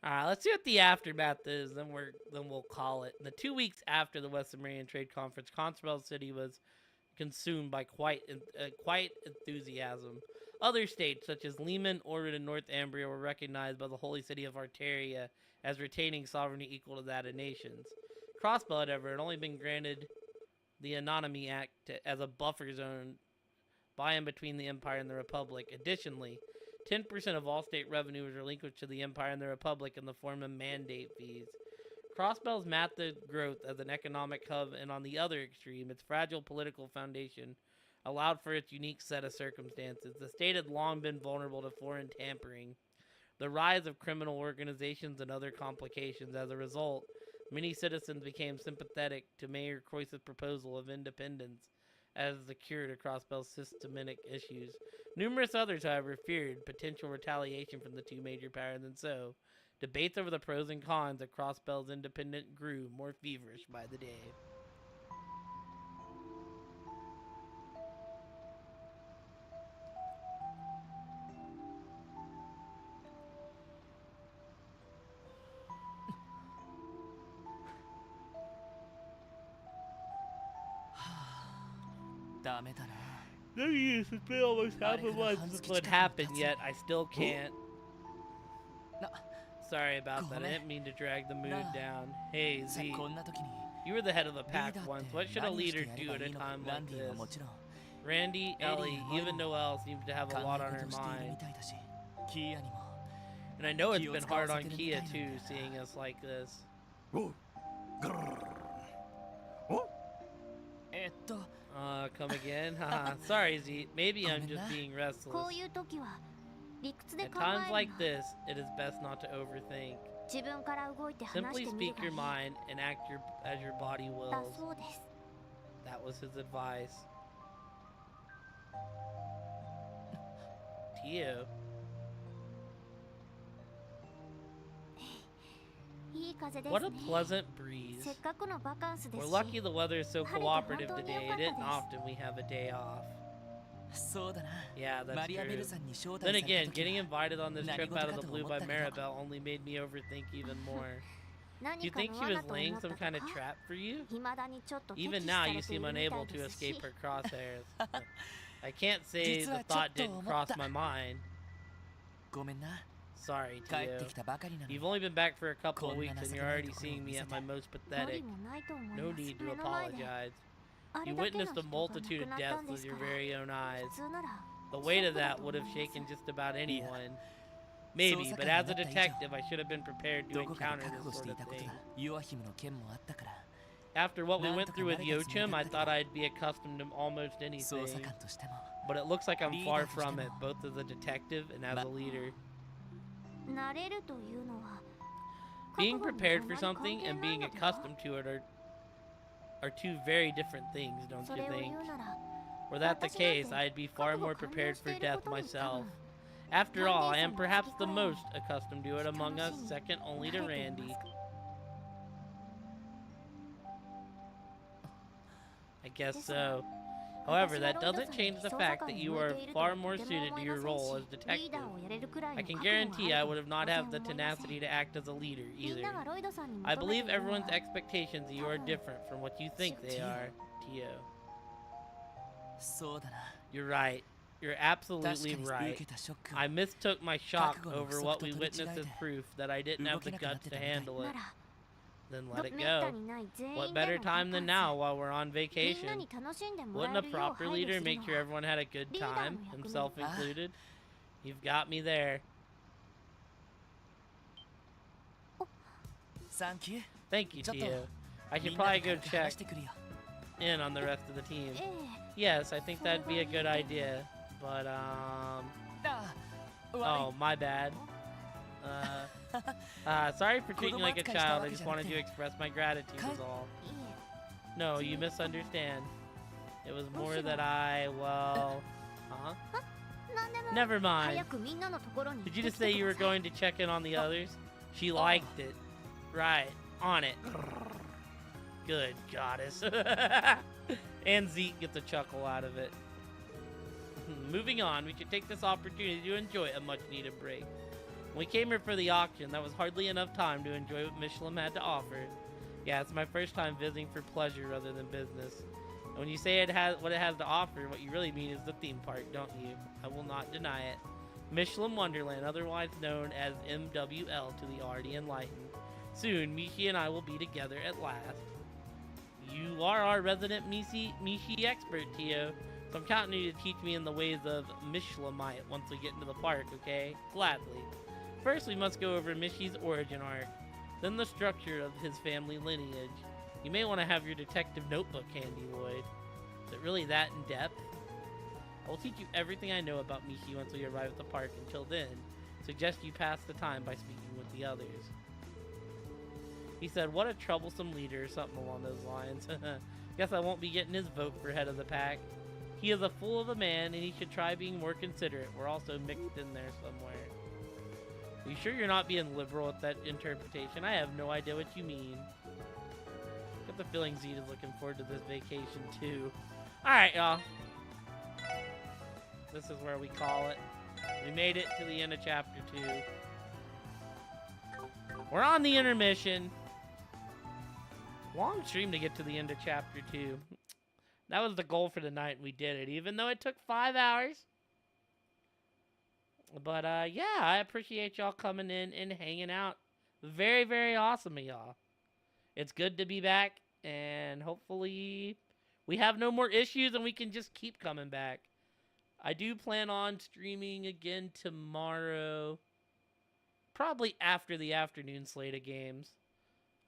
Let's see what the aftermath is. Then we'll call it. The 2 weeks after the West Sumerian Trade Conference, Constable City was consumed by quite enthusiasm. Other states, such as Lehman, Orid, and North Ambria, were recognized by the Holy City of Arteria as retaining sovereignty equal to that of nations. Crossbell, however, had only been granted the Anonymy Act as a buffer zone by and between the Empire and the Republic. Additionally, 10% of all state revenue was relinquished to the Empire and the Republic in the form of mandate fees. Crossbell's massive growth as an economic hub, and on the other extreme, its fragile political foundation, allowed for its unique set of circumstances. The state had long been vulnerable to foreign tampering, the rise of criminal organizations, and other complications. As a result, many citizens became sympathetic to Mayor Croyce's proposal of independence as the cure to Crossbell's systemic issues. Numerous others, however, feared potential retaliation from the two major powers, and so debates over the pros and cons of Crossbell's independence grew more feverish by the day. No use, it's been almost half a month since what happened, yet I still can't. Sorry about that, I didn't mean to drag the mood down. Hey, Z, you were the head of the pack once. What should a leader do at a time like this? Randy, Ellie, even Noelle seems to have a lot on her mind. And I know it's been hard on Kia too, seeing us like this. Come again? Haha, sorry Z, maybe I'm just being restless. At times like this, it is best not to overthink. Simply speak your mind and act as your body wills. That was his advice. Tio. What a pleasant breeze. We're lucky the weather is so cooperative today. It isn't often we have a day off. Yeah, that's true. Then again, getting invited on this trip out of the blue by Maribel only made me overthink even more. Do you think she was laying some kind of trap for you? Even now, you seem unable to escape her crosshairs. I can't say the thought didn't cross my mind. Sorry, Tio. You've only been back for a couple of weeks and you're already seeing me at my most pathetic. No need to apologize. You witnessed a multitude of deaths with your very own eyes. The weight of that would have shaken just about anyone. Maybe, but as a detective, I should have been prepared to encounter this sort of thing. After what we went through with Yochim, I thought I'd be accustomed to almost anything. But it looks like I'm far from it, both as a detective and as a leader. Being prepared for something and being accustomed to it are two very different things, don't you think? Were that the case, I'd be far more prepared for death myself. After all, I am perhaps the most accustomed to it among us, second only to Randy. I guess so. However, that doesn't change the fact that you are far more suited to your role as detective. I can guarantee I would have not had the tenacity to act as a leader, either. I believe everyone's expectations of you are different from what you think they are, Tio. You're right. You're absolutely right. I mistook my shock over what we witnessed as proof that I didn't have the guts to handle it. Then let it go. What better time than now while we're on vacation? Wouldn't a proper leader make sure everyone had a good time, himself included? You've got me there. Thank you, Tio. I should probably go check in on the rest of the team. Yes, I think that'd be a good idea. But, oh, my bad. Sorry for treating you like a child. I just wanted to express my gratitude is all. No, you misunderstand. It was more that well... Huh? Never mind. Did you just say you were going to check in on the others? She liked it. Right. On it. Good goddess. And Zeke gets a chuckle out of it. Moving on, we should take this opportunity to enjoy a much-needed break. When we came here for the auction, that was hardly enough time to enjoy what Michelin had to offer. Yeah, it's my first time visiting for pleasure rather than business. And when you say it has what it has to offer, what you really mean is the theme park, don't you? I will not deny it. Michelin Wonderland, otherwise known as MWL to the already enlightened. Soon, Mishi and I will be together at last. You are our resident Mishi expert, Tio. So I'm counting you to teach me in the ways of Michelinite once we get into the park, okay? Gladly. First, we must go over Mishi's origin arc, then the structure of his family lineage. You may want to have your detective notebook handy, Lloyd. Is it really that in depth? I will teach you everything I know about Mishi once we arrive at the park. Until then, suggest you pass the time by speaking with the others. He said, what a troublesome leader, or something along those lines. Guess I won't be getting his vote for head of the pack. He is a fool of a man, and he should try being more considerate. We're also mixed in there somewhere. Are you sure you're not being liberal with that interpretation? I have no idea what you mean. Got the feeling Zed is looking forward to this vacation, too. Alright, y'all. This is where we call it. We made it to the end of Chapter 2. We're on the intermission. Long stream to get to the end of Chapter 2. That was the goal for the night, and we did it, even though it took 5 hours. But, yeah, I appreciate y'all coming in and hanging out. Very, very awesome of y'all. It's good to be back, and hopefully we have no more issues and we can just keep coming back. I do plan on streaming again tomorrow. Probably after the afternoon slate of games.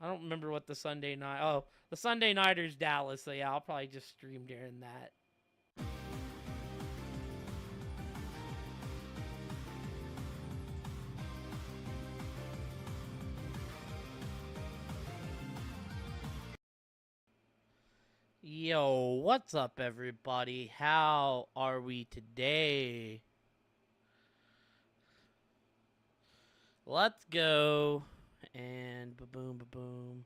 I don't remember what the Sunday night... Oh, the Sunday nighter's Dallas, so yeah, I'll probably just stream during that. Yo, what's up, everybody? How are we today? Let's go and ba-boom, ba-boom.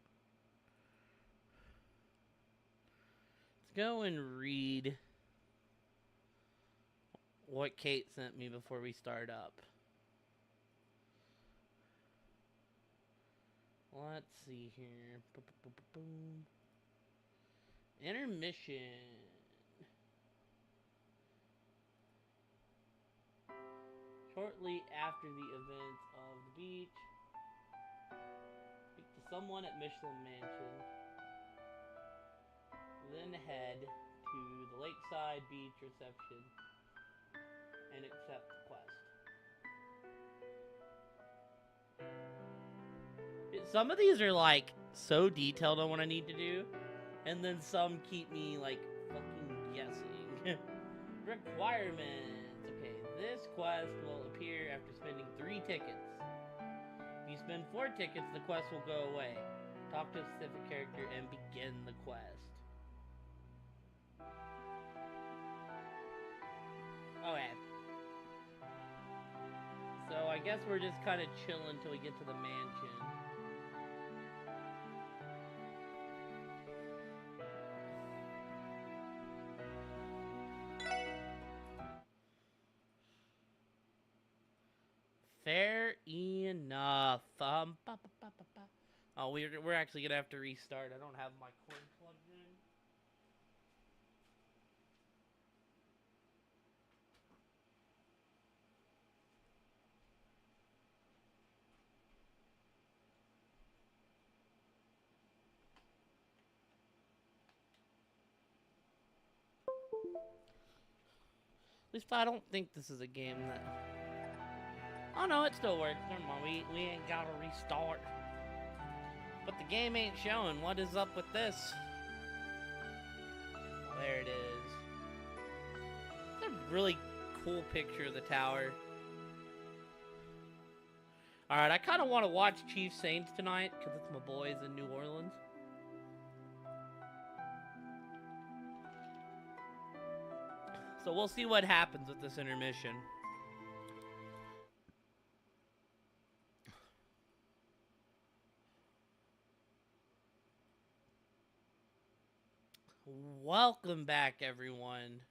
Let's go and read what Kate sent me before we start up. Let's see here. Ba-ba-ba-boom. Intermission. Shortly after the events of the beach, speak to someone at Michelin Mansion, then head to the Lakeside Beach reception and accept the quest. Some of these are like so detailed on what I need to do, and then some keep me like fucking guessing. Requirements. Okay, this quest will appear after spending 3 tickets. If you spend 4 tickets, the quest will go away. Talk to a specific character and begin the quest. Okay. So I guess we're just kind of chilling until we get to the mansion. Fair enough. Oh, we're actually gonna have to restart. I don't have my cord plugged in. At least I don't think this is a game that... Oh no, it still works. Never mind, we ain't gotta restart. But the game ain't showing. What is up with this? There it is. It's a really cool picture of the tower. Alright, I kind of want to watch Chief Saints tonight, because it's my boys in New Orleans. So we'll see what happens with this intermission. Welcome back, everyone,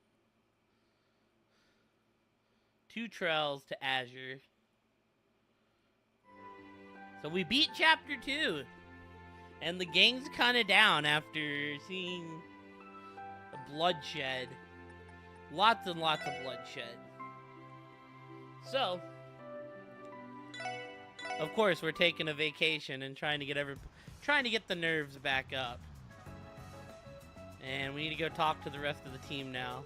to Trails to Azure. So we beat Chapter 2. And the gang's kind of down after seeing the bloodshed. Lots and lots of bloodshed. So, of course, we're taking a vacation and trying to get the nerves back up. And we need to go talk to the rest of the team now.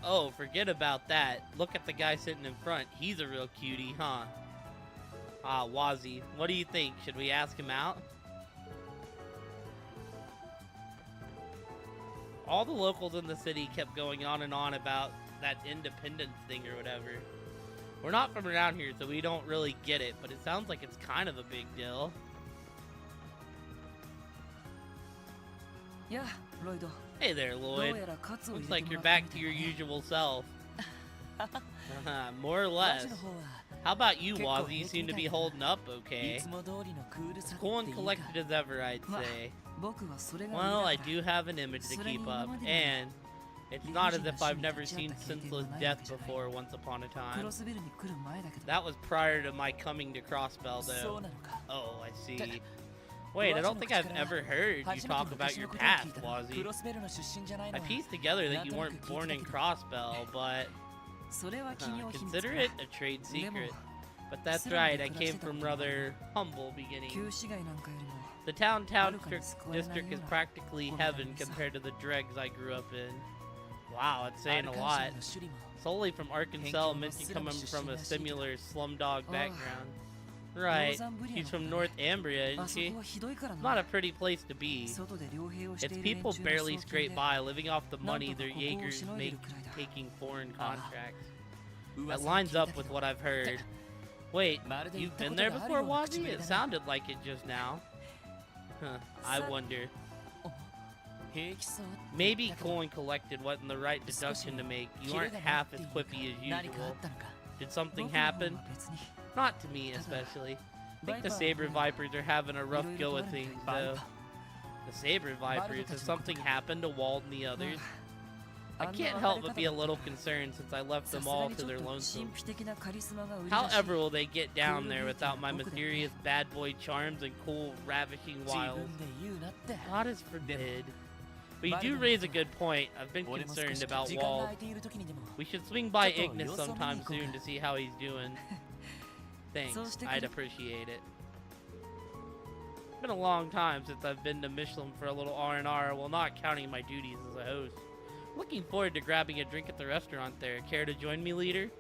Oh, forget about that. Look at the guy sitting in front. He's a real cutie, huh? Ah, Wazzy. What do you think? Should we ask him out? All the locals in the city kept going on and on about that independence thing or whatever. We're not from around here, so we don't really get it, but it sounds like it's kind of a big deal. Yeah, Lloyd. Hey there, Lloyd. Looks like you're back to your usual self. More or less. How about you, Wazzy? You seem to be holding up okay. Cool and collected as ever, I'd say. Well, I do have an image to keep up, and it's not as if I've never seen senseless death before once upon a time. That was prior to my coming to Crossbell, though. Oh, I see. Wait, I don't think I've ever heard you talk about your past, Wazzy. I pieced together that you weren't born in Crossbell, but consider it a trade secret. But that's right, I came from rather humble beginnings. The town district is practically heaven compared to the dregs I grew up in. Wow, it's saying a lot. Solely from Arkansas, Minty coming from a similar slumdog background. Right, she's from North Ambria, isn't she? Not a pretty place to be. Its people barely scrape by, living off the money their Jaegers make taking foreign contracts. That lines up with what I've heard. Wait, you've been there before, Wazzy? It sounded like it just now. Huh, I wonder. Maybe Cool and Collected wasn't the right deduction to make. You aren't half as quippy as usual. Did something happen? Not to me, especially. I think the Saber Vipers are having a rough go of things, though. The Saber Vipers, has something happened to Wald and the others? I can't help but be a little concerned since I left them all to their lonesome. However will they get down there without my mysterious bad boy charms and cool, ravishing wiles? God is forbid. But you do raise a good point. I've been concerned about Wald. We should swing by Ignis sometime soon to see how he's doing. Thanks, I'd appreciate it. It's been a long time since I've been to Michelin for a little R&R, while not counting my duties as a host. Looking forward to grabbing a drink at the restaurant there. Care to join me, leader?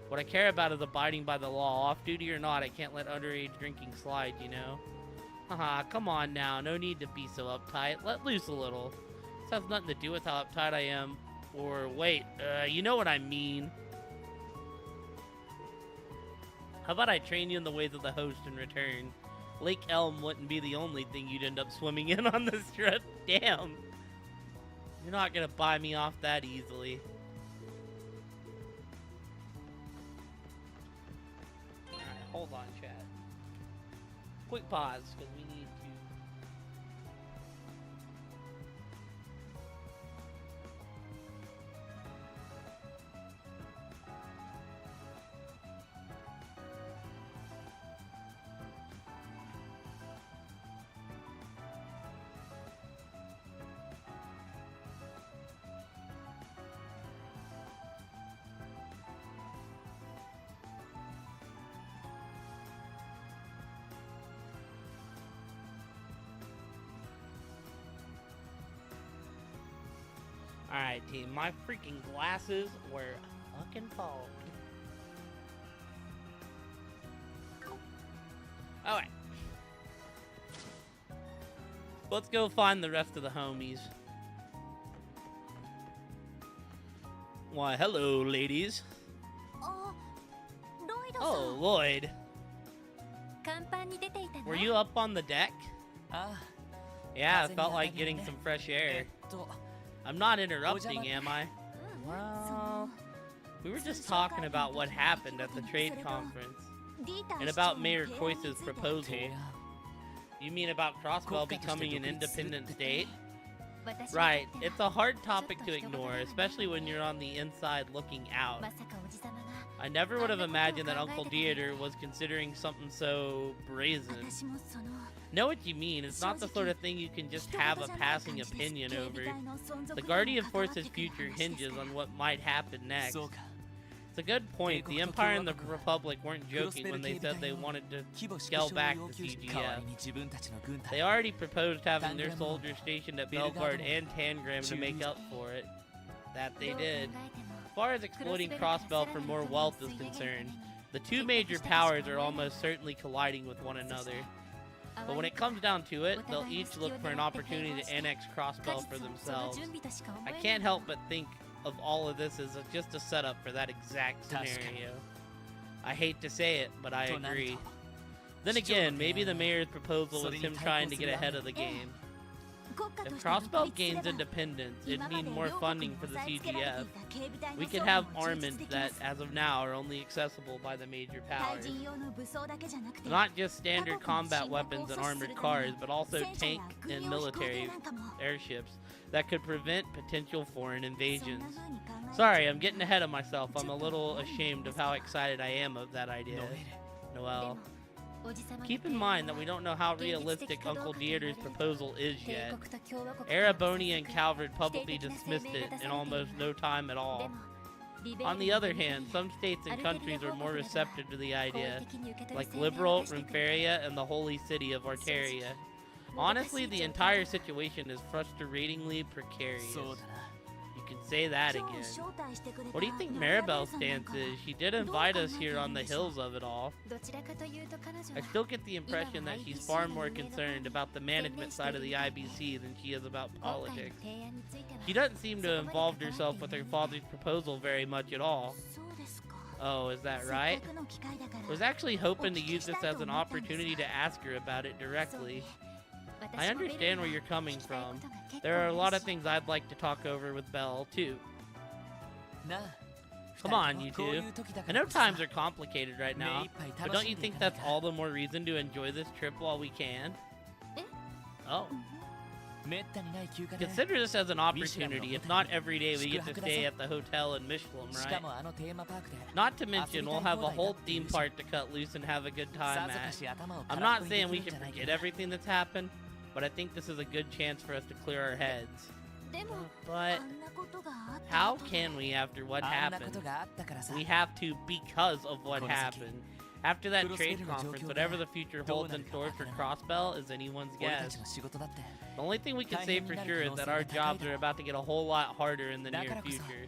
What I care about is abiding by the law. Off-duty or not, I can't let underage drinking slide, you know? Haha, come on now, no need to be so uptight. Let loose a little. This has nothing to do with how uptight I am. Or, wait, you know what I mean. How about I train you in the ways of the host in return? Lake Elm wouldn't be the only thing you'd end up swimming in on this trip. Damn. You're not gonna buy me off that easily. Alright, hold on, chat. Quick pause, because we need to... Alright, team, my freaking glasses were fucking fogged. Alright. Let's go find the rest of the homies. Why, hello, ladies. Oh, Lloyd. Were you up on the deck? Yeah, it felt like getting some fresh air. I'm not interrupting, am I? Well, we were just talking about what happened at the trade conference. And about Mayor Koisa's proposal. You mean about Crossbell becoming an independent state? Right, it's a hard topic to ignore, especially when you're on the inside looking out. I never would have imagined that Uncle Theodore was considering something so brazen. Know what you mean, it's not the sort of thing you can just have a passing opinion over. The Guardian Force's future hinges on what might happen next. It's a good point. The Empire and the Republic weren't joking when they said they wanted to scale back the CGF. They already proposed having their soldiers stationed at Belgard and Tangram to make up for it. That they did. As far as exploiting Crossbell for more wealth is concerned, the two major powers are almost certainly colliding with one another. But when it comes down to it, they'll each look for an opportunity to annex Crossbell for themselves. I can't help but think of all of this as just a setup for that exact scenario. I hate to say it, but I agree. Then again, maybe the mayor's proposal was him trying to get ahead of the game. If Crossbell gains independence, it'd mean more funding for the CGF. We could have armaments that, as of now, are only accessible by the major powers. Not just standard combat weapons and armored cars, but also tank and military airships that could prevent potential foreign invasions. Sorry, I'm getting ahead of myself. I'm a little ashamed of how excited I am of that idea. Noelle. Keep in mind that we don't know how realistic Uncle Theodore's proposal is yet. Ereboni and Calvert publicly dismissed it in almost no time at all. On the other hand, some states and countries are more receptive to the idea, like Liberal, Rimferia, and the holy city of Arteria. Honestly, the entire situation is frustratingly precarious. You can say that again. What do you think Maribel's stance is? She did invite us here on the heels of it all. I still get the impression that she's far more concerned about the management side of the IBC than she is about politics. She doesn't seem to have involved herself with her father's proposal very much at all. Oh, is that right? I was actually hoping to use this as an opportunity to ask her about it directly. I understand where you're coming from. There are a lot of things I'd like to talk over with Belle, too. Come on, you two. I know times are complicated right now, but don't you think that's all the more reason to enjoy this trip while we can? Oh. Consider this as an opportunity. If not every day, we get to stay at the hotel in Mishlam, right? Not to mention, we'll have a whole theme park to cut loose and have a good time at. I'm not saying we should forget everything that's happened, but I think this is a good chance for us to clear our heads. But how can we after what happened? We have to because of what happened. After that trade conference, whatever the future holds in store for Crossbell is anyone's guess. The only thing we can say for sure is that our jobs are about to get a whole lot harder in the near future.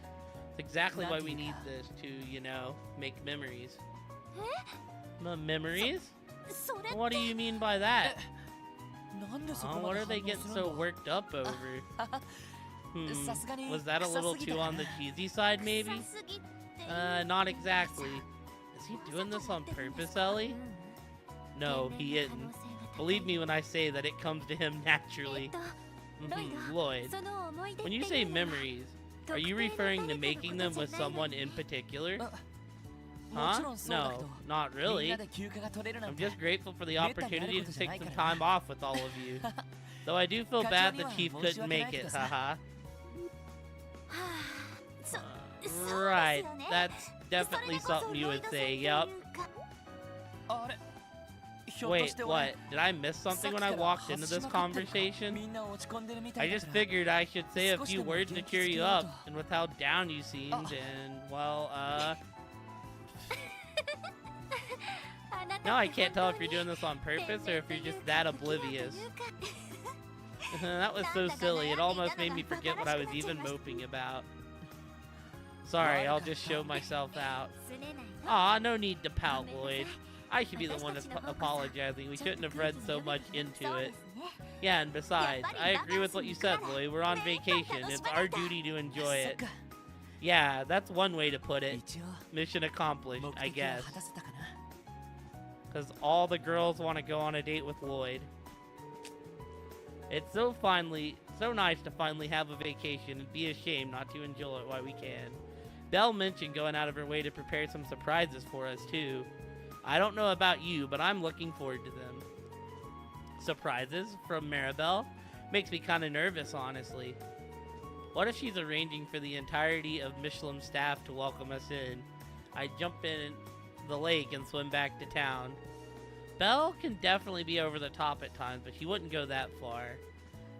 It's exactly why we need this to, you know, make memories. Memories? What do you mean by that? What are they getting so worked up over? Was that a little too on the cheesy side, maybe? Not exactly. Is he doing this on purpose, Ellie? No, he isn't. Believe me when I say that it comes to him naturally. Lloyd, when you say memories, are you referring to making them with someone in particular? Huh? No, not really. I'm just grateful for the opportunity to take some time off with all of you. Though I do feel bad the chief couldn't make it, haha. Right, that's definitely something you would say, yup. Wait, what? Did I miss something when I walked into this conversation? I just figured I should say a few words to cheer you up, and with how down you seemed, and, well, now I can't tell if you're doing this on purpose or if you're just that oblivious. That was so silly, it almost made me forget what I was even moping about. Sorry, I'll just show myself out. Aw, no need to pout, Lloyd. I should be the one apologizing. We shouldn't have read so much into it. Yeah, and besides, I agree with what you said, Lloyd. We're on vacation. It's our duty to enjoy it. Yeah, that's one way to put it. Mission accomplished, I guess. Because all the girls want to go on a date with Lloyd. It's so nice to finally have a vacation. It'd be a shame not to enjoy it while we can. Belle mentioned going out of her way to prepare some surprises for us, too. I don't know about you, but I'm looking forward to them. Surprises from Maribel? Makes me kind of nervous, honestly. What if she's arranging for the entirety of Mishlam's staff to welcome us in? I'd jump in the lake and swim back to town. Belle can definitely be over the top at times, but she wouldn't go that far.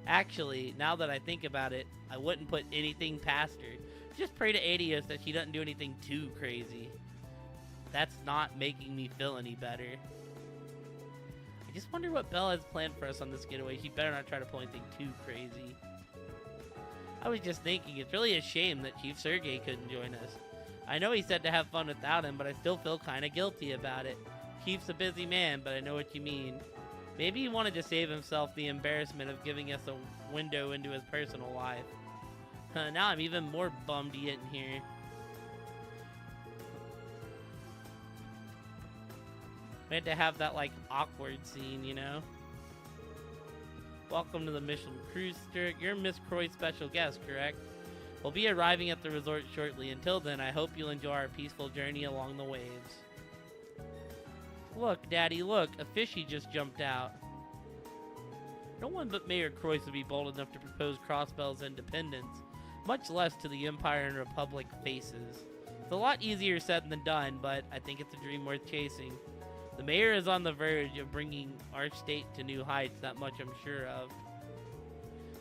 Actually, now that I think about it, I wouldn't put anything past her. Just pray to Adios that she doesn't do anything too crazy. That's not making me feel any better. I just wonder what Belle has planned for us on this getaway. She better not try to pull anything too crazy. I was just thinking, it's really a shame that Chief Sergey couldn't join us. I know he said to have fun without him, but I still feel kind of guilty about it. Chief's a busy man, but I know what you mean. Maybe he wanted to save himself the embarrassment of giving us a window into his personal life. Now I'm even more bummed he isn't here. We had to have that, like, awkward scene, you know? Welcome to the Michelin Cruise District. You're Miss Croy's special guest, correct? We'll be arriving at the resort shortly. Until then, I hope you'll enjoy our peaceful journey along the waves. Look, Daddy, look. A fishy just jumped out. No one but Mayor Croyce would be bold enough to propose Crossbell's independence, much less to the Empire and Republic faces. It's a lot easier said than done, but I think it's a dream worth chasing. The mayor is on the verge of bringing our state to new heights, that much I'm sure of.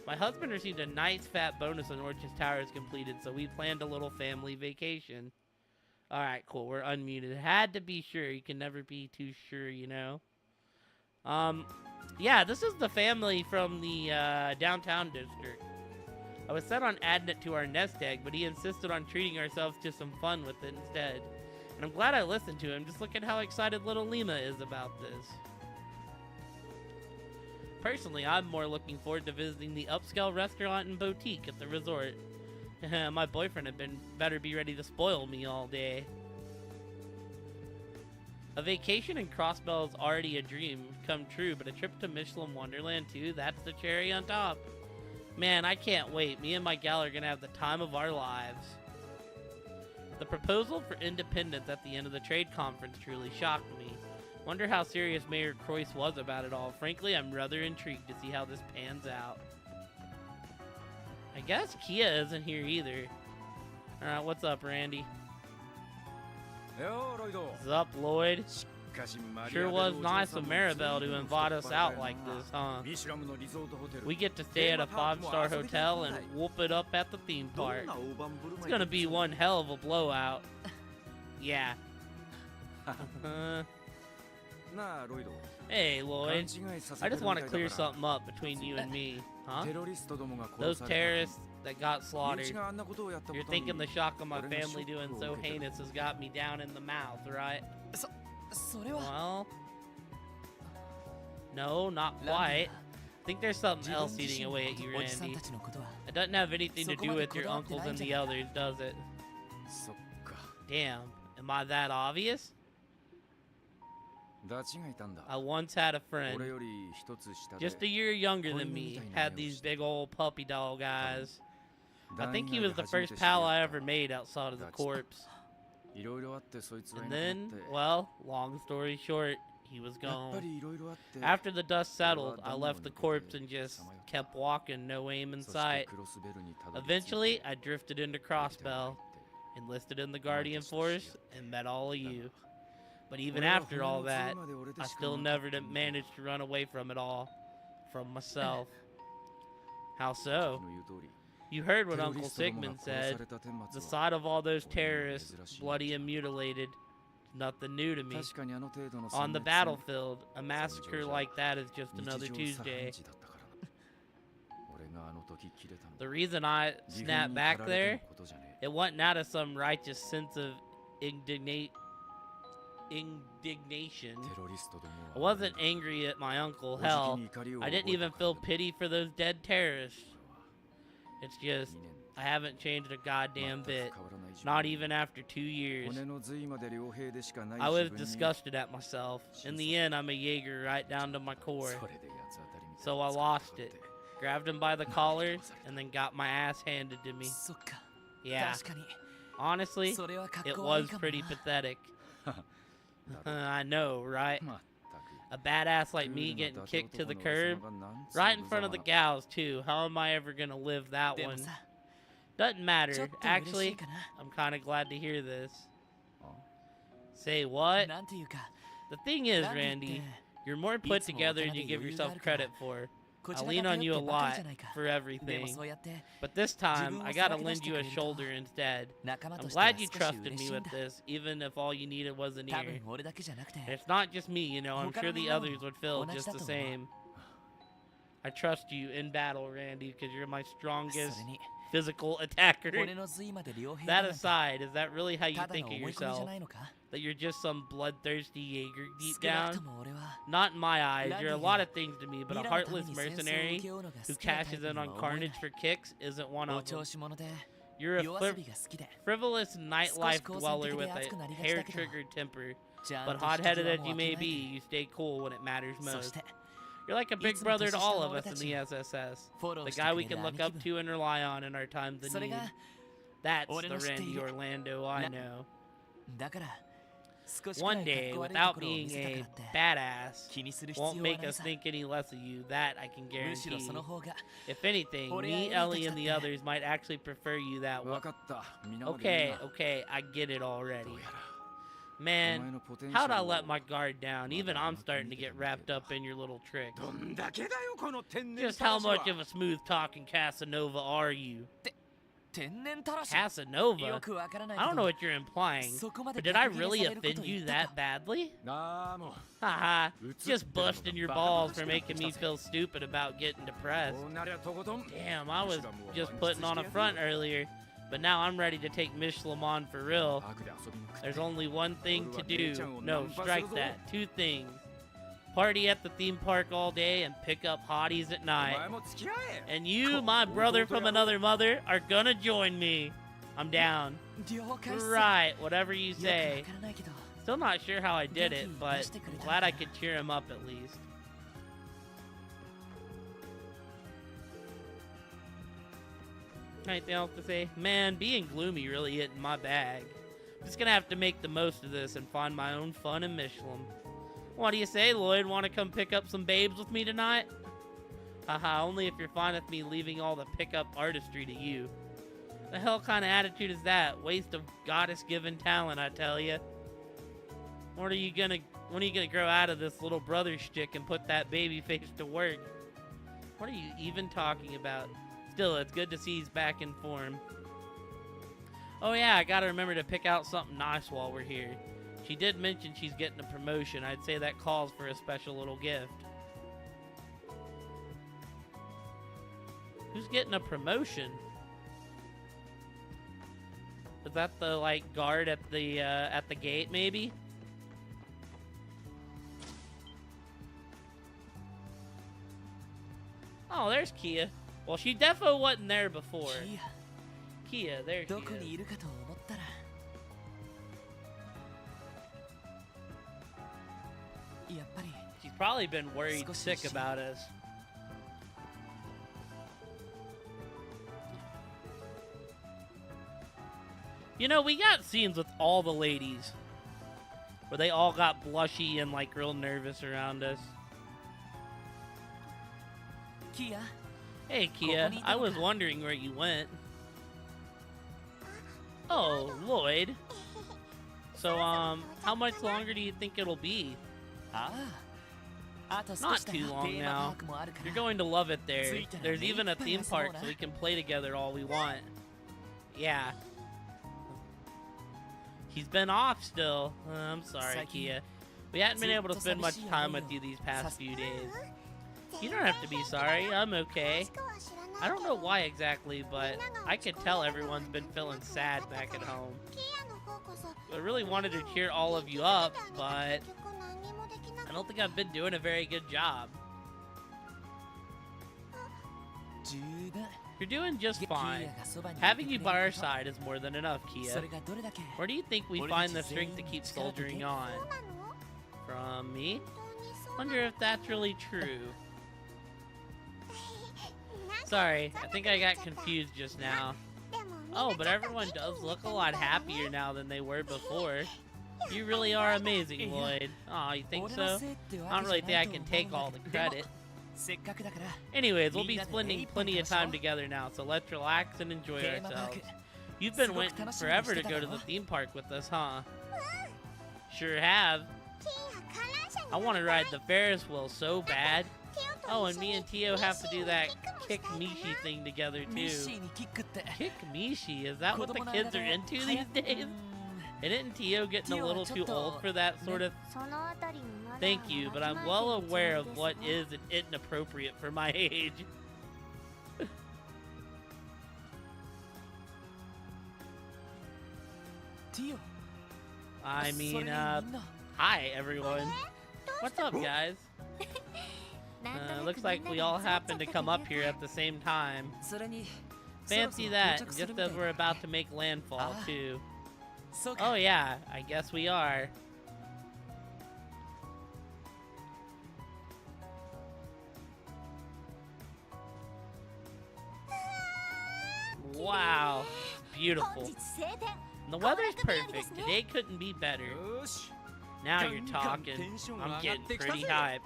My husband received a nice fat bonus when Orchis Tower is completed, so we planned a little family vacation. Alright, cool, we're unmuted. Had to be sure, you can never be too sure, you know? Yeah, this is the family from the downtown district. I was set on adding it to our nest egg, but he insisted on treating ourselves to some fun with it instead. And I'm glad I listened to him. Just look at how excited little Lima is about this. Personally, I'm more looking forward to visiting the upscale restaurant and boutique at the resort. My boyfriend better be ready to spoil me all day. A vacation in Crossbell is already a dream come true, but a trip to Michelin Wonderland too, that's the cherry on top. Man, I can't wait. Me and my gal are gonna have the time of our lives. The proposal for independence at the end of the trade conference truly shocked me. Wonder how serious Mayor Croyce was about it all. Frankly, I'm rather intrigued to see how this pans out. I guess Kia isn't here either. Alright, what's up, Randy? What's up, Lloyd? Sure was nice of Maribel to invite us out like this, huh? We get to stay at a 5-star hotel and whoop it up at the theme park. It's gonna be one hell of a blowout. Yeah. Hey, Lloyd. I just want to clear something up between you and me, huh? Those terrorists that got slaughtered. You're thinking the shock of my family doing so heinous has got me down in the mouth, right? Well, no, not quite. I think there's something else eating away at you, Randy. It doesn't have anything to do with your uncles and the others, does it? Damn, am I that obvious? I once had a friend, just a year younger than me, had these big old puppy dog eyes. I think he was the first pal I ever made outside of the corpse. And then, well, long story short, he was gone. After the dust settled, I left the corpse and just kept walking, no aim in sight. Eventually, I drifted into Crossbell, enlisted in the Guardian Force, and met all of you. But even after all that, I still never managed to run away from it all. From myself. How so? You heard what Uncle Sigmund said. The sight of all those terrorists, bloody and mutilated, nothing new to me. On the battlefield, a massacre like that is just another Tuesday. The reason I snapped back there, it wasn't out of some righteous sense of indignation. I wasn't angry at my uncle. Hell, I didn't even feel pity for those dead terrorists. It's just, I haven't changed a goddamn bit. Not even after 2 years. I was disgusted at myself. In the end, I'm a Jaeger right down to my core. So I lost it. Grabbed him by the collar, and then got my ass handed to me. Yeah. Honestly, it was pretty pathetic. I know, right? A badass like me getting kicked to the curb, right in front of the gals too. How am I ever gonna live that one? Doesn't matter. Actually, I'm kind of glad to hear this. Say what? The thing is, Randy, you're more put together than you give yourself credit for. I lean on you a lot for everything, but this time, I gotta lend you a shoulder instead. I'm glad you trusted me with this, even if all you needed was an ear. And it's not just me, you know, I'm sure the others would feel just the same. I trust you in battle, Randy, because you're my strongest physical attacker. That aside, is that really how you think of yourself? That you're just some bloodthirsty Jaeger deep down? Not in my eyes. You're a lot of things to me, but a heartless mercenary who cashes in on carnage for kicks isn't one of them. You're a frivolous nightlife dweller with a hair-triggered temper, but hot-headed as you may be, you stay cool when it matters most. You're like a big brother to all of us in the SSS, the guy we can look up to and rely on in our times of need. That's the Randy Orlando I know. One day, without being a badass, won't make us think any less of you, that I can guarantee. If anything, me, Ellie, and the others might actually prefer you that way. Okay, I get it already. Man, how'd I let my guard down? Even I'm starting to get wrapped up in your little trick. Just how much of a smooth-talking Casanova are you? Casanova? I don't know what you're implying, but did I really offend you that badly? Haha, just busting your balls for making me feel stupid about getting depressed. Damn, I was just putting on a front earlier, but now I'm ready to take Miss Lamont for real. There's only one thing to do. No, strike that. Two things. Party at the theme park all day and pick up hotties at night. And you, my brother from another mother, are gonna join me. I'm down. Right, whatever you say. Still not sure how I did it, but glad I could cheer him up at least. Anything else to say? Man, being gloomy really isn't my bag. I'm just gonna have to make the most of this and find my own fun in Michelin. What do you say, Lloyd? Want to come pick up some babes with me tonight? Haha, only if you're fine with me leaving all the pickup artistry to you. The hell kind of attitude is that? Waste of goddess-given talent, I tell ya. When are you gonna grow out of this little brother shtick and put that baby face to work? What are you even talking about? Still, it's good to see he's back in form. Oh yeah, I gotta remember to pick out something nice while we're here. She did mention she's getting a promotion. I'd say that calls for a special little gift. Who's getting a promotion? Is that the, like, guard at the gate, maybe? Oh, there's Kia. Well, she defo wasn't there before. Kia, there she is. She's probably been worried sick about us. You know, we got scenes with all the ladies where they all got blushy and like real nervous around us. Kia. Hey Kia, I was wondering where you went. Oh, Lloyd. So, how much longer do you think it'll be? Not too long now. You're going to love it there. There's even a theme park so we can play together all we want. Yeah. He's been off still. I'm sorry, Kia. We haven't been able to spend much time with you these past few days. You don't have to be sorry. I'm okay. I don't know why exactly, but I could tell everyone's been feeling sad back at home. I really wanted to cheer all of you up, but I don't think I've been doing a very good job. You're doing just fine. Having you by our side is more than enough, Kia. Where do you think we find the strength to keep soldiering on? From me? Wonder if that's really true. Sorry, I think I got confused just now. Oh, but everyone does look a lot happier now than they were before. You really are amazing, Lloyd. Aw, you think so? I don't really think I can take all the credit. Anyways, we'll be spending plenty of time together now, so let's relax and enjoy ourselves. You've been waiting forever to go to the theme park with us, huh? Sure have. I want to ride the Ferris wheel so bad. Oh, and me and Tio have to do that kick Mishi thing together too. Kick Mishi? Is that what the kids are into these days? Isn't Tio getting a little too old for that sort of... Thank you, but I'm well aware of what is inappropriate for my age. I mean, hi everyone. What's up, guys? Looks like we all happen to come up here at the same time. Fancy that, just as we're about to make landfall, too. Oh yeah, I guess we are. Wow, beautiful. And the weather's perfect. Today couldn't be better. Now you're talking. I'm getting pretty hyped.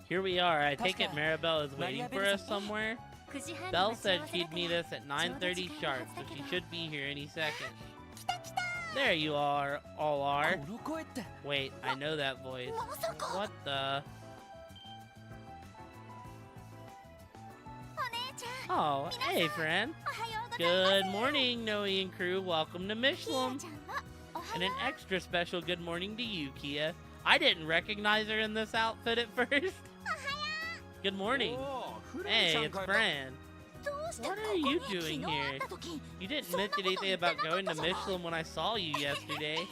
Here we are. I take it Maribel is waiting for us somewhere. Belle said she'd meet us at 9:30 sharp, so she should be here any second. There you are, all are. Wait, I know that voice. What the? Oh, hey friend. Good morning, Noe and crew. Welcome to Michelin. And an extra special good morning to you, Kia. I didn't recognize her in this outfit at first. Good morning. Hey, it's Fran. What are you doing here? You didn't mention anything about going to Michelin when I saw you yesterday.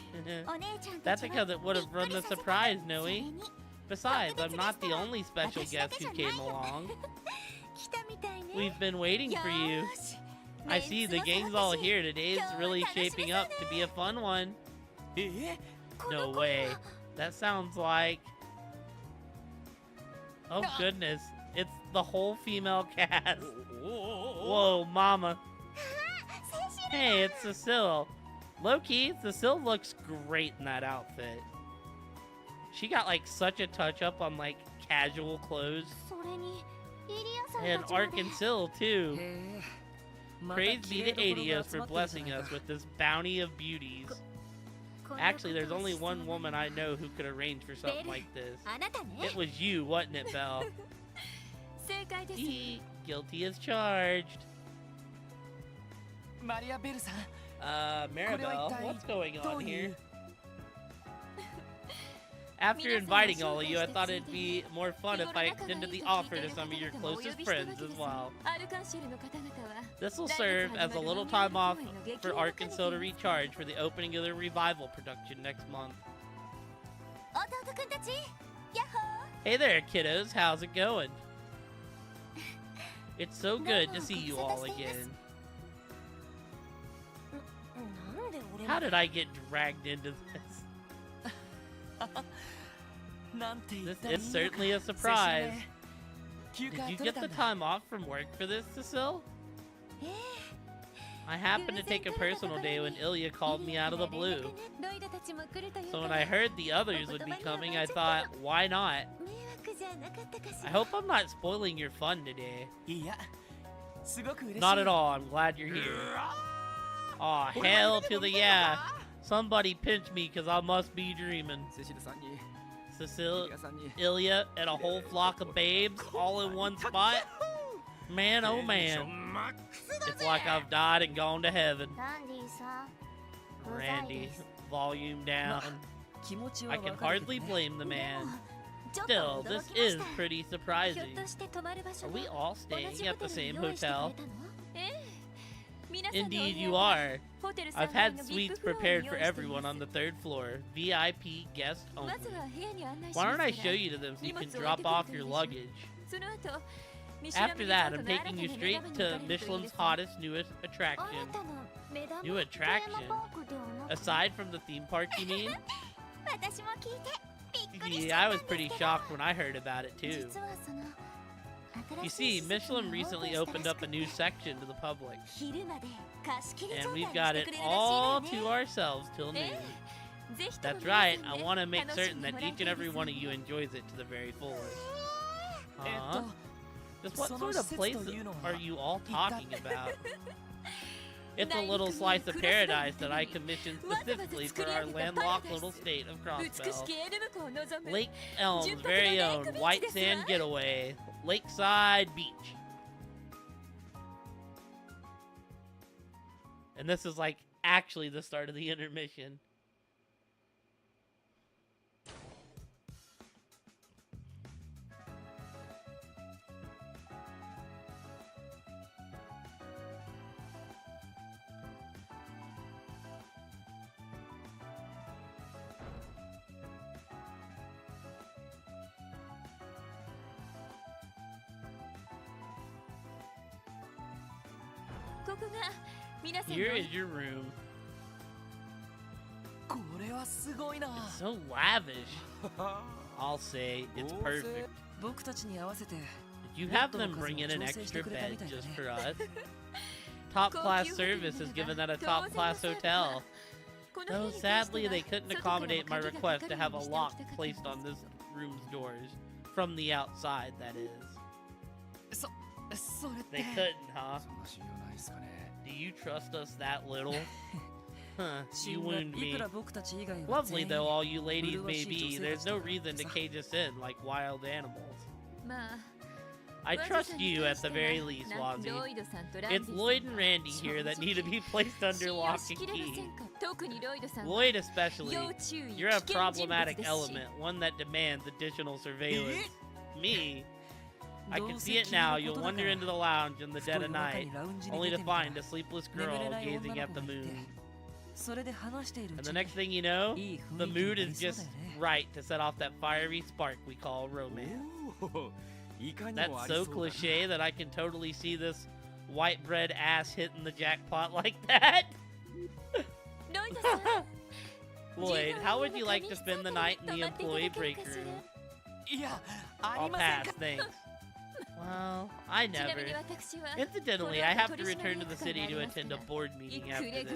That's because it would have run the surprise, Noe. Besides, I'm not the only special guest who came along. We've been waiting for you. I see the gang's all here. Today's really shaping up to be a fun one. No way. That sounds like... Oh goodness, it's the whole female cast. Whoa, mama. Hey, it's Cecile. Low-key, Cecile looks great in that outfit. She got like such a touch-up on like casual clothes. And Arkansas too. Praise be to Adios for blessing us with this bounty of beauties. Actually, there's only one woman I know who could arrange for something like this. It was you, wasn't it, Belle? Guilty as charged. Maribel, what's going on here? After inviting all of you, I thought it'd be more fun if I extended the offer to some of your closest friends as well. This will serve as a little time off for Arkansas to recharge for the opening of the revival production next month. Hey there, kiddos. How's it going? It's so good to see you all again. How did I get dragged into this? This is certainly a surprise. Did you get the time off from work for this, Cecile? I happened to take a personal day when Ilya called me out of the blue. So when I heard the others would be coming, I thought, why not? I hope I'm not spoiling your fun today. Not at all, I'm glad you're here. Aw, hell to the yeah. Somebody pinch me because I must be dreaming. Cecile, Ilya, and a whole flock of babes all in one spot? Man, oh man. It's like I've died and gone to heaven. Randy, volume down. I can hardly blame the man. Still, this is pretty surprising. Are we all staying at the same hotel? Indeed you are. I've had suites prepared for everyone on the 3rd floor. VIP guest only. Why don't I show you to them so you can drop off your luggage? After that, I'm taking you straight to Michelin's hottest, newest attraction. New attraction? Aside from the theme park, you mean? Yeah, I was pretty shocked when I heard about it, too. You see, Michelin recently opened up a new section to the public. And we've got it all to ourselves till noon. That's right, I want to make certain that each and every one of you enjoys it to the very fullest. Just what sort of place are you all talking about? It's a little slice of paradise that I commissioned specifically for our landlocked little state of Crossbell. Lake Elm's very own white sand getaway, Lakeside Beach. And this is like actually the start of the intermission. Here is your room. It's so lavish. I'll say it's perfect. Did you have them bring in an extra bed just for us? Top-class service is given at a top-class hotel. Though sadly they couldn't accommodate my request to have a lock placed on this room's doors. From the outside, that is. They couldn't, huh? Do you trust us that little? Huh, you wound me. Lovely though all you ladies may be, there's no reason to cage us in like wild animals. I trust you at the very least, Wazzy. It's Lloyd and Randy here that need to be placed under lock and key. Lloyd especially. You're a problematic element, one that demands additional surveillance. Me? I can see it now. You'll wander into the lounge in the dead of night, only to find a sleepless girl gazing at the moon. And the next thing you know, the mood is just right to set off that fiery spark we call romance. That's so cliche that I can totally see this white bread ass hitting the jackpot like that. Lloyd, how would you like to spend the night in the employee break room? I'll pass, thanks. Well, I never. Incidentally, I have to return to the city to attend a board meeting after this.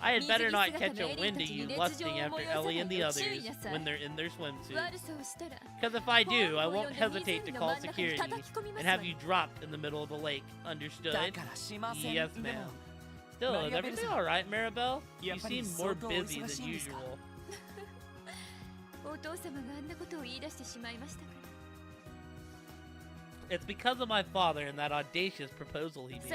I had better not catch a wind of you lusting after Ellie and the others when they're in their swimsuits. Because if I do, I won't hesitate to call security and have you dropped in the middle of the lake. Understood? Yes, ma'am. Still, is everything alright, Maribel? You seem more busy than usual. It's because of my father and that audacious proposal he made.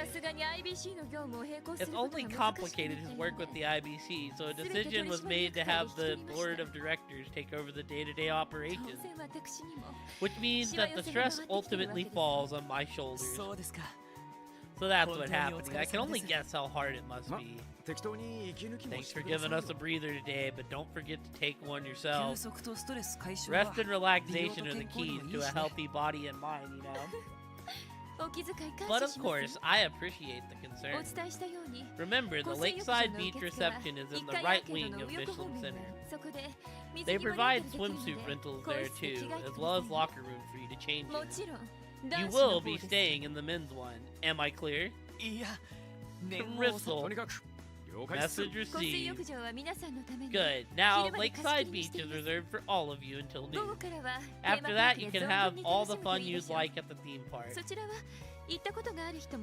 It's only complicated his work with the IBC, so a decision was made to have the board of directors take over the day-to-day operations. Which means that the stress ultimately falls on my shoulders. So that's what happened. I can only guess how hard it must be. Thanks for giving us a breather today, but don't forget to take one yourself. Rest and relaxation are the keys to a healthy body and mind, you know? But of course, I appreciate the concern. Remember, the Lakeside Beach reception is in the right wing of Michelin Center. They provide swimsuit rentals there too, as well as locker room for you to change in. You will be staying in the men's one. Am I clear? Crystal. Message received. Good. Now, Lakeside Beach is reserved for all of you until noon. After that, you can have all the fun you'd like at the theme park.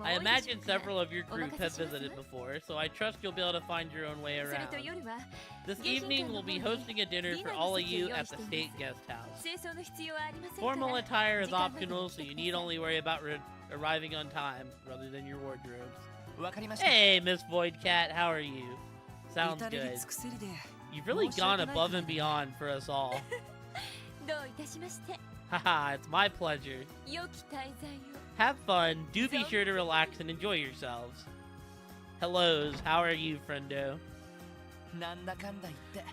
I imagine several of your group have visited before, so I trust you'll be able to find your own way around. This evening, we'll be hosting a dinner for all of you at the State Guest House. Formal attire is optional, so you need only worry about arriving on time, rather than your wardrobes. Hey, Miss Voidcat, how are you? Sounds good. You've really gone above and beyond for us all. Haha, it's my pleasure. Have fun, do be sure to relax and enjoy yourselves. Hellos, how are you, friendo?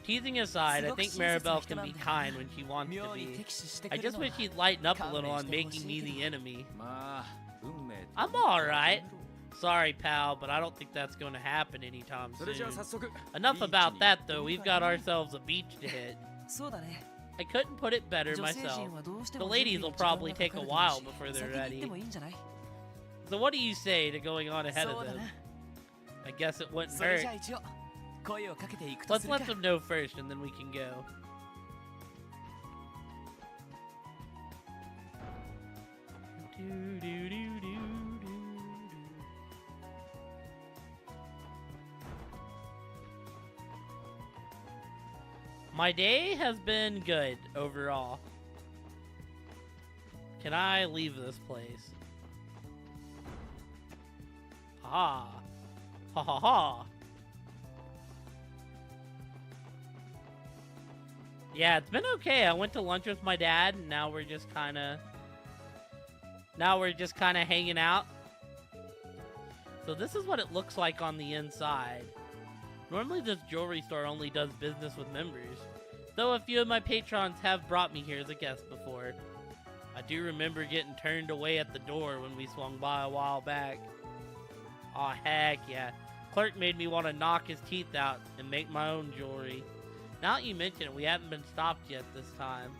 Teasing aside, I think Maribel can be kind when she wants to be. I just wish she'd lighten up a little on making me the enemy. I'm alright. Sorry, pal, but I don't think that's going to happen anytime soon. Enough about that, though. We've got ourselves a beach to hit. I couldn't put it better myself. The ladies will probably take a while before they're ready. So what do you say to going on ahead of them? I guess it wouldn't hurt. Let's let them know first, and then we can go. My day has been good overall. Can I leave this place? Ha ha ha ha. Yeah, it's been okay. I went to lunch with my dad, and now we're just kind of hanging out. So this is what it looks like on the inside. Normally this jewelry store only does business with members, though a few of my patrons have brought me here as a guest before. I do remember getting turned away at the door when we swung by a while back. Aw, heck yeah. Clerk made me want to knock his teeth out and make my own jewelry. Now that you mention it, we haven't been stopped yet this time.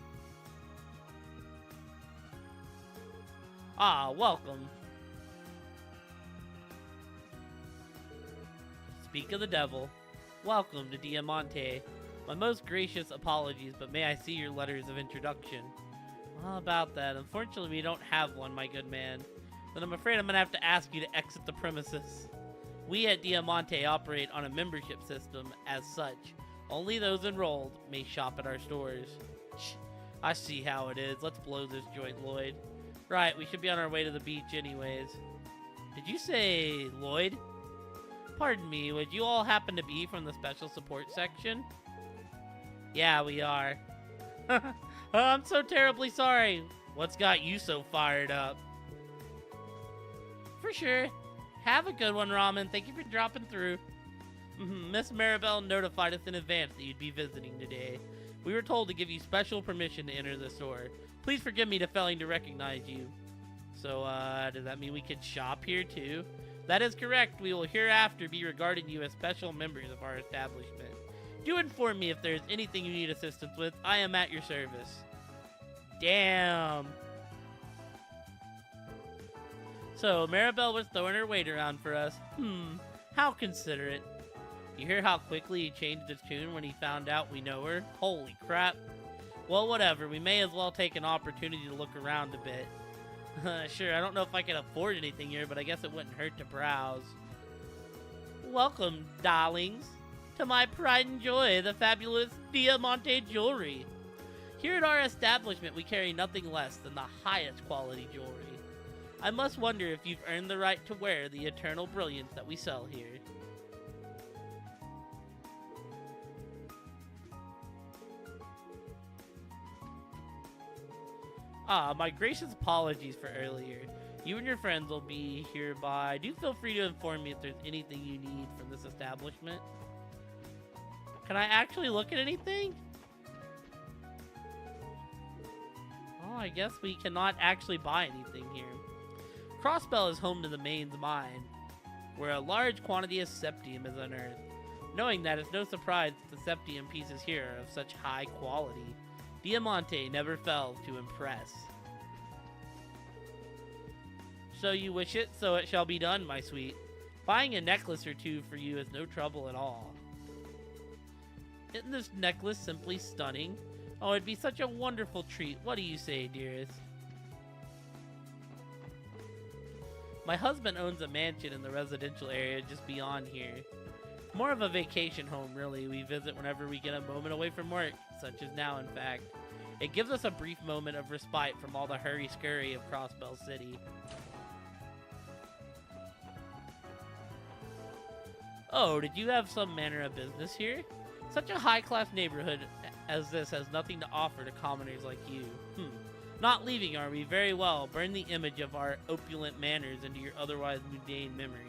Ah, welcome. Speak of the devil. Welcome to Diamante. My most gracious apologies, but may I see your letters of introduction? Well, about that. Unfortunately, we don't have one, my good man. Then I'm afraid I'm going to have to ask you to exit the premises. We at Diamante operate on a membership system as such. Only those enrolled may shop at our stores. Shh, I see how it is. Let's blow this joint, Lloyd. Right, we should be on our way to the beach anyways. Did you say Lloyd? Pardon me, would you all happen to be from the special support section? Yeah, we are. Oh, I'm so terribly sorry. What's got you so fired up? For sure. Have a good one, Ramen. Thank you for dropping through. Miss Maribel notified us in advance that you'd be visiting today. We were told to give you special permission to enter the store. Please forgive me for failing to recognize you. So, does that mean we can shop here too? That is correct. We will hereafter be regarding you as special members of our establishment. Do inform me if there is anything you need assistance with. I am at your service. Damn. So, Maribel was throwing her weight around for us. How considerate. You hear how quickly he changed his tune when he found out we know her? Holy crap. Well, whatever. We may as well take an opportunity to look around a bit. Sure, I don't know if I can afford anything here, but I guess it wouldn't hurt to browse. Welcome, darlings, to my pride and joy, the fabulous Diamante jewelry. Here at our establishment, we carry nothing less than the highest quality jewelry. I must wonder if you've earned the right to wear the eternal brilliance that we sell here. Ah, my gracious apologies for earlier. You and your friends will be here by. Do feel free to inform me if there's anything you need from this establishment. Can I actually look at anything? Oh, I guess we cannot actually buy anything here. Crossbell is home to the Main's mine, where a large quantity of septium is unearthed. Knowing that, it's no surprise that the septium pieces here are of such high quality. Diamante never fails to impress. So you wish it, so it shall be done, my sweet. Buying a necklace or two for you is no trouble at all. Isn't this necklace simply stunning? Oh, it'd be such a wonderful treat. What do you say, dearest? My husband owns a mansion in the residential area just beyond here. More of a vacation home, really. We visit whenever we get a moment away from work, such as now, in fact. It gives us a brief moment of respite from all the hurry-scurry of Crossbell City. Oh, did you have some manner of business here? Such a high-class neighborhood as this has nothing to offer to commoners like you. Not leaving, are we? Very well. Burn the image of our opulent manners into your otherwise mundane memory.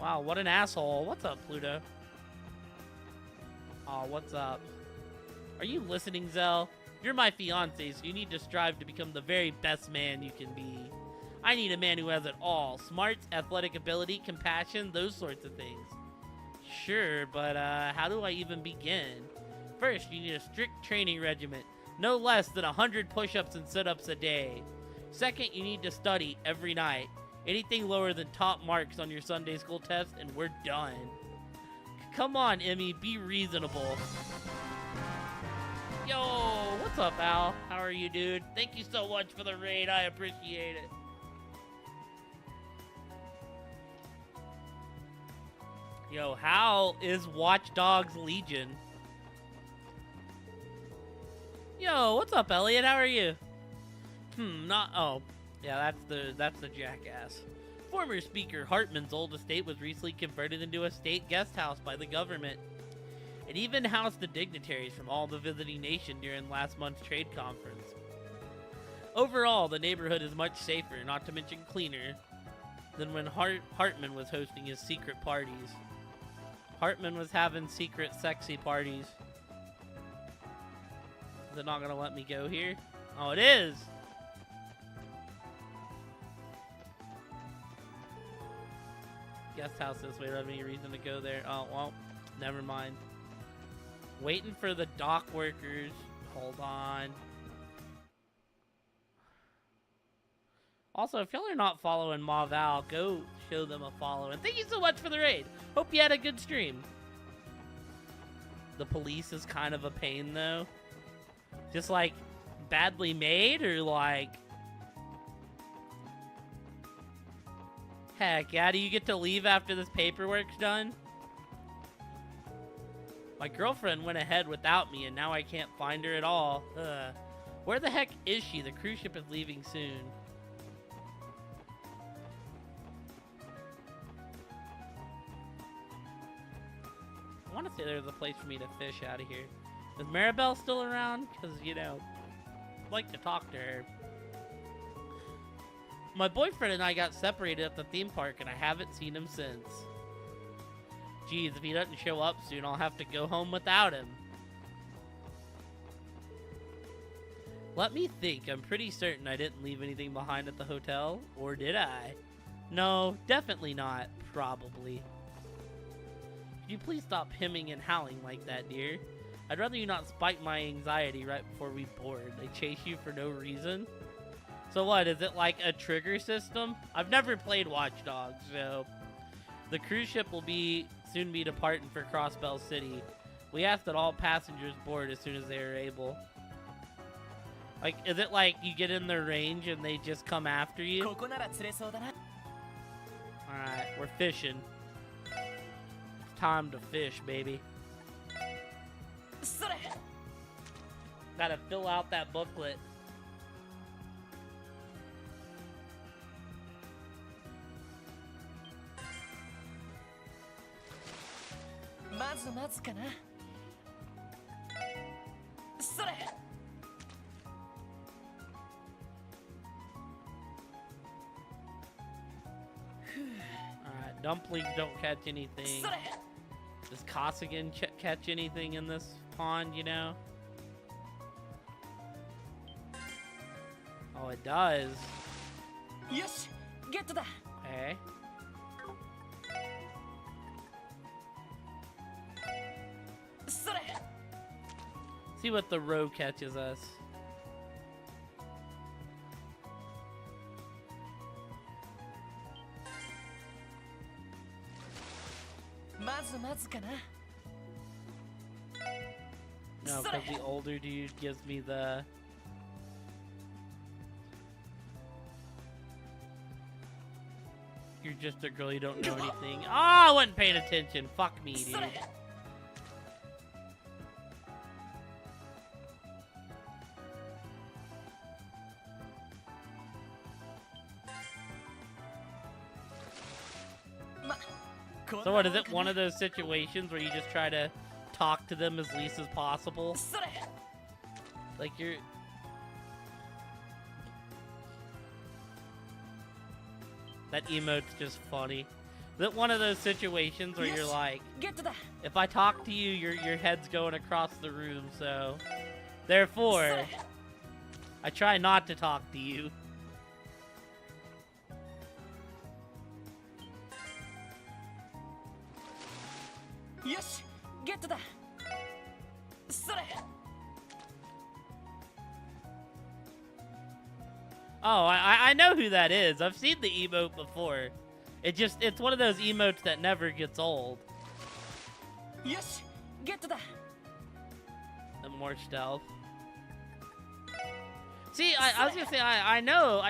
Wow, what an asshole. What's up, Pluto? Aw, what's up? Are you listening, Zell? You're my fiance, so you need to strive to become the very best man you can be. I need a man who has it all. Smarts, athletic ability, compassion, those sorts of things. Sure, but how do I even begin? First, you need a strict training regimen. No less than 100 push-ups and sit-ups a day. Second, you need to study every night. Anything lower than top marks on your Sunday school test, and we're done. Come on, Emmy, be reasonable. Yo, what's up, Al? How are you, dude? Thank you so much for the raid. I appreciate it. Yo, how is Watch Dogs Legion? Yo, what's up, Elliot? How are you? Oh, yeah, that's the jackass. Former Speaker Hartman's old estate was recently converted into a state guest house by the government. It even housed the dignitaries from all the visiting nation during last month's trade conference. Overall, the neighborhood is much safer, not to mention cleaner, than when Hartman was hosting his secret parties. Hartman was having secret sexy parties. Is it not gonna let me go here? Oh, it is! Guest house this way, don't have any reason to go there. Oh, well, never mind. Waiting for the dock workers. Hold on. Also, if y'all are not following Maval, go show them a follow. And thank you so much for the raid. Hope you had a good stream. The police is kind of a pain, though. Just, like, badly made, or, like... Heck, yeah, do you get to leave after this paperwork's done? My girlfriend went ahead without me, and now I can't find her at all. Ugh. Where the heck is she? The cruise ship is leaving soon. I want to say there's a place for me to fish out of here. Is Maribel still around? Because, you know, I'd like to talk to her. My boyfriend and I got separated at the theme park, and I haven't seen him since. Geez, if he doesn't show up soon, I'll have to go home without him. Let me think. I'm pretty certain I didn't leave anything behind at the hotel. Or did I? No, definitely not. Probably. Could you please stop hemming and howling like that, dear? I'd rather you not spike my anxiety right before we board. They chase you for no reason. So what, is it like a trigger system? I've never played Watch Dogs, so... The cruise ship will soon be departing for Crossbell City. We ask that all passengers board as soon as they are able. Like, is it like you get in their range and they just come after you? Alright, we're fishing. It's time to fish, baby. Gotta fill out that booklet. Alright, dumplings don't catch anything. Does Costigan catch anything in this pond, you know? Oh, it does. Okay. See what the row catches us. No, because the older dude gives me the... You're just a girl, you don't know anything. Oh, I wasn't paying attention. Fuck me, dude. So what, is it one of those situations where you just try to talk to them as least as possible? Like you're... That emote's just funny. One of those situations where you're like, if I talk to you, your head's going across the room, so therefore, I try not to talk to you. Yosh, get that. Oh, I know who that is. I've seen the emote before. It's one of those emotes that never gets old. Yosh, get that. And more stealth. See, I was gonna say I know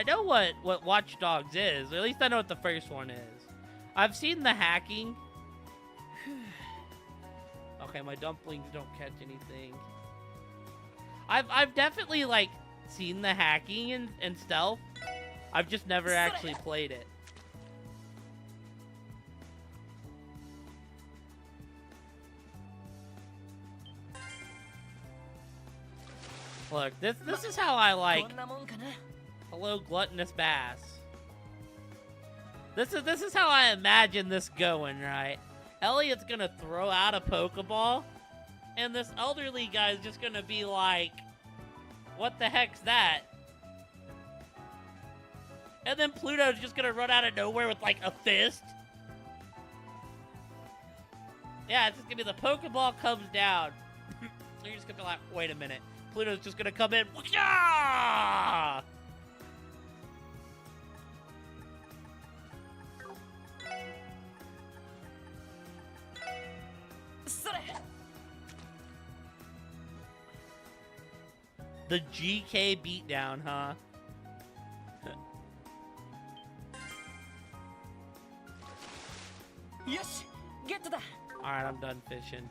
what Watch Dogs is. Or at least I know what the first one is. I've seen the hacking. Okay, my dumplings don't catch anything. I've definitely like seen the hacking and stealth. I've just never actually played it. Look, this is how I like. Hello, gluttonous bass. This is how I imagine this going, right? Elliot's gonna throw out a Pokeball, and this elderly guy's just gonna be like, "What the heck's that?" And then Pluto's just gonna run out of nowhere with like a fist. Yeah, it's just gonna be the Pokeball comes down. You're just gonna be like, wait a minute. Pluto's just gonna come in. Wah-ya! The GK beatdown, huh? Yosh, get that. Alright, I'm done fishing.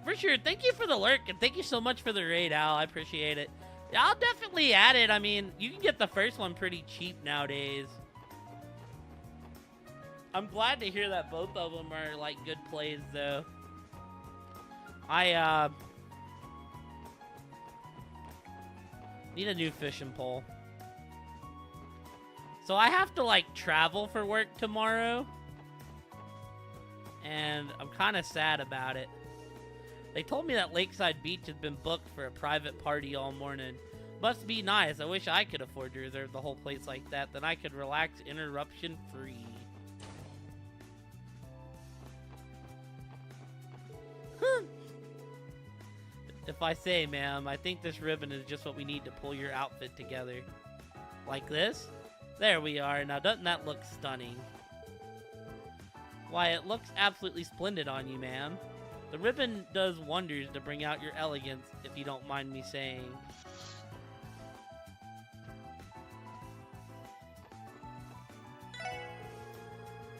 For sure, thank you for the lurk, and thank you so much for the raid, Al. I appreciate it. Yeah, I'll definitely add it. I mean, you can get the first one pretty cheap nowadays. I'm glad to hear that both of them are, like, good plays, though. I, need a new fishing pole. So I have to, like, travel for work tomorrow. And I'm kind of sad about it. They told me that Lakeside Beach has been booked for a private party all morning. Must be nice. I wish I could afford to reserve the whole place like that. Then I could relax interruption free. If I say, ma'am, I think this ribbon is just what we need to pull your outfit together. Like this? There we are. Now doesn't that look stunning? Why, it looks absolutely splendid on you, ma'am. The ribbon does wonders to bring out your elegance, if you don't mind me saying.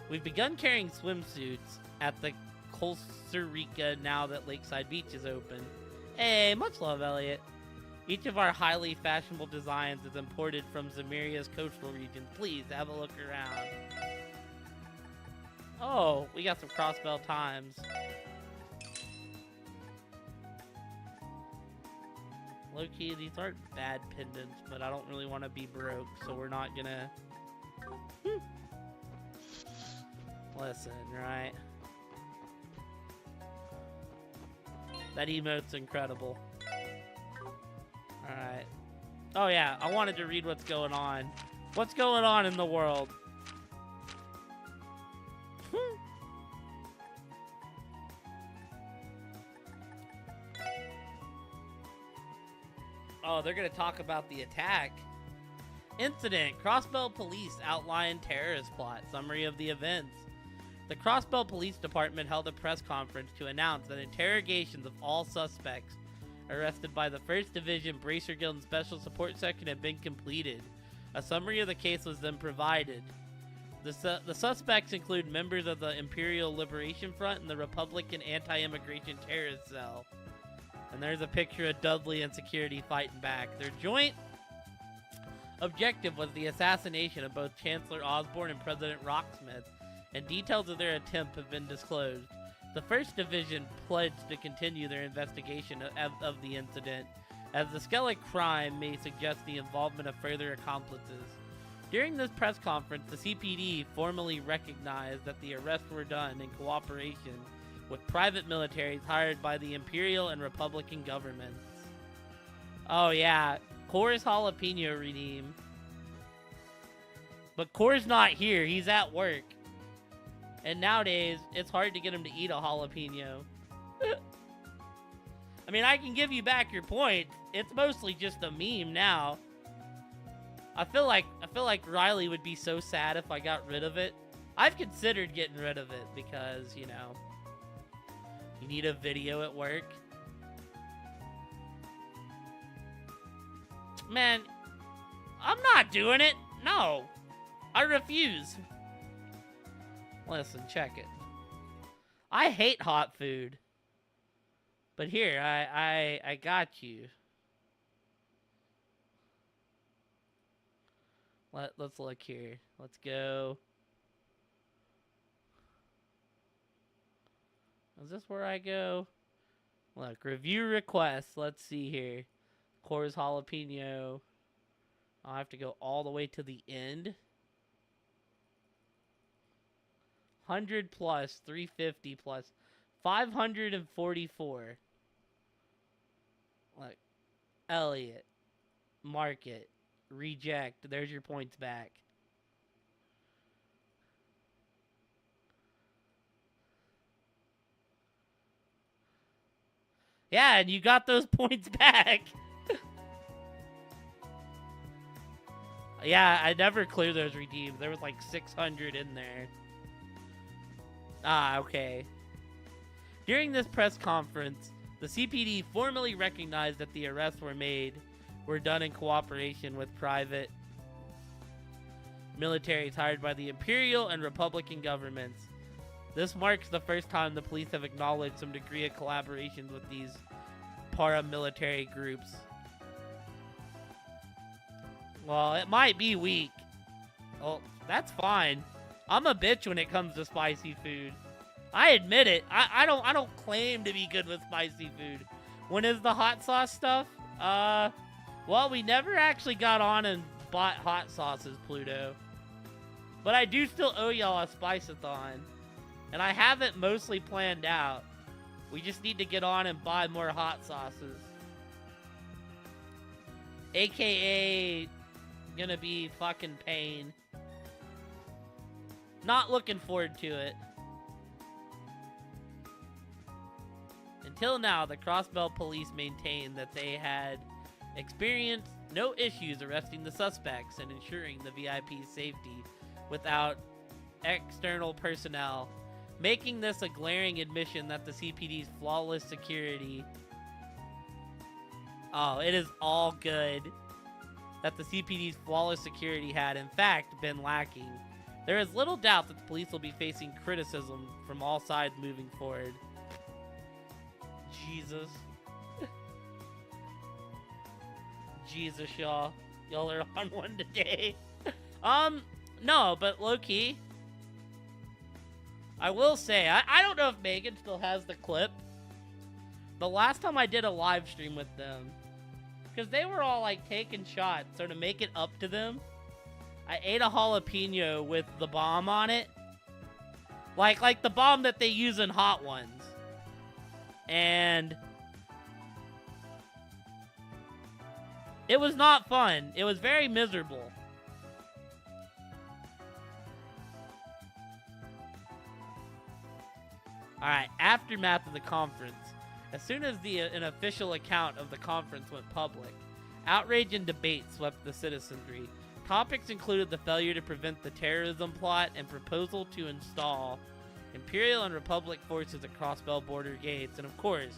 We've begun carrying swimsuits at the Costa Rica now that Lakeside Beach is open. Hey, much love, Elliot. Each of our highly fashionable designs is imported from Zamiria's coastal region. Please have a look around. Oh, we got some crossbell times. Low-key, these aren't bad pendants, but I don't really want to be broke, so we're not gonna... Listen, right? That emote's incredible. Alright. Oh yeah, I wanted to read what's going on. What's going on in the world? Oh, they're gonna talk about the attack. Incident. Crossbell Police outline terrorist plot. Summary of the events. The Crossbell Police Department held a press conference to announce that interrogations of all suspects arrested by the 1st Division Bracer Guild Special Support Section had been completed. A summary of the case was then provided. The suspects include members of the Imperial Liberation Front and the Republican Anti-Immigration Terrorist Cell. And there's a picture of Dudley and security fighting back. Their joint objective was the assassination of both Chancellor Osborne and President Rocksmith, and details of their attempt have been disclosed. The 1st Division pledged to continue their investigation of the incident, as the scale of crime may suggest the involvement of further accomplices. During this press conference, the CPD formally recognized that the arrests were done in cooperation with private militaries hired by the Imperial and Republican governments. Oh yeah, Core's jalapeno redeem. But Core's not here, he's at work. And nowadays, it's hard to get him to eat a jalapeno. I mean, I can give you back your point. It's mostly just a meme now. I feel like Riley would be so sad if I got rid of it. I've considered getting rid of it because, you know, you need a video at work. Man, I'm not doing it. No. I refuse. Listen, check it. I hate hot food. But here, I got you. Let's look here. Let's go. Is this where I go? Look, review requests. Let's see here. Core's jalapeno. I'll have to go all the way to the end. 100 plus, 350 plus, 544. Look, Elliot, market, reject. There's your points back. Yeah, and you got those points back. Yeah, I never cleared those redeems. There was like 600 in there. Ah, okay. During this press conference, the CPD formally recognized that the arrests were done in cooperation with private militaries hired by the Imperial and Republican governments. This marks the first time the police have acknowledged some degree of collaboration with these paramilitary groups. Well, it might be weak. Well, that's fine. I'm a bitch when it comes to spicy food. I admit it. I don't claim to be good with spicy food. When is the hot sauce stuff? Well, we never actually got on and bought hot sauces, Pluto. But I do still owe y'all a spice-a-thon. And I have it mostly planned out. We just need to get on and buy more hot sauces. AKA gonna be fucking pain. Not looking forward to it. Until now, the Crossbell police maintained that they had experienced no issues arresting the suspects and ensuring the VIP's safety without external personnel, making this a glaring admission that the CPD's flawless security... Oh, it is all good. That the CPD's flawless security had, in fact, been lacking. There is little doubt that the police will be facing criticism from all sides moving forward. Jesus. Jesus, y'all. Y'all are on one today. No, but low-key, I will say, I don't know if Megan still has the clip. The last time I did a live stream with them, because they were all, like, taking shots, so to make it up to them, I ate a jalapeno with the bomb on it. Like the bomb that they use in Hot Ones. And it was not fun. It was very miserable. Alright, aftermath of the conference. As soon as an official account of the conference went public, outrage and debate swept the citizenry. Topics included the failure to prevent the terrorism plot and proposal to install Imperial and Republic forces at Crossbell border gates, and of course,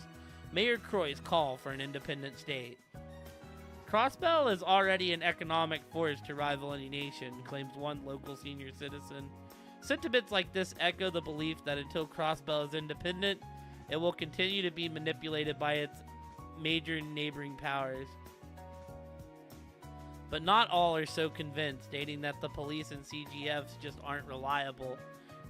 Mayor Croy's call for an independent state. Crossbell is already an economic force to rival any nation, claims one local senior citizen. Sentiments like this echo the belief that until Crossbell is independent, it will continue to be manipulated by its major neighboring powers. But not all are so convinced, stating that the police and CGFs just aren't reliable.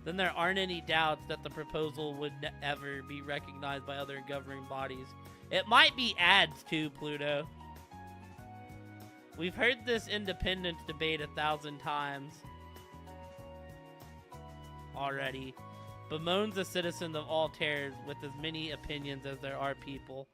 Then there aren't any doubts that the proposal would ever be recognized by other governing bodies. It might be ads too, Pluto. We've heard this independence debate 1,000 times already. Bemoans a citizen of all terrors with as many opinions as there are people.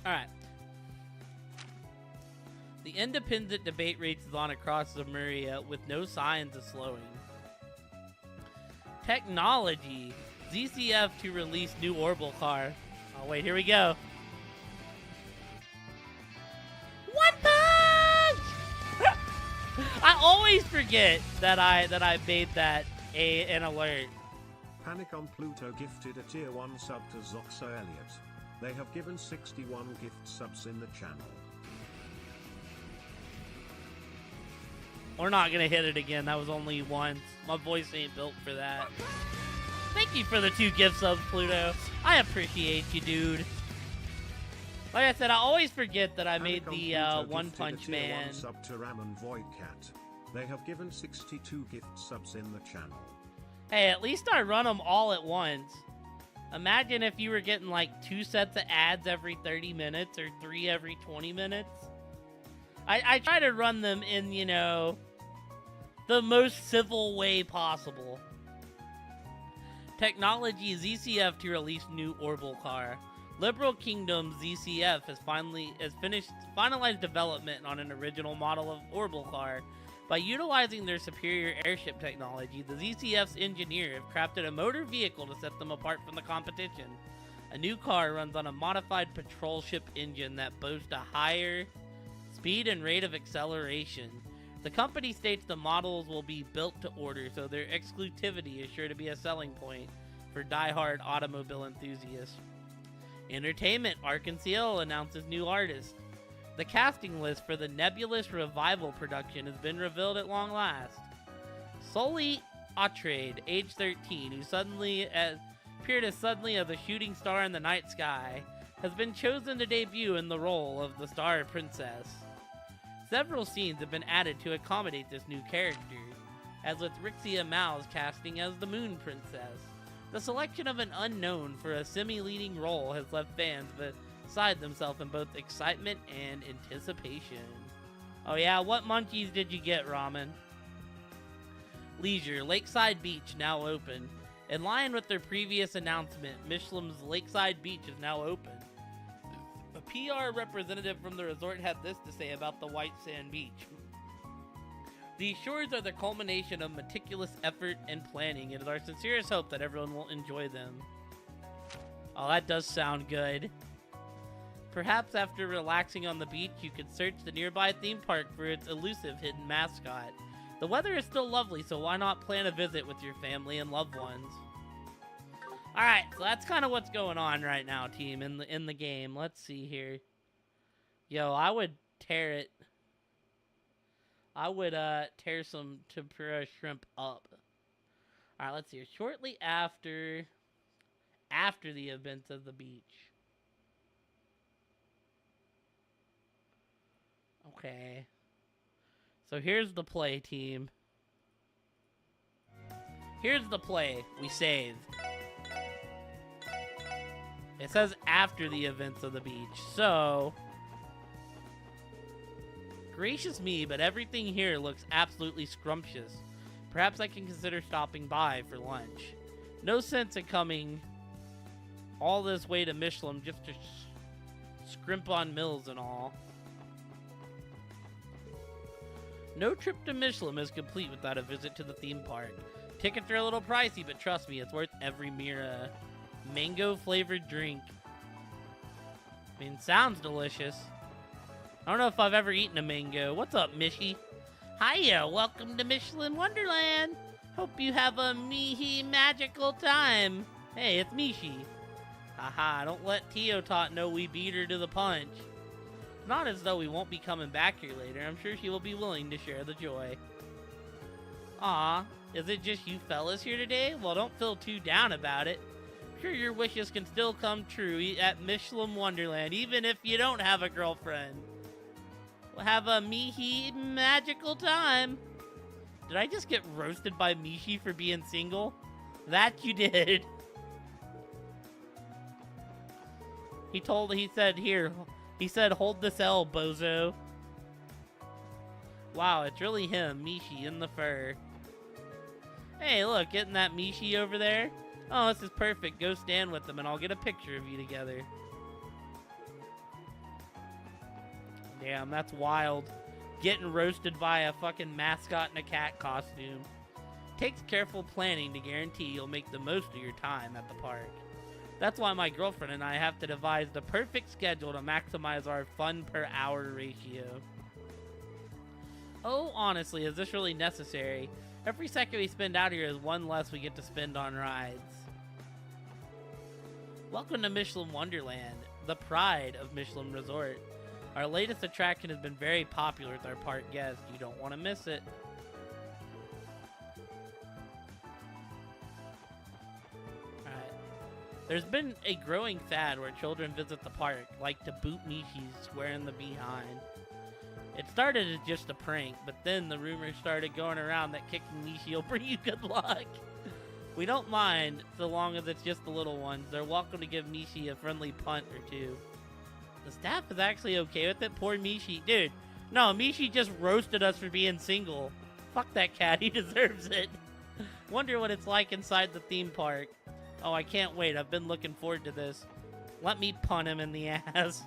Alright. The independent debate rages on across Lemuria with no signs of slowing. Technology. ZCF to release new orbital car. Oh wait, here we go. One punch! I always forget that I made that an alert. Panic on Pluto gifted a tier 1 sub to Zoxa Elliott. They have given 61 gift subs in the channel. We're not gonna hit it again. That was only once. My voice ain't built for that. Thank you for the 2 gift subs, Pluto. I appreciate you, dude. Like I said, I always forget that I made the One Punch Man. 1 sub to Ram and Voidcat. They have given 62 gift subs in the channel. Hey, at least I run them all at once. Imagine if you were getting like 2 sets of ads every 30 minutes or 3 every 20 minutes. I try to run them in, you know, the most civil way possible. Technology ZCF to release new orbital car. Liberal Kingdom ZCF has finalized development on an original model of orbital car. By utilizing their superior airship technology, the ZCF's engineers have crafted a motor vehicle to set them apart from the competition. A new car runs on a modified patrol ship engine that boasts a higher speed and rate of acceleration. The company states the models will be built to order, so their exclusivity is sure to be a selling point for die-hard automobile enthusiasts. Entertainment, Arkansas announces new artist. The casting list for the Nebulous Revival production has been revealed at long last. Sully Atrade, age 13, who appeared as suddenly as a shooting star in the night sky, has been chosen to debut in the role of the Star Princess. Several scenes have been added to accommodate this new character, as with Rixia Mao's casting as the Moon Princess. The selection of an unknown for a semi-leading role has left fans beside themselves in both excitement and anticipation. Oh yeah, what munchies did you get, Ramen? Leisure, Lakeside Beach now open. In line with their previous announcement, Michelin's Lakeside Beach is now open. A PR representative from the resort had this to say about the white sand beach. These shores are the culmination of meticulous effort and planning. It is our sincerest hope that everyone will enjoy them. Oh, that does sound good. Perhaps after relaxing on the beach, you could search the nearby theme park for its elusive hidden mascot. The weather is still lovely, so why not plan a visit with your family and loved ones? Alright, so that's kind of what's going on right now, team, in the game. Let's see here. Yo, I would tear it. I would tear some tempura shrimp up. Alright, let's see here. Shortly after the events of the beach. Okay. So here's the play, team. Here's the play. We save. It says after the events of the beach. So, gracious me, but everything here looks absolutely scrumptious. Perhaps I can consider stopping by for lunch. No sense in coming All this way to Michelin just to scrimp on mills and all. No trip to Michelin is complete without a visit to the theme park. Tickets are a little pricey, but trust me, it's worth every mira. Mango-flavored drink. I mean, sounds delicious. I don't know if I've ever eaten a mango. What's up, Mishi? Hiya, welcome to Michelin Wonderland. Hope you have a magical time. Hey, it's Mishi. Haha, don't let Teotot know we beat her to the punch. Not as though we won't be coming back here later. I'm sure she will be willing to share the joy. Aw, is it just you fellas here today? Well, don't feel too down about it. Sure, your wishes can still come true at Michelin Wonderland, even if you don't have a girlfriend. We'll have a magical time. Did I just get roasted by Mishi for being single? That you did. He said, hold this L, bozo. Wow, it's really him, Mishi, in the fur. Hey, look, isn't that Mishi over there? Oh, this is perfect. Go stand with him and I'll get a picture of you together. Damn, that's wild. Getting roasted by a fucking mascot in a cat costume. Takes careful planning to guarantee you'll make the most of your time at the park. That's why my girlfriend and I have to devise the perfect schedule to maximize our fun per hour ratio. Oh, honestly, is this really necessary? Every second we spend out here is one less we get to spend on rides. Welcome to Michelin Wonderland, the pride of Michelin Resort. Our latest attraction has been very popular with our park guests. You don't want to miss it. There's been a growing fad where children visit the park, like to boot Mishi's square in the behind. It started as just a prank, but then the rumors started going around that kicking Mishi will bring you good luck. We don't mind, so long as it's just the little ones. They're welcome to give Mishi a friendly punt or two. The staff is actually okay with it. Poor Mishi. Dude, no, Mishi just roasted us for being single. Fuck that cat, he deserves it. Wonder what it's like inside the theme park. Oh, I can't wait. I've been looking forward to this. Let me punt him in the ass.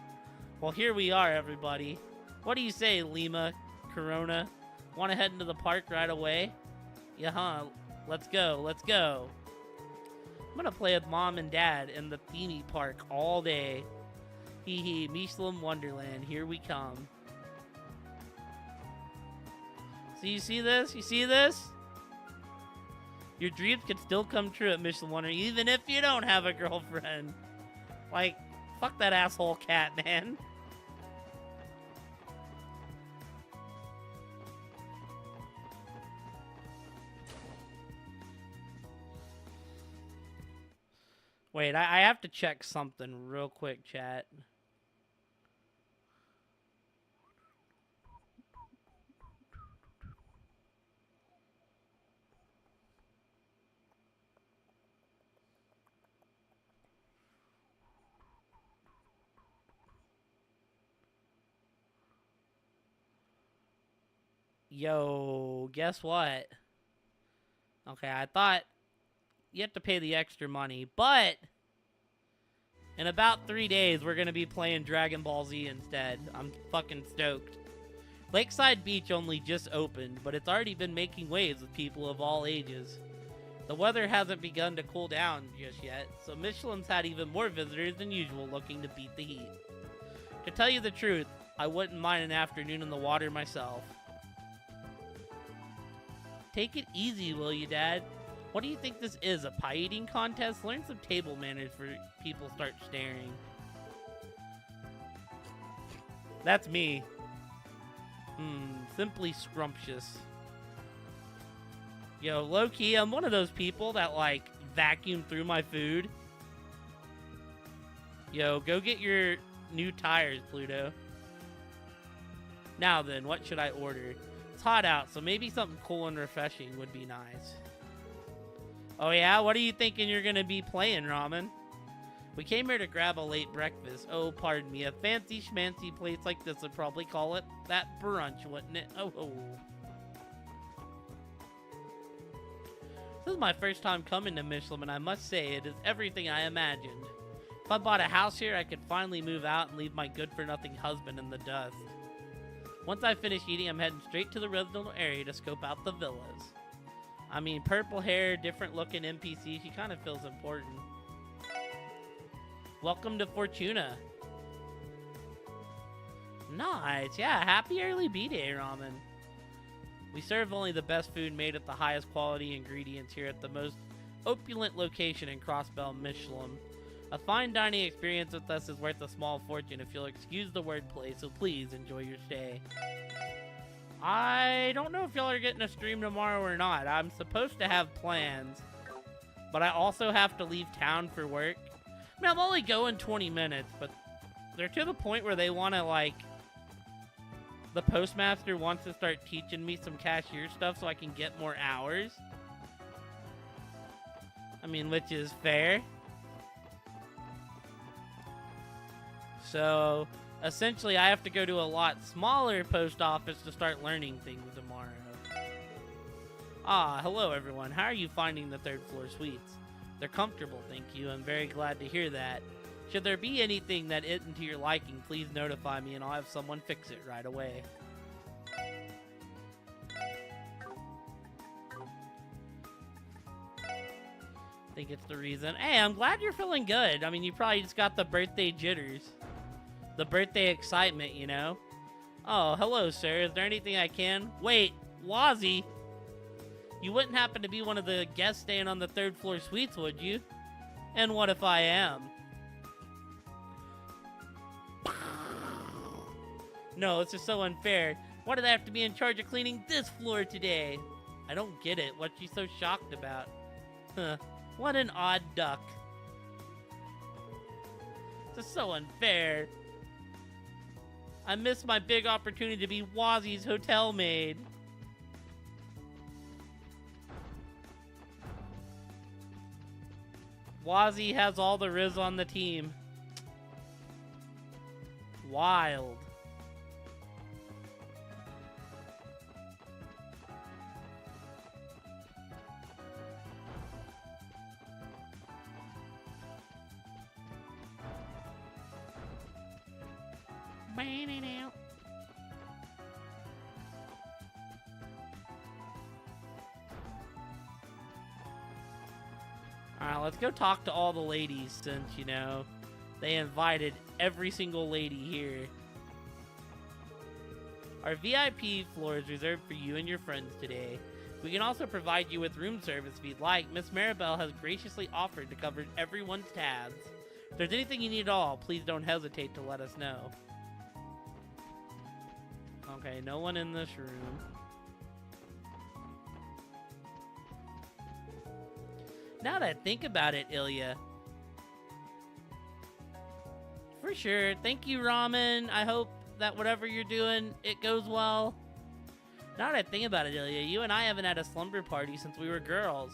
Well, here we are, everybody. What do you say, Lima, Corona? Want to head into the park right away? Yeah, huh? Let's go. Let's go. I'm going to play with Mom and Dad in the themey park all day. Hee hee. Michelin Wonderland. Here we come. So you see this? You see this? Your dreams can still come true at Michelin Wonderland, even if you don't have a girlfriend. Like, fuck that asshole cat, man. Wait, I have to check something real quick, chat. Yo, guess what? Okay, I thought you have to pay the extra money, but in about 3 days, we're going to be playing Dragon Ball Z instead. I'm fucking stoked. Lakeside Beach only just opened, but it's already been making waves with people of all ages. The weather hasn't begun to cool down just yet, so Michelin's had even more visitors than usual looking to beat the heat. To tell you the truth, I wouldn't mind an afternoon in the water myself. Take it easy, will you, Dad? What do you think this is, a pie eating contest? Learn some table manners for people start staring. That's me. Simply scrumptious. Yo, low-key, I'm one of those people that, like, vacuum through my food. Yo, go get your new tires, Pluto. Now then, what should I order? It's hot out, so maybe something cool and refreshing would be nice. Oh yeah? What are you thinking you're gonna be playing, Ramen? We came here to grab a late breakfast. Oh, pardon me. A fancy schmancy place like this would probably call it that brunch, wouldn't it? Oh. This is my first time coming to Michelin, and I must say it is everything I imagined. If I bought a house here, I could finally move out and leave my good-for-nothing husband in the dust. Once I finish eating, I'm heading straight to the residential area to scope out the villas. I mean, purple hair, different-looking NPC, she kind of feels important. Welcome to Fortuna. Nice, yeah, happy early B-Day, Ramen. We serve only the best food made at the highest quality ingredients here at the most opulent location in Crossbell, Michelin. A fine dining experience with us is worth a small fortune if you'll excuse the wordplay, so please enjoy your stay. I don't know if y'all are getting a stream tomorrow or not. I'm supposed to have plans, but I also have to leave town for work. I mean, I'm only going 20 minutes, but they're to the point where they want to, like, the postmaster wants to start teaching me some cashier stuff so I can get more hours. I mean, which is fair. So, essentially, I have to go to a lot smaller post office to start learning things tomorrow. Ah, hello everyone. How are you finding the third floor suites? They're comfortable, thank you. I'm very glad to hear that. Should there be anything that isn't to your liking, please notify me and I'll have someone fix it right away. I think it's the reason. Hey, I'm glad you're feeling good. I mean, you probably just got the birthday jitters. The birthday excitement, you know? Oh, hello, sir. Is there anything I can? Wait, Wazzy. You wouldn't happen to be one of the guests staying on the third floor suites, would you? And what if I am? No, it's just so unfair. Why did I have to be in charge of cleaning this floor today? I don't get it. What's she so shocked about? Huh. What an odd duck. This is so unfair. I missed my big opportunity to be Wazzy's hotel maid. Wazzy has all the Riz on the team. Wild. Alright, let's go talk to all the ladies since, you know, they invited every single lady here. Our VIP floor is reserved for you and your friends today. We can also provide you with room service if you'd like. Miss Maribel has graciously offered to cover everyone's tabs. If there's anything you need at all, please don't hesitate to let us know. Okay, no one in this room. Now that I think about it, Ilya. For sure. Thank you, Ramen. I hope that whatever you're doing, it goes well. Now that I think about it, Ilya, you and I haven't had a slumber party since we were girls.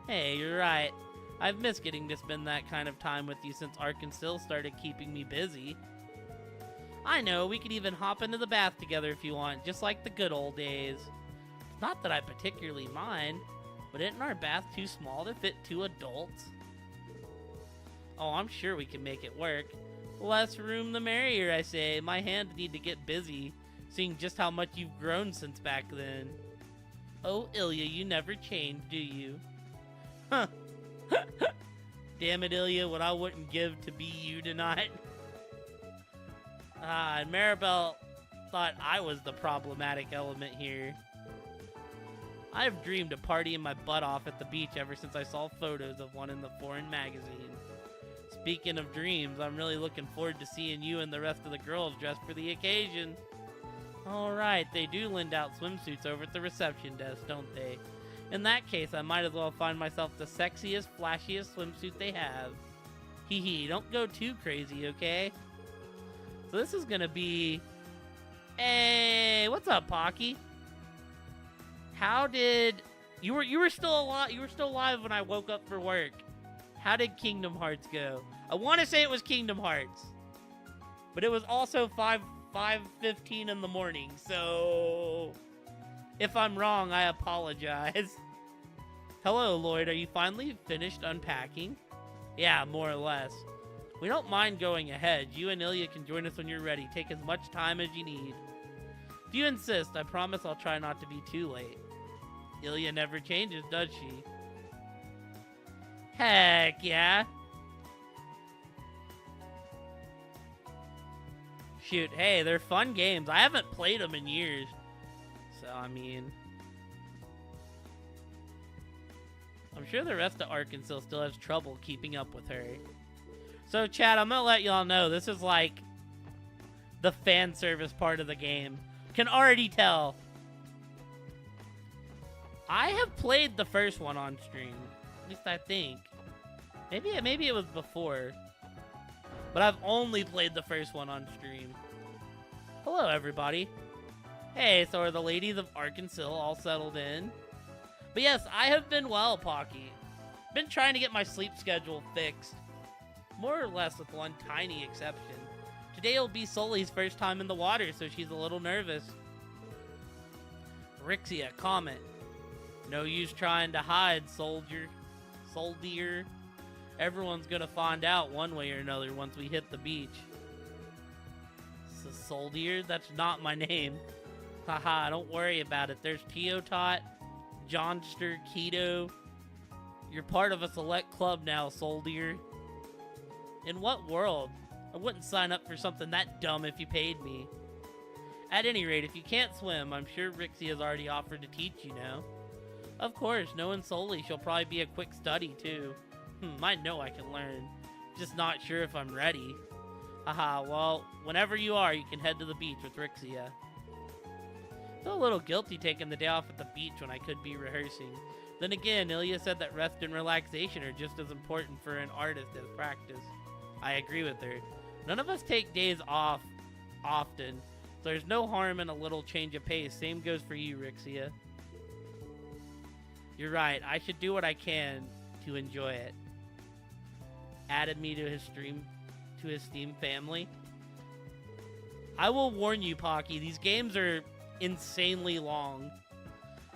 Hey, you're right. I've missed getting to spend that kind of time with you since Arkansas started keeping me busy. I know, we could even hop into the bath together if you want, just like the good old days. Not that I particularly mind, but isn't our bath too small to fit 2 adults? Oh, I'm sure we can make it work. Less room the merrier, I say. My hands need to get busy, seeing just how much you've grown since back then. Oh, Ilya, you never change, do you? Huh. Damn it, Ilya, what I wouldn't give to be you tonight. And Maribel thought I was the problematic element here. I've dreamed of partying my butt off at the beach ever since I saw photos of one in the foreign magazine. Speaking of dreams, I'm really looking forward to seeing you and the rest of the girls dressed for the occasion. Alright, they do lend out swimsuits over at the reception desk, don't they? In that case, I might as well find myself the sexiest, flashiest swimsuit they have. Hee hee, don't go too crazy, okay? So this is gonna be... Hey, what's up, Pocky? How did... You were still alive. You were still alive when I woke up for work. How did Kingdom Hearts go? I want to say it was Kingdom Hearts, but it was also 5:15 in the morning. So, if I'm wrong, I apologize. Hello, Lloyd. Are you finally finished unpacking? Yeah, more or less. We don't mind going ahead. You and Ilya can join us when you're ready. Take as much time as you need. If you insist, I promise I'll try not to be too late. Ilya never changes, does she? Heck yeah. Shoot, hey, they're fun games. I haven't played them in years. So, I mean... I'm sure the rest of Arkansas still has trouble keeping up with her. So, chat, I'm gonna let y'all know, this is like the fan service part of the game. Can already tell. I have played the first one on stream. At least I think. Maybe it was before. But I've only played the first one on stream. Hello, everybody. Hey, so are the ladies of Arkansas all settled in? But yes, I have been well, Pocky. Been trying to get my sleep schedule fixed. More or less with one tiny exception. Today will be Sully's first time in the water, so she's a little nervous. Rixia, comment. No use trying to hide, soldier. Everyone's gonna find out one way or another once we hit the beach. Soldier? That's not my name. Haha, don't worry about it. There's Teotot, Johnster, Keto. You're part of a select club now, soldier. In what world? I wouldn't sign up for something that dumb if you paid me. At any rate, if you can't swim, I'm sure Rixie has already offered to teach you now. Of course, knowing Sully, she'll probably be a quick study, too. I know I can learn. Just not sure if I'm ready. Haha, well, whenever you are, you can head to the beach with Rixia. Feel a little guilty taking the day off at the beach when I could be rehearsing. Then again, Ilya said that rest and relaxation are just as important for an artist as practice. I agree with her. None of us take days off often, so there's no harm in a little change of pace. Same goes for you, Rixia. You're right, I should do what I can to enjoy it. Added me to his Steam family. I will warn you, Pocky, these games are insanely long.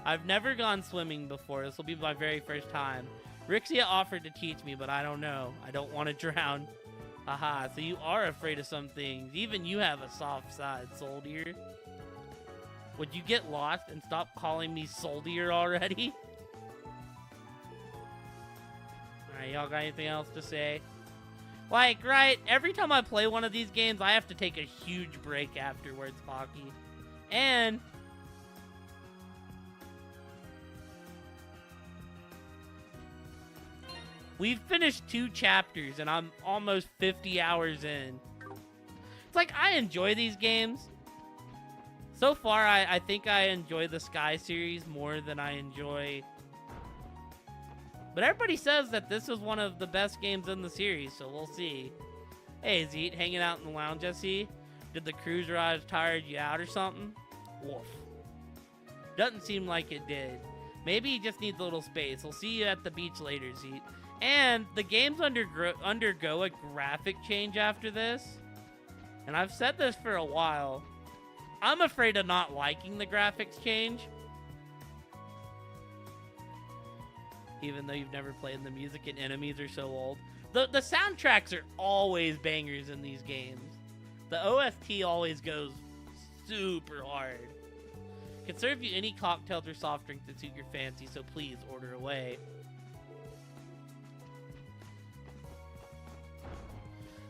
I've never gone swimming before. This will be my very first time. Rixia offered to teach me, but I don't know. I don't want to drown. Haha, so you are afraid of some things. Even you have a soft side, soldier. Would you get lost and stop calling me soldier already? Alright, y'all got anything else to say? Like, right, every time I play one of these games, I have to take a huge break afterwards, Pocky. And we've finished 2 chapters, and I'm almost 50 hours in. It's like, I enjoy these games. So far, I think I enjoy the Sky series more than I enjoy... But everybody says that this is one of the best games in the series, so we'll see. Hey, Zeet, hanging out in the lounge, I see. Did the cruise ride tired you out or something? Woof. Doesn't seem like it did. Maybe he just needs a little space. We'll see you at the beach later, Zeet. And the games undergo a graphic change after this. And I've said this for a while. I'm afraid of not liking the graphics change. Even though you've never played, the music and enemies are so old. The soundtracks are always bangers in these games. The OST always goes super hard. Can serve you any cocktails or soft drink that suit your fancy, so please order away.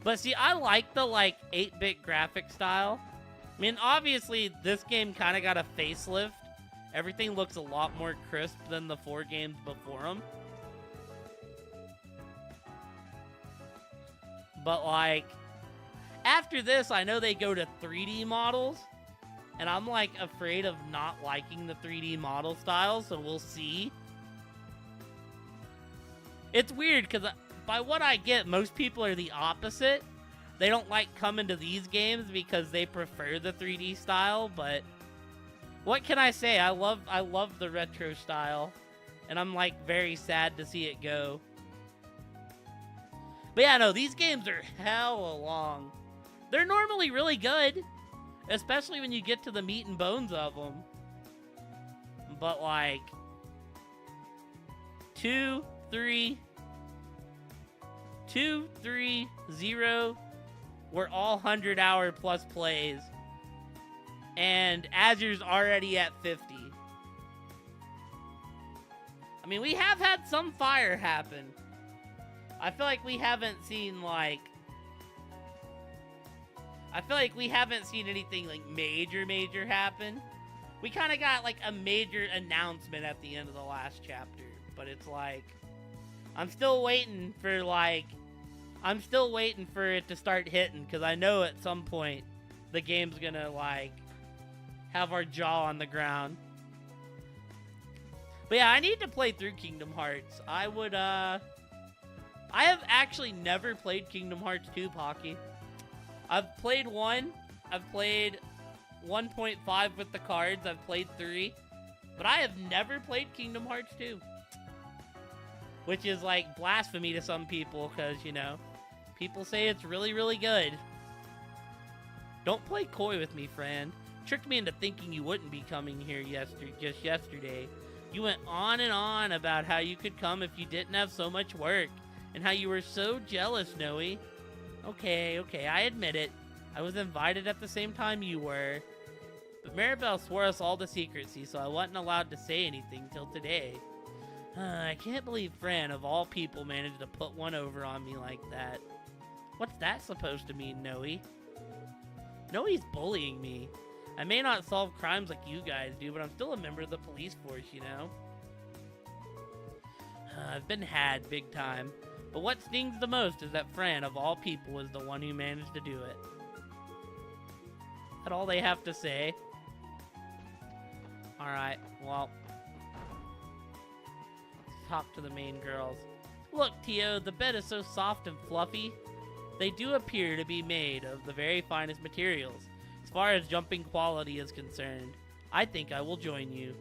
But see, I like the 8-bit graphic style. I mean, obviously, this game kind of got a facelift. Everything looks a lot more crisp than the 4 games before them. But, after this, I know they go to 3D models. And I'm, afraid of not liking the 3D model style, so we'll see. It's weird, because by what I get, most people are the opposite. They don't like coming to these games because they prefer the 3D style, but... what can I say? I love the retro style, and I'm very sad to see it go. But yeah, no, these games are hella long. They're normally really good, especially when you get to the meat and bones of them. But 2, 3, 2, 3, 0 were all 100-hour plus plays. And Azure's already at 50. I mean, we have had some fire happen. I feel like we haven't seen, like... I feel like we haven't seen anything, like, major happen. We kind of got, like, a major announcement at the end of the last chapter. But it's like... I'm still waiting for, like... I'm still waiting for it to start hitting. Because I know at some point the game's gonna, like... have our jaw on the ground. But yeah, I need to play through Kingdom Hearts. I have actually never played Kingdom Hearts 2, Pocky. I've played 1. I've played 1.5 with the cards. I've played 3. But I have never played Kingdom Hearts 2. Which is like blasphemy to some people, because, you know, people say it's really, really good. Don't play coy with me, friend. Tricked me into thinking you wouldn't be coming here just yesterday. You went on and on about how you could come if you didn't have so much work, and how you were so jealous, Noe. Okay, I admit it. I was invited at the same time you were. But Maribel swore us all to secrecy, so I wasn't allowed to say anything till today. I can't believe Fran, of all people, managed to put one over on me like that. What's that supposed to mean, Noe? Noe's bullying me. I may not solve crimes like you guys do, but I'm still a member of the police force, you know? I've been had big time. But what stings the most is that Fran, of all people, was the one who managed to do it. Is that all they have to say? Alright, well. Let's talk to the main girls. Look, Tio, the bed is so soft and fluffy. They do appear to be made of the very finest materials. As far as jumping quality is concerned, I think I will join you.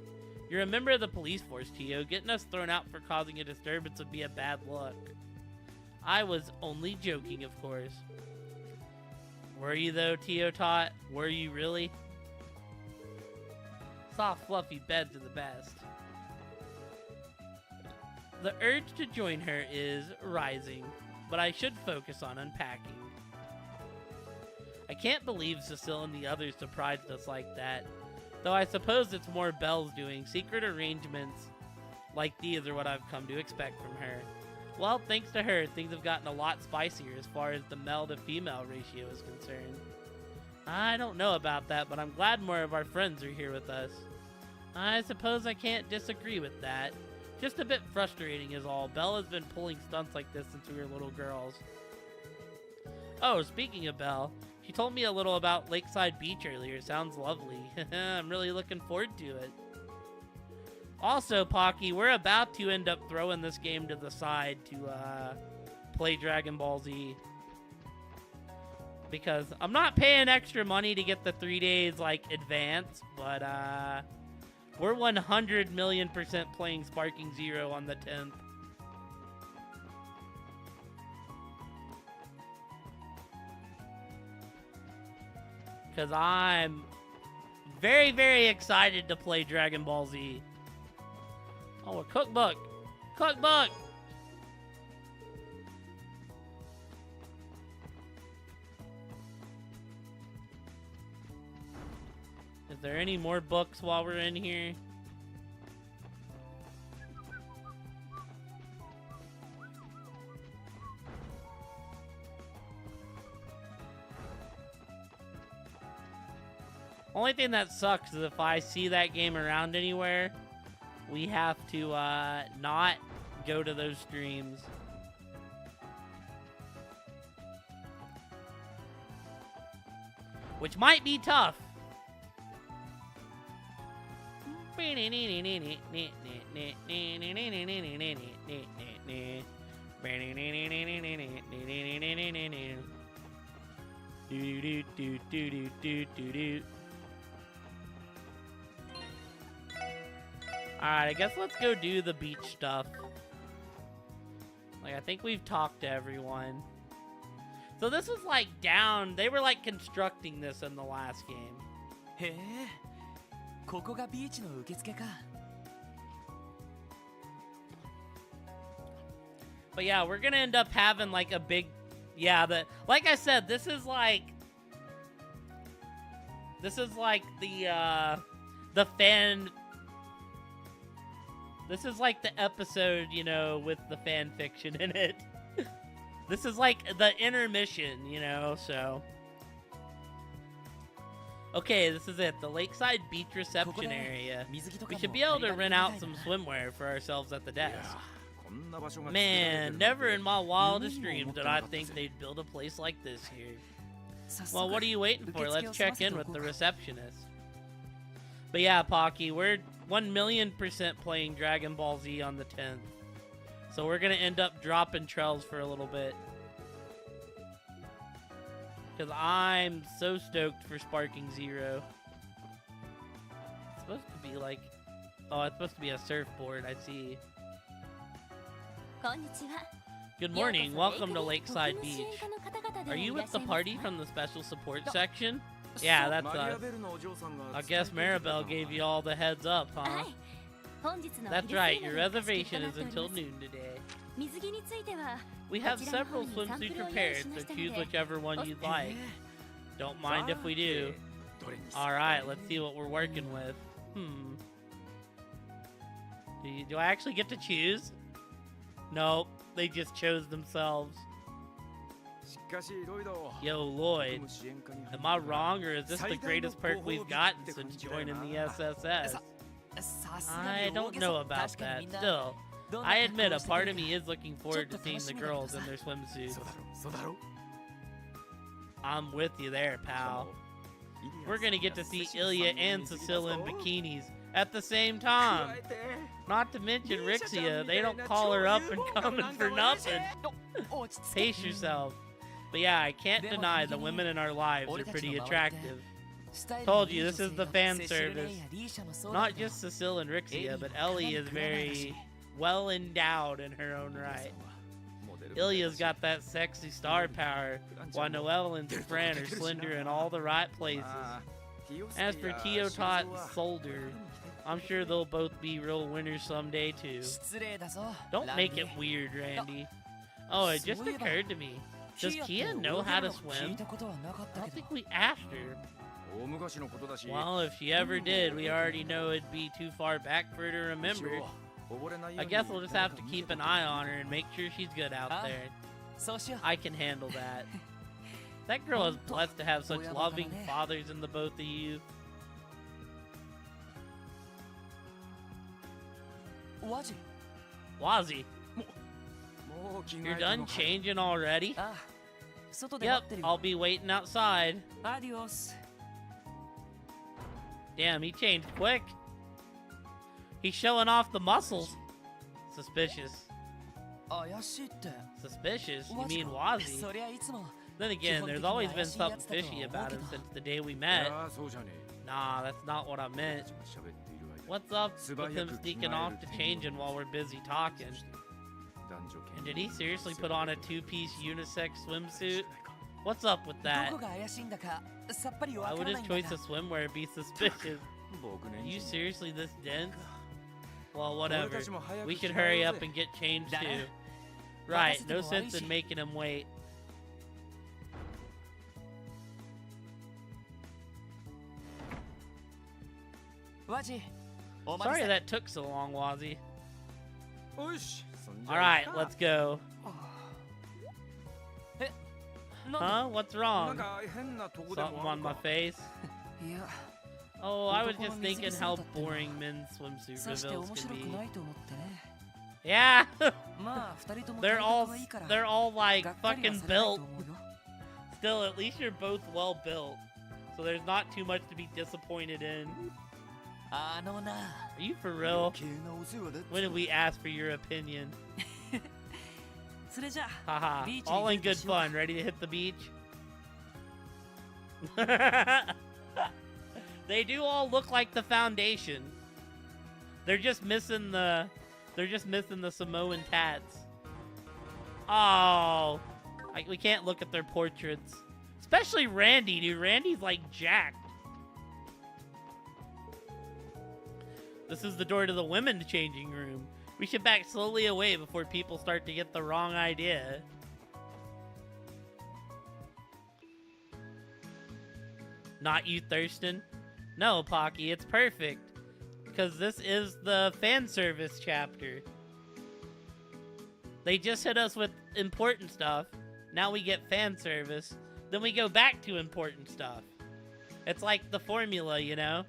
You're a member of the police force, Tio. Getting us thrown out for causing a disturbance would be a bad look. I was only joking, of course. Were you, though, Tio Tot? Were you really? Soft, fluffy beds are the best. The urge to join her is rising, but I should focus on unpacking. I can't believe Cecile and the others surprised us like that. Though I suppose it's more Belle's doing. Secret arrangements like these are what I've come to expect from her. Well, thanks to her, things have gotten a lot spicier as far as the male to female ratio is concerned. I don't know about that, but I'm glad more of our friends are here with us. I suppose I can't disagree with that. Just a bit frustrating is all. Belle has been pulling stunts like this since we were little girls. Oh, speaking of Belle, she told me a little about Lakeside Beach earlier. Sounds lovely. I'm really looking forward to it. Also, Pocky, we're about to end up throwing this game to the side to play Dragon Ball Z. Because I'm not paying extra money to get the 3 days, like, advance. But, we're 100 million% playing Sparking Zero on the 10th. Because I'm very, very excited to play Dragon Ball Z. Oh, a cookbook! Cookbook! Is there any more books while we're in here? Only thing that sucks is if I see that game around anywhere, we have to not go to those streams. Which might be tough. Alright, I guess let's go do the beach stuff. Like, I think we've talked to everyone. So this was like down, they were like constructing this in the last game. へえ、ここがビーチの受付か。But yeah, we're gonna end up having like a big, yeah. Like I said, this is like the fan. This is like the episode, you know, with the fan fiction in it. This is like the intermission, you know, so. Okay, this is it. The Lakeside Beach reception area. We should be able to rent out some swimwear for ourselves at the desk. Man, never in my wildest dreams did I think they'd build a place like this here. Well, what are you waiting for? Let's check in with the receptionist. But yeah, Pocky, we're 1,000,000% playing Dragon Ball Z on the 10th. So we're going to end up dropping trails for a little bit. Because I'm so stoked for Sparking Zero. It's supposed to be like... Oh, it's supposed to be a surfboard, I see. Good morning, welcome to Lakeside Beach. Are you with the party from the special support section? Yeah, that's us. I guess Maribel gave you all the heads up, huh? That's right, your reservation is until noon today. We have several swimsuits prepared, so choose whichever one you'd like. Don't mind if we do. Alright, let's see what we're working with. Do I actually get to choose? Nope, they just chose themselves. Yo, Lloyd, am I wrong, or is this the greatest perk we've gotten since joining the SSS? I don't know about that. Still, I admit a part of me is looking forward to seeing the girls in their swimsuits. I'm with you there, pal. We're gonna get to see Ilya and Cecile in bikinis at the same time. Not to mention Rixia, they don't call her up and coming for nothing. Pace yourself. But yeah, I can't deny the women in our lives are pretty attractive. Told you, this is the fan service. Not just Cecile and Rixia, but Ellie is very well endowed in her own right. Ilya's got that sexy star power, while Noelle and Fran are slender in all the right places. As for Teotot and Solder, I'm sure they'll both be real winners someday too. Don't make it weird, Randy. Oh, it just occurred to me. Does Kia know how to swim? I don't think we asked her. Well, if she ever did, we already know it'd be too far back for her to remember. I guess we'll just have to keep an eye on her and make sure she's good out there. I can handle that. That girl is blessed to have such loving fathers in the both of you. Wazzy, you're done changing already? Yep, I'll be waiting outside. Damn, he changed quick. He's showing off the muscles. Suspicious. Suspicious? You mean Wazzy? Then again, there's always been something fishy about him since the day we met. Nah, that's not what I meant. What's up with him sneaking off to changing while we're busy talking? And did he seriously put on a two-piece unisex swimsuit? What's up with that? Why would his choice of swimwear be suspicious? Are you seriously this dense? Well, whatever. We should hurry up and get changed too. Right, no sense in making him wait. Sorry that took so long, Wazzy. Alright, let's go. Huh? What's wrong? Something on my face? Oh, I was just thinking how boring men's swimsuit reveals can be. Yeah! They're all like fucking built. Still, at least you're both well built. So there's not too much to be disappointed in. Are you for real? When did we ask for your opinion? Haha, all in good fun. Ready to hit the beach? They do all look like the Foundation. They're just missing the Samoan tats. Oh, we can't look at their portraits. Especially Randy, dude. Randy's like jacked. This is the door to the women's changing room. We should back slowly away before people start to get the wrong idea. Not you, Thurston? No, Pocky, it's perfect. Because this is the fan service chapter. They just hit us with important stuff. Now we get fan service. Then we go back to important stuff. It's like the formula, you know?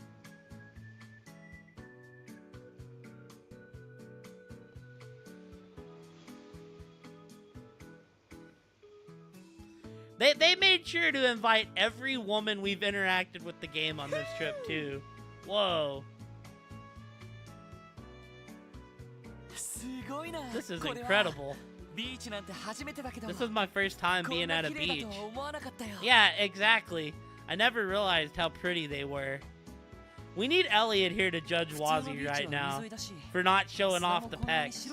They made sure to invite every woman we've interacted with the game on this trip, too. Whoa. This is incredible. This is my first time being at a beach. Yeah, exactly. I never realized how pretty they were. We need Elliot here to judge Wazzy right now for not showing off the pecs.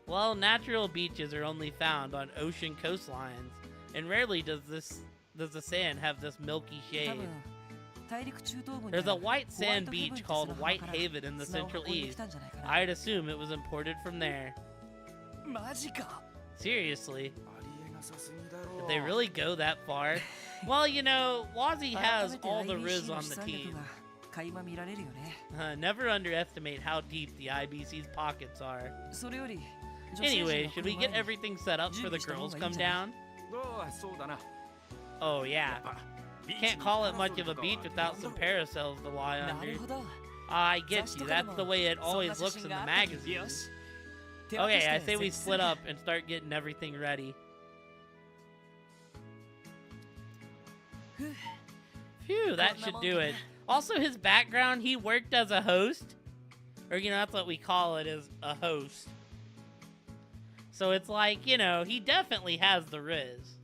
Well, natural beaches are only found on ocean coastlines, and rarely does the sand have this milky shade. There's a white sand beach called White Haven in the Central East. I'd assume it was imported from there. Seriously? Did they really go that far? Well, you know, Wazzy has all the Riz on the team. Never underestimate how deep the IBC's pockets are. Anyway, should we get everything set up for the girls come down? Oh yeah. Can't call it much of a beach without some parasols to lie under. I get you, that's the way it always looks in the magazines. Okay, I say we split up and start getting everything ready. Phew, that should do it. Also, his background, he worked as a host. Or, you know, that's what we call it, as a host. So it's like, you know, he definitely has the Riz.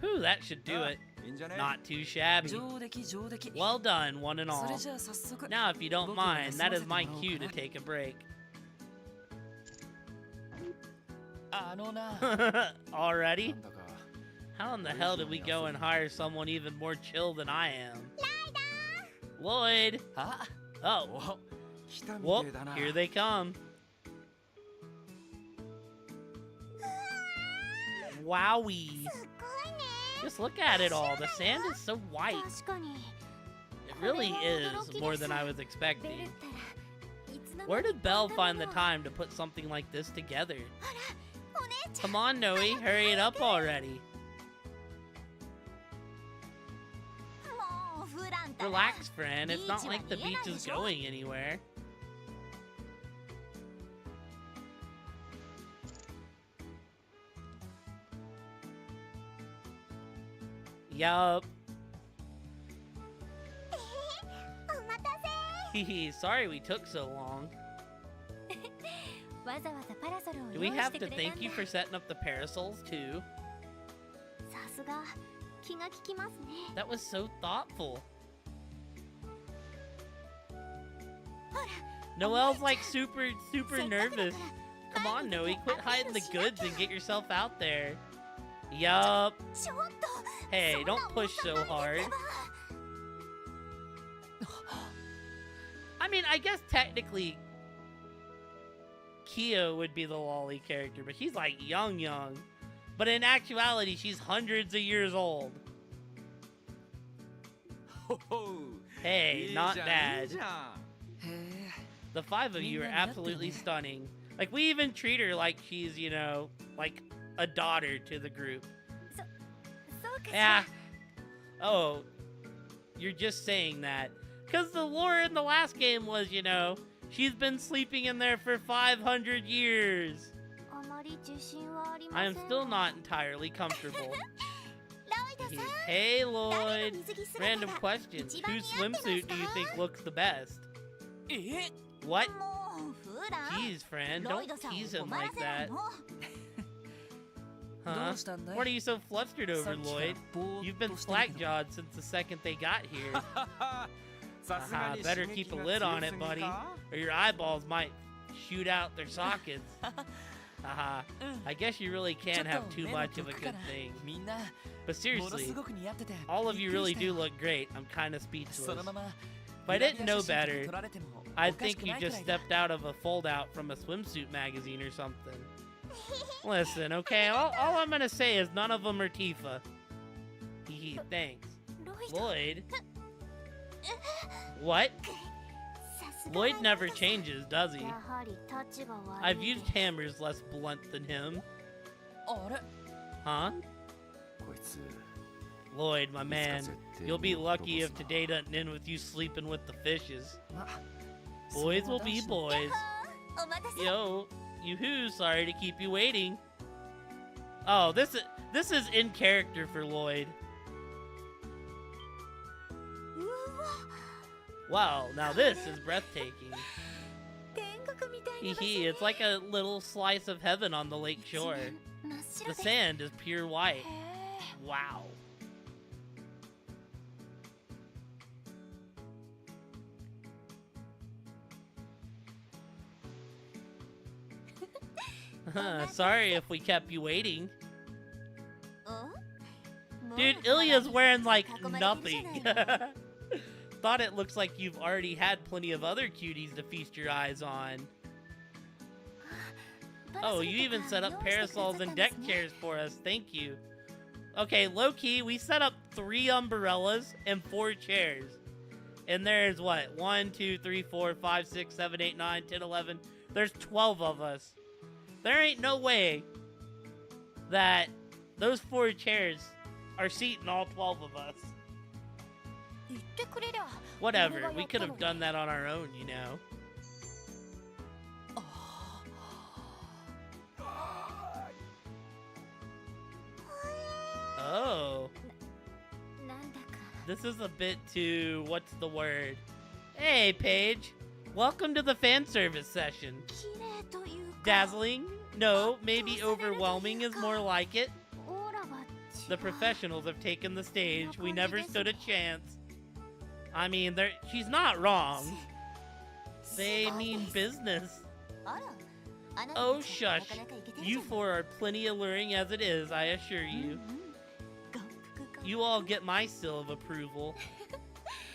Whew, that should do it. Not too shabby. Well done, one and all. Now, if you don't mind, that is my cue to take a break. Already? How in the hell did we go and hire someone even more chill than I am? Lloyd! Oh. Whoop, here they come. Wowie. Just look at it all. The sand is so white. It really is more than I was expecting. Where did Belle find the time to put something like this together? Come on, Noe, hurry it up already. Relax, friend. It's not like the beach is going anywhere. Yup. Hehe, sorry we took so long. Do we have to thank you for setting up the parasols too? That was so thoughtful. Noelle's like super nervous. Come on, Noe, quit hiding the goods and get yourself out there. Yup. Hey, don't push so hard. I mean, I guess technically Kyo would be the lolly character, but she's like young. But in actuality, she's hundreds of years old. Hey, not bad. The five of you are absolutely stunning. Like, we even treat her like she's, you know, like a daughter to the group. Yeah. Oh, you're just saying that. Because the lore in the last game was, you know, she's been sleeping in there for 500 years. I am still not entirely comfortable. Hey, Lloyd. Random question. Whose swimsuit do you think looks the best? What? Jeez, friend. Don't tease him like that. Huh? What are you so flustered over, Lloyd? You've been slack-jawed since the second they got here. Better keep a lid on it, buddy, or your eyeballs might shoot out their sockets. I guess you really can't have too much of a good thing. But seriously, all of you really do look great. I'm kind of speechless. If I didn't know better, I'd think you just stepped out of a foldout from a swimsuit magazine or something. Listen, okay, all I'm gonna say is none of them are Tifa. Hee, thanks. Lloyd? What? Lloyd never changes, does he? I've used hammers less blunt than him. Huh? Lloyd, my man, you'll be lucky if today doesn't end with you sleeping with the fishes. Boys will be boys. Yo, yoo-hoo, sorry to keep you waiting. Oh, this is in character for Lloyd. Wow, now this is breathtaking. Hee, it's like a little slice of heaven on the lake shore. The sand is pure white. Wow. Sorry if we kept you waiting. Dude, Ilya's wearing like nothing. Thought it looks like you've already had plenty of other cuties to feast your eyes on. Oh, you even set up parasols and deck chairs for us. Thank you. Okay, low-key, we set up 3 umbrellas and 4 chairs. And there's what? 1, 2, 3, 4, 5, 6, 7, 8, 9, 10, 11. There's 12 of us. There ain't no way that those 4 chairs are seating all 12 of us. Whatever, we could have done that on our own, you know. Oh. This is a bit too, what's the word? Hey, Paige. Welcome to the fan service session. Dazzling? No, maybe overwhelming is more like it. The professionals have taken the stage. We never stood a chance. I mean, she's not wrong. They mean business. Oh, shush. You 4 are plenty alluring as it is, I assure you. You all get my seal of approval.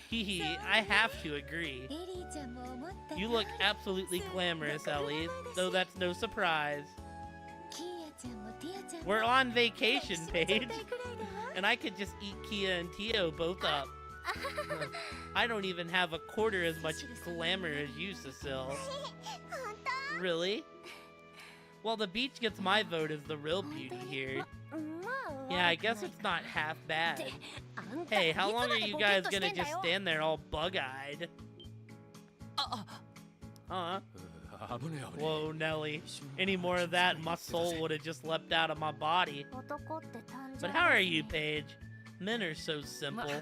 Hee, I have to agree. You look absolutely glamorous, Ellie, though that's no surprise. We're on vacation, Paige. And I could just eat Kia and Tio both up. I don't even have a quarter as much glamour as you, Cecile. Really? Well, the beach gets my vote as the real beauty here. Yeah, I guess it's not half bad. Hey, how long are you guys gonna just stand there all bug-eyed? Huh? Whoa, Nelly. Any more of that and my soul would have just leapt out of my body. But how are you, Paige? Men are so simple.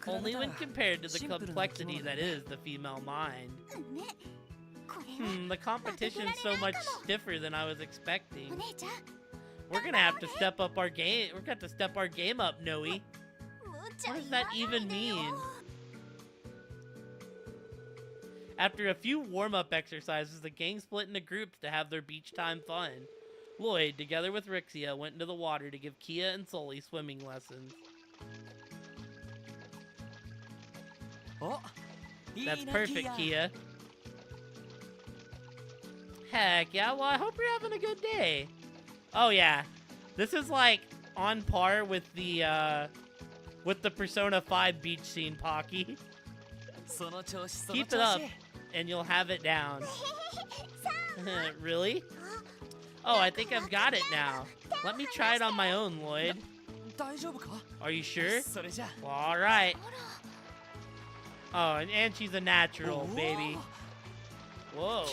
Only when compared to the complexity that is the female mind. The competition's so much stiffer than I was expecting. We're gonna have to step up our game. We're gonna have to step our game up, Noe. What does that even mean? After a few warm-up exercises, the gang split into groups to have their beach time fun. Lloyd, together with Rixia, went into the water to give Kia and Sully swimming lessons. That's perfect, Kia. Heck yeah, well I hope you're having a good day. Oh yeah, this is like on par with the Persona 5 beach scene, Pocky. Keep it up, and you'll have it down. Really? Oh, I think I've got it now. Let me try it on my own, Lloyd. Are you sure? Well, alright. Oh, and she's a natural, baby. Whoa.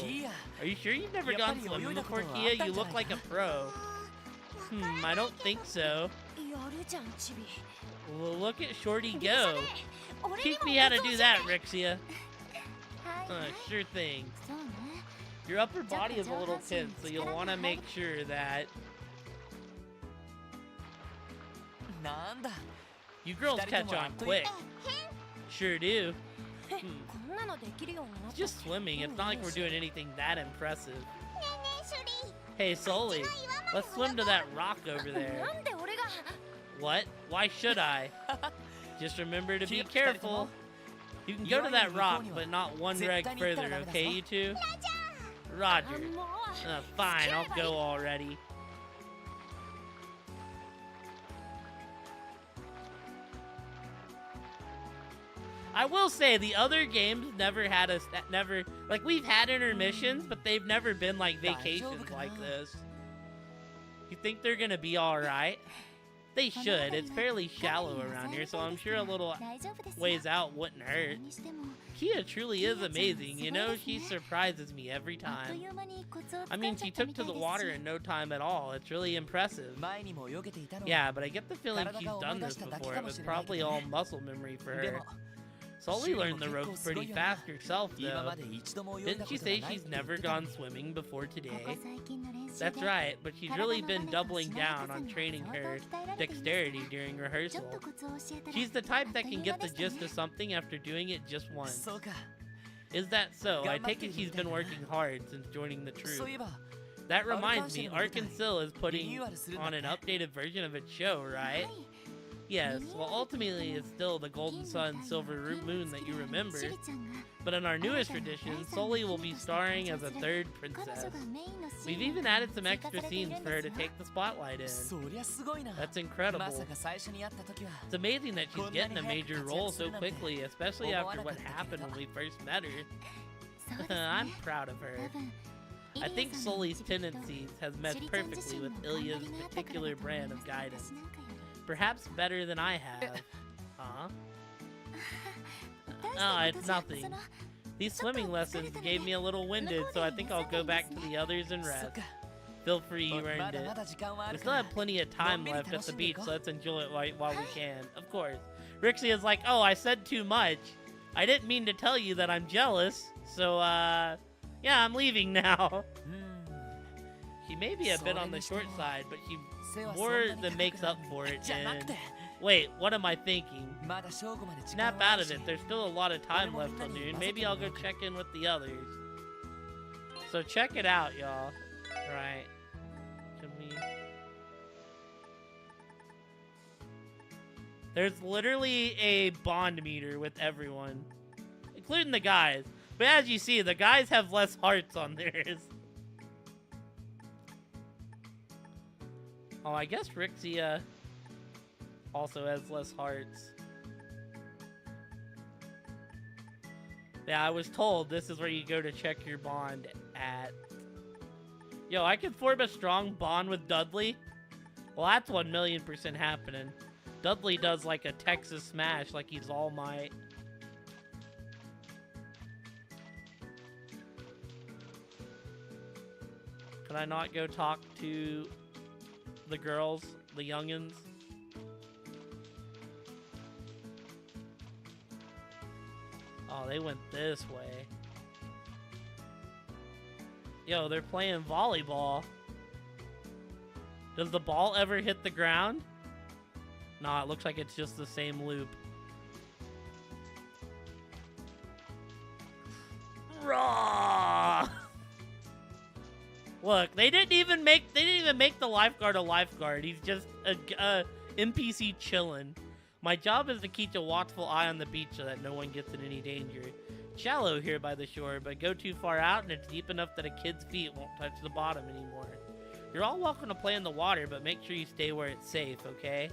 Are you sure you've never gone swimming before, Kia? You look like a pro. I don't think so. Well, look at Shorty go. Teach me how to do that, Rixia. Sure thing. Your upper body is a little tense, so you'll want to make sure that... You girls catch on quick. Sure do. It's just swimming. It's not like we're doing anything that impressive. Hey, Sully, let's swim to that rock over there. What? Why should I? Just remember to be careful. You can go to that rock, but not one reg further, okay, you two? Roger. Fine, I'll go already. I will say the other games never had us like we've had intermissions, but they've never been like vacations like this. You think they're gonna be all right? They should. It's fairly shallow around here, so I'm sure a little ways out wouldn't hurt. Kia truly is amazing, you know? She surprises me every time. I mean, she took to the water in no time at all. It's really impressive. Yeah, but I get the feeling she's done this before. It was probably all muscle memory for her. Sully learned the ropes pretty fast herself, though. Didn't she say she's never gone swimming before today? That's right, but she's really been doubling down on training her dexterity during rehearsal. She's the type that can get the gist of something after doing it just once. Is that so? I take it she's been working hard since joining the troupe. That reminds me, Arkansas is putting on an updated version of its show, right? Yes, well ultimately it's still the Golden Sun Silver Moon that you remember, but in our newest edition, Sully will be starring as a third princess. We've even added some extra scenes for her to take the spotlight in. That's incredible. It's amazing that she's getting a major role so quickly, especially after what happened when we first met her. I'm proud of her. I think Sully's tendencies has meshed perfectly with Ilya's particular brand of guidance. Perhaps better than I have. Huh? Oh, it's nothing. These swimming lessons gave me a little winded, so I think I'll go back to the others and rest. Feel free, you earned it. We still have plenty of time left at the beach, so let's enjoy it while we can. Of course. Rixie is like, oh, I said too much. I didn't mean to tell you that I'm jealous, so, yeah, I'm leaving now. She may be a bit on the short side, but she more than makes up for it, and... Wait, what am I thinking? Snap out of it, there's still a lot of time left till noon. Maybe I'll go check in with the others. So check it out, y'all. Right. Can we... There's literally a bond meter with everyone, including the guys. But as you see, the guys have less hearts on theirs. Oh, I guess Rixia also has less hearts. Yeah, I was told this is where you go to check your bond at. Yo, I can form a strong bond with Dudley? Well, that's 1,000,000% happening. Dudley does like a Texas smash, like he's All Might. Can I not go talk to the girls, the youngins? Oh, they went this way. Yo, they're playing volleyball. Does the ball ever hit the ground? Nah, it looks like it's just the same loop. Raw. Look, they didn't even make the lifeguard a lifeguard. He's just a NPC chilling. My job is to keep a watchful eye on the beach so that no one gets in any danger. Shallow here by the shore, but go too far out and it's deep enough that a kid's feet won't touch the bottom anymore. You're all welcome to play in the water, but make sure you stay where it's safe, okay?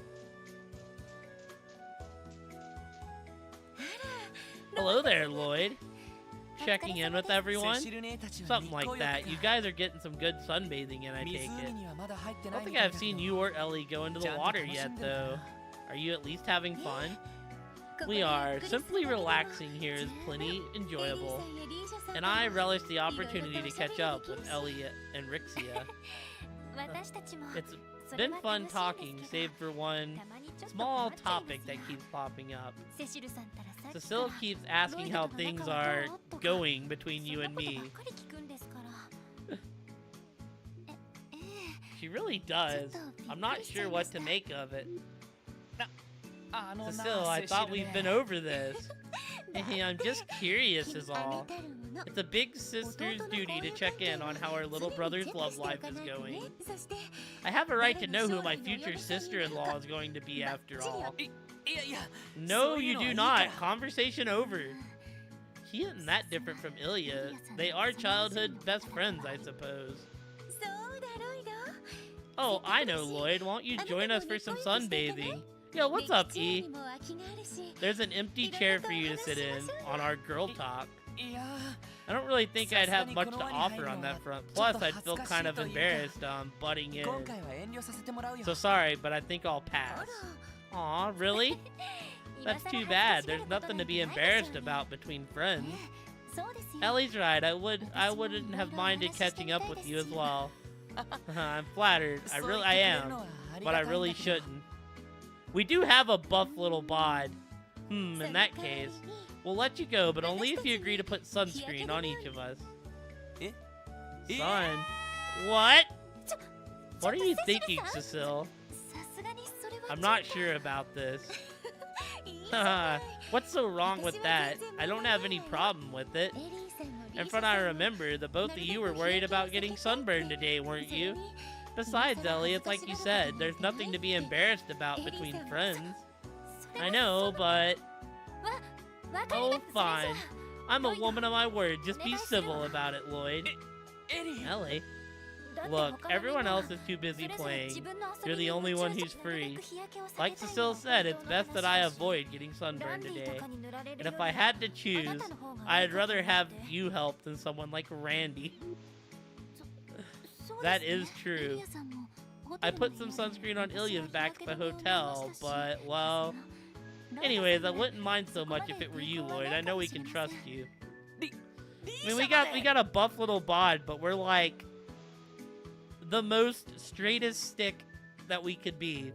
Hello there, Lloyd. Checking in with everyone? Something like that. You guys are getting some good sunbathing in, I take it. I don't think I've seen you or Ellie go into the water yet, though. Are you at least having fun? We are. Simply relaxing here is plenty enjoyable. And I relish the opportunity to catch up with Elliot and Rixia. It's been fun talking, save for one small topic that keeps popping up. Cecile keeps asking how things are going between you and me. She really does. I'm not sure what to make of it. Cecile, I thought we've been over this. Hey, I'm just curious is all. It's a big sister's duty to check in on how our little brother's love life is going. I have a right to know who my future sister-in-law is going to be after all. No, you do not. Conversation over. He isn't that different from Ilya. They are childhood best friends, I suppose. Oh, I know, Lloyd. Won't you join us for some sunbathing? Yo, what's up, E? There's an empty chair for you to sit in on our girl talk. I don't really think I'd have much to offer on that front. Plus, I'd feel kind of embarrassed butting in. So sorry, but I think I'll pass. Aw, really? That's too bad. There's nothing to be embarrassed about between friends. Ellie's right. I wouldn't have minded catching up with you as well. I'm flattered. I am. But I really shouldn't. We do have a buff little bod. In that case, we'll let you go, but only if you agree to put sunscreen on each of us. Sun? What? What are you thinking, Cecile? I'm not sure about this. What's so wrong with that? I don't have any problem with it. And from what I remember, the both of you were worried about getting sunburned today, weren't you? Besides, Ellie, it's like you said, there's nothing to be embarrassed about between friends. I know, but... Oh, fine. I'm a woman of my word. Just be civil about it, Lloyd. Ellie? Look, everyone else is too busy playing. You're the only one who's free. Like Cecile said, it's best that I avoid getting sunburned today. And if I had to choose, I'd rather have you help than someone like Randy. That is true. I put some sunscreen on Ilya's back at the hotel, but, well... Anyways, I wouldn't mind so much if it were you, Lloyd. I know we can trust you. I mean, we got a buff little bod, but we're like... the most straightest stick that we could be.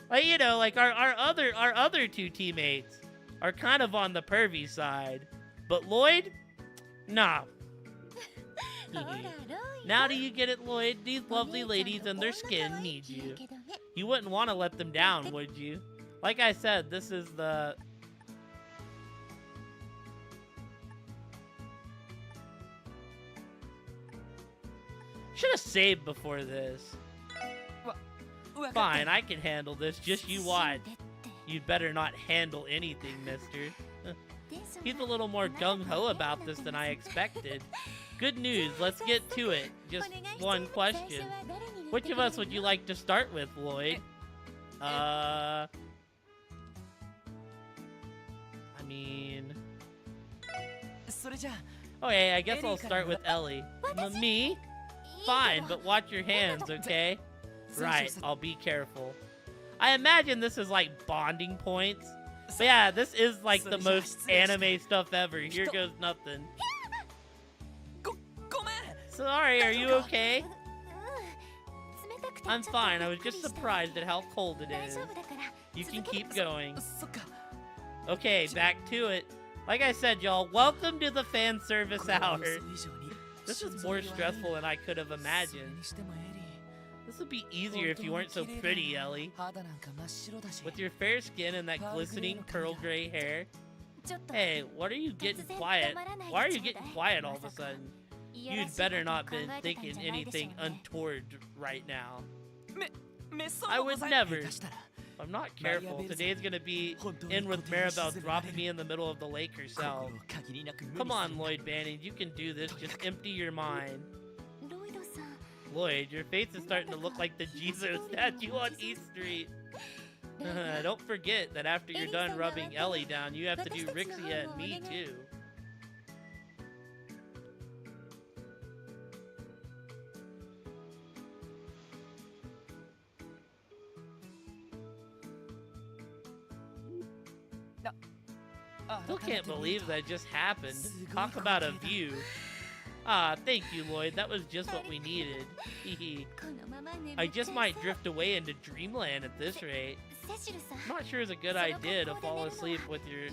Like, you know, like our other two teammates are kind of on the pervy side. But Lloyd? Nah. Now do you get it, Lloyd? These lovely ladies and their skin need you. You wouldn't want to let them down, would you? Like I said, this is the... Should have saved before this. Fine, I can handle this. Just you watch. You'd better not handle anything, mister. He's a little more gung-ho about this than I expected. Good news, let's get to it. Just one question. Which of us would you like to start with, Lloyd? I mean... Okay, I guess I'll start with Ellie. Me? Fine, but watch your hands, okay? Right, I'll be careful. I imagine this is like bonding points. But yeah, this is like the most anime stuff ever. Here goes nothing. Sorry, are you okay? I'm fine. I was just surprised at how cold it is. You can keep going. Okay, back to it. Like I said, y'all, welcome to the fan service hour. This is more stressful than I could have imagined. This would be easier if you weren't so pretty, Ellie. With your fair skin and that glistening pearl gray hair. Hey, what are you getting quiet? Why are you getting quiet all of a sudden? You'd better not been thinking anything untoward right now. I would never. If I'm not careful, today's gonna be in with Maribel dropping me in the middle of the lake herself. Come on, Lloyd Banning, you can do this. Just empty your mind. Lloyd, your face is starting to look like the Jesus statue on East Street. Don't forget that after you're done rubbing Ellie down, you have to do Rixia and me too. Still can't believe that just happened. Talk about a view. Ah, thank you, Lloyd. That was just what we needed. I just might drift away into dreamland at this rate. I'm not sure it's a good idea to fall asleep with your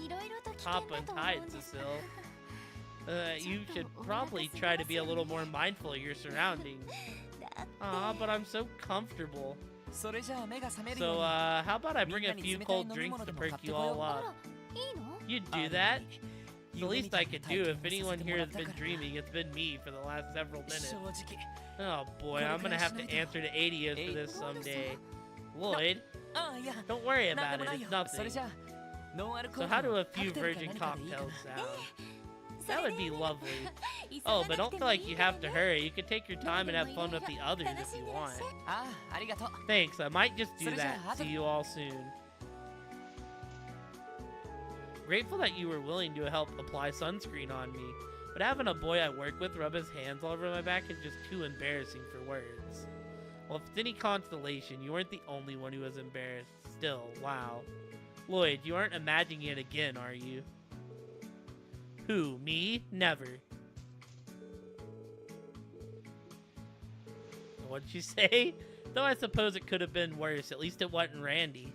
top untied, Cecile. You should probably try to be a little more mindful of your surroundings. Aw, but I'm so comfortable. So, how about I bring a few cold drinks to perk you all up? You'd do that? It's the least I could do. If anyone here has been dreaming, it's been me for the last several minutes. Oh boy, I'm gonna have to answer to Adios for this someday. Lloyd, ああいや don't worry なん about でも it. ないよ It's それ nothing. じゃあノンアルコ So ー how ル do の a カ few クテルか virgin 何かでいいかな cocktails sound? That would be lovely. Oh, but don't feel like you have to hurry. You can take your time and have fun with the others if you want. ああありがとう Thanks, I might just do that. So See you all soon. Grateful that you were willing to help apply sunscreen on me, but having a boy I work with rub his hands all over my back is just too embarrassing for words. Well, if it's any consolation, you weren't the only one who was embarrassed. Still, wow. Lloyd, you aren't imagining it again, are you? Who, me? Never. What'd you say? Though I suppose it could have been worse. At least it wasn't Randy.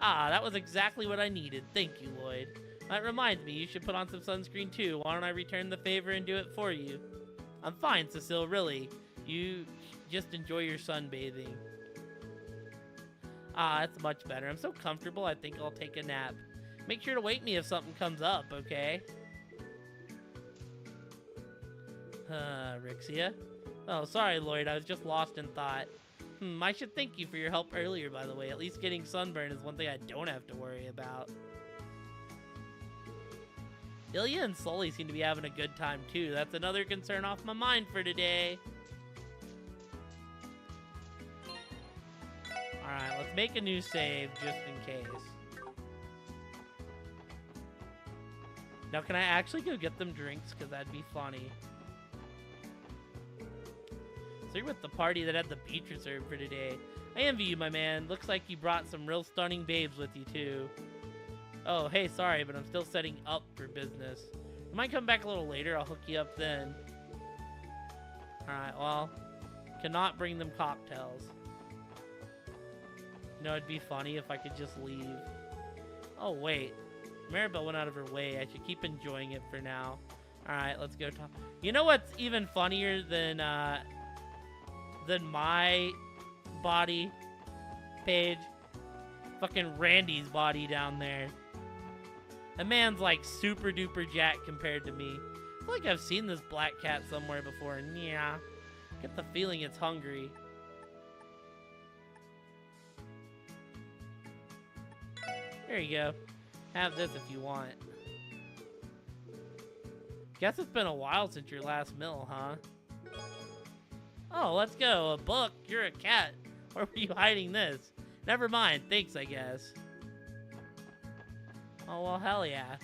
Ah, that was exactly what I needed. Thank you, Lloyd. That reminds me, you should put on some sunscreen too. Why don't I return the favor and do it for you? I'm fine, Cecile, really. You just enjoy your sunbathing. Ah, that's much better. I'm so comfortable, I think I'll take a nap. Make sure to wake me if something comes up, okay? Rixia? Oh, sorry, Lloyd. I was just lost in thought. I should thank you for your help earlier, by the way. At least getting sunburn is one thing I don't have to worry about. Ilya and Sully seem to be having a good time, too. That's another concern off my mind for today. Alright, let's make a new save just in case. Now, can I actually go get them drinks? Because that'd be funny. So you're with the party that had the beach reserved for today. I envy you, my man. Looks like you brought some real stunning babes with you, too. Oh, hey, sorry, but I'm still setting up for business. You might come back a little later. I'll hook you up then. Alright, well, cannot bring them cocktails. You know, it'd be funny if I could just leave. Oh, wait. Maribel went out of her way. I should keep enjoying it for now. Alright, let's go talk. You know what's even funnier than my body page? Fucking Randy's body down there. That man's like super duper jacked compared to me. I feel like I've seen this black cat somewhere before, and yeah, get the feeling it's hungry. There you go. Have this if you want. Guess it's been a while since your last meal, huh? Oh, let's go. A book? You're a cat. Where were you hiding this? Never mind. Thanks, I guess. Oh, well, hell yeah.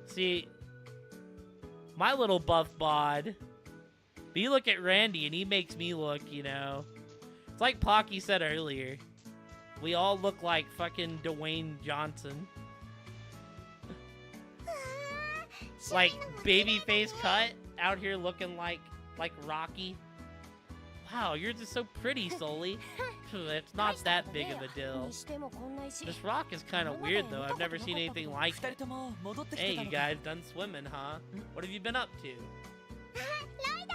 See, my little buff bod. But you look at Randy and he makes me look, you know. It's like Pocky said earlier. We all look like fucking Dwayne Johnson. Like baby face cut out here looking like Rocky. Wow, yours is so pretty, Sully. It's not that big of a deal. This rock is kind of weird, though. I've never seen anything like it. Hey, you guys done swimming, huh? What have you been up to?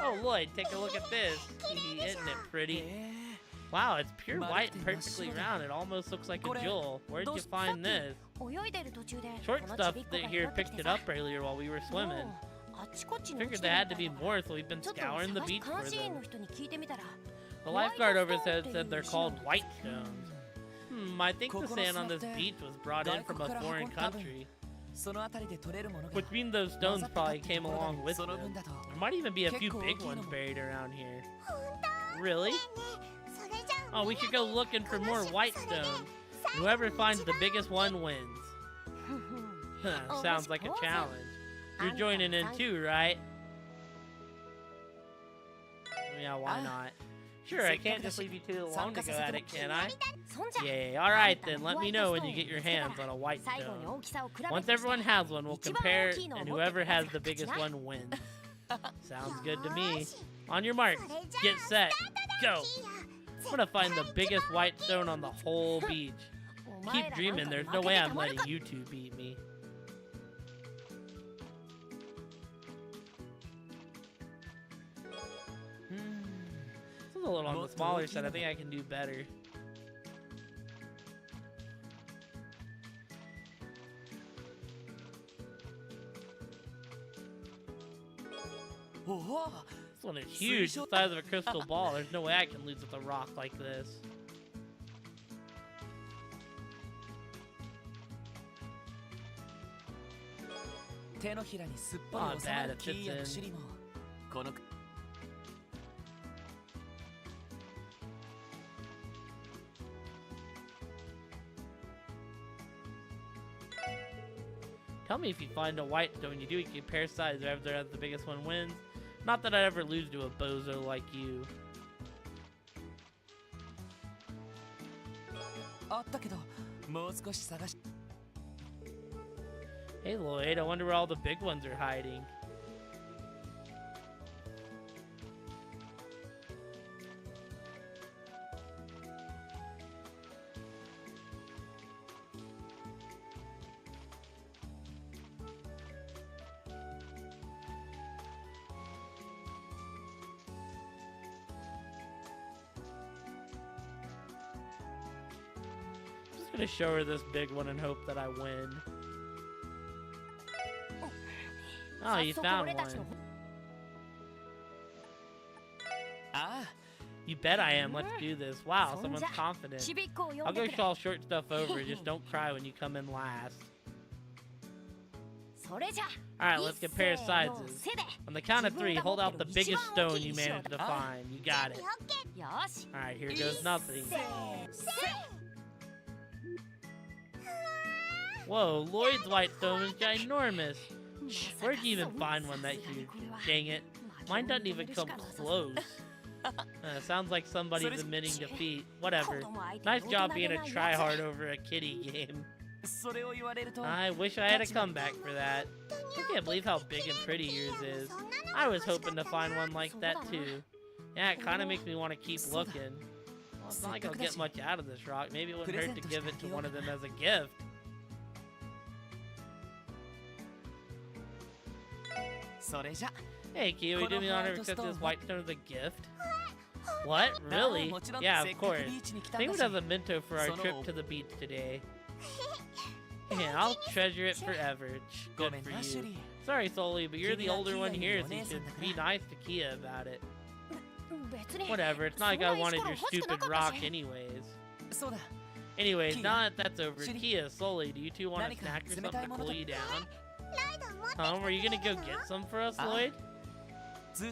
Oh, Lloyd, take a look at this. Isn't it pretty? Wow, it's pure white and perfectly round. It almost looks like a jewel. Where'd you find this? Short stuff that here picked it up earlier while we were swimming. Figured there had to be more, so we've been scouring the beach for them. The lifeguard over said they're called white stones. I think the sand on this beach was brought in from a foreign country. Which means those stones probably came along with them. There might even be a few big ones buried around here. Really? Oh, we should go looking for more white stones. Whoever finds the biggest one wins. Sounds like a challenge. You're joining in too, right? Yeah, why not? Sure, I can't just leave you too long to go at it, can I? Yay. Alright then, let me know when you get your hands on a white stone. Once everyone has one, we'll compare, and whoever has the biggest one wins. Sounds good to me. On your marks, get set, go! I'm gonna find the biggest white stone on the whole beach. Keep dreaming, there's no way I'm letting you two beat me. was a little on the smaller side. I think I can do better. This one is huge, the size of a crystal ball. There's no way I can lose with a rock like this. Not bad, it fits in. Tell me if you find a white stone. You do, you can pair sides. Whoever has the biggest one wins. Not that I'd ever lose to a bozo like you. Hey Lloyd, I wonder where all the big ones are hiding. I'm gonna show her this big one and hope that I win. Oh, you found one. You bet I am. Let's do this. Wow, someone's confident. I'll go shawl short stuff over. Just don't cry when you come in last. Alright, let's compare sizes. On the count of 3, hold out the biggest stone you managed to find. You got it. Alright, here goes nothing. Whoa, Lloyd's white stone is ginormous. Where'd you even find one that huge? Dang it. Mine doesn't even come close. Sounds like somebody's admitting defeat. Whatever. Nice job being a tryhard over a kiddie game. I wish I had a comeback for that. I can't believe how big and pretty yours is. I was hoping to find one like that too. Yeah, it kind of makes me want to keep looking. Well, it's not like I'll get much out of this rock. Maybe it wouldn't hurt to give it to one of them as a gift. Hey, Kiwi, do me the honor of accepting this white stone as a gift? What? Really? Yeah, of course. Think it as a memento for our trip to the beach today. Yeah, I'll treasure it forever. Good for you. Sorry, Soli, but you're the older one here, so you should be nice to Kia about it. Whatever, it's not like I wanted your stupid rock anyways. Anyways, now that that's over, Kia, Soli, do you two want a snack or something to cool you down? Are you gonna go get some for us, Lloyd?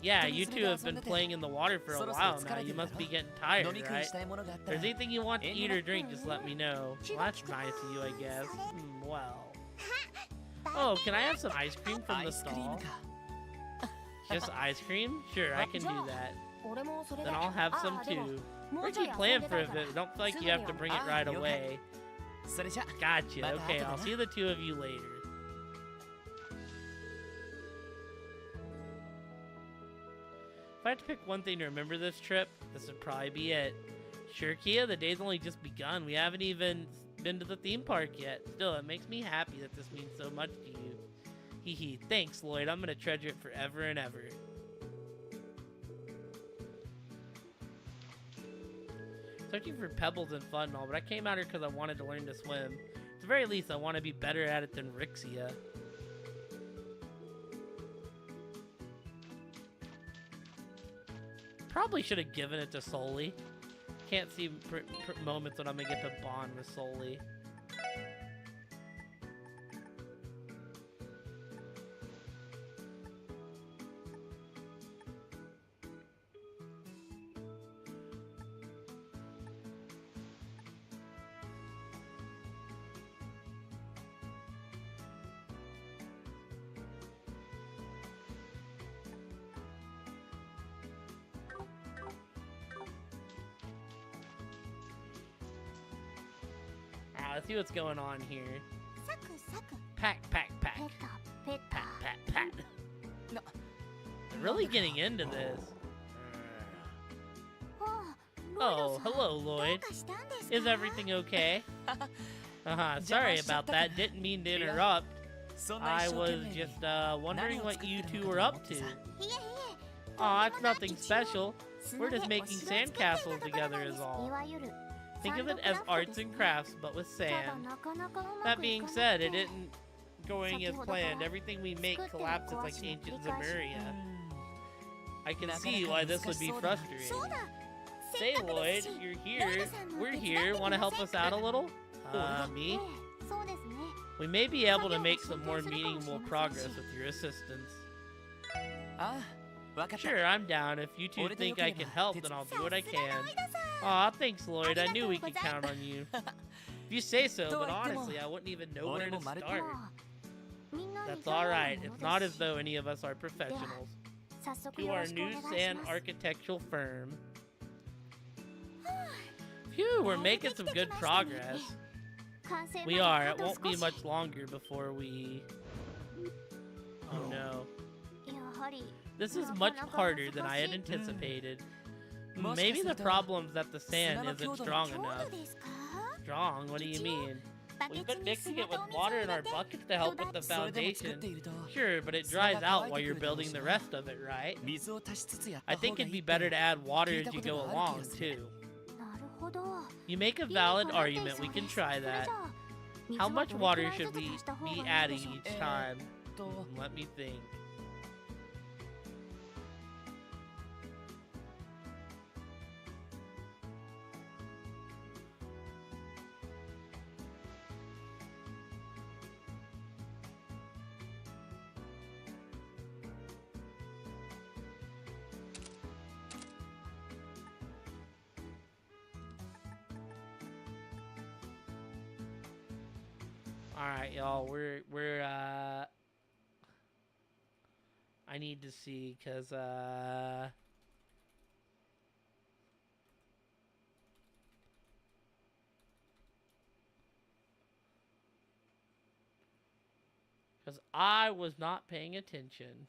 Yeah, you two have been playing in the water for a while now. You must be getting tired, right? If there's anything you want to eat or drink, just let me know. Well, that's nice of you, I guess. Well. Oh, can I have some ice cream from the stall? Just ice cream? Sure, I can do that. Then I'll have some too. We're keep playing for a bit. Don't feel like you have to bring it right away. Gotcha. Okay, I'll see the two of you later. If I had to pick one thing to remember this trip, this would probably be it. Sure, Kia, the day's only just begun. We haven't even been to the theme park yet. Still, it makes me happy that this means so much to you. Hee hee. Thanks, Lloyd. I'm gonna treasure it forever and ever. Searching for pebbles and fun and all, but I came out here because I wanted to learn to swim. At the very least, I want to be better at it than Rixia. Probably should have given it to Soli. Can't see moments when I'm gonna get to bond with Soli. Let's see what's going on here. Pack. Pat. They're really getting into this. Oh, hello, Lloyd. Is everything okay? Sorry about that. Didn't mean to interrupt. I was just wondering what you two were up to. Aw, it's nothing special. We're just making sandcastles together is all. Think of it as arts and crafts, but with sand. That being said, it isn't going as planned. Everything we make collapses like ancient Zemuria. I can see why this would be frustrating. Say, Lloyd, you're here. We're here. Want to help us out a little? Me? We may be able to make some more meaningful progress with your assistance. Sure, I'm down. If you two think I can help, then I'll do what I can. Aw, thanks, Lloyd. I knew we could count on you. If you say so, but honestly, I wouldn't even know where to start. That's alright. It's not as though any of us are professionals. To our new sand architectural firm. Phew, we're making some good progress. We are. It won't be much longer before we... Oh no. This is much harder than I had anticipated. Maybe the problem's that the sand isn't strong enough. Strong? What do you mean? We've been mixing it with water in our buckets to help with the foundation. Sure, but it dries out while you're building the rest of it, right? I think it'd be better to add water as you go along, too. You make a valid argument. We can try that. How much water should we be adding each time? Let me think. Alright, y'all, we're I need to see, cause I was not paying attention.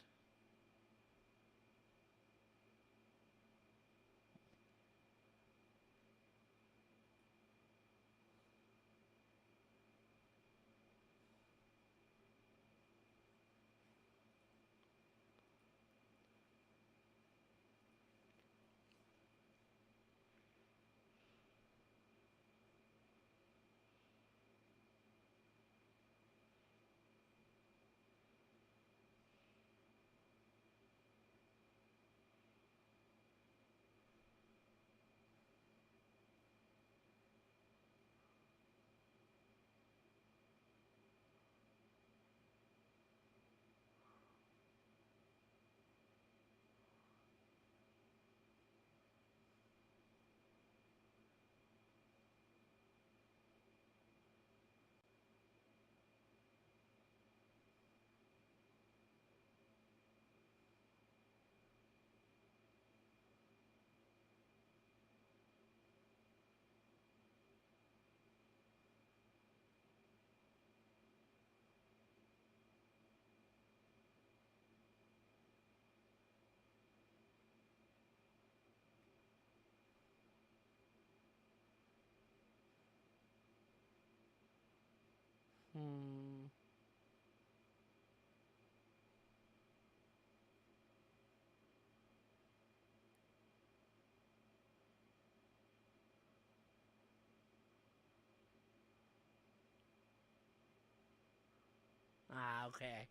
Ah, okay.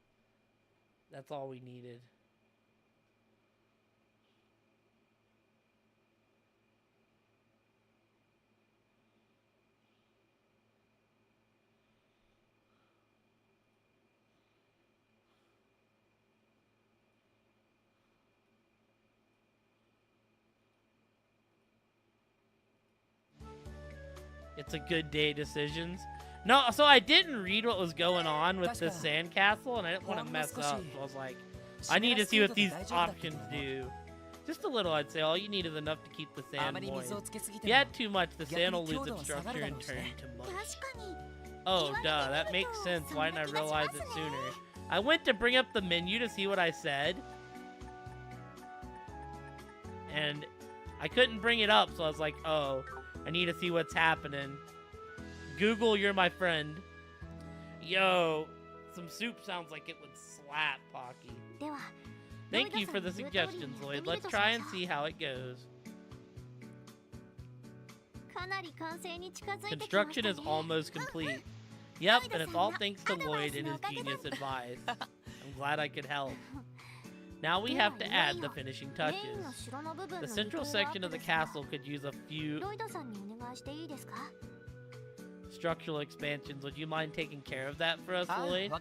That's all we needed. It's a good day decisions. No, so I didn't read what was going on with this sandcastle, and I didn't want to mess up. So I was like, I need to see what these options do. Just a little, I'd say. All you need is enough to keep the sand moist. If you add too much, the sand will lose its structure and turn to mush. Oh, duh, that makes sense. Why didn't I realize it sooner? I went to bring up the menu to see what I said, and I couldn't bring it up, so I was like, oh, I need to see what's happening. Google, you're my friend. Yo, some soup sounds like it would slap, Pocky. Thank you for the suggestions, Lloyd. Let's try and see how it goes. Construction is almost complete. Yep, and it's all thanks to Lloyd and his genius advice. I'm glad I could help. Now we have to add the finishing touches. The central section of the castle could use a few structural expansions. Would you mind taking care of that for us, Lloyd?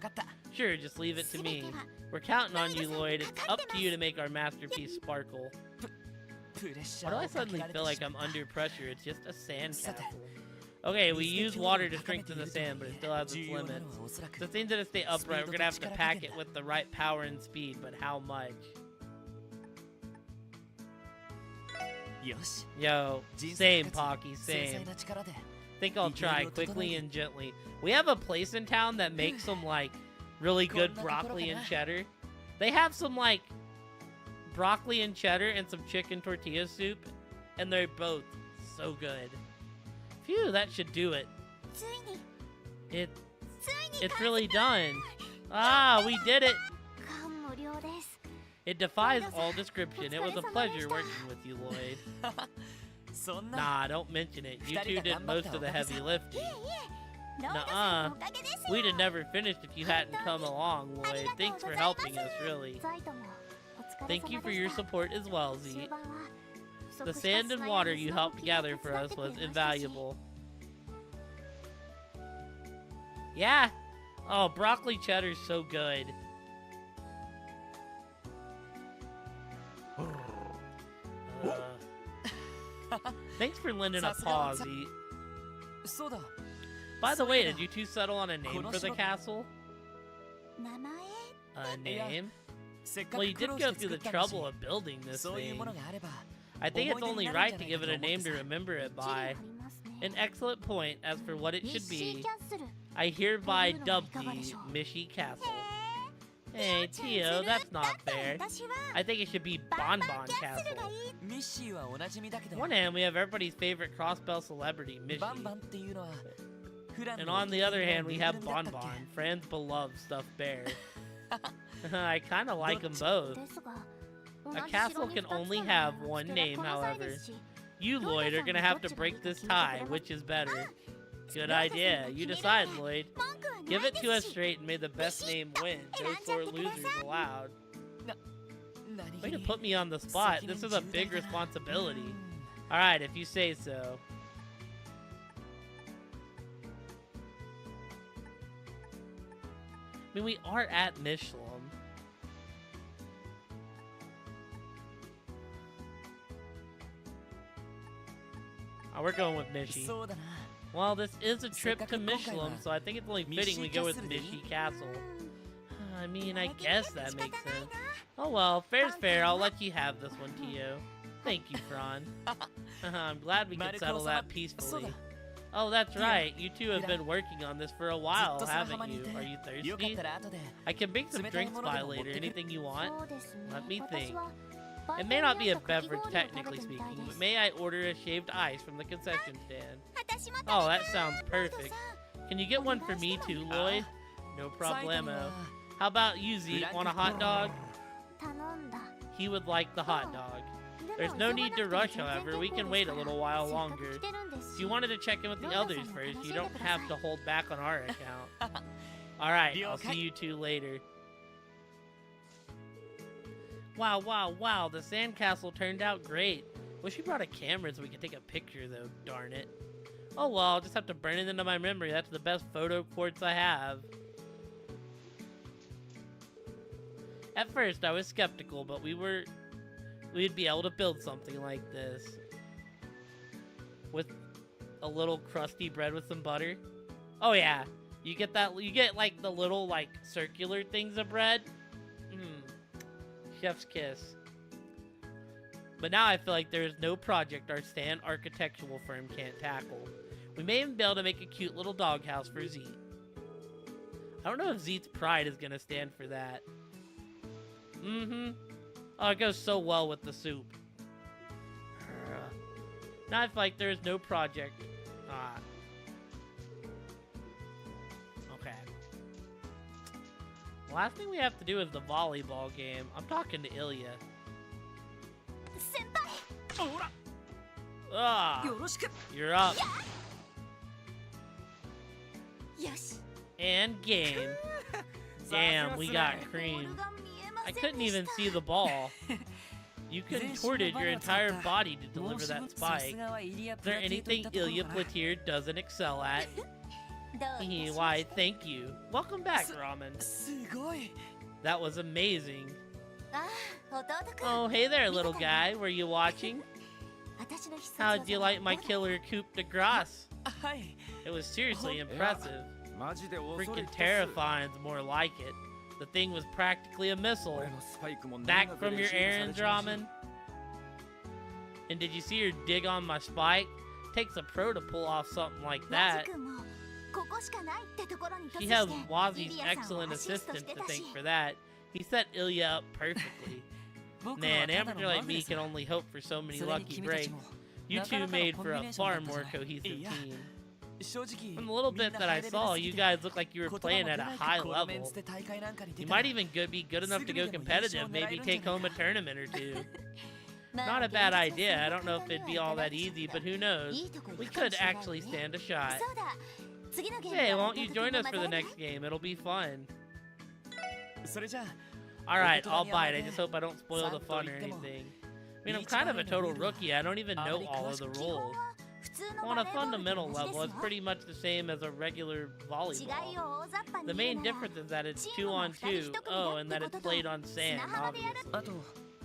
Sure, just leave it to me. We're counting on you, Lloyd. It's up to you to make our masterpiece sparkle. Why do I suddenly feel like I'm under pressure? It's just a sand castle. Okay, we use water to strengthen the sand, but it still has its limits. So it seems that to stay upright, we're gonna have to pack it with the right power and speed, but how much? Yo, same, Pocky, same. Think I'll try quickly and gently. We have a place in town that makes some, like, really good broccoli and cheddar. They have some, like, broccoli and cheddar and some chicken tortilla soup, and they're both so good. Phew, that should do it. It's really done. Ah, we did it. It defies all description. It was a pleasure working with you, Lloyd. Nah, don't mention it. You two did most of the heavy lifting. Nuh-uh. We'd have never finished if you hadn't come along, Lloyd. Thanks for helping us, really. Thank you for your support as well, Z. The sand and water you helped gather for us was invaluable. Yeah. Oh, broccoli cheddar's so good. Thanks for lending a paw, Z. By the way, did you two settle on a name for the castle? A name? Well, you did go through the trouble of building this thing. I think it's only right to give it a name to remember it by. An excellent point. As for what it should be, I hereby dub thee Mishi Castle. Hey, Tio, that's not fair. I think it should be Bon Bon Castle. On one hand, we have everybody's favorite crossbell celebrity, Mishi. And on the other hand, we have Bon Bon, Fran's beloved stuffed bear. I kinda like them both. A castle can only have one name, however. You, Lloyd, are gonna have to break this tie. Which is better? Good idea. You decide, Lloyd. Give it to us straight and may the best name win. No sore losers allowed. Way to put me on the spot. This is a big responsibility. Alright, if you say so. I mean, we are at Mishlam. Oh, we're going with Mishi. Well, this is a trip to Mishlam, so I think it's only fitting we go with Mishi Castle. I mean, I guess that makes sense. Oh well, fair's fair. I'll let you have this one, Tio. Thank you, Fran. I'm glad we could settle that peacefully. Oh, that's right. You two have been working on this for a while, haven't you? Are you thirsty? I can bake some drinks by later. Anything you want? Let me think. It may not be a beverage, technically speaking, but may I order a shaved ice from the concession stand? Oh, that sounds perfect. Can you get one for me too, Lloyd? No problemo. How about you, Z? Want a hot dog? He would like the hot dog. There's no need to rush, however. We can wait a little while longer. If you wanted to check in with the others first, you don't have to hold back on our account. Alright, I'll see you two later. Wow, wow, wow, the sandcastle turned out great. Wish we brought a camera so we could take a picture though, darn it. Oh well, I'll just have to burn it into my memory. That's the best photo quartz I have. At first, I was skeptical, but we'd be able to build something like this. With a little crusty bread with some butter. Oh yeah, you get like the little like circular things of bread. Chef's kiss. But now I feel like there is no project our stand architectural firm can't tackle. We may even be able to make a cute little doghouse for Zeet. I don't know if Zeet's pride is gonna stand for that. Oh, it goes so well with the soup. Now I feel like there is no project. Okay. Last thing we have to do is the volleyball game. I'm talking to Ilya. 先輩 Ah, よろしく you're up. よし And game. Damn, we got cream. I couldn't even see the ball. You contorted your entire body to deliver that spike. Is there anything Ilya Platir doesn't excel at? Why, thank you. Welcome back, Ramen. すごい That was amazing. ああ弟くん Oh, hey there, little guy. Were you watching? 私の必殺 How'd you like my killer coup de grace? はい It was seriously impressive. マジで恐れ Freaking 入ったっす terrifying's more like it. The thing was practically a missile. 俺のスパイクも Back from your errands, ramen? And did you see her dig on my spike? Takes a pro to pull off something like マ that. ジ君もここしかないってところに突 She して has リ Wazi's リアさんを excellent アシスト assistance して to た thank し for that. He set Ilya up perfectly. 僕は Man, ただ amateur の like マグ me です can only hope for so many それに lucky 君たち breaks. も You なか two なかの made コン for ビ a ネーション far だった more じゃない cohesive いや team. 正直 From the little みん bit な that ハ I イレベル saw, すぎ you て guys look like you were 言葉 playing も at 出 a ない high このメン level. ツで大会なんかに出 You たら might even be good enough to go competitive, maybe take home a tournament or two. ま Not あ a bad 現実 idea. は I don't know if そんな it'd 簡 be 単 all には that いかない easy, けど but who knows? いいとこ We 行くかも could しれない actually ね stand a shot. そうだ次のゲーム Hey, は won't you 弟 join 君も us for 混 the ざる next game? It'll be fun. それじゃ Alright, I'll bite. I just hope I don't spoil the fun or anything. I mean, I'm kind of a total rookie. I don't even know all of the 基 rules. 本は普通の On バ a レーボールと fundamental 同じです level, わ it's pretty much the same as a regular 違い volleyball. を大雑把 The に言う main なら difference is that it's チー two ムも on 二人 two. 一組 Oh, だ and っ that て it's ことと played on 砂 sand, 浜でやる obviously. あと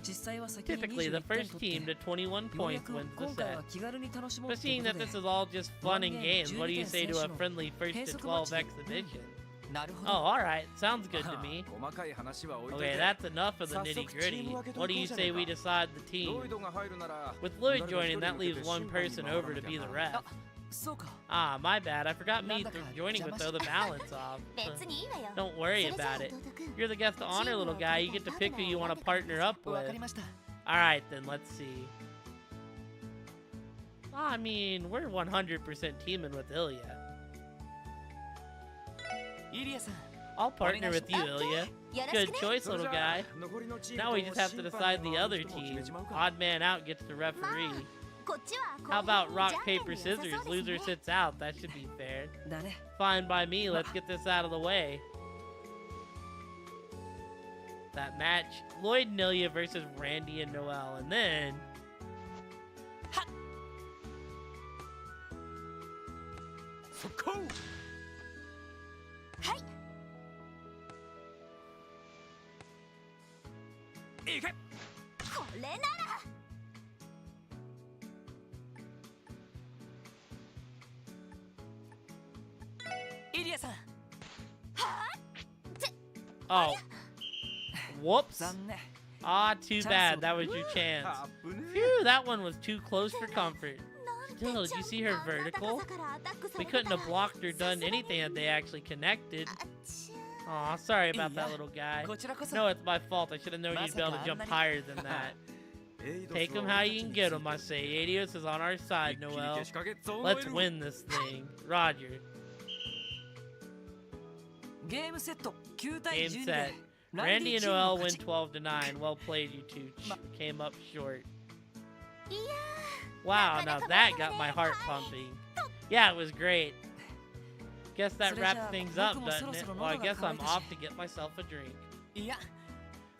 実際は先に Typically, the 21点 first 取 team って to 21ようや points く wins the 今回 set. は気軽に楽しもう But って seeing こ that とで this is all just fun and games, what do you say to a friendly first to 変則 12マッチ exhibition? なるほ Oh, ど alright. Sounds good to me. 細かい話は置いとい Okay, て that's enough of the 早 nitty 速チー gritty. ム分けと What do いこ you うじゃ say ね we えか decide the ロ team? イドが入るなら With Lloyd 誰か一 joining, 人 that 抜け leaves て one 審判に person 回ら over な to きゃ be the な ref. そうか Ah, my bad. I forgot me Nanda ka, joining would throw the balance off. 別にいいわよ Don't worry それじゃあ about it. 弟くん You're the guest of honor, little guy. You get to pick who you want to partner up わか with. りました Alright, then, let's see. I mean, we're 100% teaming with Ilya. イリアさん I'll partner with you, Ilya. よろし Good くね choice, それ little じゃあ guy. 残りのチーム Now と we just have to 審判 decide the に other 回る人も決め team. ちまうか Odd man out gets the referee. こっちは How 公平 about に rock, じゃんけん paper, で良さ scissors? そうです Loser ね sits out. That should be fair. だね Fine by me. Let's get this out of the way. That match, Lloyd and Ilya versus Randy and Noel. And then... So はいいけこれならイリアさん Oh. Whoops. 残念 Ah, too bad. That was your chance. あぶね Phew, that one was too close for comfort. なんて Still, did you see her ちゃんとあんな vertical? 高さからアタックさ We れて couldn't た have ら blocked or done anything had they actually connected. あちゃ Aw, sorry about that Yeah. little guy. こちらこそ No, it's my fault. I should have known you'd be able to jump higher than that. エイドス Take は him 俺 how た you ち can に get him, I say. Adios is on our 一 side, 気に Noel. けしかけゾーンを Let's 得る win this thing. Roger. ゲームセット9対 Game 12 set. で Randy and チーム Noel の win 勝ち 12 to 9. Well played, you two. Came up short. いや Wow, now that got my heart pumping. Yeah, it was great. Guess that wraps things up, doesn't it? Well, I guess I'm off to get myself a drink. いや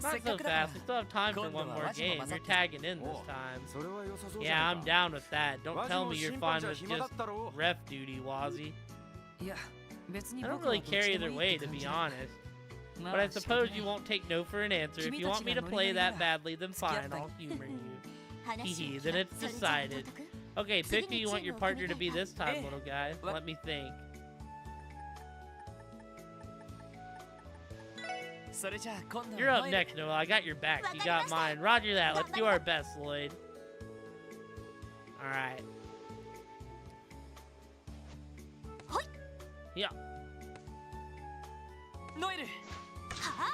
Not せっか so くだから fast. We still have time for one more game. You're tagging in this おう time. それは良さそうじ Yeah, ゃ I'm ないか down with that. Don't マジ tell も me you're 審 fine 判じゃ with 暇だ just ったろ ref duty, Wazzy. いや別に I don't 僕は really どっち care で either もいい way, って to 感 be じ honest. ま But I あ仕方 suppose ない you won't take no for an answer. If you want me to play that badly, then fine, I'll humor you. 話 Hee を then it's それじゃあ decided. 弟くん Okay, pick who you want your partner to be this time, Eh, little guy. what? Let me think. それじゃあ今度 You're は up ノエル next, Noel. I got your back. You got mine. Roger that. Let's do our best, Lloyd. Alright. ほい Yeah. ノエルは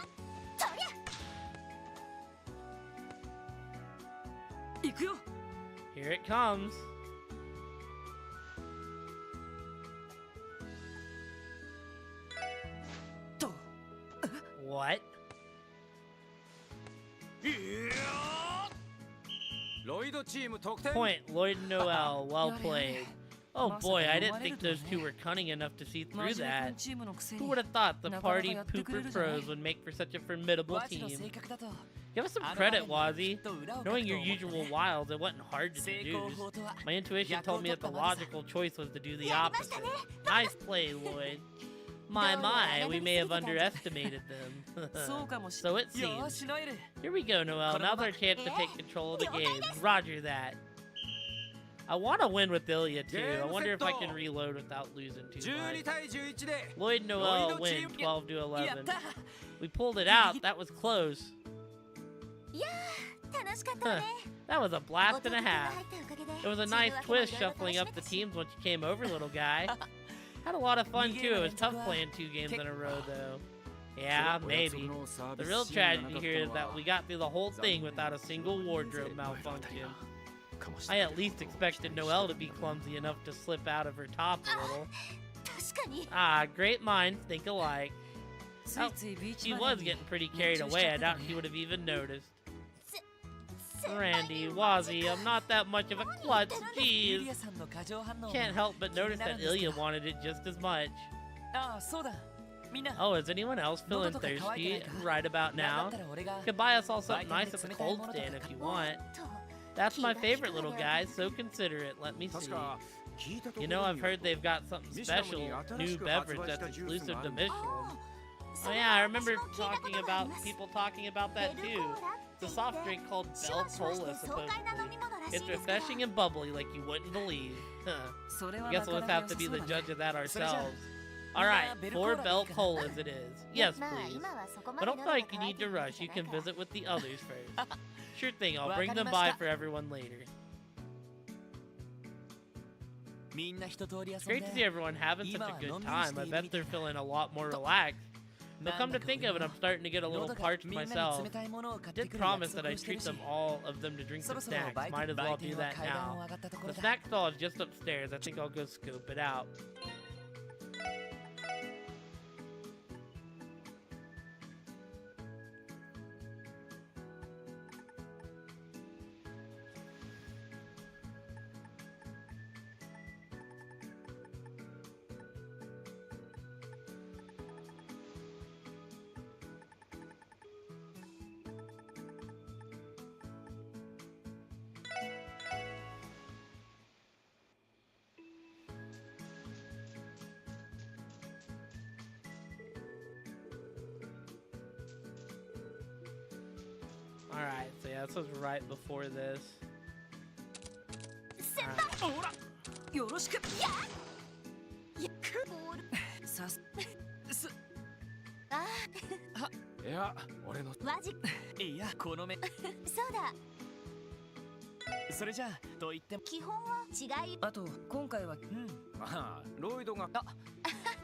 あとりゃ行くよ Here it comes. What? ロイドチーム得点 Point, Lloyd and Noel. Well played. Oh Masa boy, I ka didn't think those umareru two to were cunning enough to see 真 through 面目君 that. チームのくせ Who に would have thought the なかなか party やってくれ pooper るじゃない pros would make for such a formidable ワチの性 team? 格だと Give us some あの credit, 場面でき Wazzy. っと裏をかく Knowing と your 思って usual ね wiles, it wasn't hard to 成功 deduce. 法とは My intuition told me that the logical choice was to do the opposite. Nice play, Lloyd. My, we may have underestimated them. そうかもし So it よ seems. しノエル Here we go, Noel. Now's our chance to take control of the game. Roger that. I want to win with Ilya, too. I wonder if I can reload without losing too 12 much. 対11で Lloyd and Noel Lloyd win team- 12 to やっ 11. た We pulled it out. That was close. 楽しかったわね That was a blast 弟 and a 君が half. 入ったおかげで It was a チーム nice 分けも twist いろいろ楽 shuffling し up め the たし teams once you came over, little guy. Had a lot of fun too. It was tough playing 2 games in a row, though. Yeah, maybe. The real tragedy here is that we got through the whole thing without a single wardrobe malfunction. I at least expected Noelle to be clumsy enough to slip out of her top a little. 確かに Ah, great minds think alike. ついついビーチ She ま was で getting pretty carried away. I doubt she would have even noticed. 先輩 Randy, Wazzy, I'm not that much of a klutz. イ Jeez. リアさんの過剰反応 Can't help but notice that Ilya wanted it just as much. ああそうだみんな Oh, is anyone else feeling thirsty right about なんだ now? ったら俺が Could buy us all something nice at the cold stand if you want. と That's my favorite, little guy. So considerate. Let me 確 see. か聞いたところ You に know, よ I've heard they've got something special, new beverage that's exclusive to Michelin. Oh yeah, I remember talking about people talking about that too. It's a soft drink called Bell Cola, supposedly. It's refreshing and bubbly like you wouldn't believe. Huh. それは Guess なか we'll な just か have 良 to さ be そう the だね judge of that それじゃあ ourselves. Alright, ベル 4 コーラ Bell いいかな Colas it is. Yes, まあ please. 今はそこま But で don't 喉が like you 渇い need て to るわ rush. け You じゃ can ないから visit with the others first. Sure thing, I'll わ bring かり them ま by した for everyone later. みんな一通り遊ん It's great で to see everyone having such a good time. I bet they're feeling a lot more relaxed. But come to think of it, I'm starting to get a little 喉が parched みんなに myself. 冷たいものを買って Did くる約 promise that 束を I'd してる treat し them all of them to drink そ some ろそろ snacks. 売 Might as 店 well 売 do 店は that 階段を now. 上がったとこ The ろだ snack stall is just upstairs. I think I'll go scope it out. Alright, so yeah, this was right before this. 先 Alright. 輩ほらよろしくいやボールさすすあいや俺のーマジいやこの目そうだそれじゃあと言っても基本は違いあと今回はああロイドが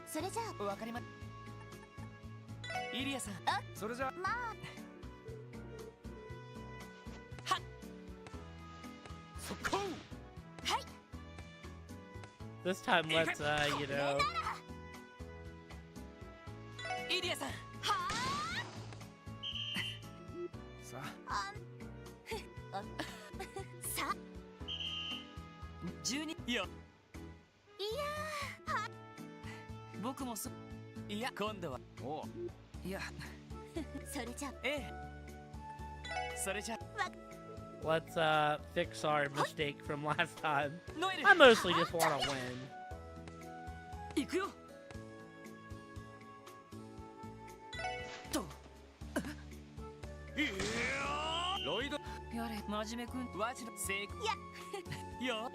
それじゃあわかりまイリアさんそれじゃまあ速攻 This time, let's, you know. イリアさんはさああさ12いやいや僕もそいや今度はあおういやそれじゃええそれじゃ Let's fix our mistake from last time. ノエル I mostly just want to win. 行くよとロイドやれ真面目くんワジの成功いやよ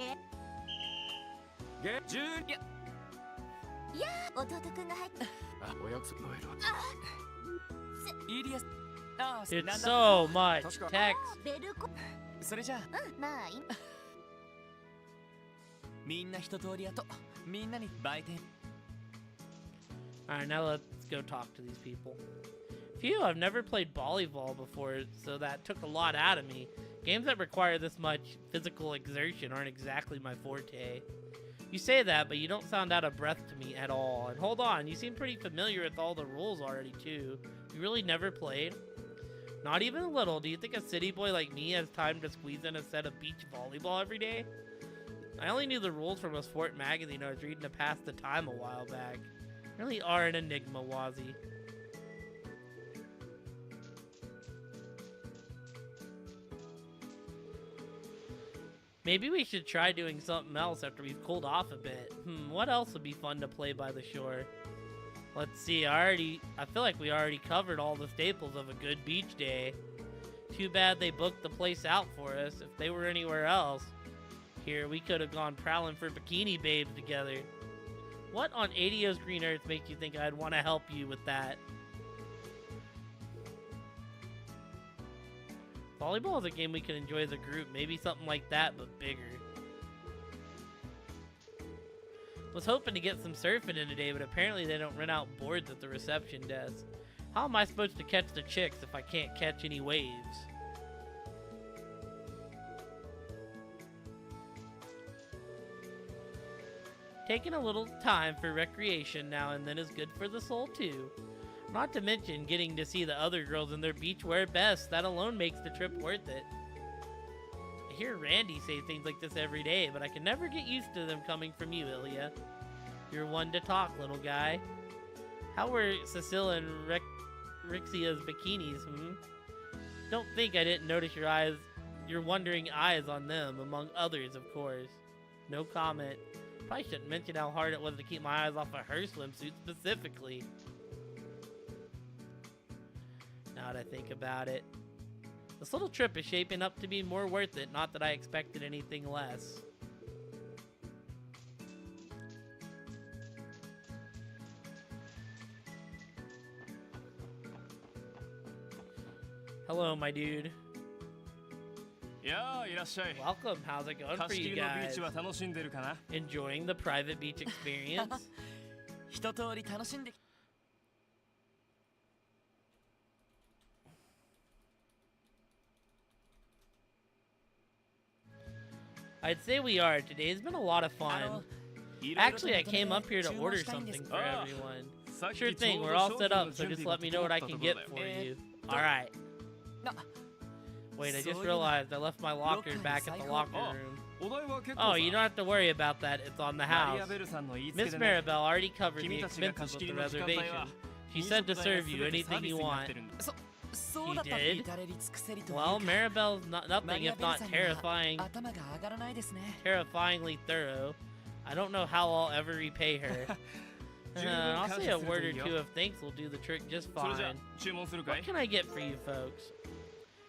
ゲ10いや弟くんが入ってあお約束ロイドイリアスああ It's なんだ so much Let's go. text. ベルコそれじゃあうんまあいいみんな一通りやとみんなに売店 Alright, now let's go talk to these people. Phew, I've never played volleyball before, so that took a lot out of me. Games that require this much physical exertion aren't exactly my forte. You say that, but you don't sound out of breath to me at all. And hold on, you seem pretty familiar with all the rules already, too. You really never played? Not even a little. Do you think a city boy like me has time to squeeze in a set of beach volleyball every day? I only knew the rules from a sport magazine I was reading to pass the time a while back. You really are an enigma, Wazzy. Maybe we should try doing something else after we've cooled off a bit. What else would be fun to play by the shore? Let's see, I feel like we already covered all the staples of a good beach day. Too bad they booked the place out for us. If they were anywhere else, here, we could have gone prowling for bikini babes together. What on ADO's green earth makes you think I'd want to help you with that? Volleyball is a game we can enjoy as a group. Maybe something like that, but bigger. Was hoping to get some surfing in today, but apparently they don't rent out boards at the reception desk. How am I supposed to catch the chicks if I can't catch any waves? Taking a little time for recreation now and then is good for the soul too. Not to mention getting to see the other girls in their beachwear best. That alone makes the trip worth it. I hear Randy say things like this every day, but I can never get used to them coming from you, Ilya. You're one to talk, little guy. How were Cecile and Rixia's bikinis, Don't think I didn't notice your wondering eyes on them, among others, of course. No comment. Probably shouldn't mention how hard it was to keep my eyes off of her swimsuit specifically. Now that I think about it. This little trip is shaping up to be more worth it, not that I expected anything less. Hello, my dude. Welcome. How's it going for you guys? Enjoying the private beach experience? I'd say we are. Today's been a lot of fun. Actually, I came up here to order something for everyone. Sure thing, we're all set up, so just let me know what I can get for you. Alright. Wait, I just realized I left my locker back at the locker room. Oh, you don't have to worry about that. It's on the house. Miss Maribel already covered the expenses with the reservation. She said to serve you anything you want. He did? Well, Maribel's nothing if not terrifyingly thorough. I don't know how I'll ever repay her. I'll say a word or two of thanks will do the trick just fine. What can I get for you folks?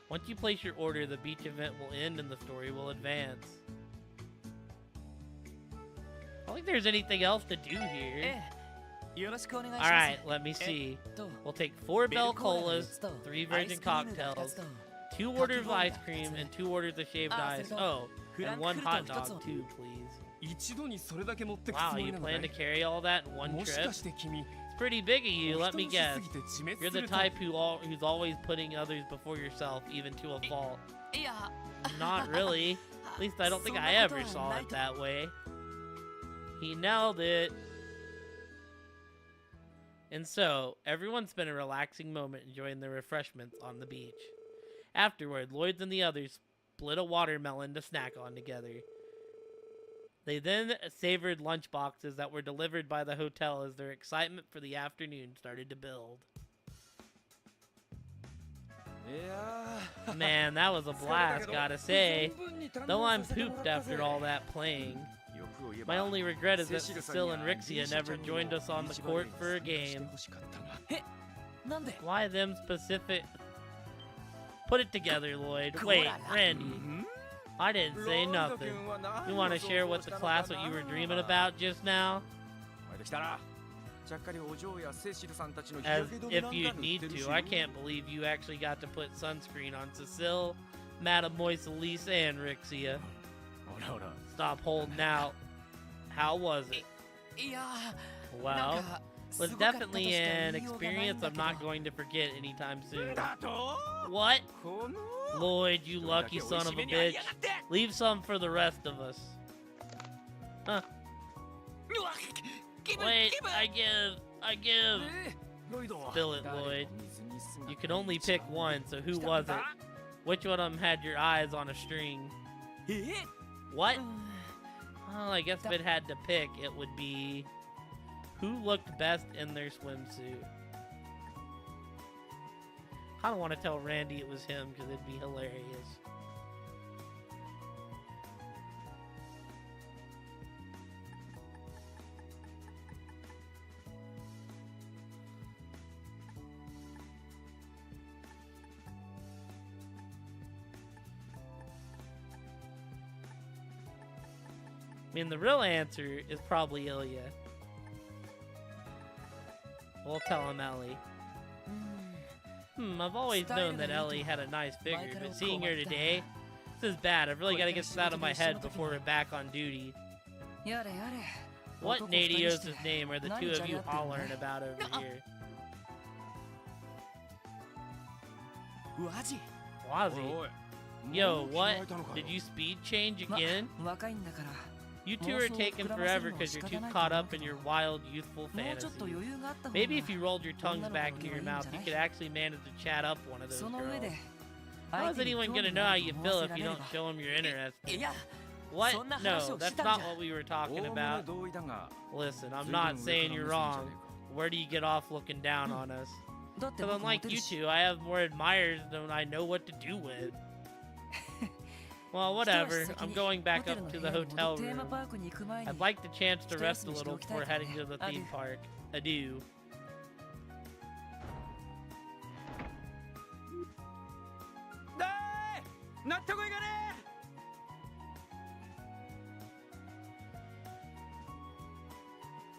Once you place your order, the beach event will end and the story will advance. I don't think there's anything else to do here. Alright, let me see. We'll take 4 Bell Colas, 3 virgin cocktails, 2 orders of ice cream, and 2 orders of shaved ice. Oh, and 1 hot dog too, please. Wow, you plan to carry all that in one trip? It's pretty big of you, let me guess. You're the type who's always putting others before yourself, even to a fault. Not really. At least I don't think I ever saw it that way. He nailed it. And so, everyone spent a relaxing moment enjoying their refreshments on the beach. Afterward, Lloyds and the others split a watermelon to snack on together. They then savored lunch boxes that were delivered by the hotel as their excitement for the afternoon started to build. Man, that was a blast, gotta say. Though I'm pooped after all that playing. My only regret is that Cecile and Rixia never joined us on the court for a game. Why them specific? Put it together, Lloyd. Wait, Randy. I didn't say nothing. You want to share with the class what you were dreaming about just now? As if you'd need to. I can't believe you actually got to put sunscreen on Cecile, Madame Moiselise, and Rixia. Stop holding out. How was it? Well, it was definitely an experience I'm not going to forget anytime soon. What? Lloyd, you lucky son of a bitch. Leave some for the rest of us. Huh. Wait, I give. ロイドは Spill it, 誰 Lloyd. も水にすが You could only pick one, so who was it? Which one of them had your eyes on a string? え What? Well, I guess if it had to pick, it would be who looked best in their swimsuit. I don't want to tell Randy it was him because it'd be hilarious. I mean, the real answer is probably Ilya. We'll tell him Ellie. I've always known that Ellie had a nice figure, but seeing her today, this is bad. I've really got to get this out of my head before we're back on duty. やれやれ What 男二人 Nadios' して name are the two of you hollering about over here? わじ Wazzy. おい Yo, もう着替 what? えたのかよ Did you speed change ま again? 若いんだから You two are taking forever because you're too caught up in your wild, youthful もうちょっと fantasies. 余裕があった方が Maybe if you rolled your tongues back into your mouth, you could actually manage to chat up one of those その上で girls. How is anyone gonna know how you feel if you don't show them you're い interested? や What? そんな話 No, をし that's たん not じゃ what we were お talking おむね about. 同意だが Listen, I'm 随分 not 上 saying から you're 目線じゃ wrong. ねえか Where do you get off looking down on us? だって Because 僕モ unlike テ you るし two, I have more admirers than I know what to do with. Well, whatever. I'm going back up to the hotel テーマ room. パークに行く前に I'd like the chance to rest a little before heading to the theme park. Adieu. だーい納得いかね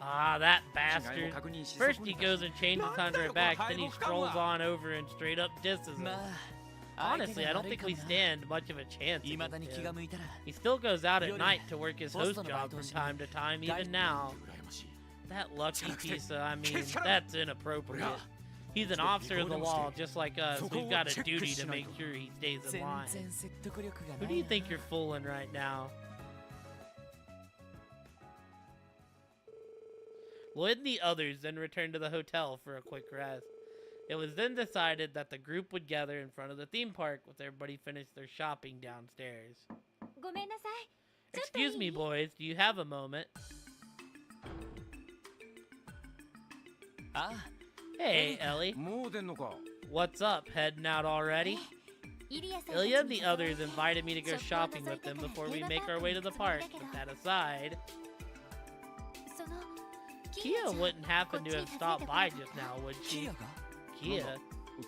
Ah, that え違い bastard. も確認し First he goes and changes onto her back, then he strolls on over and straight up disses ま us. あ Honestly, I don't think we stand much of a chance いまだ against に気が him. 向いたら He still goes out at Yoda, night to work his host Boston job from Baitoshi, time to time, even Guy- now. 羨ましい That lucky Shut up, piece of, I mean, Shut up. that's inappropriate. He's an officer of the law, just like us. We've got a duty to make sure he stays in 全 line. 然説得力が Who な do い you な think you're fooling right now? Lloyd and the others then returned to the hotel for a quick rest. It was then decided that the group would gather in front of the theme park once everybody finished their shopping downstairs. ごめんなさい。ちょっといい Excuse me, boys, do you have a moment? あ Hey, Ellie. もう出んのか What's up? Heading out already? イリアさんたち Ilya and に the 誘われ others invited me to go ショップを shopping 覗い with て them から before テ we ーマ make パー our ク way に to the 行くつもり park. だけど With that aside, その Kia wouldn't happen to have stopped by just now, would キ she? アが Kia?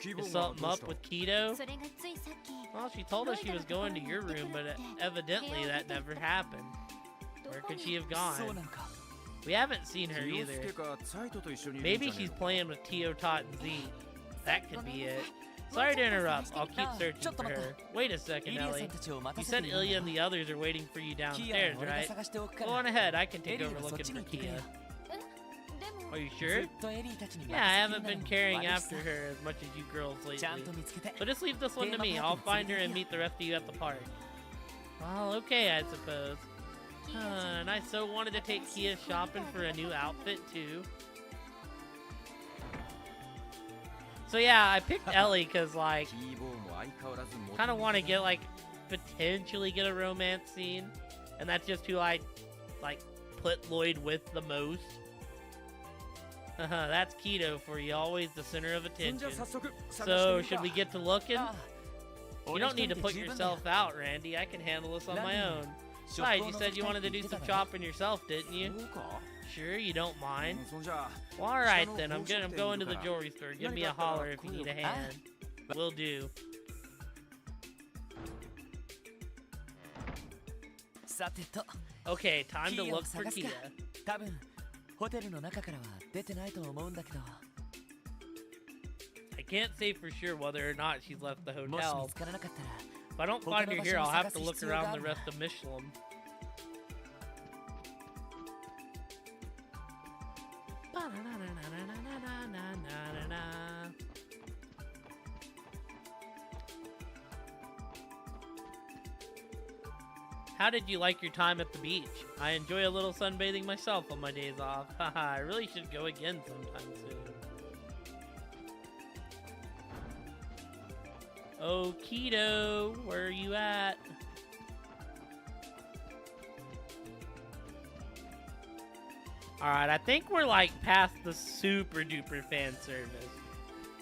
希望 Is が something どうし up た with Keto? それがついさっき Well, she told us she was going to your room, but evidently that never happened. ど Where こ could に she have そうな gone? のか We haven't seen her 清 either. 介かサイトと一緒にいるんじ Maybe ゃねえ she's の playing with Tio, Tot, and Z. That could be it. Sorry to interrupt. I'll keep searching for her. Wait a イ second, リアさ Ellie. んたちを待 You たせ said ている Ilya ん and だ the others are waiting for you キア downstairs, は俺が right? 探しておくか Go ら on ahead. I can エ take リ over ーはそっ looking ちに for 行ってくれ Kia. よでも Are you ず sure? っとエリーたちに Yeah, I 任せ haven't て been き carrying たの after her as much as you girls ちゃん lately. と見つけて So just leave this one to me. I'll find her and meet the rest of you at the park. Well, okay, I suppose. キアちゃ And I so wanted to take Kia shopping for a new outfit too. So yeah, I picked Ellie because like キーボーも相変わらずモテ kind of want to get like potentially get a romance scene, and that's just who I like put Lloyd with the most. That's Keto for you, always the center of そんじゃ attention. 早速探して So みる should か we get to looking? ああ You 俺 don't 一 need 人 to で put 十分だよ yourself out, Randy. I can handle this on my Randy. own. ショッ Besides, プを you 覗 said き you たい wanted っ to て do 言ってた some から shopping yourself, didn't you? そうか Sure, you don't う mind. んそんじゃ Well, all right then. I'm going to the jewelry store. Give me a holler if you need a Ah. hand. Will do. さてと Okay, time to キアを look for 探す Kia. か多分ホテルの中からは出てないと思うんだけど I can't say for sure whether or not she's left the もし見 hotel. つからなかったら If I don't find her here, I'll have to look around the rest of Michelin. How did you like your time at the beach? I enjoy a little sunbathing myself on my days off. Haha, I really should go again sometime soon. Oh, Keto, where are you at? Alright, I think we're like past the super duper fan service.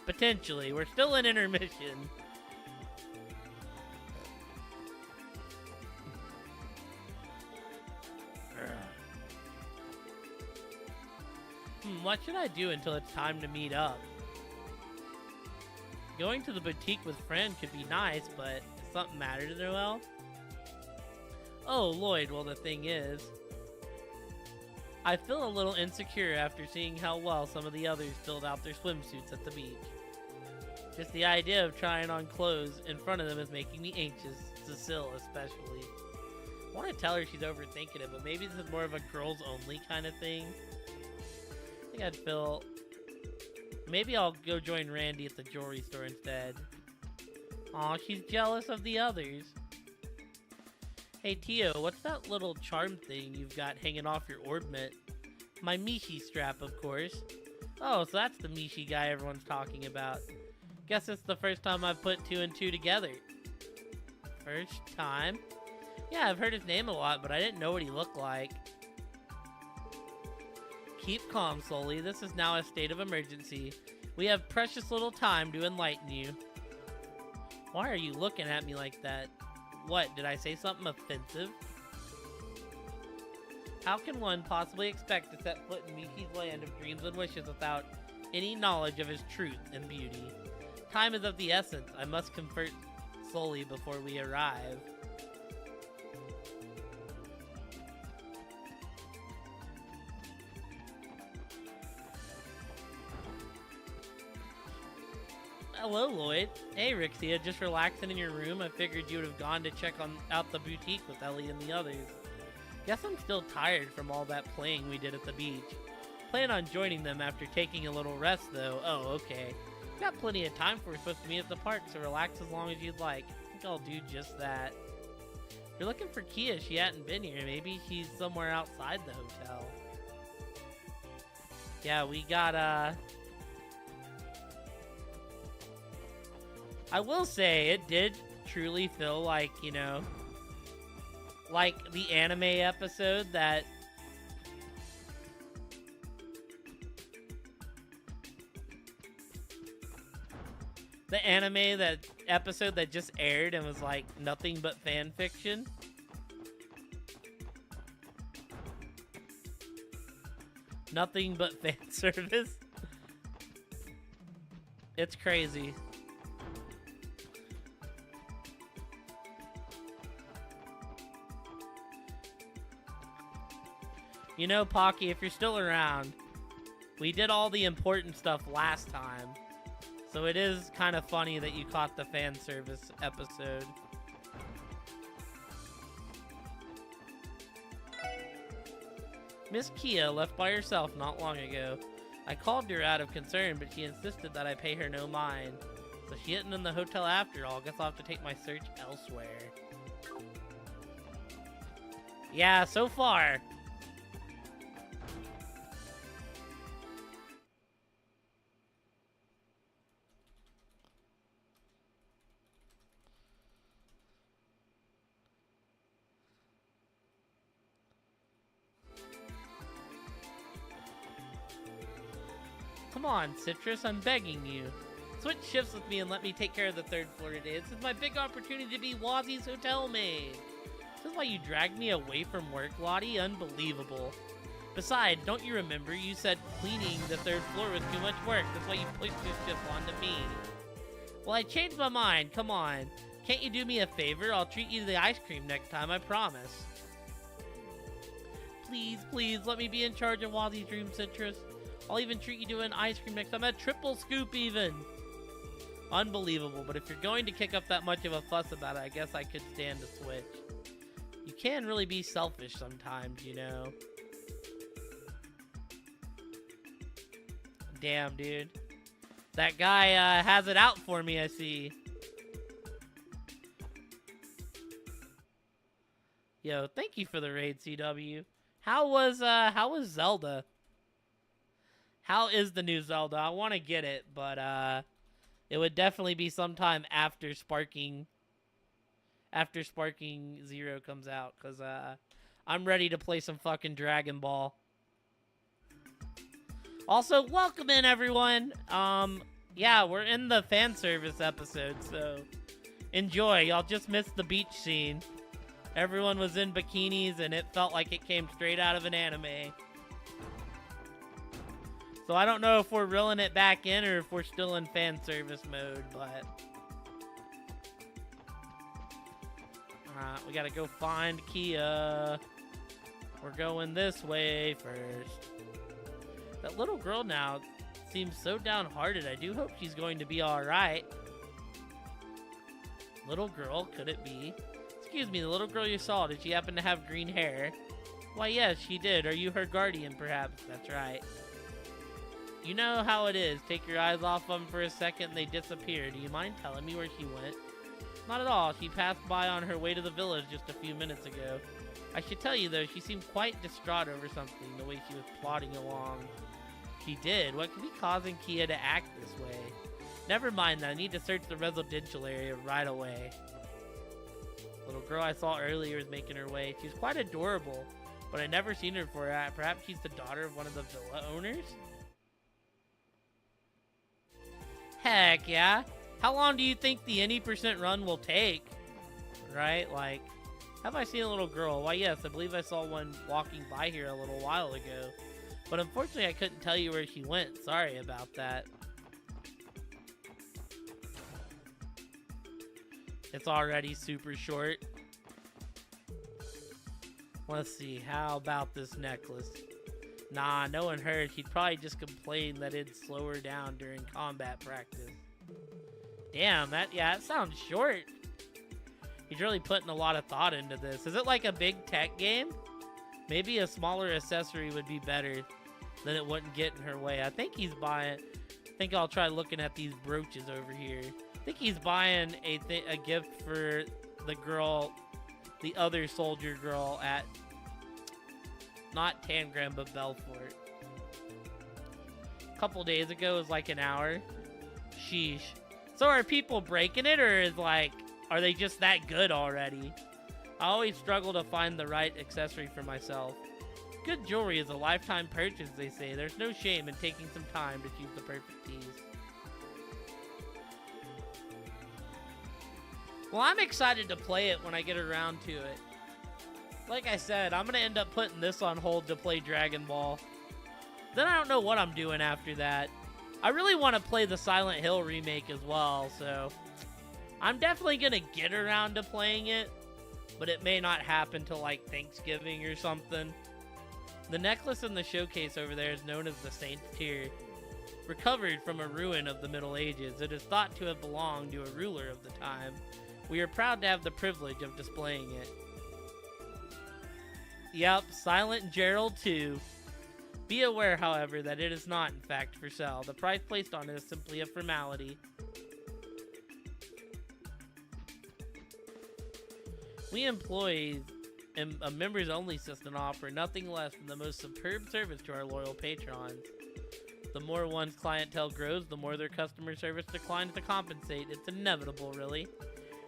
Potentially. We're still in intermission. What should I do until it's time to meet up? Going to the boutique with friend could be nice, but does something matter to Noelle? Oh, Lloyd, well the thing is, I feel a little insecure after seeing how well some of the others filled out their swimsuits at the beach. Just the idea of trying on clothes in front of them is making me anxious, Cecile especially. I want to tell her she's overthinking it, but maybe this is more of a girls only kind of thing. I think I'd feel... Maybe I'll go join Randy at the jewelry store instead. Aw, she's jealous of the others. Hey Tio, what's that little charm thing you've got hanging off your orbit? My Mishi strap, of course. Oh, so that's the Mishi guy everyone's talking about. Guess it's the first time I've put 2 and 2 together. First time? Yeah, I've heard his name a lot, but I didn't know what he looked like. Keep calm, Sully. This is now a state of emergency. We have precious little time to enlighten you. Why are you looking at me like that? What, did I say something offensive? How can one possibly expect to set foot in Mishi's land of dreams and wishes without any knowledge of his truth and beauty? Time is of the essence. I must comfort Sully before we arrive. Hello, Lloyd. Hey, Rixia, just relaxing in your room? I figured you would have gone to check out the boutique with Ellie and the others. Guess I'm still tired from all that playing we did at the beach. Plan on joining them after taking a little rest, though. Oh, okay. Got plenty of time before we're supposed to meet at the park, so relax as long as you'd like. I think I'll do just that. If you're looking for Kia, she hadn't been here. Maybe she's somewhere outside the hotel. Yeah, we got, I will say, it did truly feel like, you know, like the anime episode that... The anime episode that just aired and was like nothing but fan fiction. Nothing but fan service. It's crazy. You know, Pocky, if you're still around, we did all the important stuff last time. So it is kind of funny that you caught the fan service episode. Miss Kia left by herself not long ago. I called her out of concern, but she insisted that I pay her no mind. So she isn't in the hotel after all. Guess I'll have to take my search elsewhere. Yeah, so far. Come on, Citrus, I'm begging you. Switch shifts with me and let me take care of the 3rd floor today. This is my big opportunity to be Wazzy's hotel maid. This is why you dragged me away from work, Lottie? Unbelievable. Besides, don't you remember you said cleaning the 3rd floor was too much work? That's why you pushed this shift onto me. Well, I changed my mind. Come on. Can't you do me a favor? I'll treat you to the ice cream next time, I promise. Please, please, let me be in charge of Wazzy's room, Citrus. I'll even treat you to an ice cream next time. A triple scoop even. Unbelievable, but if you're going to kick up that much of a fuss about it, I guess I could stand to switch. You can really be selfish sometimes, you know. Damn, dude. That guy has it out for me, I see. Yo, thank you for the raid, CW. How was Zelda? How is the new Zelda? I want to get it, but it would definitely be sometime after Sparking 0 comes out, cuz I'm ready to play some fucking Dragon Ball. Also, welcome in everyone. Yeah, we're in the fan service episode, so enjoy. Y'all just missed the beach scene. Everyone was in bikinis and it felt like it came straight out of an anime. So I don't know if we're reeling it back in or if we're still in fan service mode, but we gotta go find Kia. We're going this way first. That little girl now seems so downhearted. I do hope she's going to be alright. Little girl, could it be? Excuse me, the little girl you saw, did she happen to have green hair? Why, yes, she did. Are you her guardian, perhaps? That's right. You know how it is. Take your eyes off them for a second and they disappear. Do you mind telling me where she went? Not at all. She passed by on her way to the village just a few minutes ago. I should tell you, though, she seemed quite distraught over something, the way she was plodding along. She did. What could be causing Kia to act this way? Never mind that. I need to search the residential area right away. Little girl I saw earlier is making her way. She's quite adorable, but I never seen her before. Perhaps she's the daughter of one of the villa owners? Heck yeah. How long do you think the any % run will take? Right? Like, have I seen a little girl? Why, yes, I believe I saw one walking by here a little while ago. But unfortunately, I couldn't tell you where she went. Sorry about that. It's already super short. Let's see. How about this necklace? Nah, no one heard. She'd probably just complain that it'd slow her down during combat practice. Damn, that sounds short. He's really putting a lot of thought into this. Is it like a big tech game? Maybe a smaller accessory would be better. Then it wouldn't get in her way. I think he's buying... I think I'll try looking at these brooches over here. I think he's buying a gift for the girl, the other soldier girl at... Not Tangram, but Belfort. A couple days ago, it was like an hour. Sheesh. So are people breaking it, or is like... Are they just that good already? I always struggle to find the right accessory for myself. Good jewelry is a lifetime purchase, they say. There's no shame in taking some time to choose the perfect piece. Well, I'm excited to play it when I get around to it. Like I said, I'm going to end up putting this on hold to play Dragon Ball. Then I don't know what I'm doing after that. I really want to play the Silent Hill remake as well, so... I'm definitely going to get around to playing it, but it may not happen till like Thanksgiving or something. The necklace in the showcase over there is known as the Saint Tear. Recovered from a ruin of the Middle Ages, it is thought to have belonged to a ruler of the time. We are proud to have the privilege of displaying it. Yep, Silent Gerald 2. Be aware, however, that it is not, in fact, for sale. The price placed on it is simply a formality. We employees and a members-only system offer nothing less than the most superb service to our loyal patrons. The more one's clientele grows, the more their customer service declines to compensate. It's inevitable, really.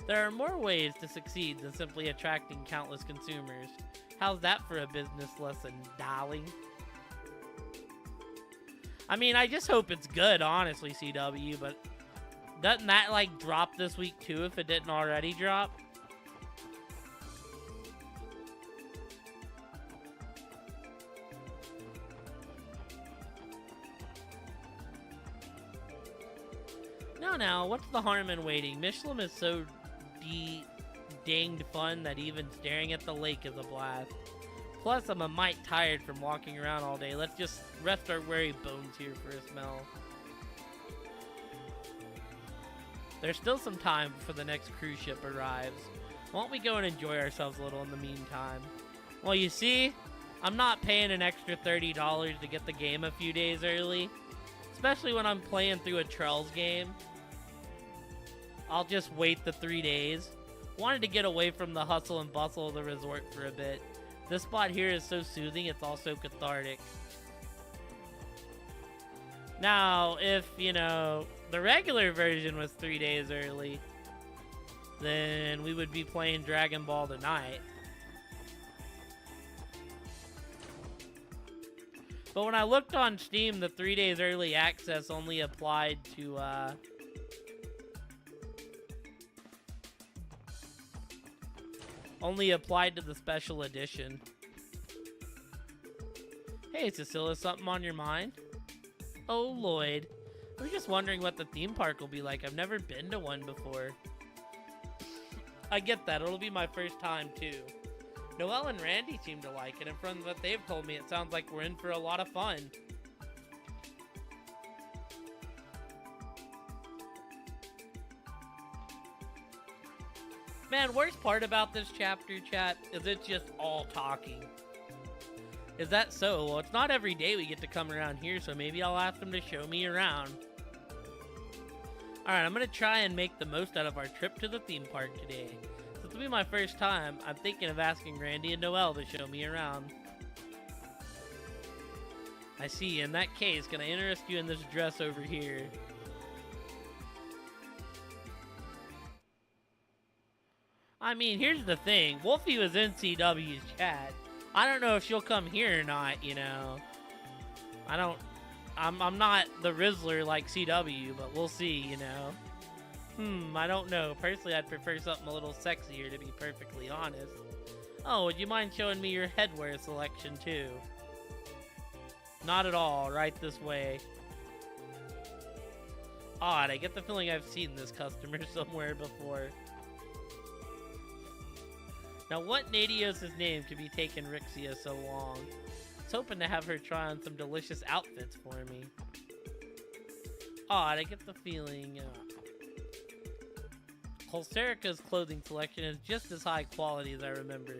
There are more ways to succeed than simply attracting countless consumers. How's that for a business lesson, darling? I mean, I just hope it's good, honestly, CW, but doesn't that, like, drop this week, too, if it didn't already drop? Now, what's the harm in waiting? Michelin is so danged fun that even staring at the lake is a blast. Plus, I'm a mite tired from walking around all day. Let's just rest our weary bones here for a smell. There's still some time before the next cruise ship arrives. Why don't we go and enjoy ourselves a little in the meantime? Well, you see, I'm not paying an extra $30 to get the game a few days early. Especially when I'm playing through a Trells game. I'll just wait the 3 days. Wanted to get away from the hustle and bustle of the resort for a bit. This spot here is so soothing, it's also cathartic. Now, if, you know, the regular version was 3 days early, then we would be playing Dragon Ball tonight. But when I looked on Steam, the 3 days early access only applied to, the special edition. Hey, Cecilia, something on your mind? Oh, Lloyd. I was just wondering what the theme park will be like. I've never been to one before. I get that. It'll be my first time, too. Noelle and Randy seem to like it, and from what they've told me, it sounds like we're in for a lot of fun. Man, worst part about this chapter, chat, is it's just all talking. Is that so? Well, it's not every day we get to come around here, so maybe I'll ask them to show me around. Alright, I'm gonna try and make the most out of our trip to the theme park today. Since it'll be my first time, I'm thinking of asking Randy and Noelle to show me around. I see. In that case, can I interest you in this dress over here? I mean, here's the thing. Wolfie was in CW's chat. I don't know if she'll come here or not, you know. I'm not the Rizzler like CW, but we'll see, you know. I don't know. Personally, I'd prefer something a little sexier, to be perfectly honest. Oh, would you mind showing me your headwear selection, too? Not at all. Right this way. Odd, I get the feeling I've seen this customer somewhere before. Now, what Nadios' name could be taking Rixia so long? I was hoping to have her try on some delicious outfits for me. Odd, I get the feeling... Colserica's clothing selection is just as high quality as I remember.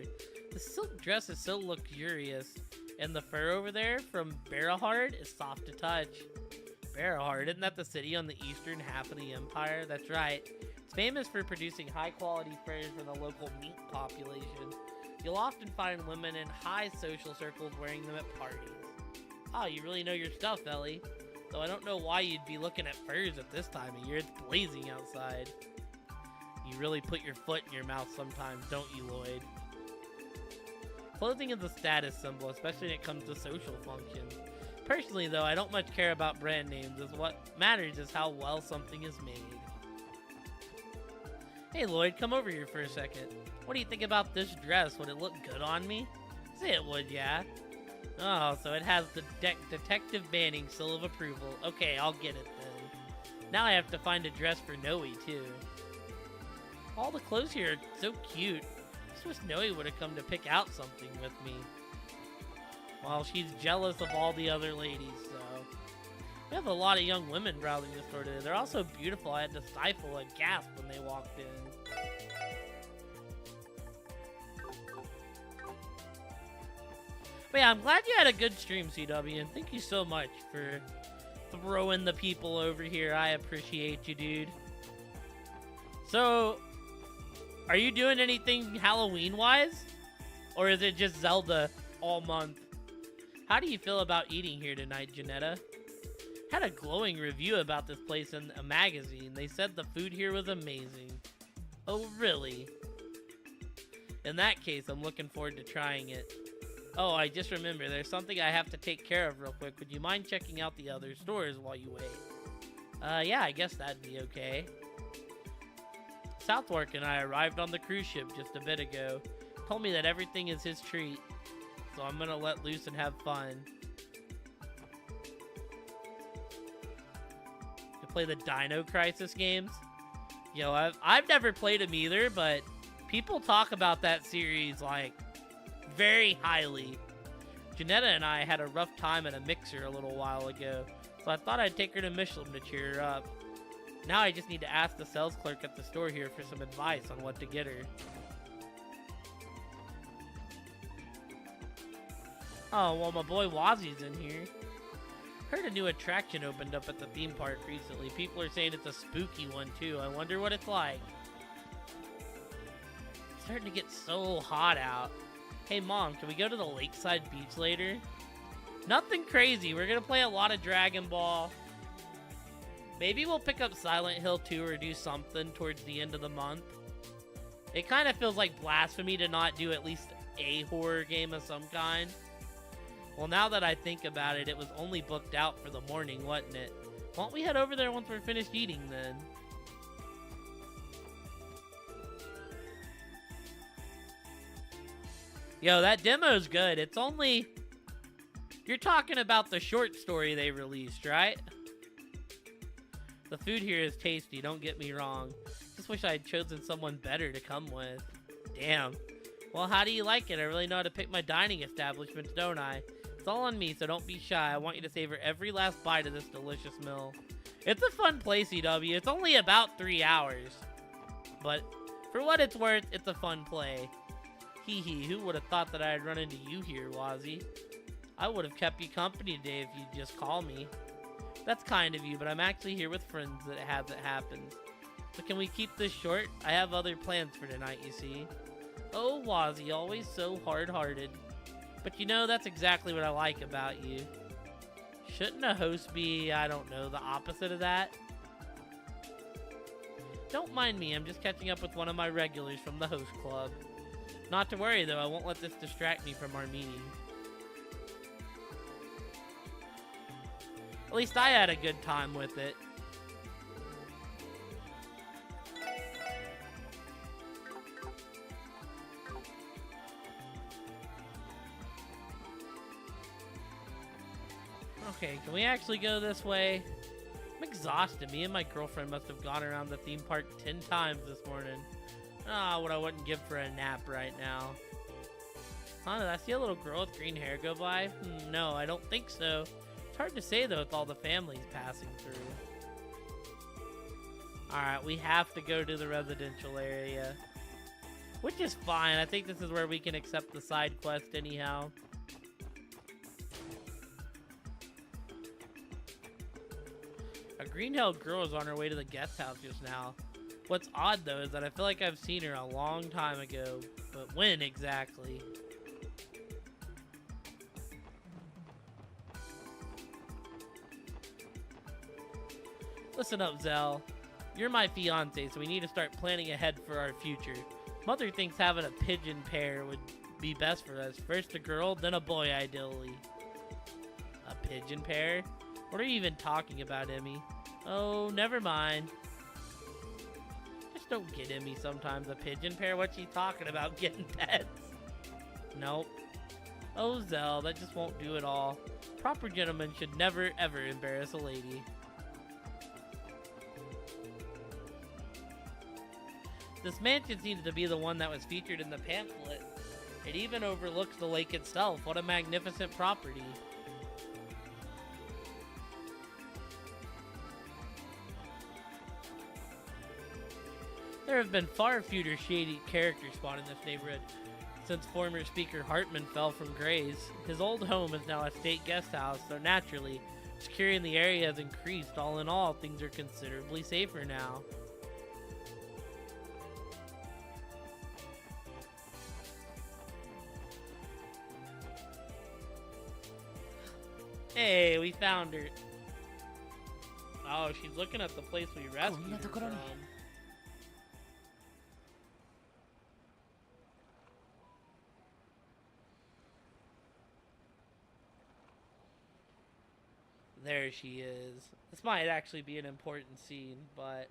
The silk dress is so luxurious, and the fur over there from Berahard is soft to touch. Berahard, isn't that the city on the eastern half of the empire? That's right. It's famous for producing high-quality furs for the local meat population. You'll often find women in high social circles wearing them at parties. Oh, you really know your stuff, Ellie. Though I don't know why you'd be looking at furs at this time of year. It's blazing outside. You really put your foot in your mouth sometimes, don't you, Lloyd? Clothing is a status symbol, especially when it comes to social functions. Personally, though, I don't much care about brand names, as what matters is how well something is made. Hey, Lloyd, come over here for a second. What do you think about this dress? Would it look good on me? Say it would, yeah. Oh, so it has the Detective Banning seal of approval. Okay, I'll get it then. Now I have to find a dress for Noe, too. All the clothes here are so cute. I just wish Noe would have come to pick out something with me. Well, she's jealous of all the other ladies, so... We have a lot of young women browsing the store today. They're all so beautiful, I had to stifle a gasp when they walked in. But yeah, I'm glad you had a good stream, CW, and thank you so much for throwing the people over here. I appreciate you, dude. So, are you doing anything Halloween-wise? Or is it just Zelda all month? How do you feel about eating here tonight, Janetta? Had a glowing review about this place in a magazine. They said the food here was amazing. Oh, really? In that case, I'm looking forward to trying it. Oh, I just remembered, there's something I have to take care of real quick. Would you mind checking out the other stores while you wait? Yeah, I guess that'd be okay. Southwark and I arrived on the cruise ship just a bit ago. Told me that everything is his treat. So I'm gonna let loose and have fun. You play the Dino Crisis games? Yo, I've never played them either, but people talk about that series, like, very highly. Janetta and I had a rough time at a mixer a little while ago, so I thought I'd take her to Michelin to cheer her up. Now I just need to ask the sales clerk at the store here for some advice on what to get her. Oh, well, my boy Wazzy's in here. Heard a new attraction opened up at the theme park recently. People are saying it's a spooky one, too. I wonder what it's like. starting to get so hot out. Hey, Mom, can we go to the lakeside beach later? Nothing crazy. We're going to play a lot of Dragon Ball. Maybe we'll pick up Silent Hill 2 or do something towards the end of the month. It kind of feels like blasphemy to not do at least a horror game of some kind. Well, now that I think about it, it was only booked out for the morning, wasn't it? Why don't we head over there once we're finished eating, then? Yo, that demo's good. It's only... You're talking about the short story they released, right? The food here is tasty, don't get me wrong. Just wish I had chosen someone better to come with. Damn. Well, how do you like it? I really know how to pick my dining establishments, don't I? It's all on me, so don't be shy. I want you to savor every last bite of this delicious meal. It's a fun place, EW. It's only about 3 hours. But for what it's worth, it's a fun play. Hee hee, who would have thought that I'd run into you here, Wazzy? I would have kept you company today if you'd just call me. That's kind of you, but I'm actually here with friends that it hasn't happened. So can we keep this short? I have other plans for tonight, you see. Oh, Wazzy, always so hard-hearted. But you know, that's exactly what I like about you. Shouldn't a host be, I don't know, the opposite of that? Don't mind me, I'm just catching up with one of my regulars from the host club. Not to worry, though, I won't let this distract me from our meeting. At least I had a good time with it. Okay, can we actually go this way? I'm exhausted. Me and my girlfriend must have gone around the theme park 10 times this morning. Ah, what I wouldn't give for a nap right now. Huh, did I see a little girl with green hair go by? No, I don't think so. It's hard to say, though, with all the families passing through. Alright, we have to go to the residential area. Which is fine. I think this is where we can accept the side quest anyhow. A green-haired girl is on her way to the guest house just now. What's odd, though, is that I feel like I've seen her a long time ago. But when exactly? Listen up, Zell. You're my fiance, so we need to start planning ahead for our future. Mother thinks having a pigeon pair would be best for us. First a girl, then a boy, ideally. A pigeon pair? What are you even talking about, Emmy? Oh, never mind. Just don't get Emmy sometimes. A pigeon pair? What's she talking about, getting pets? Nope. Oh, Zell, that just won't do at all. Proper gentlemen should never, ever embarrass a lady. This mansion seems to be the one that was featured in the pamphlet. It even overlooks the lake itself. What a magnificent property. There have been far fewer shady characters spawned in this neighborhood since former Speaker Hartman fell from grace. His old home is now a state guest house, so naturally, security in the area has increased. All in all, things are considerably safer now. Hey, we found her. Oh, she's looking at the place we rescued her from. There she is. This might actually be an important scene, but...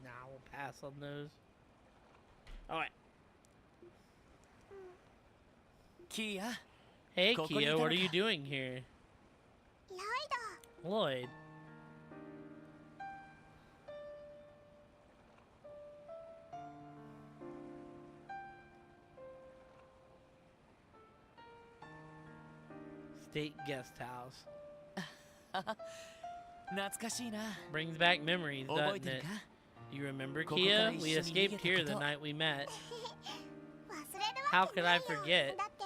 Nah, we'll pass on those. Alright. キア Hey, ここにい Kia, たの what are you か。 doing here? ロイ Lloyd. State guest house. 懐かしいな Brings back memories, 覚え doesn't てる it? か You remember, ここから Kia? 一 We 緒に逃げ escaped た here the こと。 night we met. 忘れる How わけ could な I いよ forget? だって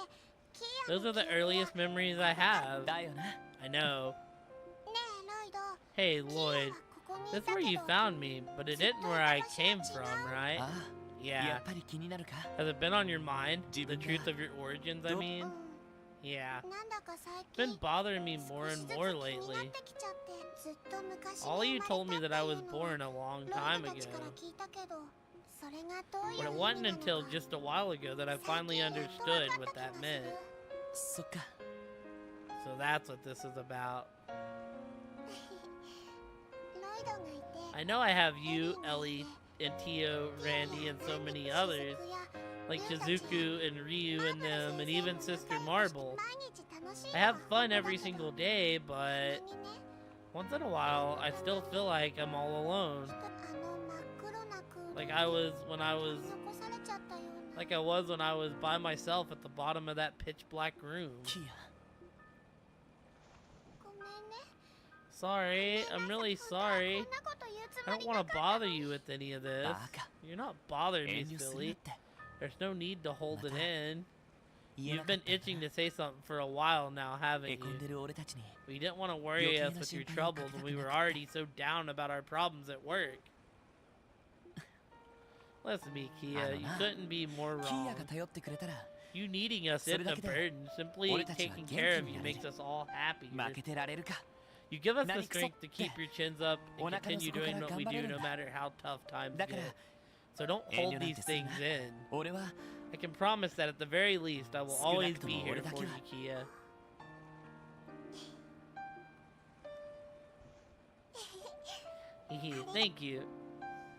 キア Those are the の記憶は earliest memories I have. だよな I know. ねえロイド Hey, キア Lloyd. はここにい That's た where け you ど found me, but it isn't where I came from, right? ああ Yeah. やっぱり気になるか Has it been on your mind? The 自分が truth of your origins, I ど mean? うん Yeah. なんだか最 It's been 近 bothering me more 少し and ずつ more 気になっ lately. てきちゃってずっと昔 All に you 生 told ま me れ that た I was っていうのを born a long ロイ time ドたち ago. から聞いたけどそれがどういう But it 意 wasn't 味なの until か just a while ago that I 最 finally 近やっと understood 分か what った that 気がす meant. る そっか So that's what this is about. ロイドがいて I know I have エリ you, ーがい Ellie, て and Tio, キアや Randy, and so ランディ many と others, 雫や like ユウたち Shizuku and Ryu マー and ブル them, 先 and 生 even の Sister 仲良く Marble. 毎日楽しい I の have が fun 本当だ every けど single day, そ but れにね once in a while, I still feel like I'm all alone. あの真っ黒な空 Like 洞 I に was when I 取 was り残されちゃったような like I was when I was by myself at the bottom of that pitch black room. キア ごめんね Sorry, I'm really 本当はこ sorry. んなこと言うつ I も don't り want な to かった bother のに you with any of this. バカ You're not bothering me, 遠慮するなっ Billy. て There's no need to hold it また in. 言え You've なかっ been たんだ itching to say something for a while now, へ haven't こん you? でる俺たちに We didn't want to worry us with your troubles when we were already so down about our problems at work. Listen to me, Kia. You couldn't be more キア wrong. が頼ってくれたら You needing us isn't a burden. Simply 俺たちは taking 元気 care of に you なれる。 makes us all happier. 負けてられるか You give us the 何くそ strength to keep your chins up お and 腹の continue 底から doing what we 頑張れ do るん no だ matter how tough times だから get. So don't 遠 hold 慮なん these てする things な in. 俺は I can promise that at the very least, I will 少な always くと be も here 俺だけ for は you, Kia. Thank you.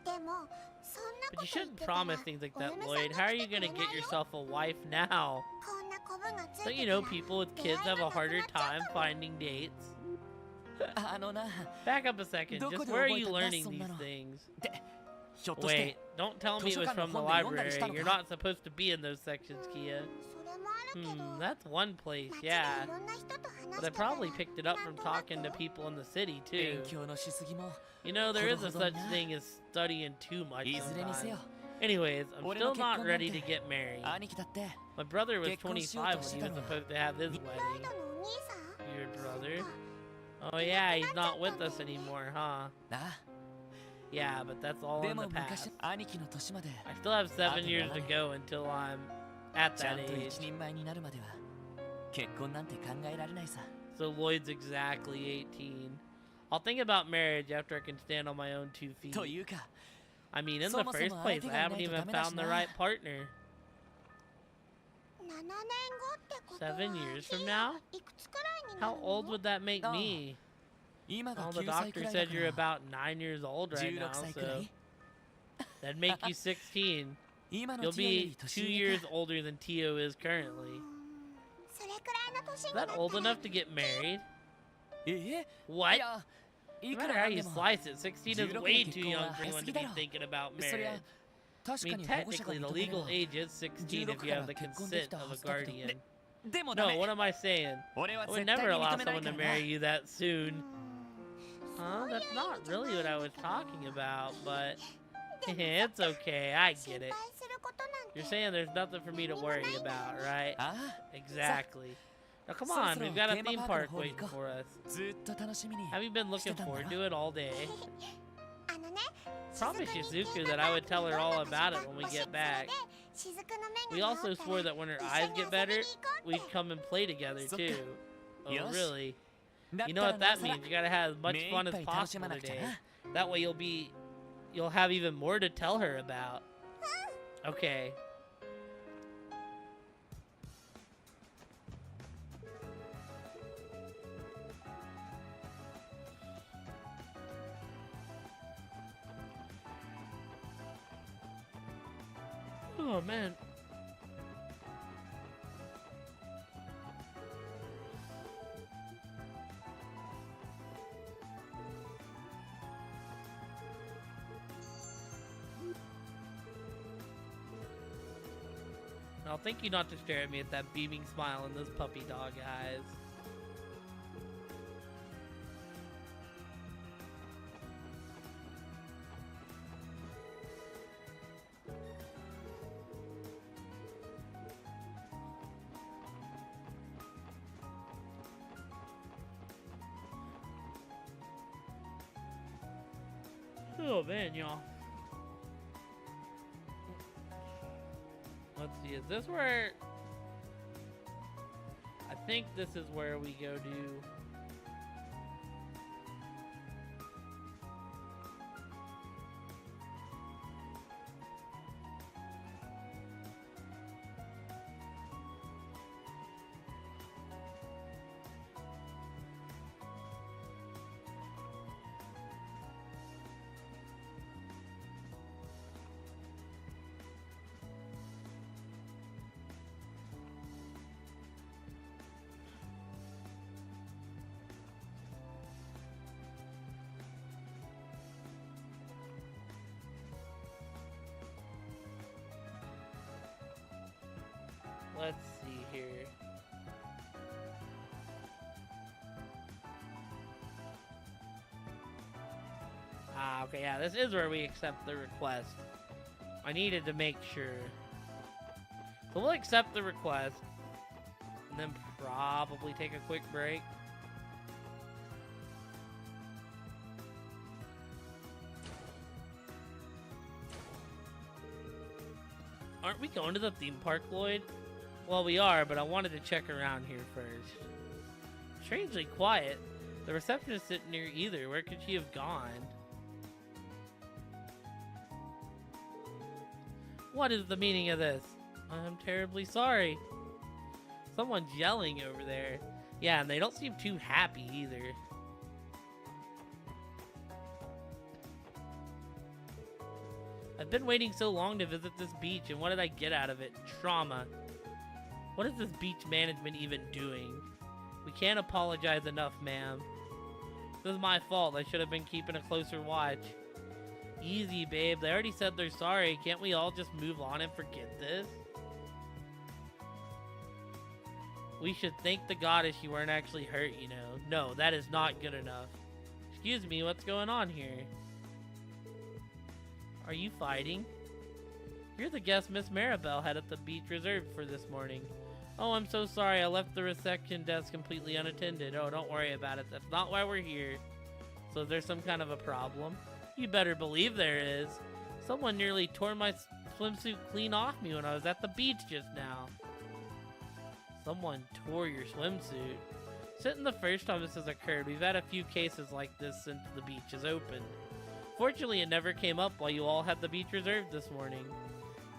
でもそんなこ But と you 言っ shouldn't てたら promise things like お that, 嫁さん Lloyd. が How are 来 you てく gonna れ get ないよ yourself a wife now? こんなコブがつい Don't て you た know ら people with 出 kids 会い have が a なくな harder っちゃう time かも finding dates? あのな Back up a second. Do Just ko de where are oboite you ta learning na, these sonna no. things? ひょっとして Wait, don't tell me it was 図書館の from the 本で読んだり library. したのか？ You're not supposed to be in those sections, Kia. それもあるけど That's one place, 街で yeah. いろんな人と話 But し I てたら probably picked it up な from んとな talking to く people in the city, 勉 too. 強のしすぎも You know, there is a such ほどほどにな。 thing as studying too much いずれにせ sometimes. よ Anyways, I'm 俺の still 結婚 not なんて ready to get married. 兄貴だって My brother was 結婚しよう 25と when し he てた was のは supposed to have his ロイ wedding. ドのお兄さん Your そ brother? っか Oh yeah, he's not with us anymore, huh? なあ Yeah, but that's all で in も the 昔 past. 兄貴の年まで I still have 7 years to あと go until I'm at ちゃ that んと age. 一人前になるまでは結婚なんて考えられないさ So Lloyd's exactly 18. I'll think about marriage after I can stand on my own 2 feet. というか I mean, in the そもそも first place, I 相手がいない haven't と even ダメだし found the な。 right partner. 7年後ってことは 7 years from キ now? アいくつくらいにな How る old の would that make Oh. me? 今が Well, the 9歳く doctor らいだ said か you're ら about 9 years old right 16 now, 歳くら so い that'd make you 16. 今の You'll ティアよ be り 2 年上 years か older than Tio is う currently. んそれくらいの年 Is になっ that た old ら enough to get married? え What? いやい No く matter ら how なん you でも slice it, 16 is 16 way の too 結婚 young は for 早す anyone ぎ to だ be ろ thinking about そりゃ marriage. I 確か mean, に保護者が technically, the 認めれば legal age is 16 if you have the 16から結婚でき consent た of は a ずだけど guardian. でもダ No, メ what am I saying? 俺は I would 絶対 never に allow 認めない someone か to らな marry you that soon. そ Huh? ういう That's 意 not 味じゃない really what I ん was だけど talking about, but でも it's okay. I 心 get 配 it. することなんて You're saying there's nothing for me to worry about, right? あ Exactly. Now come そろ on, そろ we've got a テーマ theme パーク park の方に waiting 行こ for us. うずっと楽しみに Have you been looking してたんだ forward な to it all day? あのね Promised 雫に Shizuku テー that マ I パ would ーク tell に her どん all な場所 about か it when we 教え get て back. それで雫の目 We が also 治った swore ら that when her 一緒 eyes に get 遊び better, に行こうっ we'd て come and play together So- too. Oh, Yosh. really? だっ You た know ら what な that おさら means? You gotta have as much 目いっ fun ぱ as い楽し possible まなくちゃ today. な That way you'll have even more to tell her about. Okay. Oh, man. I'll thank you not to stare at me with that beaming smile and those puppy dog eyes. Oh man, y'all. Let's see, is this where... I think this is where we go to... Let's see here. Ah, okay, yeah, this is where we accept the request. I needed to make sure. So we'll accept the request, and then probably take a quick break. Aren't we going to the theme park, Lloyd? Well, we are, but I wanted to check around here first. Strangely quiet. The receptionist isn't near either. Where could she have gone? What is the meaning of this? I'm terribly sorry. Someone's yelling over there. Yeah, and they don't seem too happy either. I've been waiting so long to visit this beach, and what did I get out of it? Trauma. What is this beach management even doing? We can't apologize enough, ma'am. This is my fault. I should have been keeping a closer watch. Easy, babe. They already said they're sorry. Can't we all just move on and forget this? We should thank the goddess you weren't actually hurt, you know. No, that is not good enough. Excuse me, what's going on here? Are you fighting? You're the guest Miss Maribel had at the beach reserved for this morning. Oh, I'm so sorry. I left the reception desk completely unattended. Oh, don't worry about it. That's not why we're here. So is there some kind of a problem? You better believe there is. Someone nearly tore my swimsuit clean off me when I was at the beach just now. Someone tore your swimsuit? This isn't the first time this has occurred. We've had a few cases like this since the beach is open. Fortunately, it never came up while you all had the beach reserved this morning.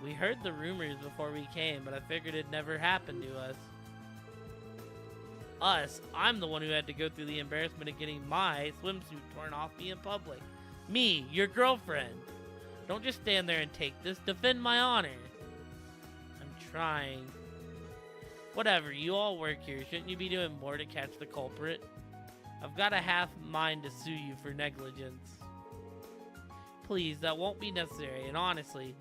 We heard the rumors before we came, but I figured it never happened to us. Us? I'm the one who had to go through the embarrassment of getting my swimsuit torn off me in public. Me, your girlfriend. Don't just stand there and take this. Defend my honor. I'm trying. Whatever, you all work here. Shouldn't you be doing more to catch the culprit? I've got a half mind to sue you for negligence. Please, that won't be necessary, and honestly,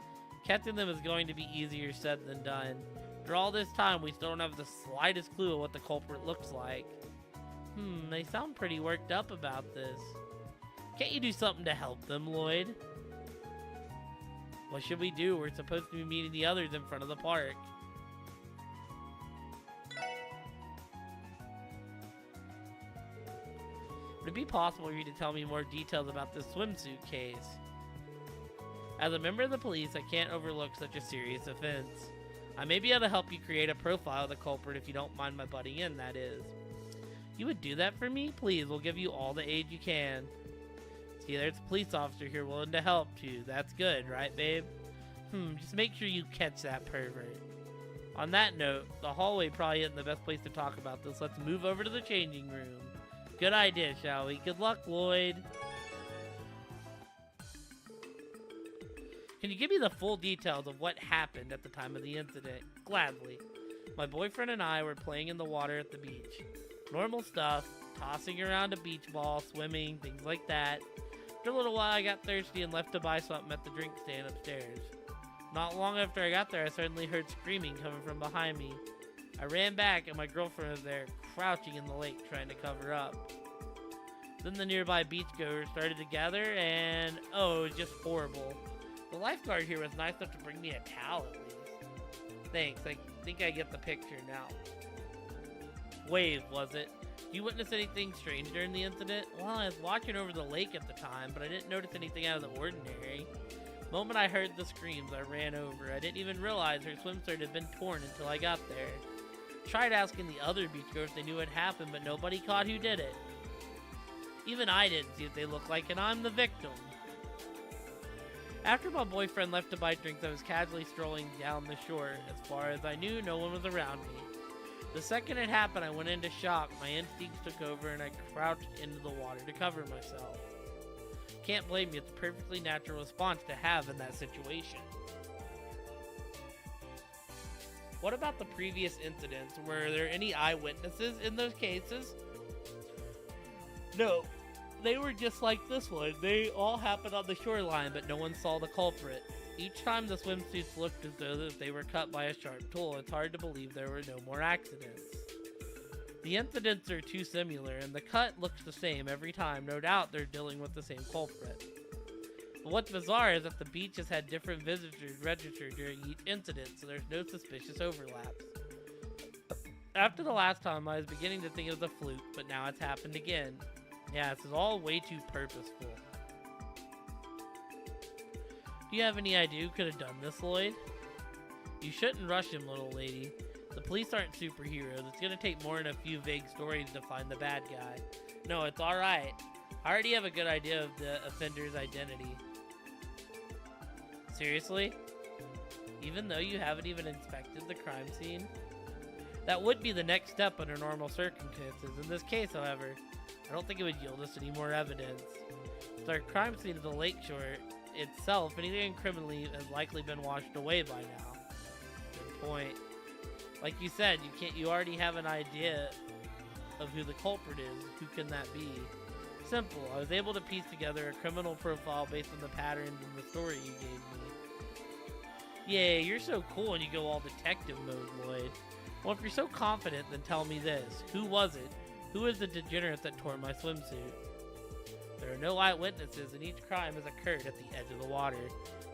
catching them is going to be easier said than done. For all this time, we still don't have the slightest clue of what the culprit looks like. They sound pretty worked up about this. Can't you do something to help them, Lloyd? What should we do? We're supposed to be meeting the others in front of the park. Would it be possible for you to tell me more details about this swimsuit case? As a member of the police, I can't overlook such a serious offense. I may be able to help you create a profile of the culprit if you don't mind my butting in, that is. You would do that for me? Please, we'll give you all the aid you can. See, there's a police officer here willing to help too. That's good, right, babe? Just make sure you catch that pervert. On that note, the hallway probably isn't the best place to talk about this. Let's move over to the changing room. Good idea, shall we? Good luck, Lloyd. Can you give me the full details of what happened at the time of the incident? Gladly. My boyfriend and I were playing in the water at the beach. Normal stuff, tossing around a beach ball, swimming, things like that. After a little while, I got thirsty and left to buy something at the drink stand upstairs. Not long after I got there, I suddenly heard screaming coming from behind me. I ran back and my girlfriend was there, crouching in the lake, trying to cover up. Then the nearby beachgoers started to gather, and oh, it was just horrible. The lifeguard here was nice enough to bring me a towel at least. Thanks, I think I get the picture now. Wave, was it? Did you witness anything strange during the incident? Well, I was watching over the lake at the time, but I didn't notice anything out of the ordinary. The moment I heard the screams, I ran over. I didn't even realize her swimsuit had been torn until I got there. Tried asking the other beachgoers if they knew what happened, but nobody caught who did it. Even I didn't see what they looked like, and I'm the victim. After my boyfriend left to buy drinks, I was casually strolling down the shore. As far as I knew, no one was around me. The second it happened, I went into shock. My instincts took over, and I crouched into the water to cover myself. Can't blame me, it's a perfectly natural response to have in that situation. What about the previous incidents? Were there any eyewitnesses in those cases? No, they were just like this one. They all happened on the shoreline, but no one saw the culprit. Each time the swimsuits looked as though they were cut by a sharp tool. It's hard to believe there were no more accidents. The incidents are too similar, and the cut looks the same every time. No doubt they're dealing with the same culprit. But what's bizarre is that the beach has had different visitors registered during each incident, so there's no suspicious overlaps. After the last time, I was beginning to think it was a fluke, but now it's happened again. Yeah, this is all way too purposeful. Do you have any idea who could have done this, Lloyd? You shouldn't rush him, little lady. The police aren't superheroes. It's gonna take more than a few vague stories to find the bad guy. No, it's alright. I already have a good idea of the offender's identity. Seriously? Even though you haven't even inspected the crime scene? That would be the next step under normal circumstances. In this case, however, I don't think it would yield us any more evidence. With our crime scene at the lakeshore itself, anything incriminating has likely been washed away by now. Good point. Like you said, you already have an idea of who the culprit is. Who can that be? Simple. I was able to piece together a criminal profile based on the patterns in the story you gave me. Yay, you're so cool and you go all detective mode, Lloyd. Well, if you're so confident, then tell me this. Who was it? Who is the degenerate that tore my swimsuit? There are no eyewitnesses, and each crime has occurred at the edge of the water.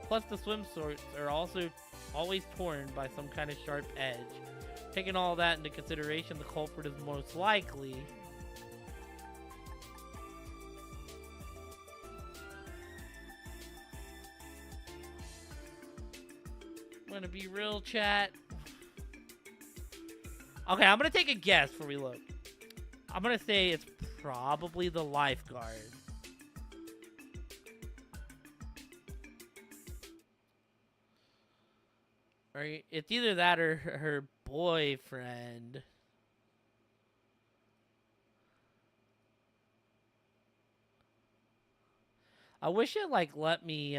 Plus, the swimsuits are also always torn by some kind of sharp edge. Taking all that into consideration, the culprit is most likely... I'm gonna be real, chat. Okay, I'm gonna take a guess before we look. I'm gonna say it's probably the lifeguard. Right? It's either that or her boyfriend. I wish it like let me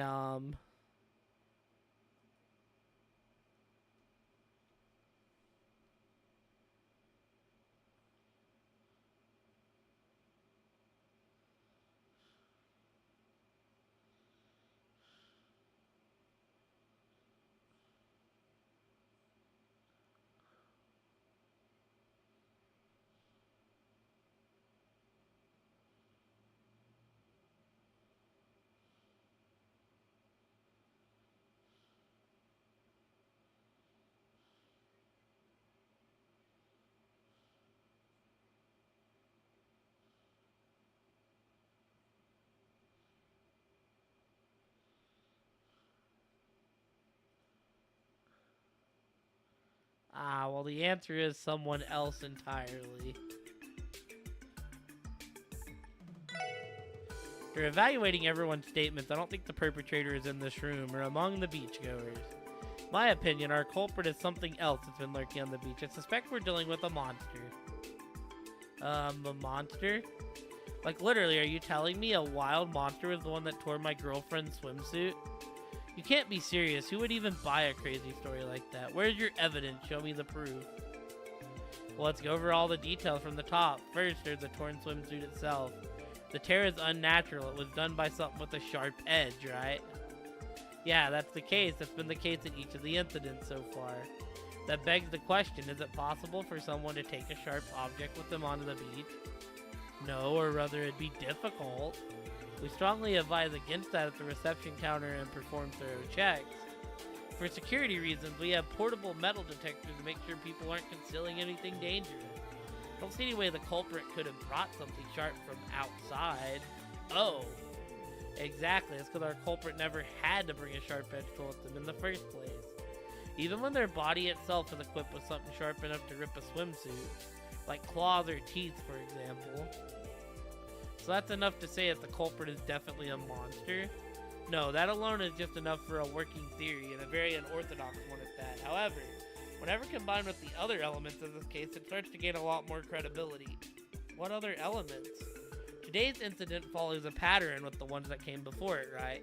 well, the answer is someone else entirely. After evaluating everyone's statements, I don't think the perpetrator is in this room or among the beachgoers. In my opinion, our culprit is something else that's been lurking on the beach. I suspect we're dealing with a monster. A monster? Like, literally, are you telling me a wild monster was the one that tore my girlfriend's swimsuit? You can't be serious. Who would even buy a crazy story like that? Where's your evidence? Show me the proof. Well, let's go over all the details from the top. First, there's the torn swimsuit itself. The tear is unnatural. It was done by something with a sharp edge, right? Yeah, that's the case. That's been the case in each of the incidents so far. That begs the question, is it possible for someone to take a sharp object with them onto the beach? No, or rather it'd be difficult. We strongly advise against that at the reception counter and perform thorough checks. For security reasons, we have portable metal detectors to make sure people aren't concealing anything dangerous. I don't see any way the culprit could have brought something sharp from outside. Oh, exactly. It's because our culprit never had to bring a sharp edge tool with them in the first place. Even when their body itself is equipped with something sharp enough to rip a swimsuit, like claws or teeth, for example. So that's enough to say that the culprit is definitely a monster? No, that alone is just enough for a working theory, and a very unorthodox one at that. However, whenever combined with the other elements of this case, it starts to gain a lot more credibility. What other elements? Today's incident follows a pattern with the ones that came before it, right?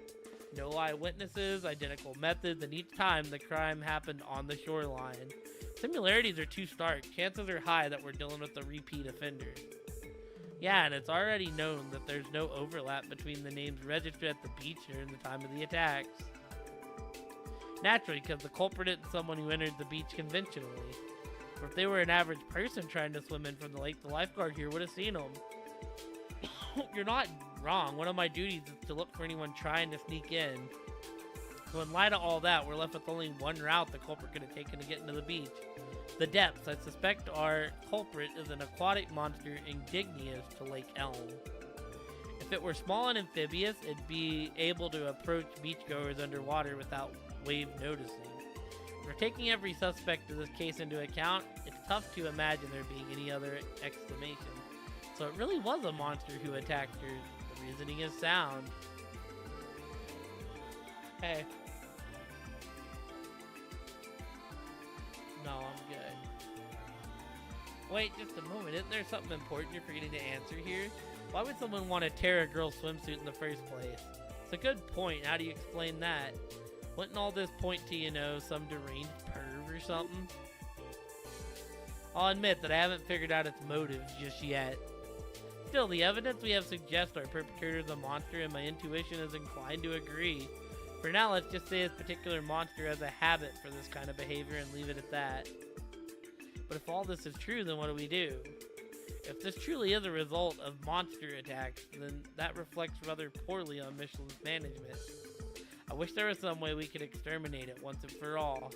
No eyewitnesses, identical methods, and each time the crime happened on the shoreline. Similarities are too stark. Chances are high that we're dealing with a repeat offender. Yeah, and it's already known that there's no overlap between the names registered at the beach during the time of the attacks. Naturally, because the culprit isn't someone who entered the beach conventionally. Or if they were an average person trying to swim in from the lake, the lifeguard here would have seen them. You're not wrong. One of my duties is to look for anyone trying to sneak in. So in light of all that, we're left with only one route the culprit could have taken to get into the beach. The depths. I suspect our culprit is an aquatic monster igneous to Lake Elm. If it were small and amphibious, it'd be able to approach beachgoers underwater without wave noticing. If we're taking every suspect of this case into account, it's tough to imagine there being any other explanation. So it really was a monster who attacked her. The reasoning is sound. Hey. No, I'm good. Wait just a moment, isn't there something important you're forgetting to answer here? Why would someone want to tear a girl's swimsuit in the first place? It's a good point, how do you explain that? Wouldn't all this point to, you know, some deranged perv or something? I'll admit that I haven't figured out its motives just yet. Still, the evidence we have suggests our perpetrator is a monster, and my intuition is inclined to agree. For now, let's just say this particular monster has a habit for this kind of behavior and leave it at that. But if all this is true, then what do we do? If this truly is a result of monster attacks, then that reflects rather poorly on Michelin's management. I wish there was some way we could exterminate it once and for all.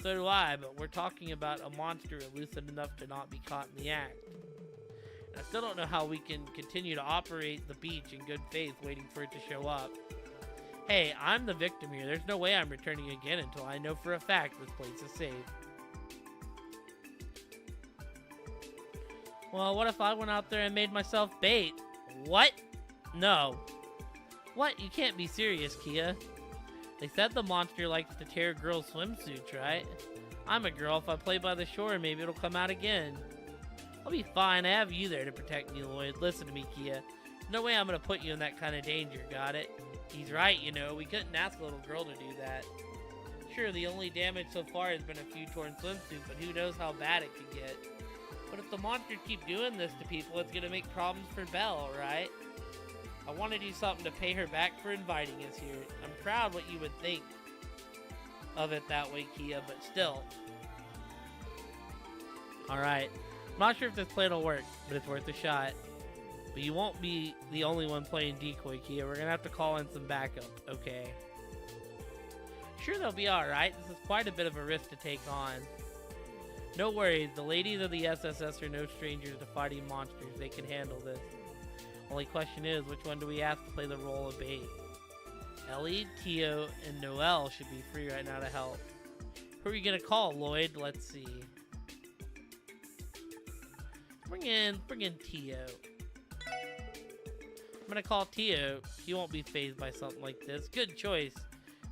So do I, but we're talking about a monster elusive enough to not be caught in the act. And I still don't know how we can continue to operate the beach in good faith waiting for it to show up. Hey, I'm the victim here. There's no way I'm returning again until I know for a fact this place is safe. Well, what if I went out there and made myself bait? What? No. What? You can't be serious, Kia. They said the monster likes to tear girls' swimsuits, right? I'm a girl. If I play by the shore, maybe it'll come out again. I'll be fine. I have you there to protect me, Lloyd. Listen to me, Kia. No way I'm gonna put you in that kind of danger, got it? He's right, you know. We couldn't ask a little girl to do that. Sure, the only damage so far has been a few torn swimsuits, but who knows how bad it could get. But if the monsters keep doing this to people, it's gonna make problems for Belle, right? I want to do something to pay her back for inviting us here. I'm proud what you would think of it that way, Kia, but still. Alright. I'm not sure if this plan will work, but it's worth a shot. But you won't be the only one playing decoy, Kia. We're gonna have to call in some backup, okay? Sure, they'll be alright. This is quite a bit of a risk to take on. No worries, the ladies of the SSS are no strangers to fighting monsters. They can handle this. Only question is, which one do we ask to play the role of bait? Ellie, Tio, and Noelle should be free right now to help. Who are you gonna call, Lloyd? Let's see. Bring in Tio. I'm gonna call Tio. He won't be fazed by something like this. Good choice.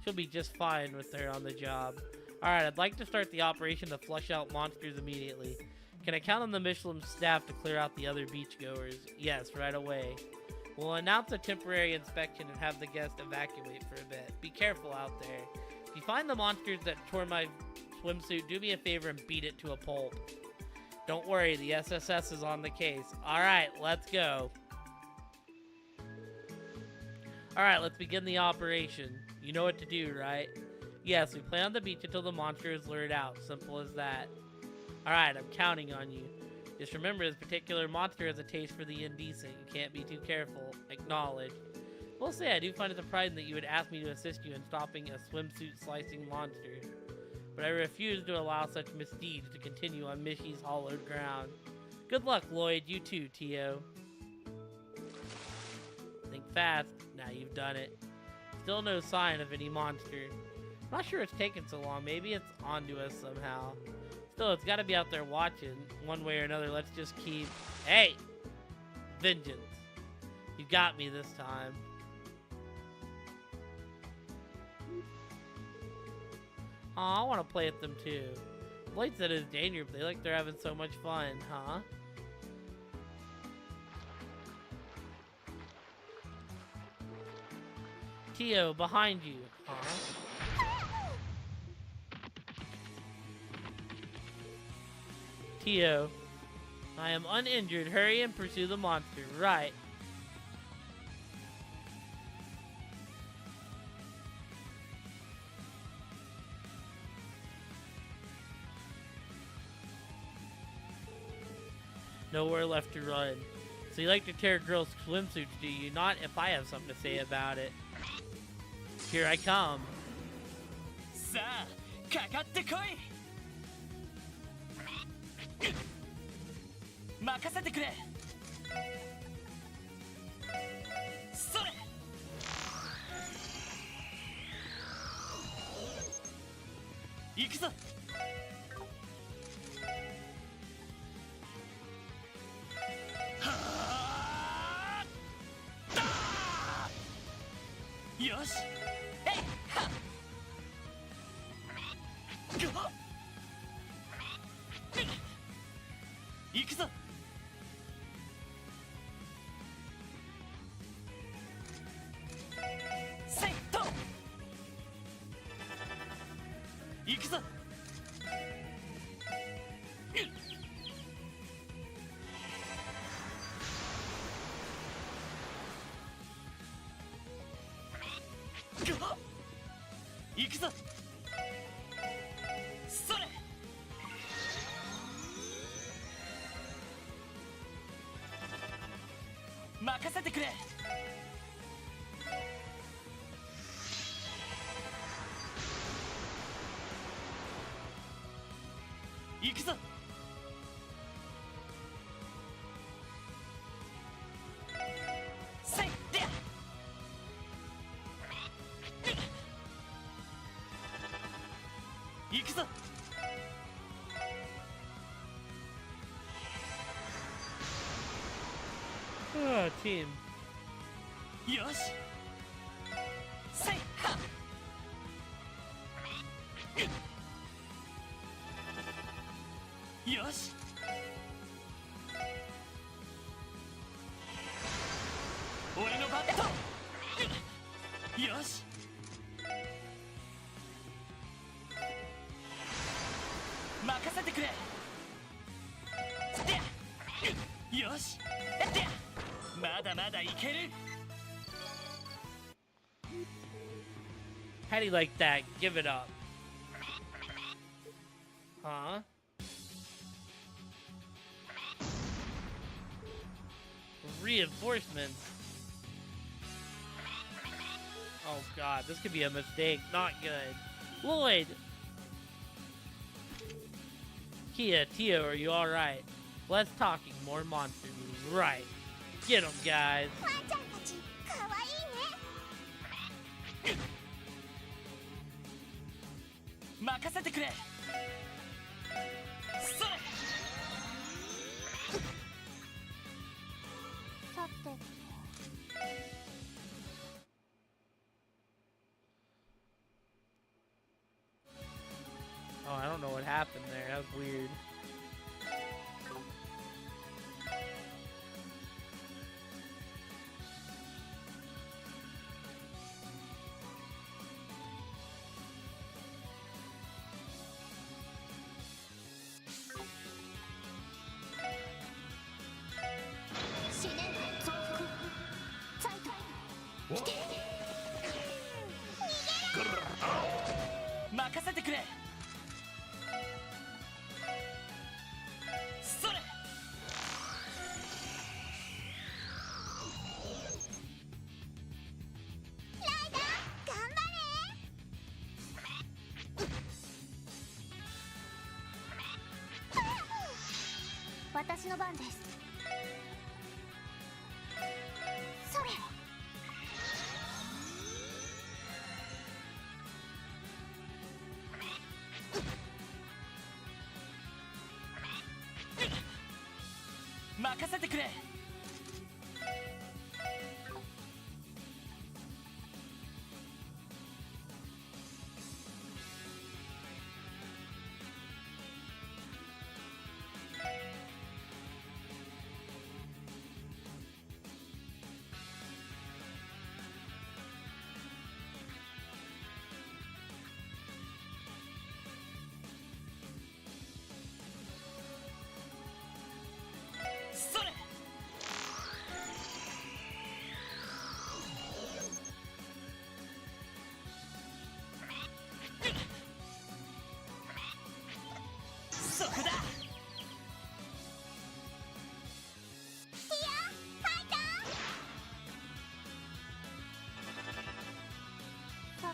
She'll be just fine with her on the job. Alright, I'd like to start the operation to flush out monsters immediately. Can I count on the Michelin staff to clear out the other beachgoers? Yes, right away. We'll announce a temporary inspection and have the guest evacuate for a bit. Be careful out there. If you find the monsters that tore my swimsuit, do me a favor and beat it to a pulp. Don't worry, the SSS is on the case. Alright, let's go. Alright, let's begin the operation. You know what to do, right? Yes, we play on the beach until the monster is lured out. Simple as that. Alright, I'm counting on you. Just remember, this particular monster has a taste for the indecent. You can't be too careful. Acknowledge. We'll say I do find it surprising that you would ask me to assist you in stopping a swimsuit-slicing monster. But I refuse to allow such misdeeds to continue on Mishy's hallowed ground. Good luck, Lloyd. You too, Tio. Think fast. Now you've done it. Still no sign of any monster. I'm not sure it's taken so long. Maybe it's onto us somehow. Still, it's got to be out there watching. One way or another, let's just keep... Hey! Vengeance. You got me this time. Aw, I want to play with them too. Blade said it's dangerous, but they like they're having so much fun, huh? Tio, behind you, huh? Tio, I am uninjured. Hurry and pursue the monster. Right. Nowhere left to run. So you like to tear girls' swimsuits, do you? Not if I have something to say about it. Here I come. さあかかってこい任せてくれそれ行くぞよしえいはっ行くぞセット行くぞ行くぞそれ任せてくれ行くぞせいで行くぞ Oh, team. よしせいはよし俺のバットよし任せてくれよしまだまだいける How do you like that? Give it up. Huh? Reinforcements. Oh god, this could be a mistake. Not good. Lloyd! Kia, Tio, are you alright? Less talking, more monster meeting. Right. Get 'em, guys. ワンちゃんたちかわいいね任せてくれそれさて Oh, I don't know what happened there. That was weird. れ。それ。ライダー頑張れ。私の番です。それ。任せてくれ。それ。そこだ。ティアファイト。さ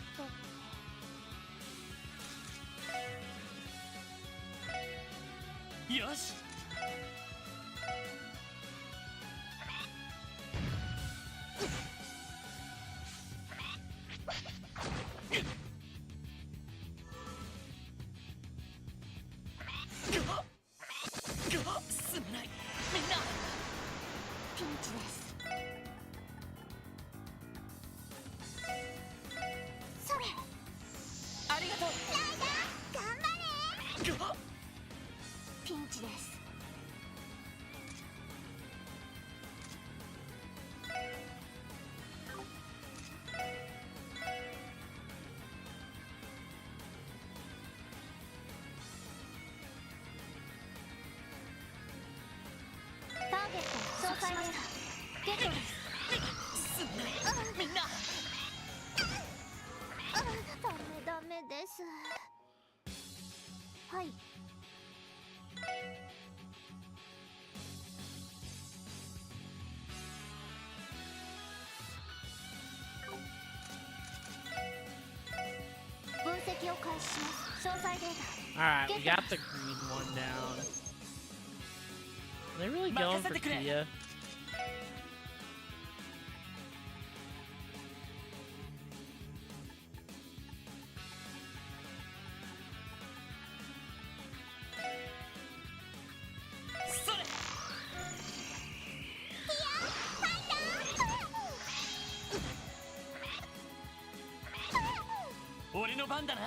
てよし。すまないみんな。ピンチです。それ。ありがとう。ライダー頑張れ。ピンチです。ターゲット詳細データゲットです。すまないみんな。ダメです。はい。分析を開始します。詳細データ。Alright, we got the green one down. Are they really going for Tia?俺の番だな。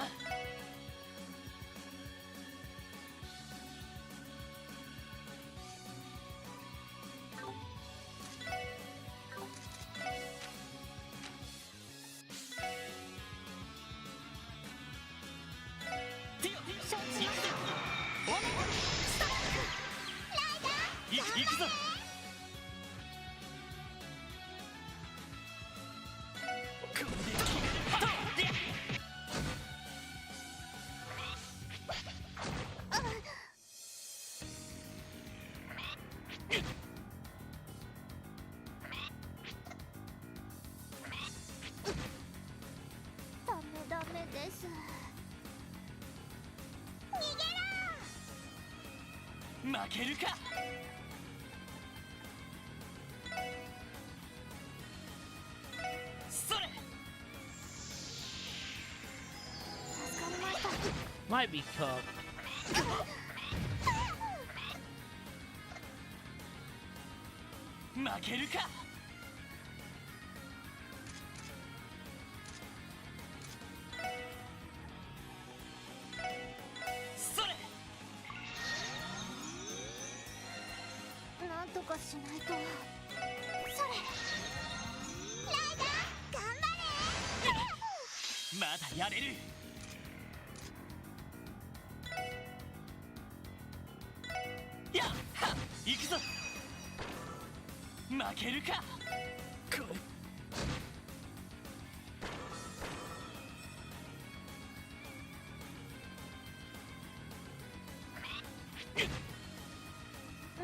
ティオ、承知しました。おストライク。ライダー行くぞ。これで決める。ダメです。逃げろ。負けるか。それ。助かりました。 Might be cooked. 負けるか。それ。なんとかしないと。それ。ライダー頑張れ。まだやれる。やっはっ行くぞ。負けるか。これ。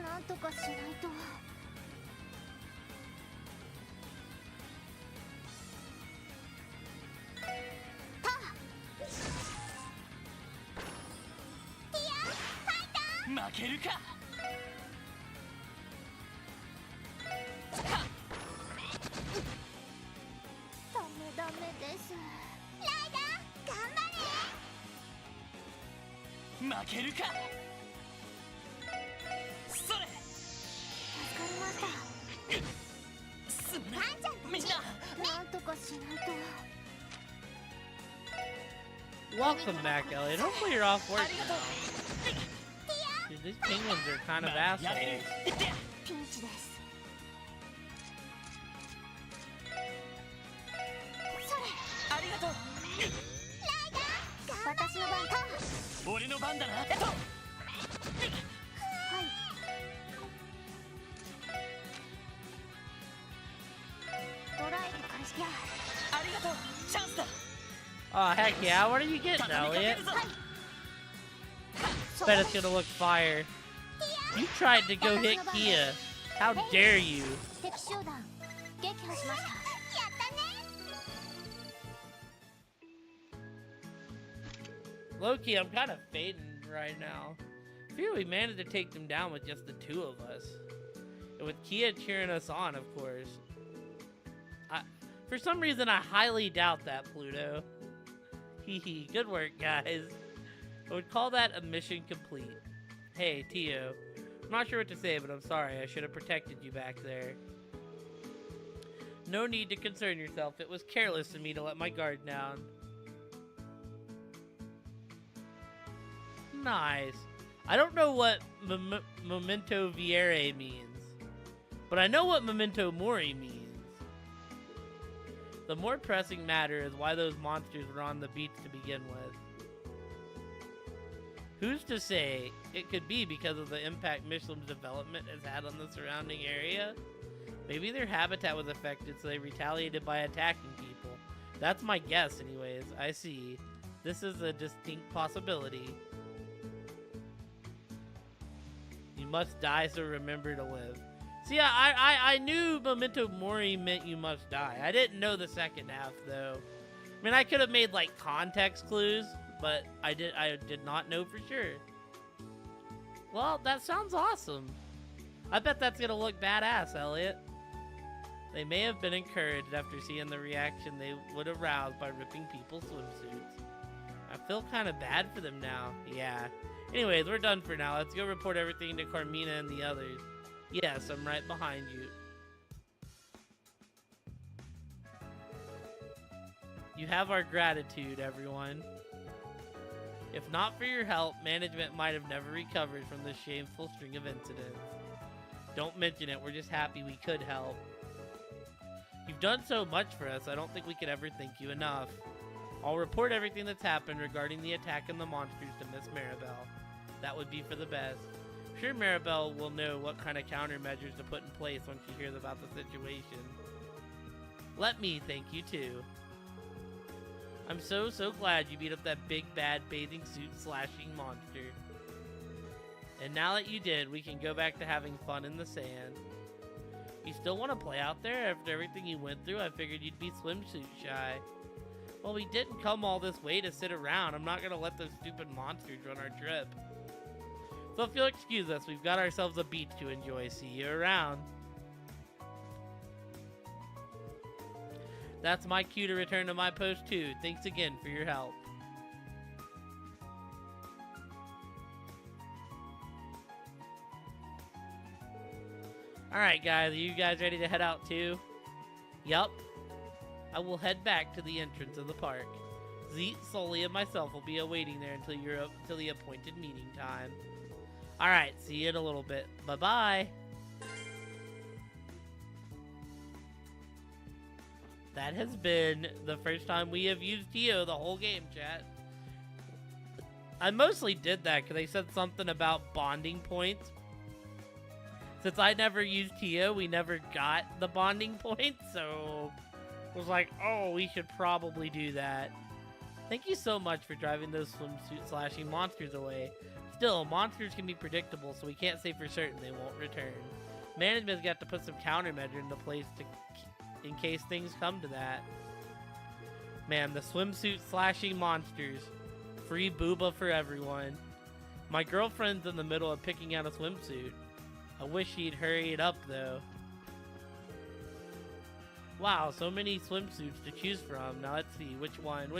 なんとかしないと。負けるか。ダメです。ライダー頑張れ。負けるか。それ。助かりました。すまないパンちゃんたちみんな。なんとかしないと。 Welcome back, Elliot. Hopefully you're off work ありがとう now. Dude, these penguins are kind of まあやれる assholes. いってやピンチです。それ。ありがとう私の番と。俺の番だなはい。ドライブ開始や。ありがとうチャンスだ Oh, heck yeah. What are you getting, 畳みかけ Elliot? るぞ Bet it's gonna look fire. You tried to go hit Kia. How dare you? 敵集団撃破しました。やったね。 Loki, I'm kind of fading right now. I feel we managed to take them down with just the two of us. And with Kia cheering us on, of course. For some reason, I highly doubt that, Pluto. Hee good work, guys. I would call that a mission complete. Hey, Tio. I'm not sure what to say, but I'm sorry. I should have protected you back there. No need to concern yourself. It was careless of me to let my guard down. Nice. I don't know what Memento Viere means, but I know what Memento Mori means. The more pressing matter is why those monsters were on the beach to begin with. Who's to say? It could be because of the impact Michelin's development has had on the surrounding area. Maybe their habitat was affected, so they retaliated by attacking people. That's my guess anyways. I see. This is a distinct possibility. You must die, so remember to live. See, I knew Memento Mori meant you must die. I didn't know the second half, though. I mean, I could have made, like, context clues, but I did not know for sure. Well, that sounds awesome. I bet that's gonna look badass, Elliot. They may have been encouraged after seeing the reaction they would arouse by ripping people's swimsuits. I feel kind of bad for them now. Yeah. Anyways, we're done for now. Let's go report everything to Carmina and the others. Yes, I'm right behind you. You have our gratitude, everyone. If not for your help, management might have never recovered from this shameful string of incidents. Don't mention it, we're just happy we could help. You've done so much for us, I don't think we could ever thank you enough. I'll report everything that's happened regarding the attack and the monsters to Miss Maribel. That would be for the best. I'm sure Maribel will know what kind of countermeasures to put in place when she hears about the situation. Let me thank you too. I'm so glad you beat up that big bad bathing suit slashing monster. And now that you did, we can go back to having fun in the sand. You still want to play out there after everything you went through? I figured you'd be swimsuit shy. Well, we didn't come all this way to sit around. I'm not gonna let those stupid monsters run our trip. So if you'll excuse us, we've got ourselves a beach to enjoy. See you around. That's my cue to return to my post too. Thanks again for your help. Alright guys, are you guys ready to head out too? Yup. I will head back to the entrance of the park. Zeet, Sully, and myself will be awaiting there until the appointed meeting time. Alright, see you in a little bit. Bye-bye. That has been the first time we have used Tio the whole game, chat. I mostly did that because they said something about bonding points. Since I never used Tio, we never got the bonding points, so I was like, oh, we should probably do that. Thank you so much for driving those swimsuit slashing monsters away. Still, monsters can be predictable, so we can't say for certain they won't return. Management's got to put some countermeasure into place in case things come to that. Man, the swimsuit slashing monsters. Free booba for everyone. My girlfriend's in the middle of picking out a swimsuit. I wish she'd hurry it up, though. Wow, so many swimsuits to choose from. Now let's see, which one?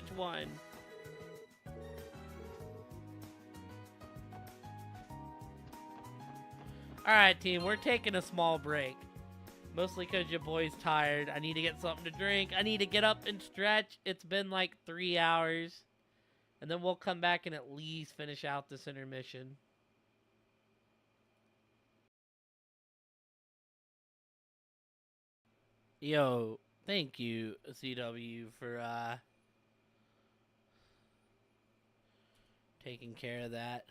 Alright, team, we're taking a small break. Mostly because your boy's tired. I need to get something to drink. I need to get up and stretch. It's been like 3 hours. And then we'll come back and at least finish out this intermission. Yo, thank you, CW, for taking care of that.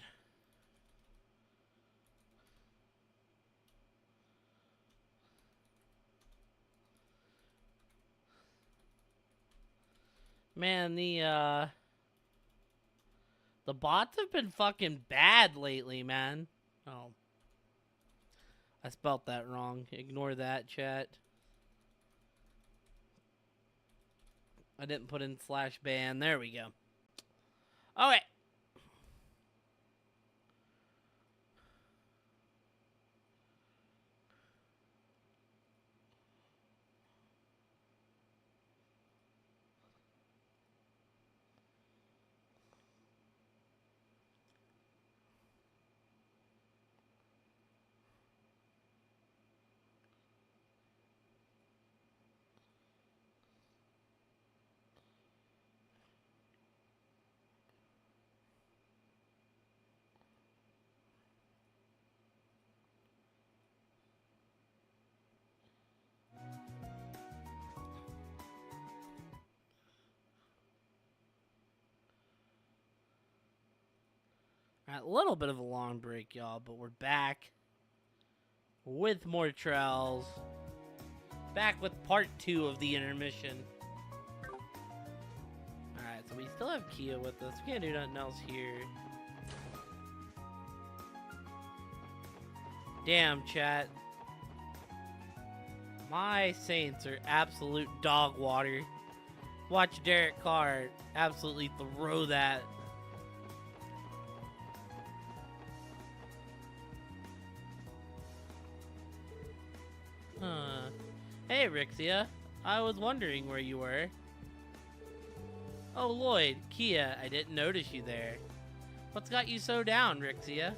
Man, the bots have been fucking bad lately, man. Oh. I spelt that wrong. Ignore that, chat. I didn't put in /ban. There we go. Okay. A little bit of a long break, y'all, but we're back with more trails. Back with part 2 of the intermission. Alright, so we still have Kia with us. We can't do nothing else here. Damn, chat. My Saints are absolute dog water. Watch Derek Carr absolutely throw that. Hey, Rixia. I was wondering where you were. Oh, Lloyd, Kia, I didn't notice you there. What's got you so down, Rixia?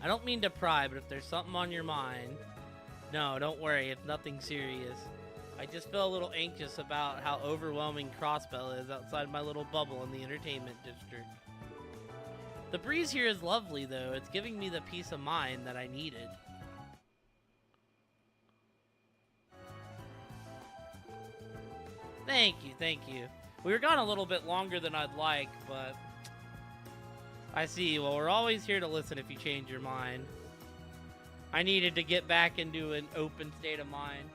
I don't mean to pry, but if there's something on your mind... No, don't worry, it's nothing serious. I just feel a little anxious about how overwhelming Crossbell is outside my little bubble in the entertainment district. The breeze here is lovely, though. It's giving me the peace of mind that I needed. Thank you, thank you. We were gone a little bit longer than I'd like, but... I see. Well, we're always here to listen if you change your mind. I needed to get back into an open state of mind.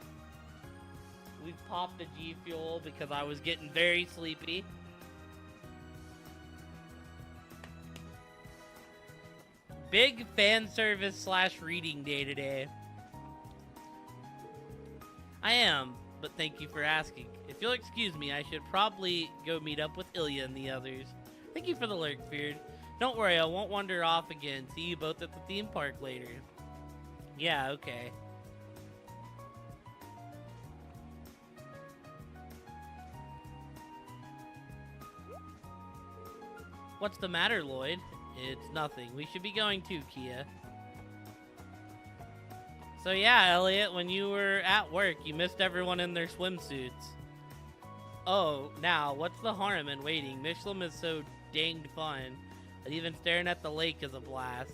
We popped the G Fuel because I was getting very sleepy. Big fan service / reading day today. I am, but thank you for asking. If you'll excuse me, I should probably go meet up with Ilya and the others. Thank you for the lurk, Feared. Don't worry, I won't wander off again. See you both at the theme park later. Yeah, okay. What's the matter, Lloyd? It's nothing. We should be going too, Kia. So yeah, Elliot, when you were at work, you missed everyone in their swimsuits. Oh, now, what's the harm in waiting? Michelin is so danged fun that even staring at the lake is a blast.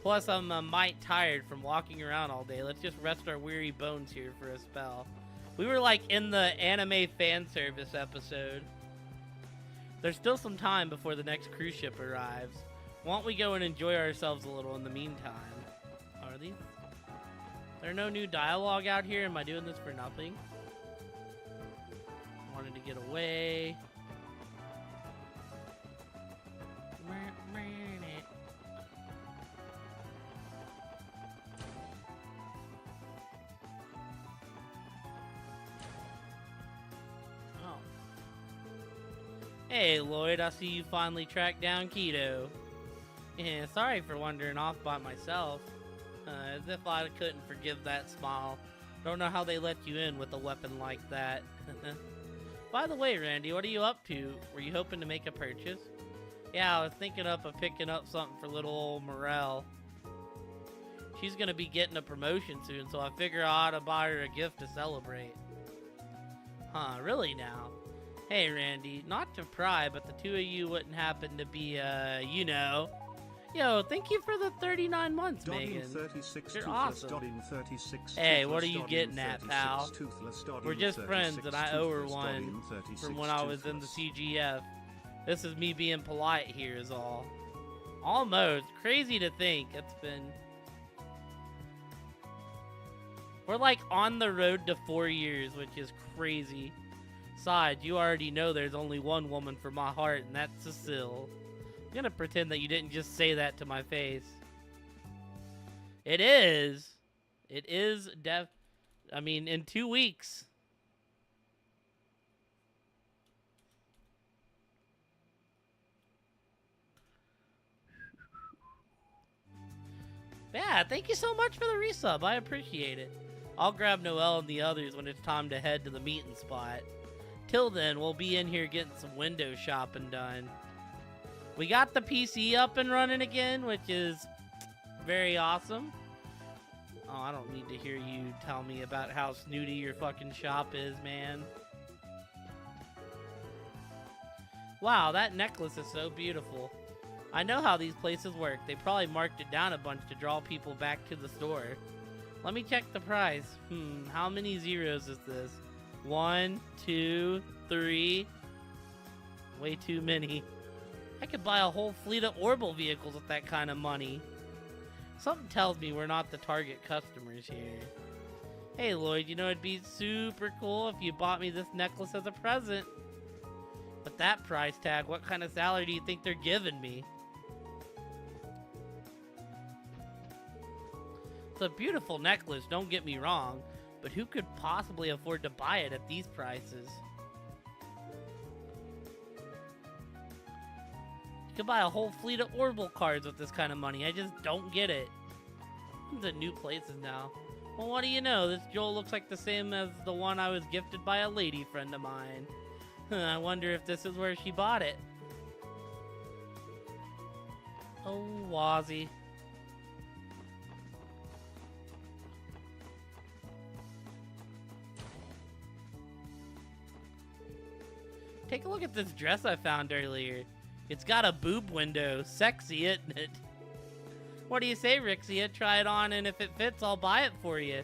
Plus, I'm a mite tired from walking around all day. Let's just rest our weary bones here for a spell. We were like in the anime fan service episode. There's still some time before the next cruise ship arrives. Why don't we go and enjoy ourselves a little in the meantime? Are these? There no new dialogue out here? Am I doing this for nothing? Wanted to get away. Hey, Lloyd, I see you finally tracked down Keto. Yeah, sorry for wandering off by myself. As if I couldn't forgive that smile. Don't know how they let you in with a weapon like that. By the way, Randy, what are you up to? Were you hoping to make a purchase? Yeah, I was thinking of picking up something for little old Morel. She's gonna be getting a promotion soon, so I figure I ought to buy her a gift to celebrate. Huh, really now? Hey, Randy, not to pry, but the two of you wouldn't happen to be, you know... Yo, thank you for the 39 months, Megan. You're awesome. Hey, what are you getting at, pal? We're just friends, and I owe her one from when I was in the CGF. This is me being polite here is all. Almost. Crazy to think. It's been... We're like on the road to 4 years, which is crazy. Besides, you already know there's only one woman for my heart, and that's Cecile. I'm gonna pretend that you didn't just say that to my face. It is. It is I mean, in 2 weeks. Yeah, thank you so much for the resub. I appreciate it. I'll grab Noelle and the others when it's time to head to the meeting spot. Till then, we'll be in here getting some window shopping done. We got the PC up and running again, which is very awesome. Oh, I don't need to hear you tell me about how snooty your fucking shop is, man. Wow, that necklace is so beautiful. I know how these places work. They probably marked it down a bunch to draw people back to the store. Let me check the price. How many zeros is this? 1, 2, 3. Way too many. I could buy a whole fleet of Orbital vehicles with that kind of money. Something tells me we're not the target customers here. Hey Lloyd, you know it'd be super cool if you bought me this necklace as a present. With that price tag, what kind of salary do you think they're giving me? It's a beautiful necklace, don't get me wrong, but who could possibly afford to buy it at these prices? You could buy a whole fleet of Orbital cards with this kind of money. I just don't get it. The new places now. Well, what do you know? This Joel looks like the same as the one I was gifted by a lady friend of mine. I wonder if this is where she bought it. Oh, Wazzy. Take a look at this dress I found earlier. It's got a boob window. Sexy, isn't it? What do you say, Rixia? Try it on, and if it fits, I'll buy it for you.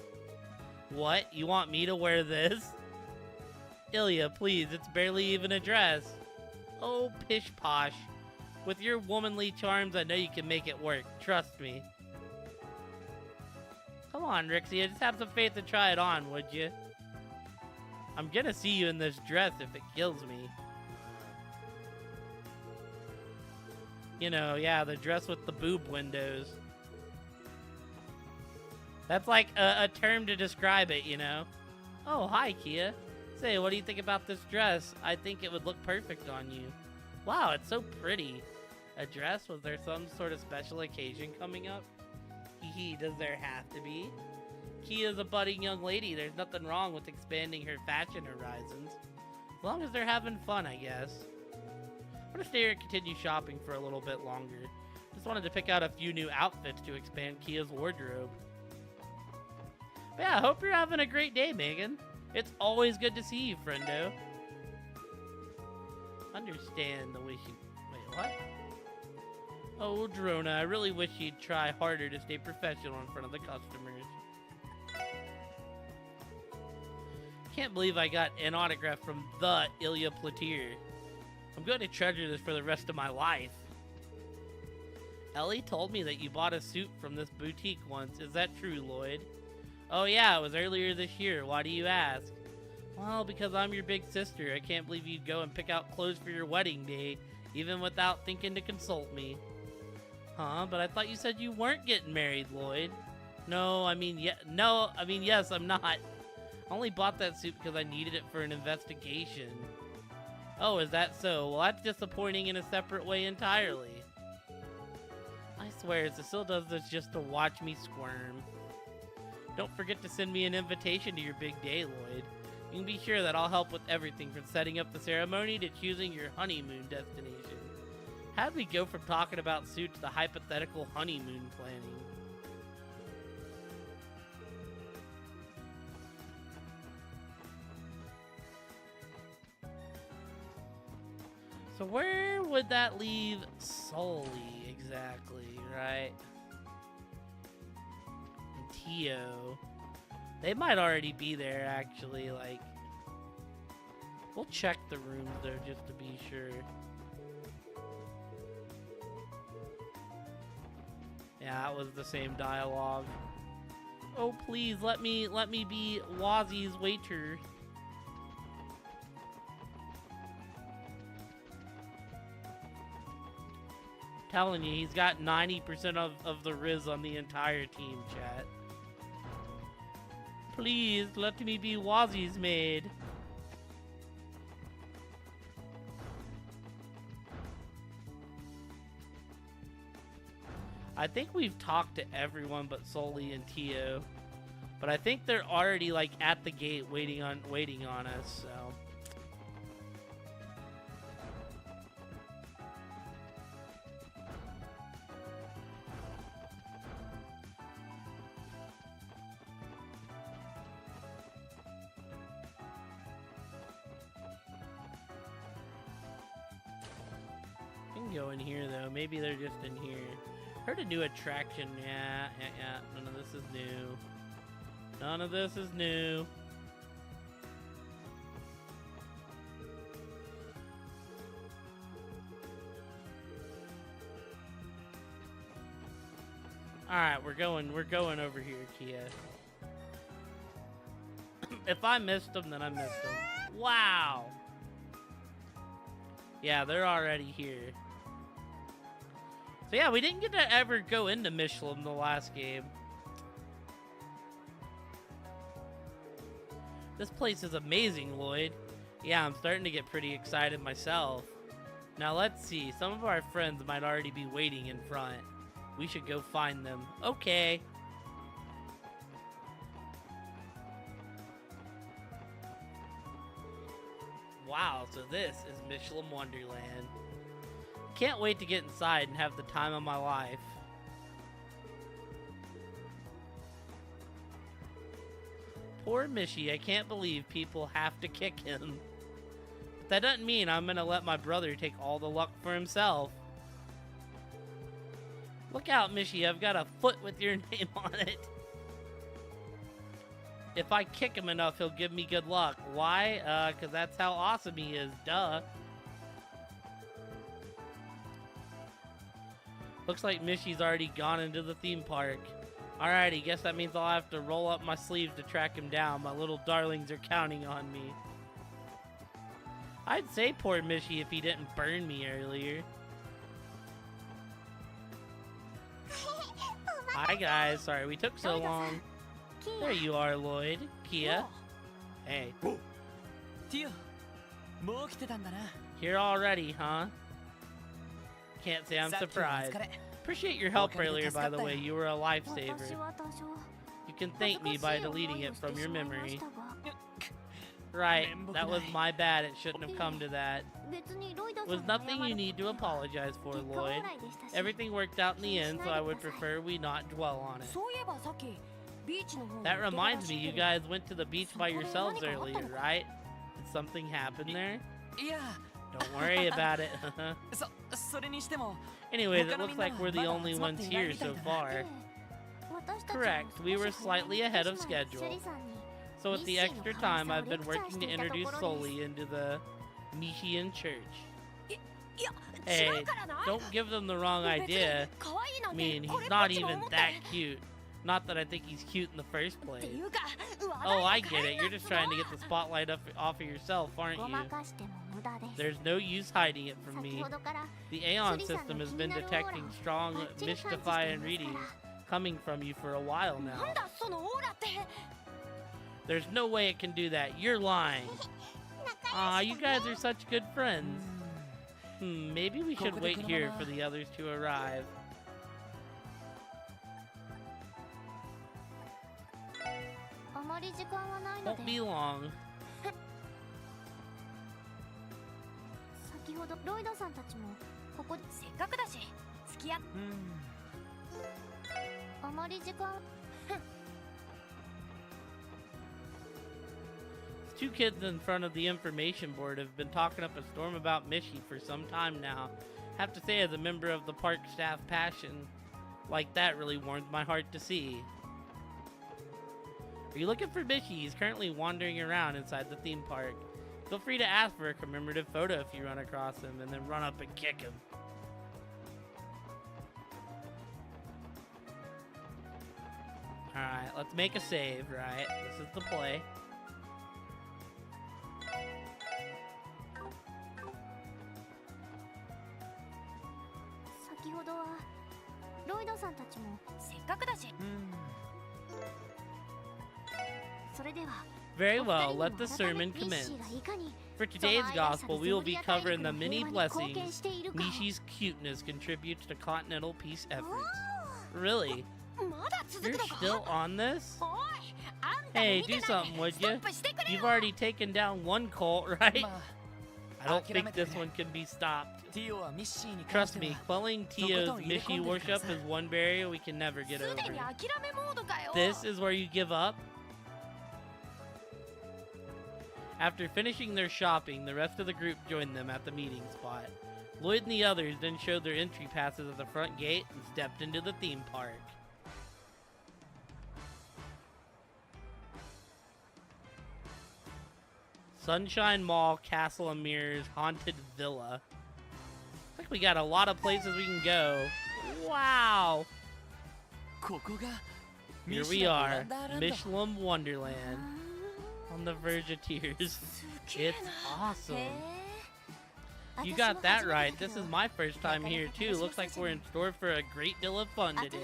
What? You want me to wear this? Ilya, please, it's barely even a dress. Oh, pish posh. With your womanly charms, I know you can make it work. Trust me. Come on, Rixia, just have some faith and try it on, would you? I'm gonna see you in this dress if it kills me. You know, yeah, the dress with the boob windows. That's like a term to describe it, you know? Oh, hi, Kia. Say, what do you think about this dress? I think it would look perfect on you. Wow, it's so pretty. A dress? Was there some sort of special occasion coming up? Hee, does there have to be? Kia's a budding young lady. There's nothing wrong with expanding her fashion horizons. As long as they're having fun, I guess. I'm gonna stay here and continue shopping for a little bit longer. Just wanted to pick out a few new outfits to expand Kia's wardrobe. But yeah, I hope you're having a great day, Megan. It's always good to see you, friendo. Understand the wish you... Wait, what? Oh, Drona, I really wish you'd try harder to stay professional in front of the customers. Can't believe I got an autograph from the Ilya Platier. I'm going to treasure this for the rest of my life. Ellie told me that you bought a suit from this boutique once. Is that true, Lloyd? Oh yeah, it was earlier this year. Why do you ask? Well, because I'm your big sister. I can't believe you'd go and pick out clothes for your wedding day, even without thinking to consult me. Huh? But I thought you said you weren't getting married, Lloyd. No, I mean, yes, I'm not. I only bought that suit because I needed it for an investigation. Oh, is that so? Well, that's disappointing in a separate way entirely. I swear, Cecile does this just to watch me squirm. Don't forget to send me an invitation to your big day, Lloyd. You can be sure that I'll help with everything from setting up the ceremony to choosing your honeymoon destination. How'd we go from talking about suits to hypothetical honeymoon planning? So where would that leave Sully exactly, right? And Tio. They might already be there, actually, like... We'll check the rooms, though, just to be sure. Yeah, that was the same dialogue. Oh, please, let me be Wazzy's waiter. Telling you, he's got 90% of the Riz on the entire team, chat. Please, let me be Wazzy's maid. I think we've talked to everyone but Sully and Tio. But I think they're already, like, at the gate waiting on us, so... Go in here though. Maybe they're just in here. Heard a new attraction. Yeah. None of this is new. None of this is new. Alright, we're going over here, Kia. If I missed them, then I missed them. Wow. Yeah, they're already here. So yeah, we didn't get to ever go into Michelin the last game. This place is amazing, Lloyd. Yeah, I'm starting to get pretty excited myself. Now let's see, some of our friends might already be waiting in front. We should go find them. Okay. Wow, so this is Michelin Wonderland. Can't wait to get inside and have the time of my life. Poor Mishy, I can't believe people have to kick him. But that doesn't mean I'm gonna let my brother take all the luck for himself. Look out, Mishy, I've got a foot with your name on it. If I kick him enough, he'll give me good luck. Why? Because that's how awesome he is, duh. Looks like Mishy's already gone into the theme park. Alrighty, guess that means I'll have to roll up my sleeves to track him down. My little darlings are counting on me. I'd say poor Mishy if he didn't burn me earlier. Hi guys, sorry we took so long. There you are, Lloyd. Kia. Hey. Tio, もう来てたんだな。 Here already, huh? Can't say I'm surprised. Appreciate your help earlier, by the way. You were a lifesaver. You can thank me by deleting it from your memory. Right, that was my bad. It shouldn't have come to that. It was nothing you need to apologize for, Lloyd. Everything worked out in the end, so I would prefer we not dwell on it. That reminds me, you guys went to the beach by yourselves earlier, right? Did something happen there? Yeah. Don't worry about it. それにしても Anyways, it looks like we're the only ones here so far. Correct, we were slightly ahead of schedule. So with the extra time, I've been working to introduce Sully into the Mishian church. Hey, don't give them the wrong idea. I mean, he's not even that cute. Not that I think he's cute in the first place. Oh, I get it. You're just trying to get the spotlight off of yourself, aren't you? There's no use hiding it from me. The Aeon system has been detecting strong mystifying readings coming from you for a while now. There's no way it can do that. You're lying. Aw, you guys are such good friends. Maybe we should wait here for the others to arrive. あまり時間はないの Won't で be long. 先ほどロイドさんたちもここでせっかくだし付き合っあまり時間 Two kids in front of the information board have been talking up a storm about Mishi for some time now. Have to say, as a member of the park staff, passion like that really warms my heart to see. Are you looking for Mishi? He's currently wandering around inside the theme park. Feel free to ask for a commemorative photo if you run across him, and then run up and kick him. Alright, let's make a save, right? This is the play. Very well, let the sermon commence. For today's gospel, we will be covering the many blessings Mishi's cuteness contributes to continental peace efforts. Really? You're still on this? Hey, do something, would you? You've already taken down one cult, right? I don't think this one can be stopped. Trust me, quelling Tio's Mishi worship is one barrier we can never get over. This is where you give up? After finishing their shopping, the rest of the group joined them at the meeting spot. Lloyd and the others then showed their entry passes at the front gate and stepped into the theme park. Sunshine Mall, Castle of Mirrors, Haunted Villa. Looks like we got a lot of places we can go. Wow! Here we are, Michelin Wonderland. On the verge of tears. It's awesome. You got that right. This is my first time here too. Looks like we're in store for a great deal of fun today.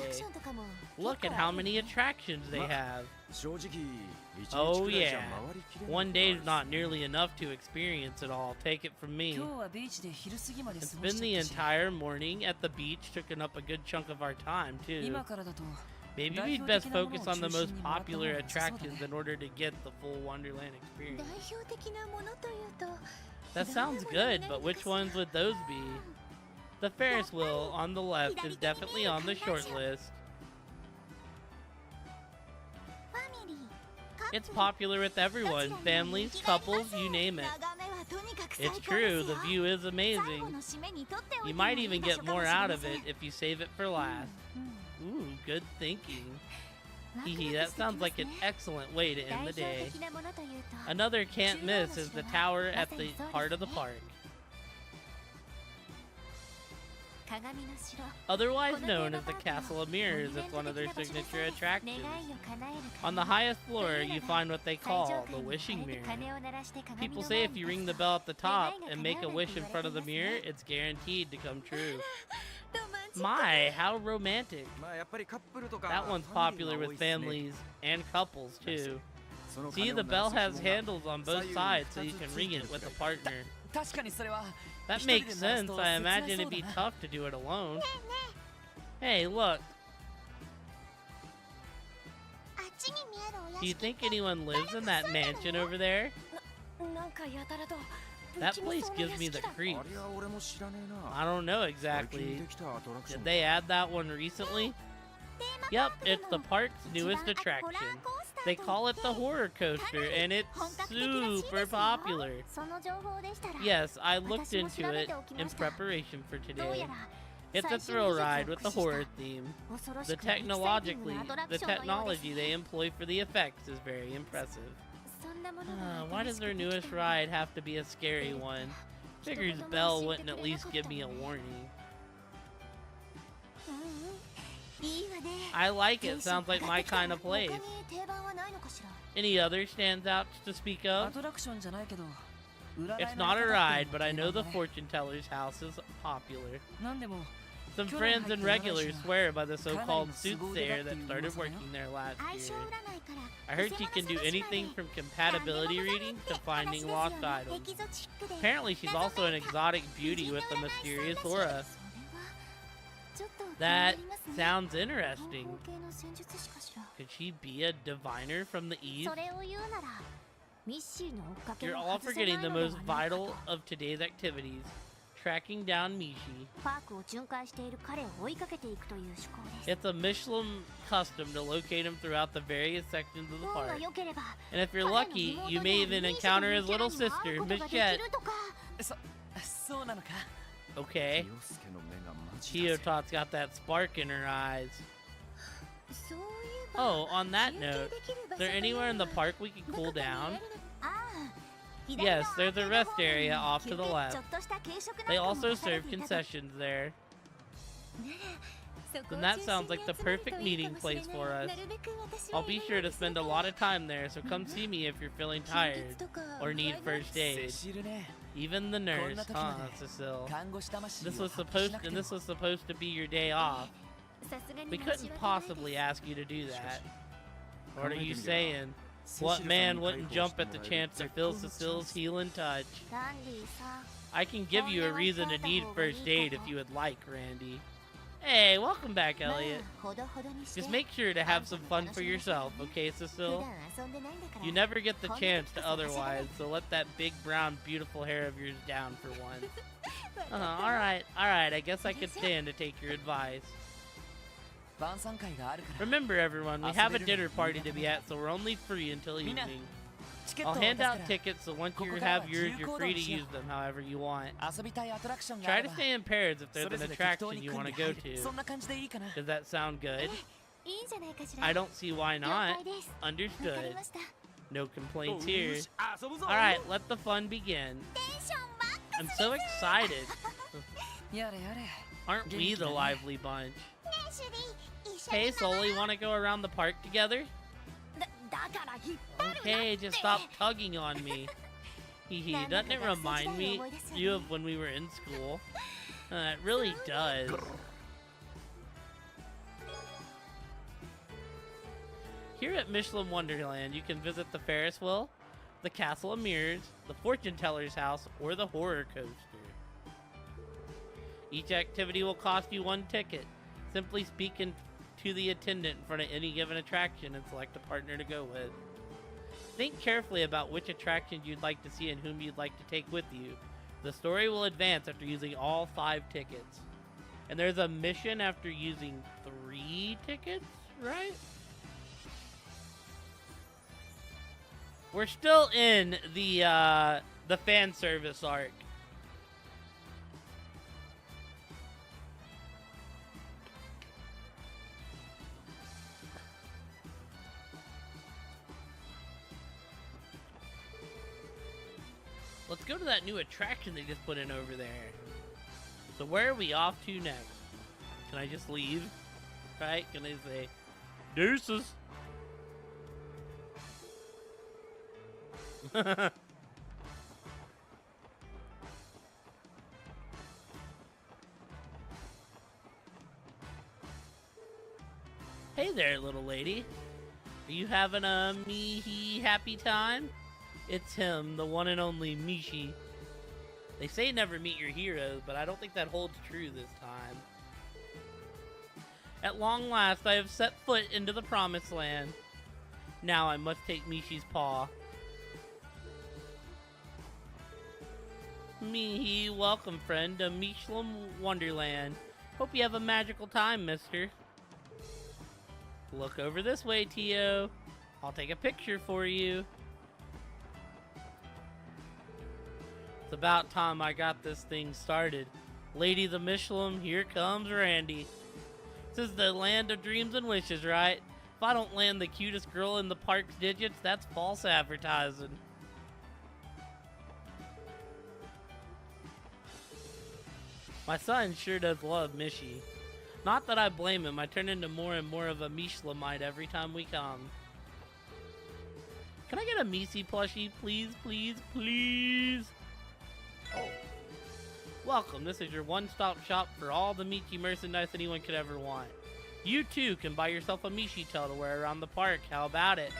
Look at how many attractions they have. Oh yeah. One day is not nearly enough to experience it all. Take it from me. It's been the entire morning at the beach, taking up a good chunk of our time too. Maybe we'd best focus on the most popular attractions in order to get the full Wonderland experience. That sounds good, but which ones would those be? The Ferris wheel on the left is definitely on the short list. It's popular with everyone, families, couples, you name it. It's true, the view is amazing. You might even get more out of it if you save it for last. Ooh, good thinking. Hehe, that sounds like an excellent way to end the day. Another can't miss is the tower at the heart of the park. Otherwise known as the Castle of Mirrors, it's one of their signature attractions. On the highest floor, you find what they call the wishing mirror. People say if you ring the bell at the top and make a wish in front of the mirror, it's guaranteed to come true. My, how romantic. That one's popular with families and couples too. See, the bell has handles on both sides so you can ring it with a partner. That makes sense. I imagine it'd be tough to do it alone. Hey, look. Do you think anyone lives in that mansion over there? That place gives me the creeps. I don't know exactly. Did they add that one recently? Yep, it's the park's newest attraction. They call it the horror coaster, and it's super popular. Yes, I looked into it in preparation for today. It's a thrill ride with a horror theme. The technology they employ for the effects is very impressive. Why does their newest ride have to be a scary one? Figures Belle wouldn't at least give me a warning. I like it. Sounds like my kind of place. Any other standouts to speak of? It's not a ride, but I know the fortune teller's house is popular. Some friends and regulars swear by the so-called soothsayer that started working there last 相 year. 性占いから I heard she can do anything from compatibility reading to finding lost items. Apparently, she's also an exotic beauty with a mysterious aura. That sounds interesting. Could she be a diviner from the East? それを言うならミッシーの追っかけ You're も all 外せない forgetting the のでは most ないか vital と of today's activities, tracking down Mishi. パークを巡回している彼を追いかけていくという趣向です It's a Michelin custom to locate him throughout the various sections of the 運が park. 良ければ And if you're 彼の lucky, 妹 you で may ある even ミッシー encounter の his キャラ little にも会 sister, うこと Miss ができ Jet. るとかそうなのか Okay, 清介の目がマジだぜ Chiotot's got that spark in her eyes. そういえば Oh, on that 休憩 note, できる場 is 所 there が anywhere in the ない park we can ど cool こかにいら down? れるああ Yes, there's a rest area off to the ちょ left. っとした軽食なん They かも also 出され serve ていたと concessions there. そこを Then that 中 sounds 心 like に the 集めると perfect いいか meeting もしれない place for us. なるべく私は I'll be sure to spend a lot of time there, so come see me if you're feeling 貧 tired 血とか or need 具合悪い first セ aid. シルね Even the nurse, こんな時 huh, まで Cecile? 看護師魂を This 発 was 揮しな supposed くて and も this was supposed to be your day off. さすがに We 申し couldn't 訳ないです possibly ask you to do that. What are you 考えてみれば saying? What man wouldn't jump at the chance to feel 絶好の Cecile's チャンス。 healing touch? ランディさ I can give you a reason to need first aid if you would like, Randy. Hey, welcome back, まあ Elliot. ほどほどにして Just make sure to have some fun for yourself, okay, 普 Cecile? 段遊んでないんだから You never get the chance to otherwise, so let that big, brown, beautiful hair of yours down for once. Alright, I guess I could stand to take your advice. 晩餐会があるから Remember, everyone, we have a dinner party to be at, so we're only free until evening. チケッ I'll トを hand 渡す out から tickets, so once you ここからは have yours, 自由 you're 行動 free に to しよう。 use them however you want. 遊びたいアトラクションがあ Try れ to ば stay in pairs if そ there's れ an ぞれ適当 attraction に you 組ん want で to 入 go る to. そんな感じでいいかな Does that sound good? いいんじゃないかしら I don't see why 了 not. 解です Understood. わかりました No complaints here. よし遊ぶぞ Alright, let the fun begin. テンションマッ I'm クス so excited. やれやれ Aren't we the lively bunch? ねえシュリー一緒に Hey, Sully, wanna go around the park together? だから引っ張るな Okay, just stop tugging on me. Hehe, doesn't it remind me you of when we were in school? It really does. Here at Michelin Wonderland, you can visit the Ferris wheel, the Castle of Mirrors, the Fortune Teller's house, or the Horror Coaster. Each activity will cost you 1 ticket. Simply speak to the attendant in front of any given attraction and select a partner to go with. Think carefully about which attractions you'd like to see and whom you'd like to take with you. The story will advance after using all 5 tickets. And there's a mission after using 3 tickets, right? We're still in the fan service arc. Let's go to that new attraction they just put in over there. So where are we off to next? Can I just leave? Right? Can I say, deuces? Hey there, little lady. Are you having a me-he happy time? It's him, the one and only Mishi. They say never meet your heroes, but I don't think that holds true this time. At long last, I have set foot into the promised land. Now I must take Mishi's paw. Mihi, welcome friend to Michelin Wonderland. Hope you have a magical time, mister. Look over this way, Tio. I'll take a picture for you. It's about time I got this thing started. Lady the Michelin, here comes Randy. This is the land of dreams and wishes, right? If I don't land the cutest girl in the park's digits, that's false advertising. My son sure does love Mishi. Not that I blame him, I turn into more and more of a Michelinite every time we come. Can I get a Misi plushie, please, please, please? Oh. Welcome, this is your one-stop shop for all the Michi merchandise anyone could ever want. You too can buy yourself a Michi tail to wear around the park, how about it?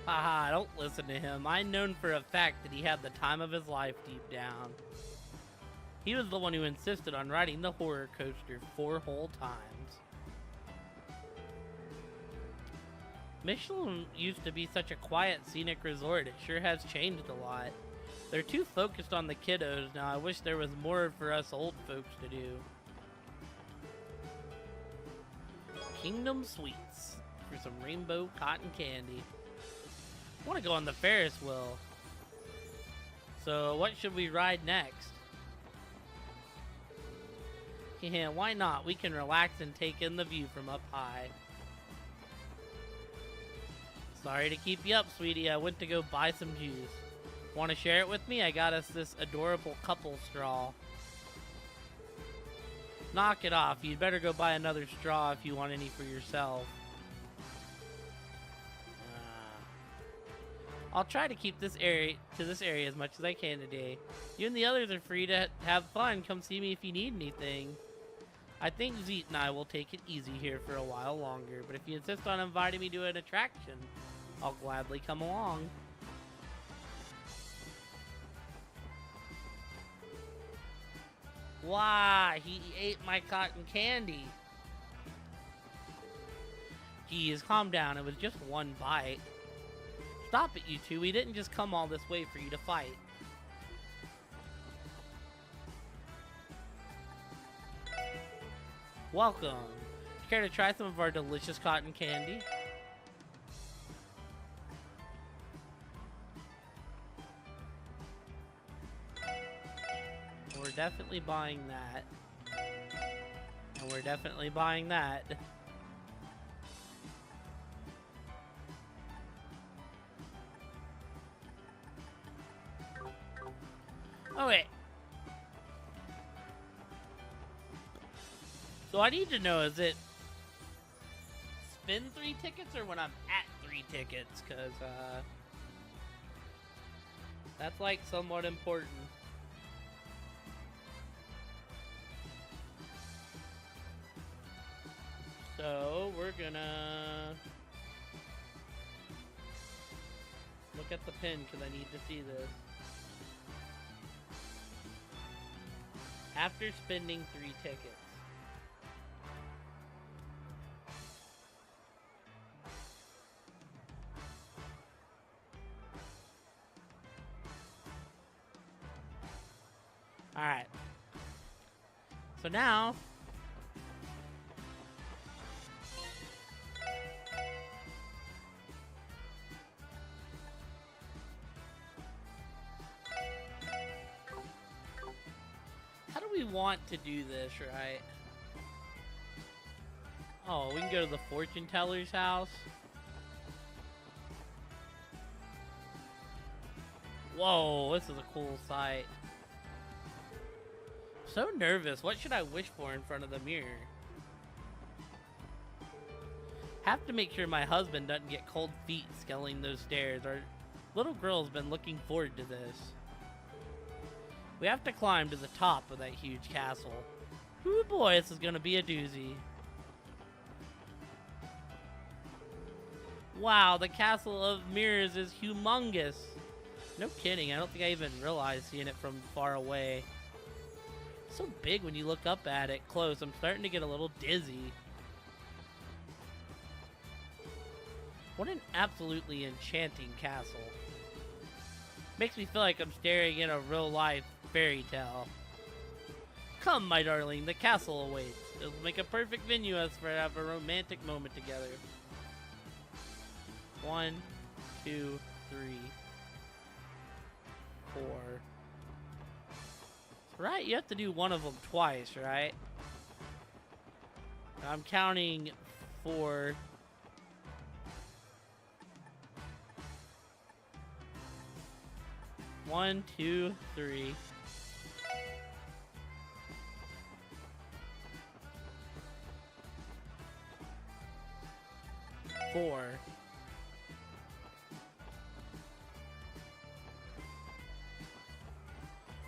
Haha, don't listen to him. I'm known for a fact that he had the time of his life deep down. He was the one who insisted on riding the horror coaster 4 whole times. Michelin used to be such a quiet, scenic resort. It sure has changed a lot. They're too focused on the kiddos now. I wish there was more for us old folks to do. Kingdom Sweets for some rainbow cotton candy. I want to go on the Ferris wheel. So what should we ride next? Yeah, why not? We can relax and take in the view from up high. Sorry to keep you up, sweetie. I went to go buy some juice. Want to share it with me? I got us this adorable couple straw. Knock it off. You'd better go buy another straw if you want any for yourself. I'll try to keep this area as much as I can today. You and the others are free to have fun. Come see me if you need anything. I think Zeet and I will take it easy here for a while longer, but if you insist on inviting me to an attraction, I'll gladly come along. Why? He ate my cotton candy. Geez, calm down. It was just one bite. Stop it, you two. We didn't just come all this way for you to fight. Welcome. Care to try some of our delicious cotton candy? We're definitely buying that. And we're definitely buying that. Oh, wait. So I need to know, is it spin 3 tickets or when I'm at 3 tickets? Because, that's, like, somewhat important. So, we're gonna look at the pin because I need to see this. After spending 3 tickets. Alright. So now... how do we want to do this, right? Oh, we can go to the fortune teller's house. Whoa, this is a cool sight. So nervous. What should I wish for in front of the mirror? Have to make sure my husband doesn't get cold feet scaling those stairs. Our little girl's been looking forward to this. We have to climb to the top of that huge castle. Ooh boy, this is gonna be a doozy. Wow, the Castle of Mirrors is humongous. No kidding, I don't think I even realized seeing it from far away. It's so big when you look up at it close. I'm starting to get a little dizzy. What an absolutely enchanting castle. Makes me feel like I'm staring in a real-life fairy tale. Come, my darling, the castle awaits. It'll make a perfect venue as for have a romantic moment together. 1, 2, 3, 4. Right, you have to do one of them twice, right? I'm counting 4. One, 2, 3. 4.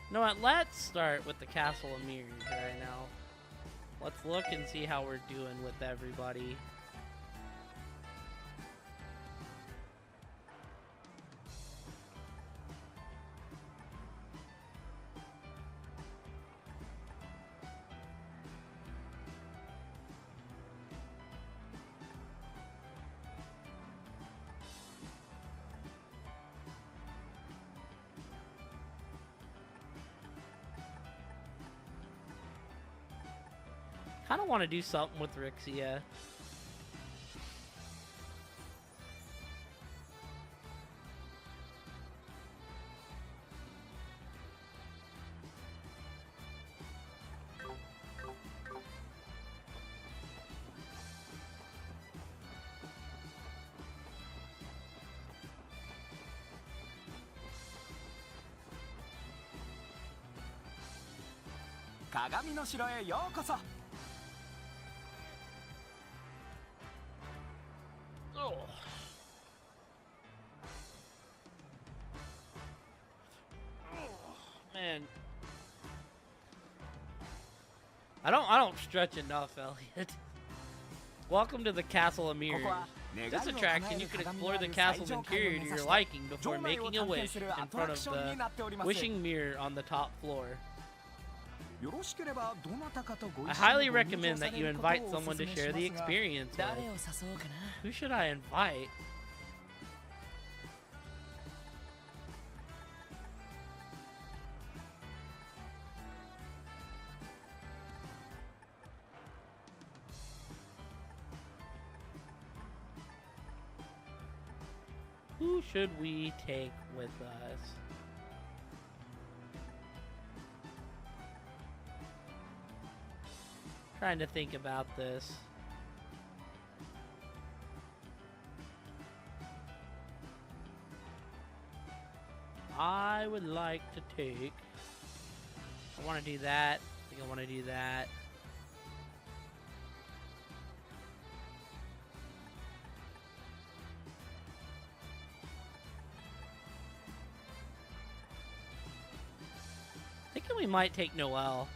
You know what? Let's start with the Castle of Mirrors right now. Let's look and see how we're doing with everybody. I don't want to do something with Rixia. Oh. Man. I don't stretch enough, Elliot. Welcome to the Castle of Mirrors. This attraction, you can explore the castle's interior to your liking before making a wish in front of the wishing mirror on the top floor. I highly recommend that you invite someone to share the experience with. Who should I invite? Who should we take with us? Trying to think about this. I would like to take... I want to do that. I think I want to do that. Thinking we might take Noelle.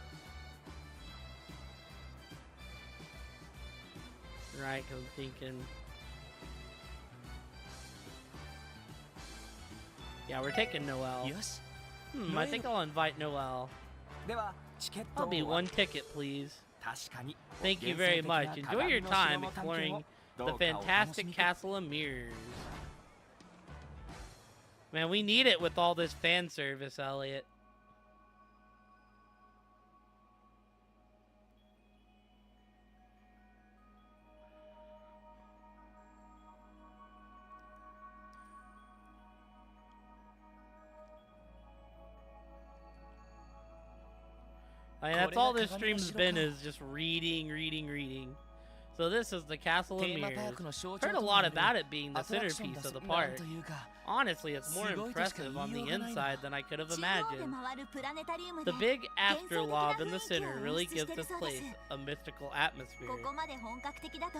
Right, because I'm thinking... Yeah, we're taking Noelle. I think I'll invite Noelle. I'll be one ticket, please. Thank you very much. Enjoy your time exploring the fantastic Castle of Mirrors. Man, we need it with all this fan service, Elliot. I mean, that's all this stream's been, is just reading. So this is the Castle of Mirrors. Heard a lot about it being the centerpiece of the park. Honestly, it's more impressive on the inside than I could have imagined. The big astrolabe in the center really gives this place a mystical atmosphere.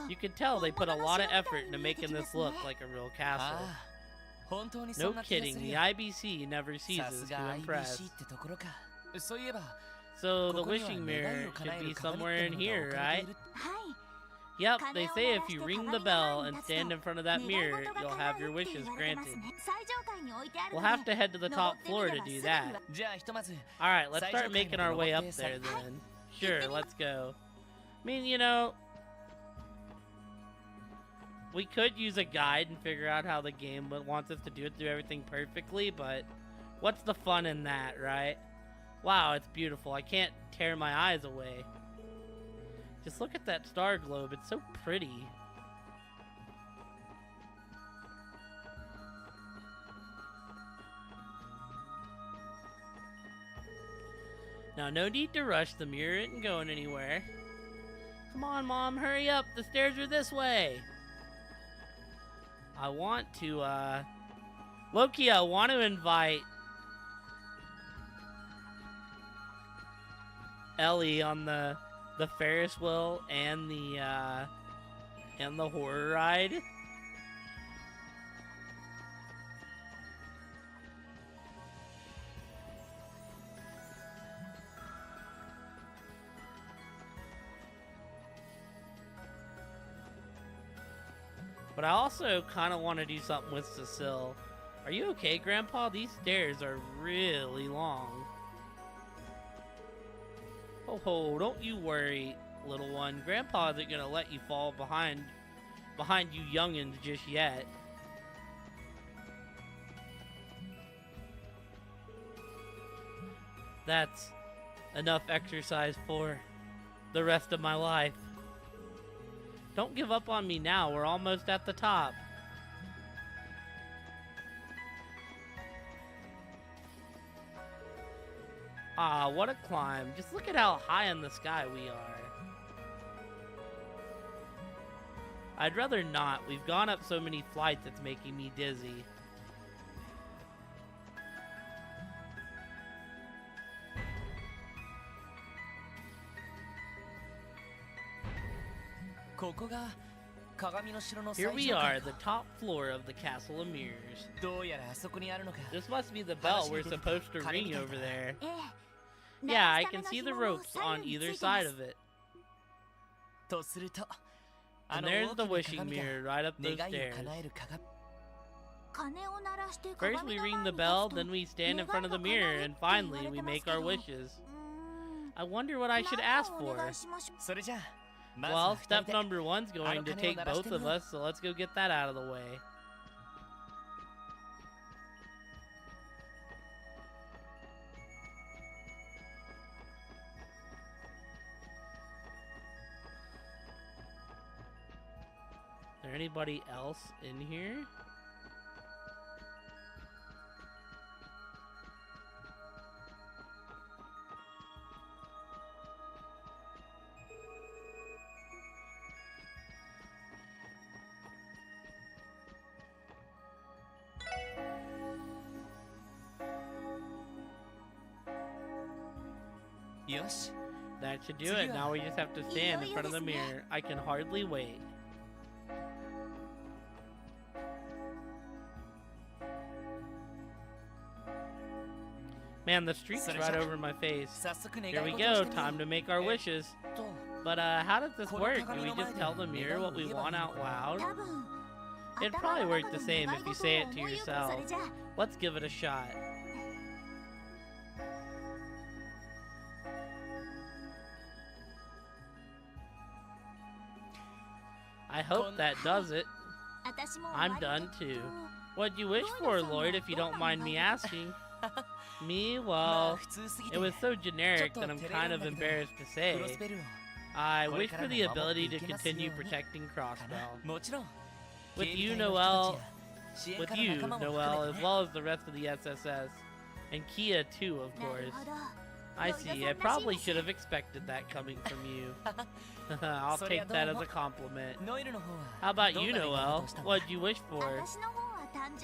You can tell they put a lot of effort into making this look like a real castle. No kidding, the IBC never ceases to impress. So the wishing mirror should be somewhere in here, right? Yep, they say if you ring the bell and stand in front of that mirror, you'll have your wishes granted. We'll have to head to the top floor to do that. Alright, let's start making our way up there then. Sure, let's go. I mean, you know, we could use a guide and figure out how the game wants us to do everything perfectly, but what's the fun in that, right? Wow, it's beautiful. I can't tear my eyes away. Just look at that star globe. It's so pretty. Now, no need to rush. The mirror isn't going anywhere. Come on, Mom, hurry up. The stairs are this way. I want to, Loki, I want to invite Ellie on the Ferris wheel and the horror ride. But I also kind of want to do something with Cecile. Are you okay, Grandpa? These stairs are really long. Ho ho, don't you worry, little one. Grandpa isn't gonna let you fall behind you youngins just yet. That's enough exercise for the rest of my life. Don't give up on me now. We're almost at the top. Ah, what a climb. Just look at how high in the sky we are. I'd rather not. We've gone up so many flights it's making me dizzy. Here we are, the top floor of the Castle of Mirrors. This must be the bell we're supposed to ring over there. Yeah, I can see the ropes on either side of it. And there's the wishing mirror right up those stairs. First we ring the bell, then we stand in front of the mirror, and finally we make our wishes. I wonder what I should ask for. Well, step number one's going to take both of us, so let's go get that out of the way. Is there anybody else in here? That should do it. Now we just have to stand in front of the mirror. I can hardly wait. Man, the street's right over my face. Here we go. Time to make our wishes. But how does this work? Do we just tell the mirror what we want out loud? It'd probably work the same if you say it to yourself. Let's give it a shot. I hope that does it. I'm done too. What'd you wish for, Lloyd, if you don't mind me asking? Me? Well, it was so generic that I'm kind of embarrassed to say. I wish for the ability to continue protecting Crossbell. With you, Noel, as well as the rest of the SSS. And Kia too, of course. I see. I probably should have expected that coming from you. I'll take that as a compliment. How about you, Noel? What'd you wish for?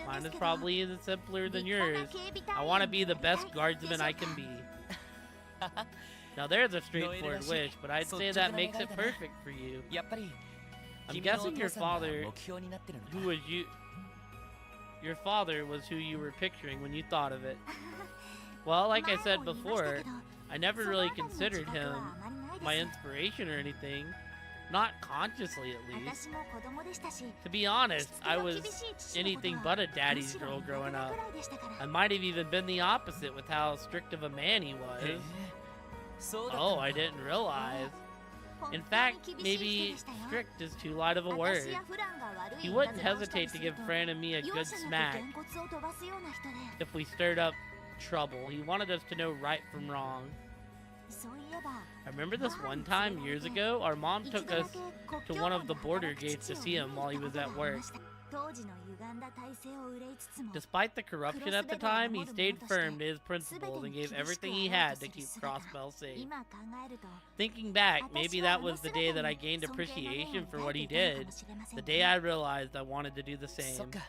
Mine is probably even simpler than yours. I want to be the best guardsman I can be. Now there's a straightforward wish, but I'd say that makes it perfect for you. I'm guessing your father, your father was who you were picturing when you thought of it. Well, like I said before, I never really considered him my inspiration or anything. Not consciously, at least. To be honest, I was anything but a daddy's girl growing up. I might have even been the opposite with how strict of a man he was. Oh, I didn't realize. In fact, maybe strict is too light of a word. He wouldn't hesitate to give Fran and me a good smack if we stirred up trouble. He wanted us to know right from wrong. そういえば I remember this one time years ago, our mom took us to one of the border gates to see him while he was at work. 当時の歪んだ体制を憂いつつも Despite the corruption at the time, he stayed firm to his principles and gave everything he had to keep Crossbell safe. 今考えると Thinking back, maybe that was the day that I gained appreciation for what he did, the day I realized I wanted to do the そっ same. か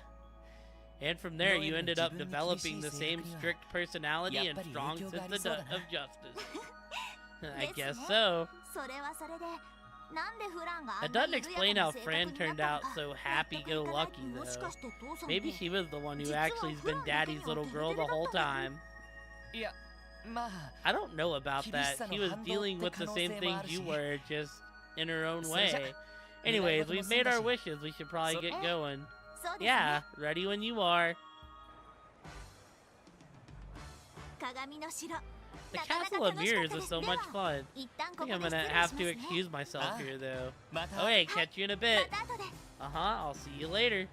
And from there, you ended up developing the same strict personality and strong sense of justice. I guess so. それはそれでなんでフランがあ That んな doesn't 緩 explain や how かな性格 Fran にな turned ったの out か so 納得いかない happy-go-lucky, もしか though. して父さん Maybe って she was the one who actually's been Daddy's little girl the whole time. いやまあ I don't know about that. She was dealing with the same things you were, just in her own way. Anyways, we've made our wishes. We should probably get going. そうですね Yeah, ready when you are. 鏡の城 The Castle of Mirrors is so much fun. 一旦 I ここ think で I'm 失 gonna 礼し have ます to ね excuse myself here, though. また Oh, hey, catch you in a ま bit. た後で I'll see you later.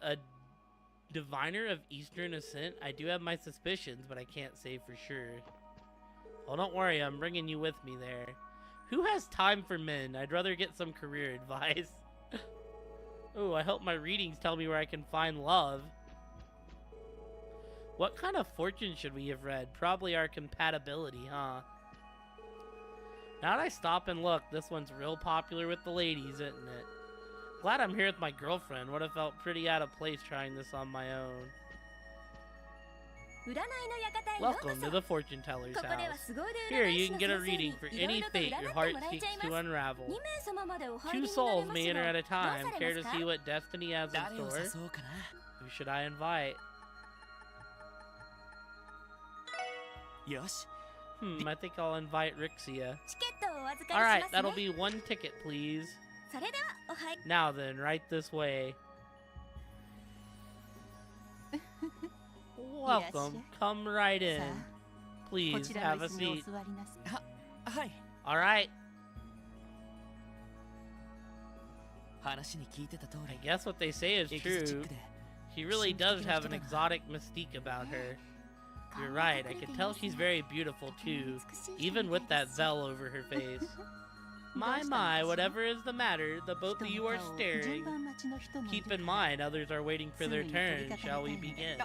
A diviner of Eastern ascent? I do have my suspicions, but I can't say for sure. Well, don't worry, I'm bringing you with me there. Who has time for men? I'd rather get some career advice. Oh, I hope my readings tell me where I can find love. What kind of fortune should we have read? Probably our compatibility, huh? Now that I stop and look, this one's real popular with the ladies, isn't it? Glad I'm here with my girlfriend. Would have felt pretty out of place trying this on my own. 占いの館へようこ Welcome to そ the fortune teller's ここでは house. 凄腕 Here, 占い you 師 can の get a 先生 reading に for いろい any ろと fate 占って your も heart らえ seeks ちゃいま to す unravel. 2名様までお入 Two りになれ souls ます may enter が at a どう time. され Care ま to すか see what destiny has in 誰を store? 誘おうかな Who should I invite? よし I think I'll invite Rixia. チケットをお預かりし Alright, ます that'll ね be one ticket, please. それではお入り Now then, right this way. Welcome. Come right in. こ Please ちら have の a 椅子にお seat. 座りなさい。はい Alright, 話に聞いてた通 I り guess what they say is エキゾチッ true. クで She really does have an exotic mystique about her. You're right, I can tell she's very beautiful too, even with that veil over her face. My, whatever is the matter, the both of you are 人の顔を staring. 順番待ちの人もいる Keep in mind, others are waiting for their turn. Shall we begin?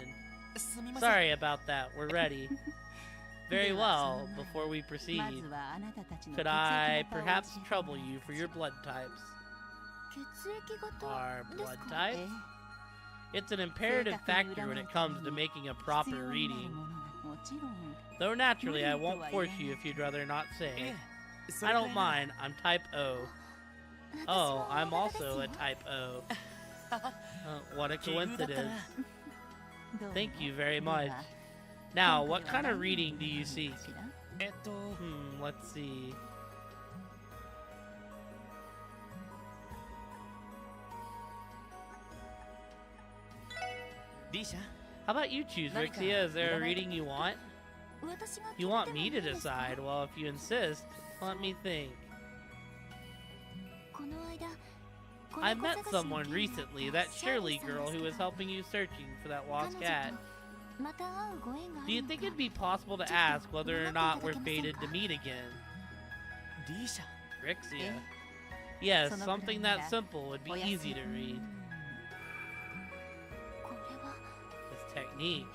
すみません Sorry about that, we're ready. Very well, before we ま proceed, ずはあなたたちの could 血 I 液型を perhaps 教えて trouble you for your blood types? 血液型 Our です blood か types? ええ It's an imperative factor when it comes to making a 必 proper 要になる reading. ものがもちろん Though naturally, I won't force you if you'd rather not え say. えそ I れぐら don't いなら mind, I'm type O. Oh, I'm also a type O. What a 奇遇だった coincidence. などうも Thank you very で much. は Now, 今 what 回 kind は of 何 reading を do you お seek? 願いしら Let's see. D 社 How about you choose,何か Rixia? Is there a 占い reading you want? 私が You 決め want ても me いい to ですか decide? Well, if you insist, let me think. この間 I 子 met 猫探しの someone 件が recently, that シャーリ Shirley ーさん girl です who け was ど helping you searching for that 彼 lost 女 cat. とまた会うご縁があ Do you るの think か it'd be possible to ask whether or not we're fated to meet again? D 社 Rixia. Yes, So no something problem. that simple would be easy to read. これは This technique.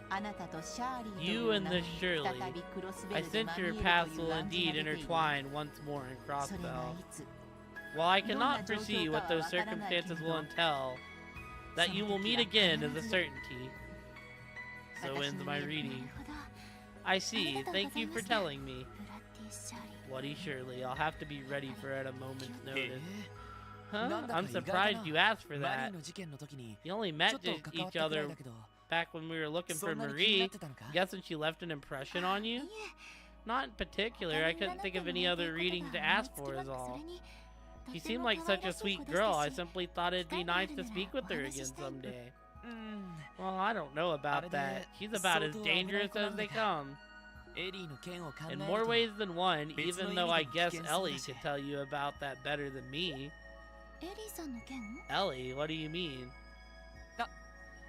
あなたとシャーリーと You いう and 名 this に Shirley. 再びクロスベ I ルで sense まみ your えるという paths will 暗示 indeed が出ている intertwine once more in それが Crossbell. いつ While I cannot どんな状況 foresee か what は those わからないけれど、 circumstances will entail, that you will meet again is a certainty. So 私 ends の my 言う reading. なるほど I see. ありがとう Thank ござい you ま for した telling me. ブラッディシャーリー Bloody Shirley, I'll have to be ready for at a moment's え notice. え Huh? なんだか I'm 意外だ surprised な you asked for マリ that. ーの事件の時に You only ちょ met っと関わ each ったくらい other だけど back when we were looking for そんなに気にな Marie. ってたのか Guessing she left an impression on い you? え Not in particular. I couldn't think of any other readings to ask for is all. She seemed like such a sweet girl. I simply thought it'd be nice to speak with her again someday. うん Well, I don't know about that. She's about as dangerous as they come. エリーの件を考え In る more と ways than one, 別の even 意味 though I でも guess 危険そうだ Ellie し could tell you about that better than me. エリーさんの件 Ellie, what do you mean? あ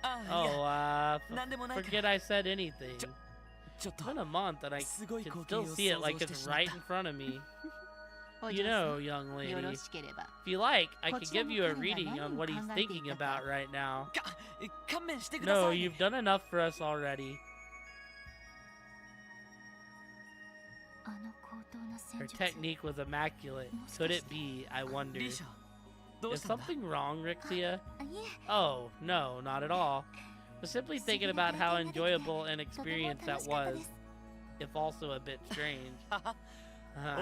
あいや Oh, なんでもないから forget I said anything. ちょっと It's been a month and I すごい can 光景を still see it 想 like 像して it's しまっ right た in front of me. お You 嬢 know, さ young ん lady, よろ if しければ you like, I could こちら give の you a 彼が reading 何 on を what he's 考えてい thinking たか about right now. 勘弁してくだ No, さい you've done enough for us already. あの高等な戦 Her 術 technique was immaculate. Could it be, I wonder? リーシャどう Is したんだ something wrong, Rixia? あいえ Oh, no, not at all. I was simply thinking about how enjoyable an とても experience that 楽しかった was, です if also a bit strange. はは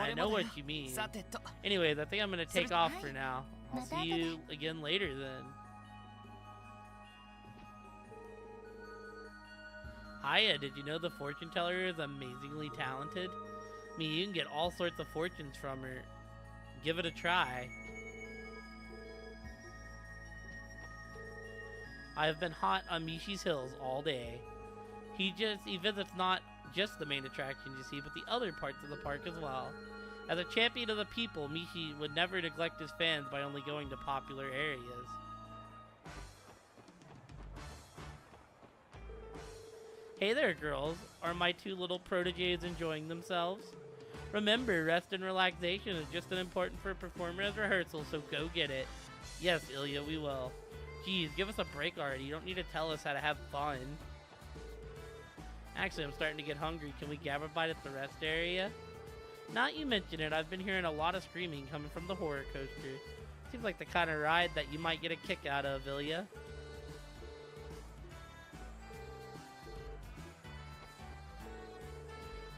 I 俺 know もだ what よ you mean. さてと Anyways, I think I'm gonna take off for now. I'll Bye. see you again later then. Hiya, did you know the fortune teller is amazingly talented? I mean, you can get all sorts of fortunes from her. Give it a try. I have been hot on Mishi's Hills all day. He visits not just the main attraction you see, but the other parts of the park as well. As a champion of the people, Mishi would never neglect his fans by only going to popular areas. Hey there, girls. Are my two little proteges enjoying themselves? Remember, rest and relaxation is just as important for a performer as rehearsal, so go get it. Yes, Ilya, we will. Geez, give us a break already. You don't need to tell us how to have fun. Actually, I'm starting to get hungry. Can we grab a bite at the rest area? Not you mention it, I've been hearing a lot of screaming coming from the horror coaster. Seems like the kind of ride that you might get a kick out of, Ilya.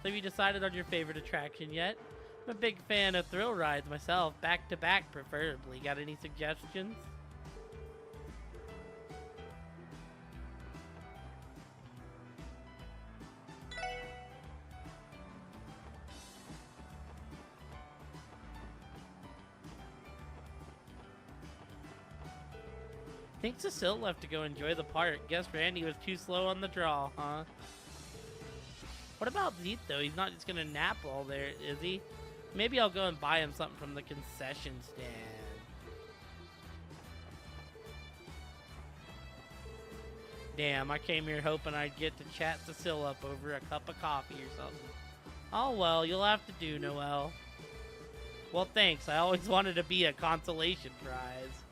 So have you decided on your favorite attraction yet? I'm a big fan of thrill rides myself, back to back preferably. Got any suggestions? Think Cecile left to go enjoy the park. Guess Randy was too slow on the draw, huh? What about Zeke, though? He's not just gonna nap all there, is he? Maybe I'll go and buy him something from the concession stand. Damn, I came here hoping I'd get to chat Cecile up over a cup of coffee or something. Oh well, you'll have to do, Noelle. Well, thanks. I always wanted to be a consolation prize.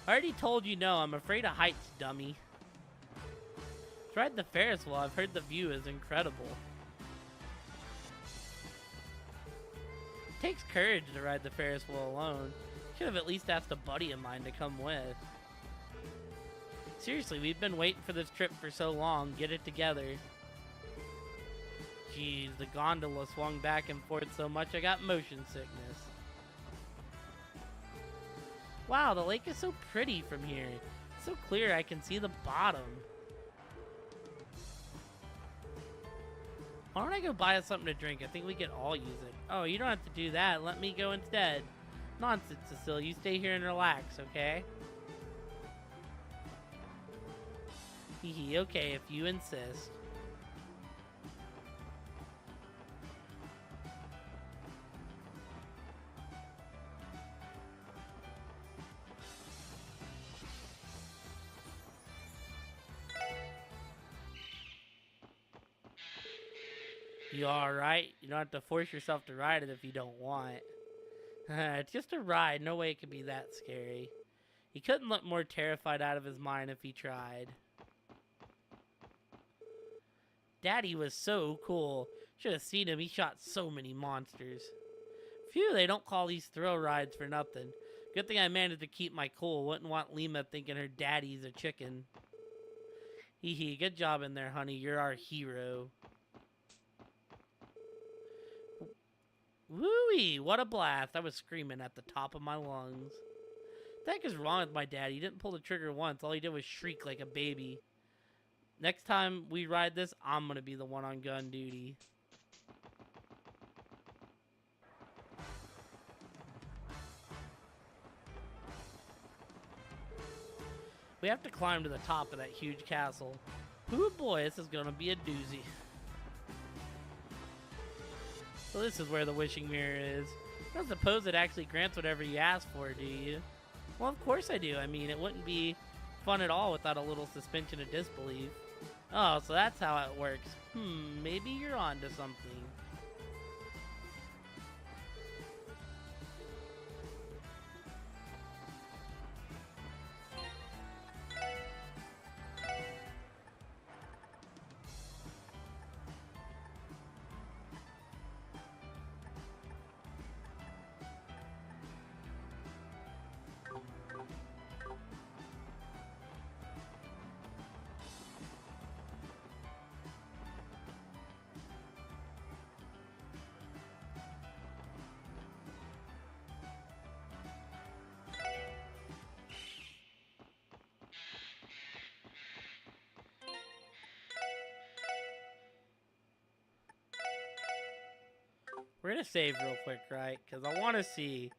I already told you no, I'm afraid of heights, dummy. Tried the Ferris wheel, I've heard the view is incredible. It takes courage to ride the Ferris wheel alone. Should have at least asked a buddy of mine to come with. Seriously, we've been waiting for this trip for so long, get it together. Jeez, the gondola swung back and forth so much I got motion sickness. Wow, the lake is so pretty from here. It's so clear I can see the bottom. Why don't I go buy us something to drink? I think we could all use it. Oh, you don't have to do that. Let me go instead. Nonsense, Cecile. You stay here and relax, okay? Hehe, okay, if you insist. You alright? You don't have to force yourself to ride it if you don't want. It's just a ride. No way it could be that scary. He couldn't look more terrified out of his mind if he tried. Daddy was so cool. Should have seen him. He shot so many monsters. Phew, they don't call these thrill rides for nothing. Good thing I managed to keep my cool. Wouldn't want Lima thinking her daddy's a chicken. Hee hee, good job in there, honey. You're our hero. Woo-wee, what a blast. I was screaming at the top of my lungs. What the heck is wrong with my dad? He didn't pull the trigger once. All he did was shriek like a baby. Next time we ride this, I'm gonna be the one on gun duty. We have to climb to the top of that huge castle. Ooh boy, this is gonna be a doozy. So this is where the wishing mirror is. I don't suppose it actually grants whatever you ask for, do you? Well, of course I do. I mean, it wouldn't be fun at all without a little suspension of disbelief. Oh, so that's how it works. Maybe you're onto something. We're gonna save real quick, right? Because I want to see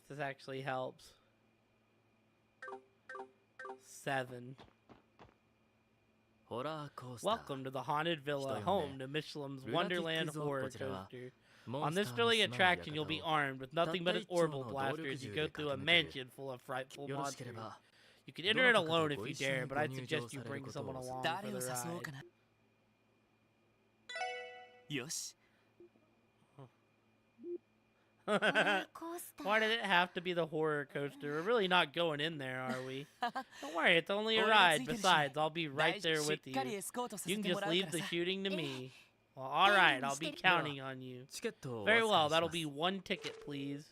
if this actually helps. 7. ホラーコースター Welcome to the Haunted Villa, home to Michelin's Lunatic Wonderland Zoo Horror こちらは Coaster. モ On ンスタ this ーの thrilling 住まう attraction, you'll be 館を armed with nothing but an たった一丁 orbital の blaster 動力 as you 銃 go で through a 駆け抜ける mansion full of frightful よろしけ monsters. れば You can enter it どなたか alone と if ご you 一緒に dare, but I'd ご入 suggest 場 you される bring こと someone を along for 誰 the を誘おう ride. かな。よし Why did it have to be the horror coaster? We're really not going in there, are we? Don't worry, it's only a ride. Besides, I'll be right there with you. You can just leave the shooting to me. Well, alright, I'll be counting on you. チケットをお Very 預 well, かり that'll し be ます one ticket, please.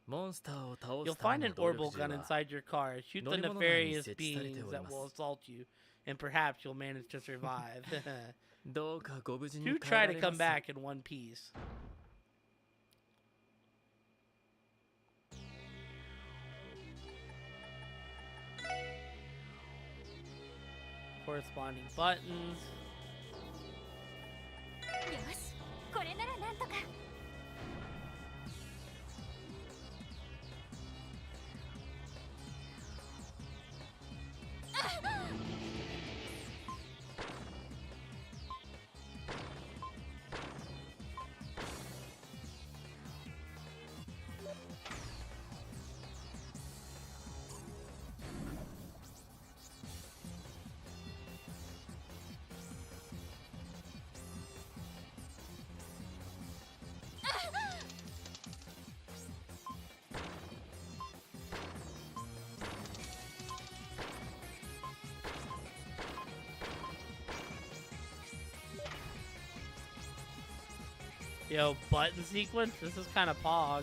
モンスターを倒 You'll すた find め an の動 orbital 力銃 gun は inside your car. Shoot the 乗り物内に nefarious 設置されて beings おり that ます will assault you, and perhaps you'll manage to survive. どうかご無事に Do 帰ら try to れ come ます back in one piece. Corresponding buttons. よしこれならなんとか。Yo, button sequence? This is kind of pog.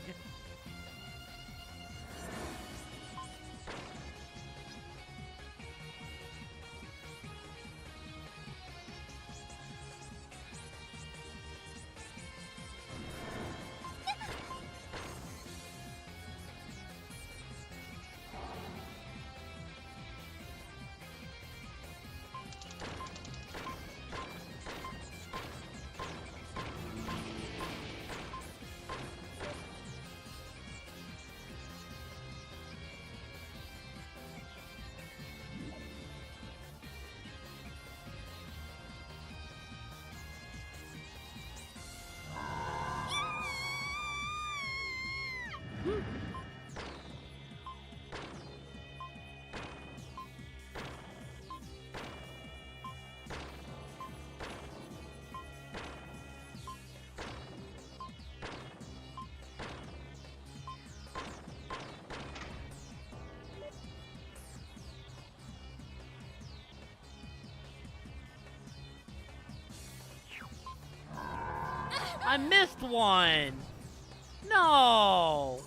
I missed one! No!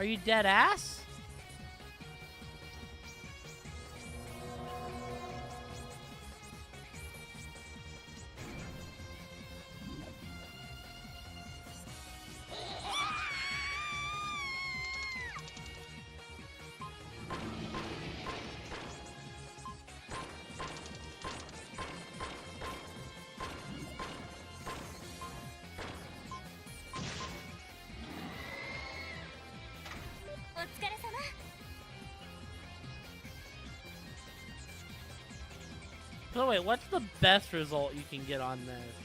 Are you dead ass? So wait, what's the best result you can get on this?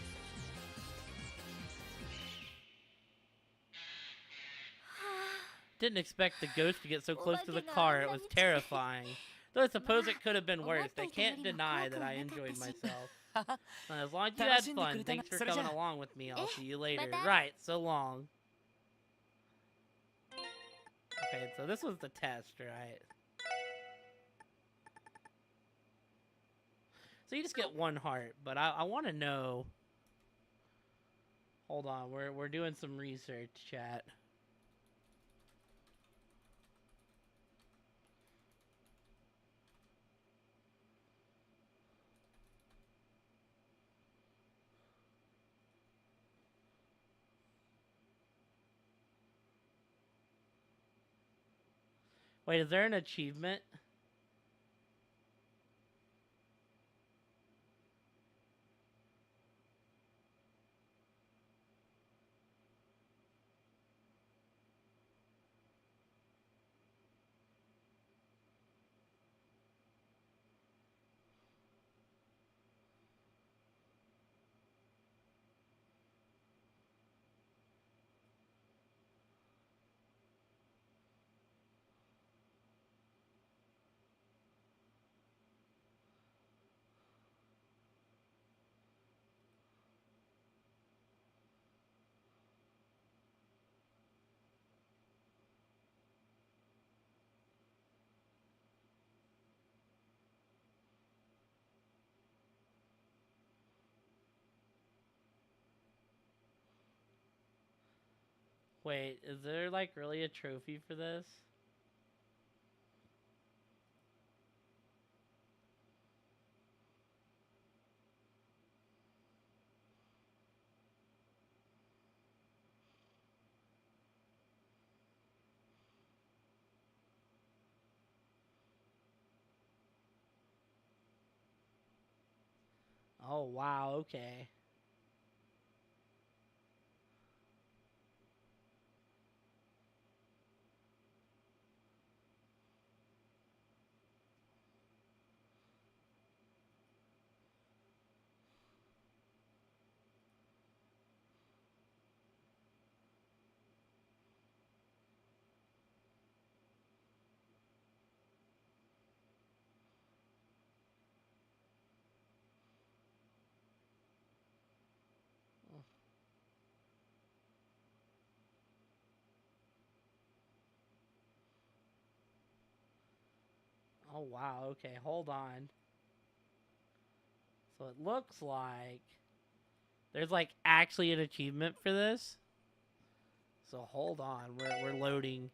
Didn't expect the ghost to get so close to the car. It was terrifying. Though I suppose it could have been worse. I can't deny that I enjoyed myself. As long as you had fun, thanks for coming along with me. I'll see you later. Right, so long. Okay, so this was the test, right? So you just get one heart, but I want to know. Hold on, we're doing some research, chat. Wait, is there an achievement? Wait, is there like really a trophy for this? Oh wow, okay. Oh wow, okay, hold on. So it looks like there's like actually an achievement for this. So hold on, we're loading.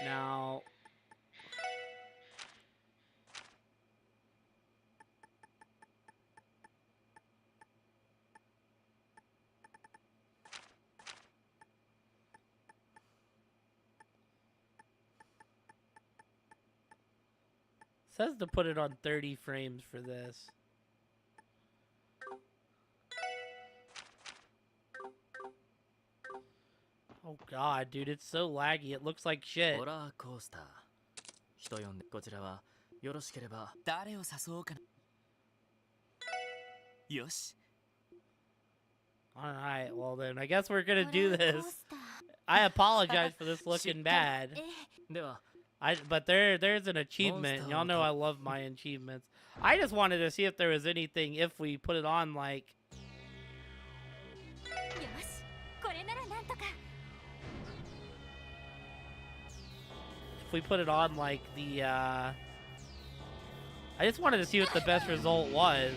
Now says to put it on 30 frames for this. Oh god, dude, it's so laggy. It looks like shit. ホラーコースター。人呼んでこちらはよろしければ誰を誘おうかな。よし。Alright, well then, I guess we're gonna do this. I apologize for this looking bad. では But there's an achievement. Y'all know I love my achievements. I just wanted to see if there was anything if we put it on like. If we put it on like the. I just wanted to see what the best result was.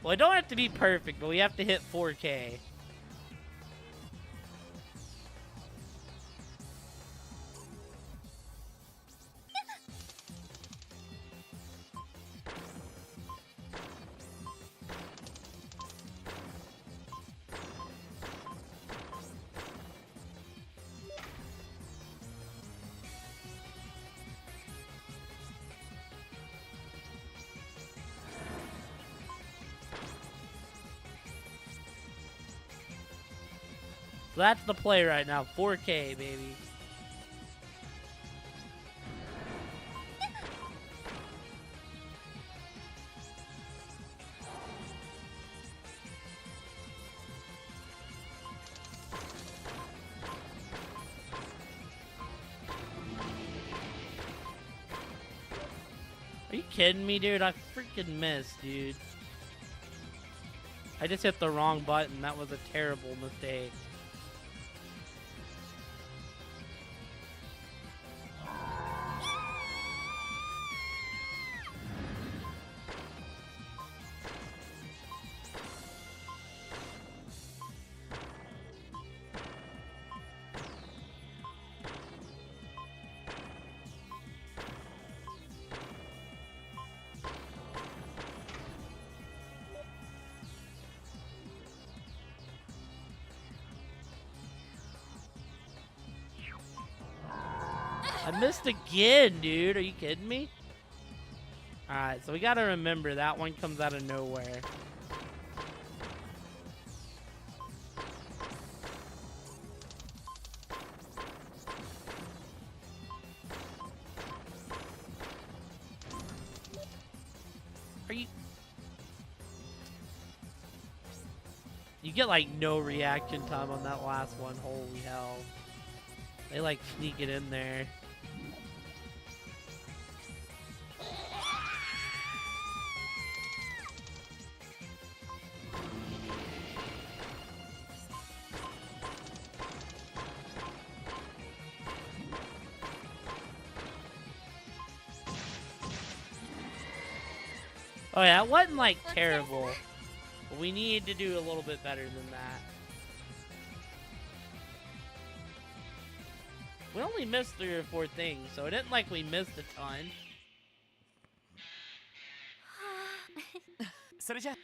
Well, it don't have to be perfect, but we have to hit 4K. So that's the play right now. 4K, baby. Are you kidding me, dude? I freaking missed, dude. I just hit the wrong button. That was a terrible mistake. I missed again, dude. Are you kidding me? Alright, so we gotta remember that one comes out of nowhere. Are you... You get like no reaction time on that last one. Holy hell. They like sneak it in there. Oh yeah, it wasn't like terrible, but we need to do a little bit better than that. We only missed 3 or 4 things, so it isn't like we missed a ton. それじゃえ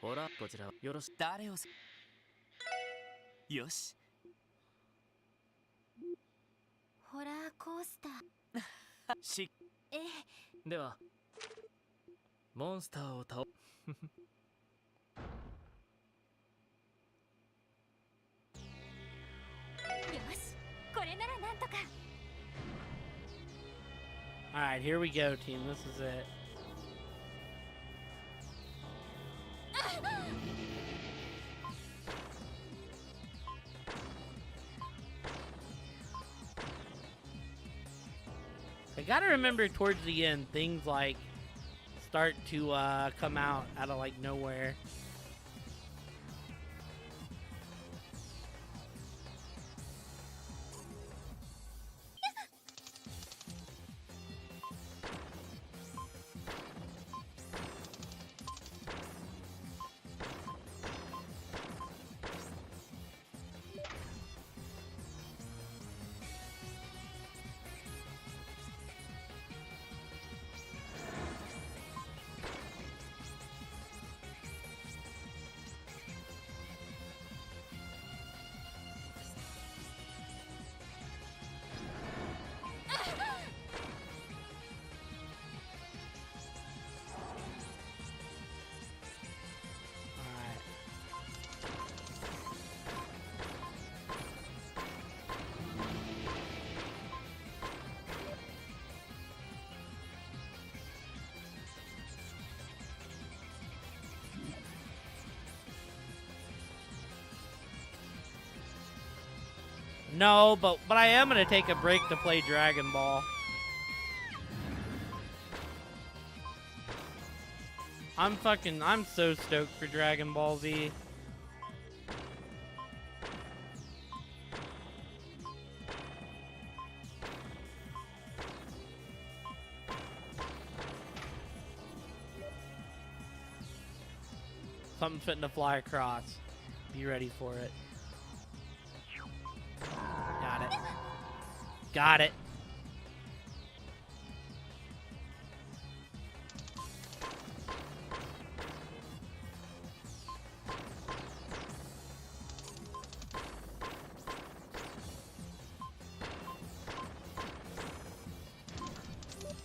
ほらこちらよろし誰をよしホラーコースターしえではモンスターを倒よしこれならなんとか Alright, here we go, team. This is it. I gotta remember towards the end, things like start to come out of like nowhere. No, but I am gonna take a break to play Dragon Ball. I'm so stoked for Dragon Ball Z. Something's fitting to fly across. Be ready for it. Got it. Got it.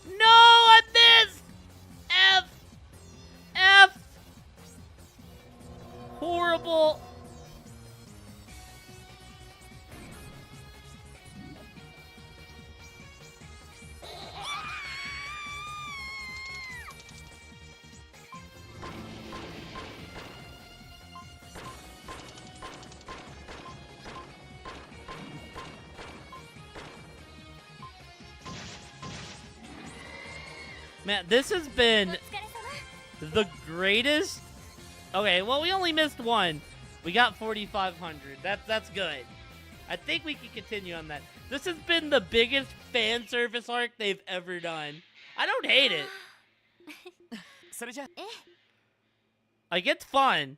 No, I missed! F! F! Horrible. Man, this has been お疲れ様 the greatest. Okay, well, we only missed one. We got 4,500. That's good. I think we can continue on that. This has been the biggest fan service arc they've ever done. I don't hate it. それじゃ Like, it's fun.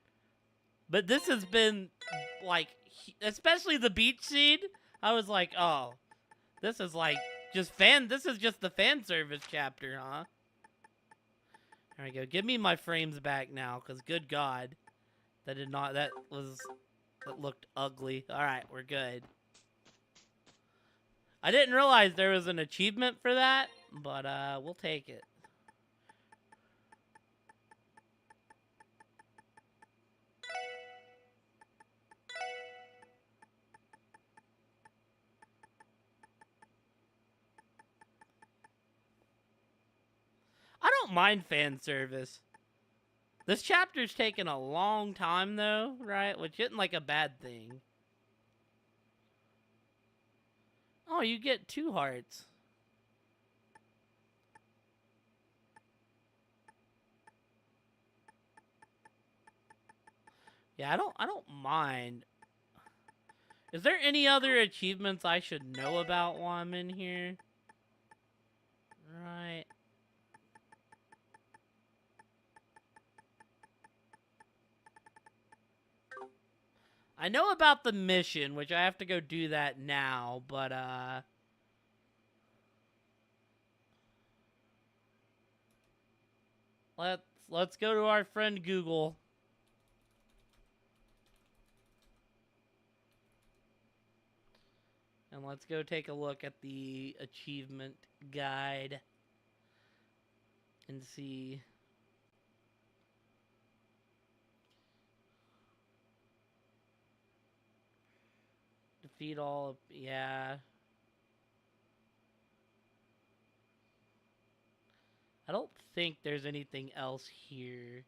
But this has been, like, especially the beach scene. I was like, oh, this is like this is just the fan service chapter, huh? There we go. Give me my frames back now, because good God. That looked ugly. Alright, we're good. I didn't realize there was an achievement for that, but we'll take it. I don't mind fan service. This chapter's taken a long time, though, right? Which isn't like a bad thing. Oh, you get 2 hearts. Yeah, I don't mind. Is there any other achievements I should know about while I'm in here? Right. I know about the mission, which I have to go do that now, but let's go to our friend Google. And let's go take a look at the achievement guide and see. Defeat all, yeah. I don't think there's anything else here.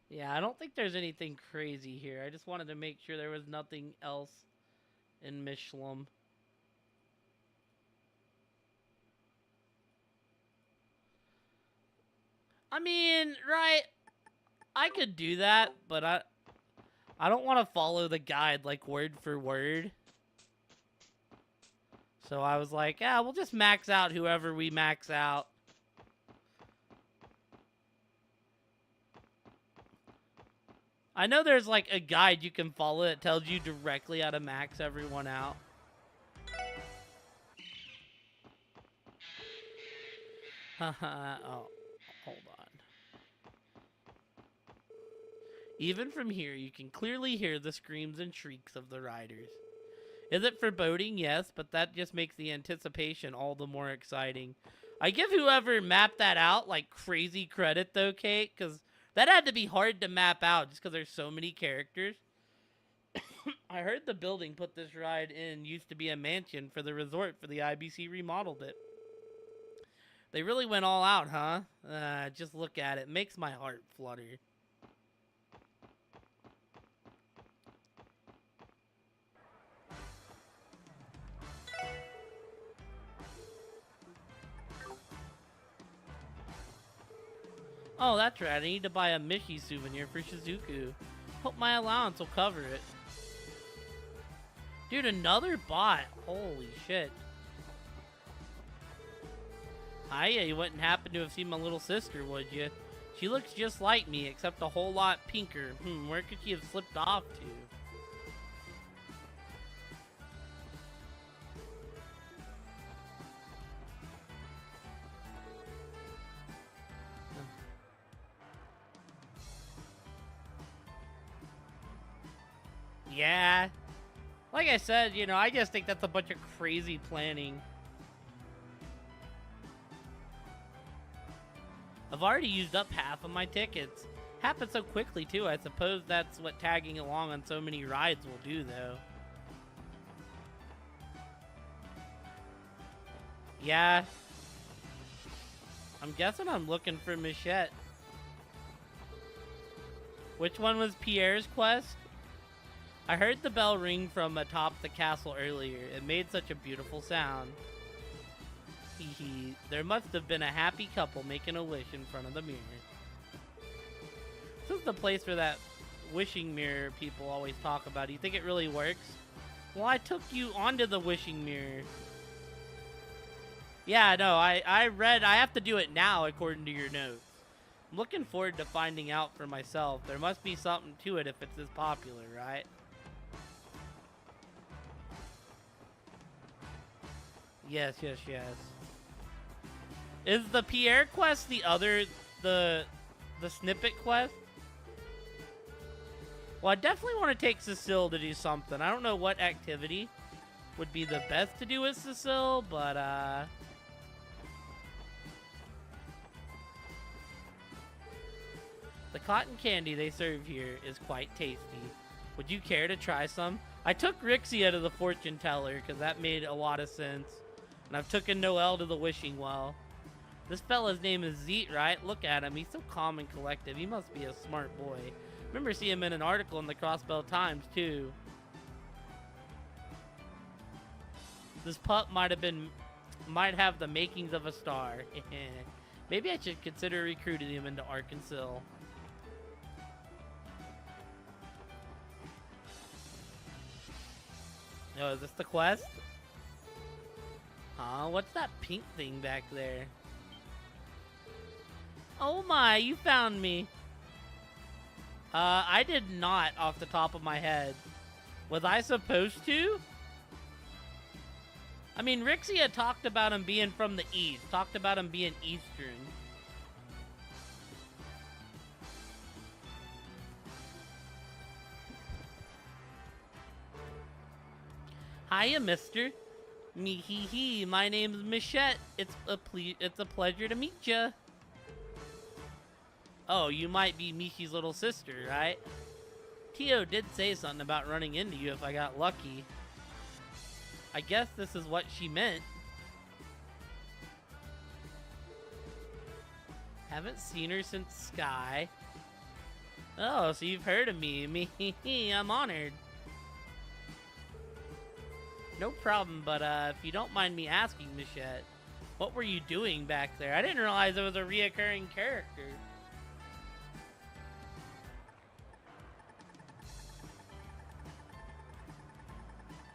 Yeah, I don't think there's anything crazy here. I just wanted to make sure there was nothing else in Mishlam. I mean, right, I could do that, but I don't want to follow the guide like word for word. So I was like, yeah, we'll just max out whoever we max out. I know there's like a guide you can follow that tells you directly how to max everyone out. Oh, hold on. Even from here, you can clearly hear the screams and shrieks of the riders. Is it foreboding? Yes, but that just makes the anticipation all the more exciting. I give whoever mapped that out like crazy credit though, Kate, because that had to be hard to map out just because there's so many characters. I heard the building put this ride in used to be a mansion for the resort for the IBC remodeled it. They really went all out, huh? Just look at it. Makes my heart flutter. Oh, that's right. I need to buy a Mishi souvenir for Shizuku. Hope my allowance will cover it. Dude, another bot. Holy shit. Hiya, you wouldn't happen to have seen my little sister, would you? She looks just like me, except a whole lot pinker. Where could she have slipped off to? Yeah. Like I said, you know, I just think that's a bunch of crazy planning. I've already used up half of my tickets. Happened so quickly, too. I suppose that's what tagging along on so many rides will do, though. Yeah. I'm guessing I'm looking for Michette. Which one was Pierre's quest? I heard the bell ring from atop the castle earlier. It made such a beautiful sound. Hee. There must have been a happy couple making a wish in front of the mirror. This is the place where that wishing mirror people always talk about. Do you think it really works? Well, I took you onto the wishing mirror. Yeah, no, I read. I have to do it now according to your notes. I'm looking forward to finding out for myself. There must be something to it if it's this popular, right? Yes. Is the Pierre quest the snippet quest? Well, I definitely want to take Cecile to do something. I don't know what activity would be the best to do with Cecile, but the cotton candy they serve here is quite tasty. Would you care to try some? I took Rixia to the fortune teller because that made a lot of sense. And I've taken Noel to the wishing well. This fella's name is Zeet, right? Look at him. He's so calm and collective. He must be a smart boy. Remember seeing him in an article in the Crossbell Times, too. This pup might have the makings of a star. Maybe I should consider recruiting him into Arkansas. Oh, is this the quest? Huh? What's that pink thing back there? Oh my, you found me. I did not off the top of my head. Was I supposed to? I mean, Rixia talked about him being from the east. Talked about him being eastern. Hiya, mister. Me hee hee. My name's Michette. It's a pleasure to meet ya. Oh, you might be Michi's little sister, right? Tio did say something about running into you if I got lucky. I guess this is what she meant. Haven't seen her since Sky. Oh, so you've heard of me. Me hee hee. I'm honored. No problem, but if you don't mind me asking, Michette, what were you doing back there? I didn't realize it was a reoccurring character.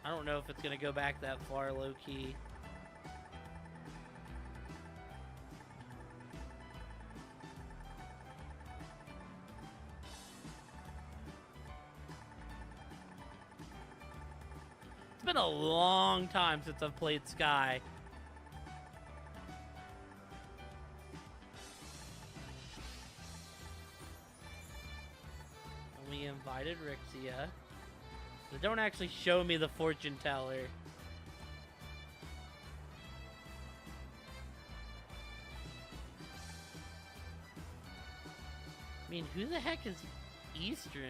I don't know if it's gonna go back that far, low key. It's been a long time since I've played Sky. We invited Rixia. They don't actually show me the fortune teller. I mean, who the heck is Eastern?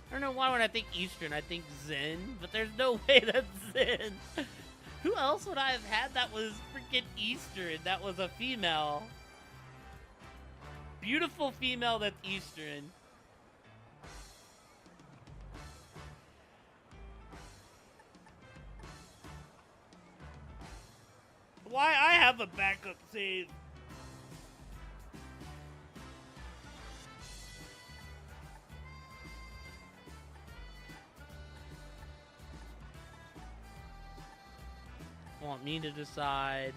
I don't know why when I think Eastern, I think Zen, but there's no way that's Zen. Who else would I have had that was freaking Eastern? That was a female. Beautiful female that's Eastern. Why I have a backup save? Want me to decide?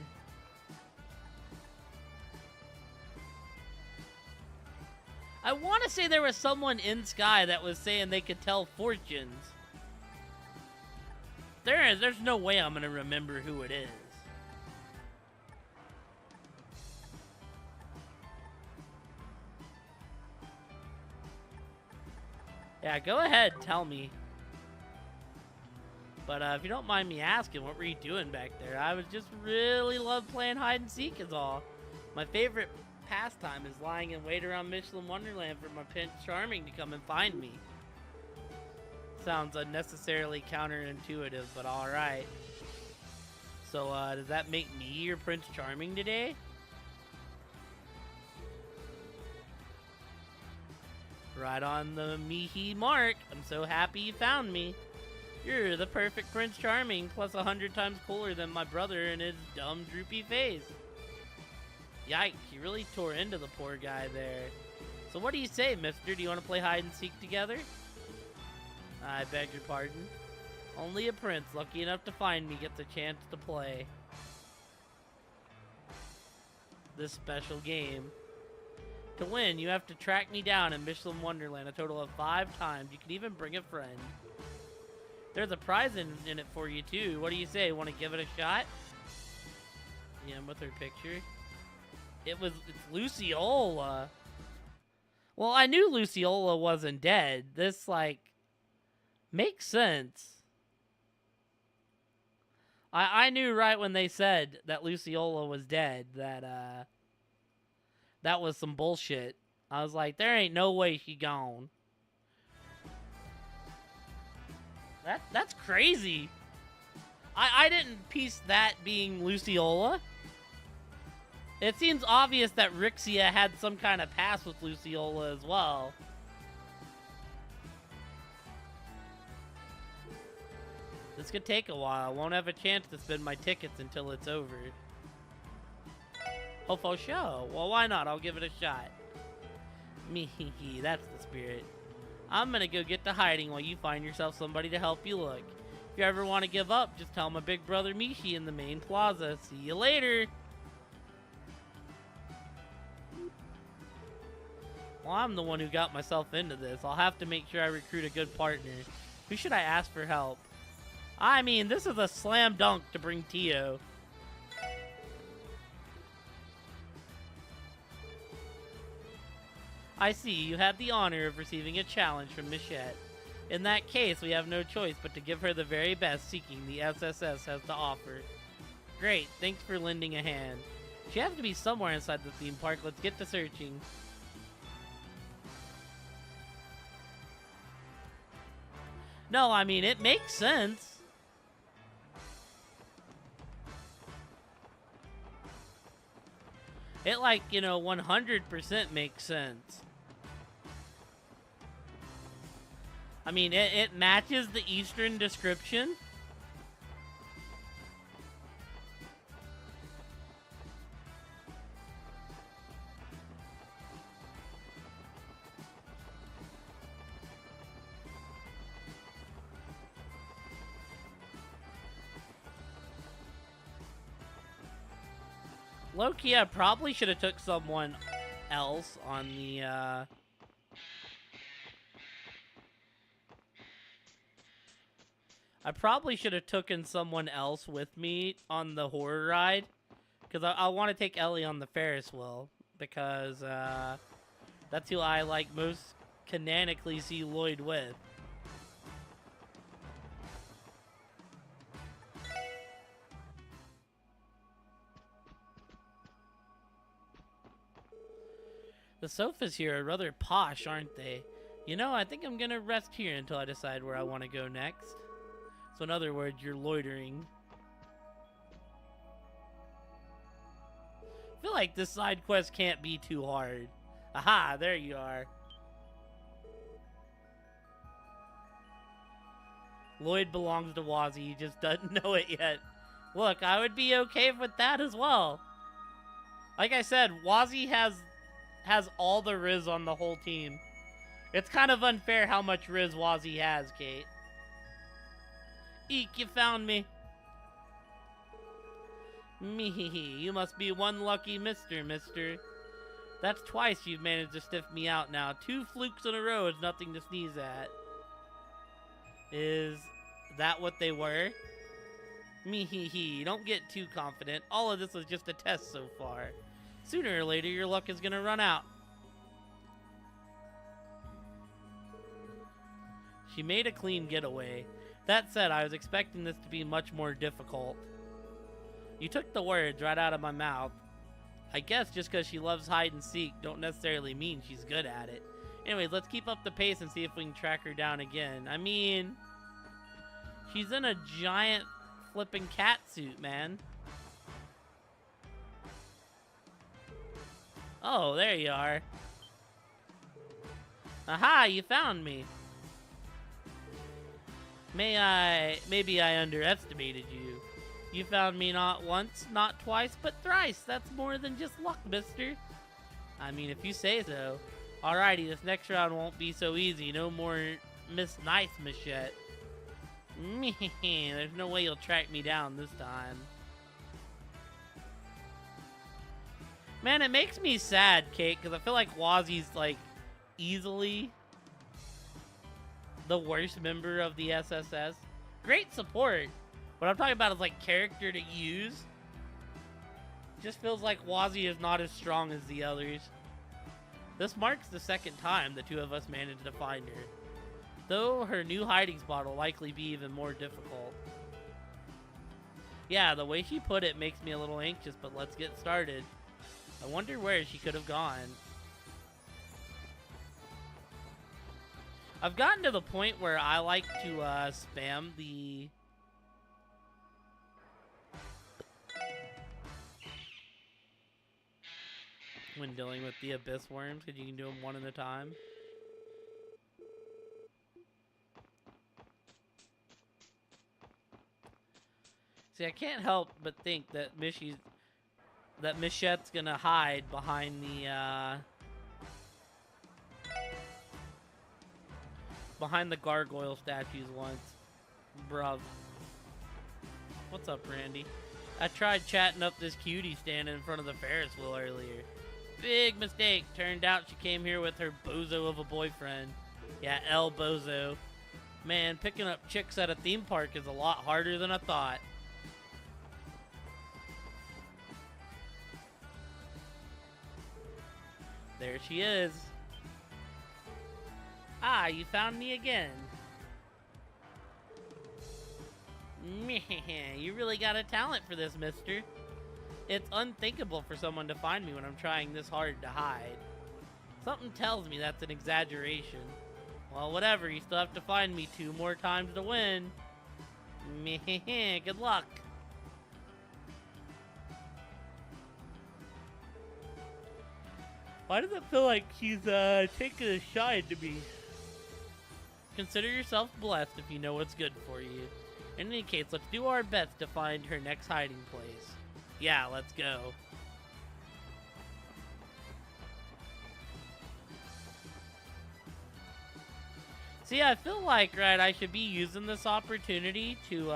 I want to say there was someone in Sky that was saying they could tell fortunes. There's no way I'm gonna remember who it is. Yeah, go ahead, tell me. But if you don't mind me asking, what were you doing back there? I was just really love playing hide and seek is all. My favorite pastime is lying in wait around Michelin Wonderland for my Prince Charming to come and find me. Sounds unnecessarily counterintuitive, but alright. So, does that make me your Prince Charming today? Right on the me-he mark. I'm so happy you found me. You're the perfect Prince Charming, plus 100 times cooler than my brother and his dumb, droopy face. Yikes, you really tore into the poor guy there. So what do you say, mister? Do you want to play hide and seek together? I beg your pardon. Only a prince lucky enough to find me gets a chance to play this special game. To win, you have to track me down in Michelin Wonderland a total of 5 times. You can even bring a friend. There's a prize in it for you, too. What do you say? Want to give it a shot? Yeah, with her picture. It's Luciola. Well, I knew Luciola wasn't dead. This, like, makes sense. I knew right when they said that Luciola was dead that, that was some bullshit. I was like, there ain't no way she gone. That's crazy. I didn't piece that being Luciola. It seems obvious that Rixia had some kind of past with Luciola as well. This could take a while. I won't have a chance to spend my tickets until it's over. Oh, for sure. Well, why not? I'll give it a shot. Me, that's the spirit. I'm gonna go get to hiding while you find yourself somebody to help you look. If you ever want to give up, just tell my big brother Mishi in the main plaza. See you later. Well, I'm the one who got myself into this. I'll have to make sure I recruit a good partner. Who should I ask for help? I mean, this is a slam dunk to bring Tio. I see, you had the honor of receiving a challenge from Michette. In that case, we have no choice but to give her the very best seeking the SSS has to offer. Great, thanks for lending a hand. She has to be somewhere inside the theme park. Let's get to searching. No, I mean, it makes sense. It, like, 100% makes sense. I mean, it matches the Eastern description. Low-key, I probably should have took someone else on the, I probably should have taken someone else with me on the horror ride. Because I want to take Ellie on the Ferris wheel. Because, that's who I, like, most canonically see Lloyd with. The sofas here are rather posh, aren't they? You know, I think I'm gonna rest here until I decide where I want to go next. So in other words, you're loitering. I feel like this side quest can't be too hard. Aha, there you are. Lloyd belongs to Wazzy, he just doesn't know it yet. Look, I would be okay with that as well. Like I said, Wazzy has all the Riz on the whole team. It's kind of unfair how much Riz Wazzy has, Kate. Eek, you found me. Me, you must be one lucky mister. That's twice you've managed to stiff me out now. 2 flukes in a row is nothing to sneeze at. Is that what they were? Me, don't get too confident. All of this was just a test so far. Sooner or later, your luck is gonna run out. She made a clean getaway. That said, I was expecting this to be much more difficult. You took the words right out of my mouth. I guess just because she loves hide and seek don't necessarily mean she's good at it. Anyways, let's keep up the pace and see if we can track her down again. I mean, she's in a giant flipping cat suit, man. Oh, there you are. Aha, you found me. Maybe I underestimated you. You found me not once, not twice, but thrice. That's more than just luck, mister. I mean, if you say so. Alrighty, this next round won't be so easy. No more Miss Nice Michette. There's no way you'll track me down this time. Man, it makes me sad, Kate, because I feel like Wazzy's, like, easily the worst member of the SSS. Great support. What I'm talking about is, like, character to use. It just feels like Wazzy is not as strong as the others. This marks the second time the two of us managed to find her. Though her new hiding spot will likely be even more difficult. Yeah, the way she put it makes me a little anxious, but let's get started. I wonder where she could have gone. I've gotten to the point where I like to spam the... when dealing with the abyss worms, because you can do them one at a time. See, I can't help but think that Michette's gonna hide behind the gargoyle statues once. Bruv. What's up, Randy? I tried chatting up this cutie standing in front of the Ferris wheel earlier. Big mistake. Turned out she came here with her bozo of a boyfriend. Yeah, El Bozo. Man, picking up chicks at a theme park is a lot harder than I thought. There she is. Ah, you found me again. Meh, you really got a talent for this, mister. It's unthinkable for someone to find me when I'm trying this hard to hide. Something tells me that's an exaggeration. Well, whatever, you still have to find me 2 more times to win. Meh, good luck. Why does it feel like she's taking a shine to me? Consider yourself blessed if you know what's good for you. In any case, let's do our best to find her next hiding place. Yeah, let's go. See, I feel like, right, I should be using this opportunity to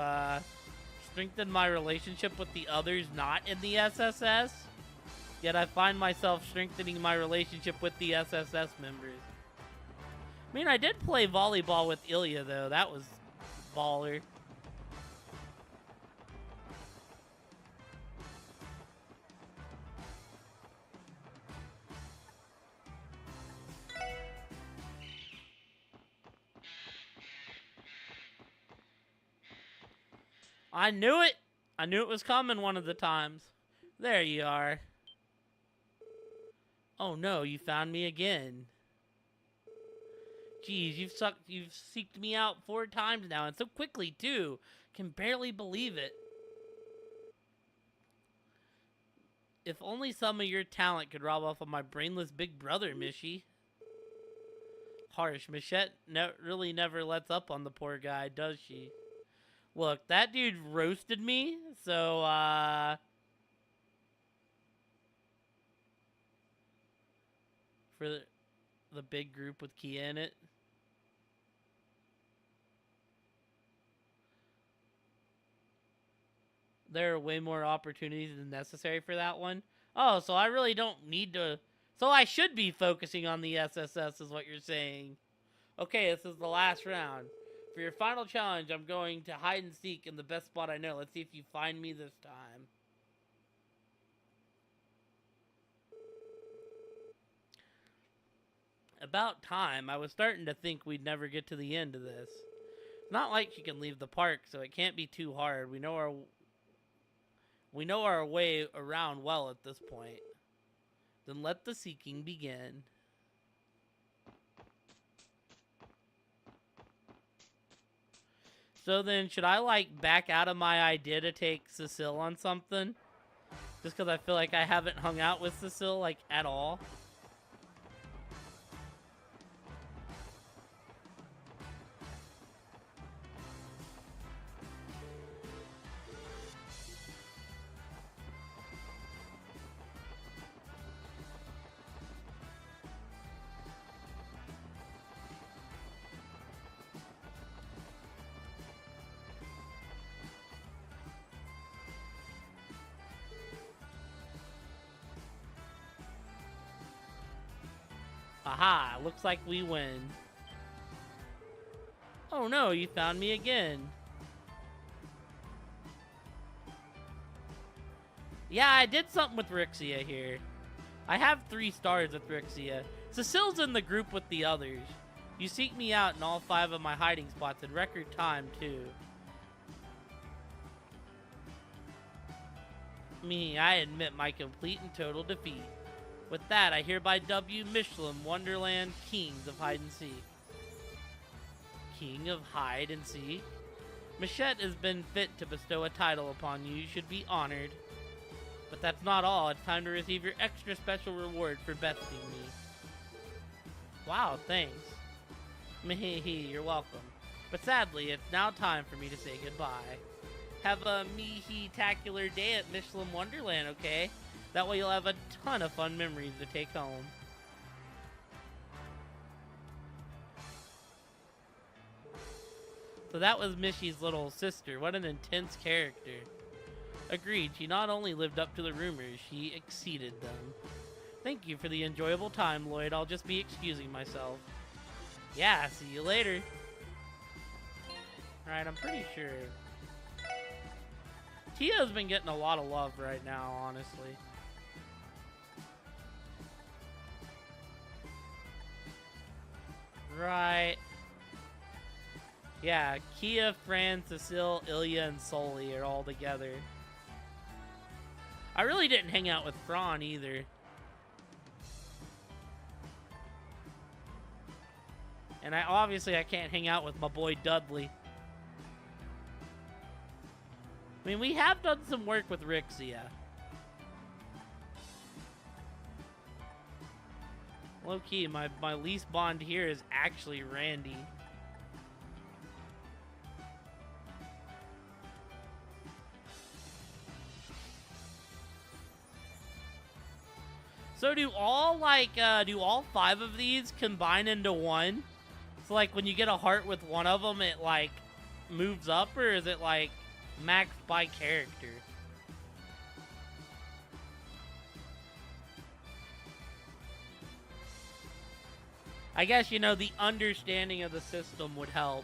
strengthen my relationship with the others not in the SSS. Yet I find myself strengthening my relationship with the SSS members. I mean, I did play volleyball with Ilya, though. That was baller. I knew it! I knew it was coming one of the times. There you are. Oh no, you found me again. Geez, you've seeked me out 4 times now, and so quickly, too. Can barely believe it. If only some of your talent could rub off on my brainless big brother, Mishy. Harsh. Michette really never lets up on the poor guy, does she? Look, that dude roasted me, so, for the big group with Kia in it. There are way more opportunities than necessary for that one. Oh, so I really don't need to... So I should be focusing on the SSS is what you're saying. Okay, this is the last round. For your final challenge, I'm going to hide and seek in the best spot I know. Let's see if you find me this time. About time. I was starting to think we'd never get to the end of this. It's not like she can leave the park, so it can't be too hard. We know our way around well at this point. Then let the seeking begin. So then, should I, like, back out of my idea to take Cecile on something? Just because I feel like I haven't hung out with Cecile, like, at all? Aha, looks like we win. Oh no, you found me again. Yeah, I did something with Rixia here. I have 3 stars with Rixia. Cecile's in the group with the others. You seek me out in all 5 of my hiding spots in record time, too. I admit my complete and total defeat. With that, I hereby dub you Michelin Wonderland Kings of Hide and Seek. King of Hide and Seek? Michette has been fit to bestow a title upon you. You should be honored. But that's not all. It's time to receive your extra special reward for besting me. Wow, thanks. Meh, you're welcome. But sadly, it's now time for me to say goodbye. Have a me-he-tacular day at Michelin Wonderland, okay? That way you'll have a ton of fun memories to take home. So that was Mishy's little sister. What an intense character. Agreed, she not only lived up to the rumors, she exceeded them. Thank you for the enjoyable time, Lloyd. I'll just be excusing myself. Yeah, see you later. Alright, I'm pretty sure. Tia's been getting a lot of love right now, honestly. Right. Yeah, Kia, Fran, Cecile, Ilya, and Sully are all together. I really didn't hang out with Fran either. And obviously I can't hang out with my boy Dudley. I mean, we have done some work with Rixia. Low-key, my least bond here is actually Randy. So do all 5 of these combine into one? So like when you get a heart with one of them, it like moves up, or is it like maxed by character? I guess, you know, the understanding of the system would help.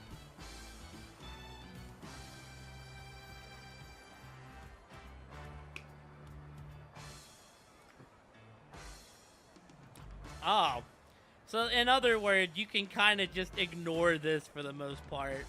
Oh. So, in other words, you can kind of just ignore this for the most part.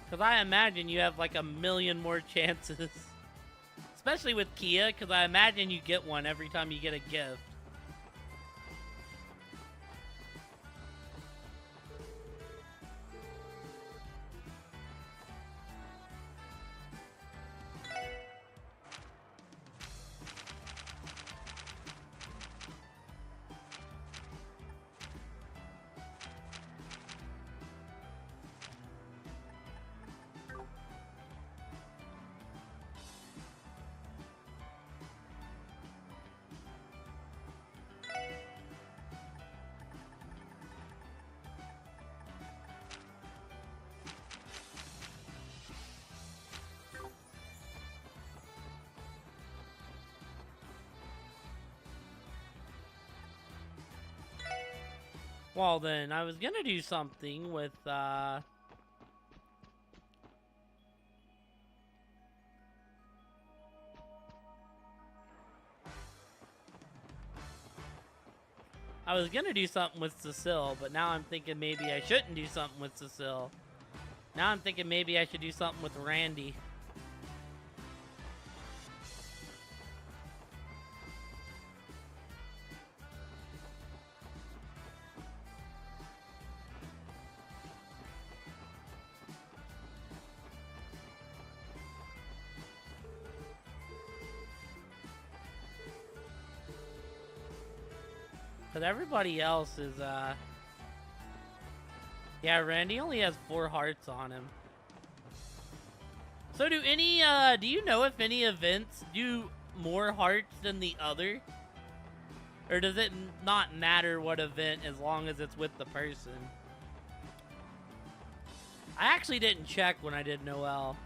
Because I imagine you have like a million more chances. Especially with Kia, because I imagine you get one every time you get a gift. Well then, I was gonna do something with, I was gonna do something with Cecile, but now I'm thinking maybe I shouldn't do something with Cecile. Now I'm thinking maybe I should do something with Randy. Because everybody else is, yeah, Randy only has 4 hearts on him. So do any, do you know if any events do more hearts than the other? Or does it not matter what event as long as it's with the person? I actually didn't check when I did Noelle.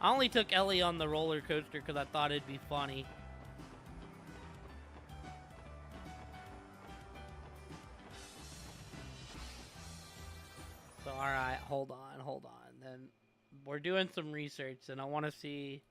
I only took Ellie on the roller coaster because I thought it'd be funny. So, alright, hold on. Then we're doing some research and I want to see.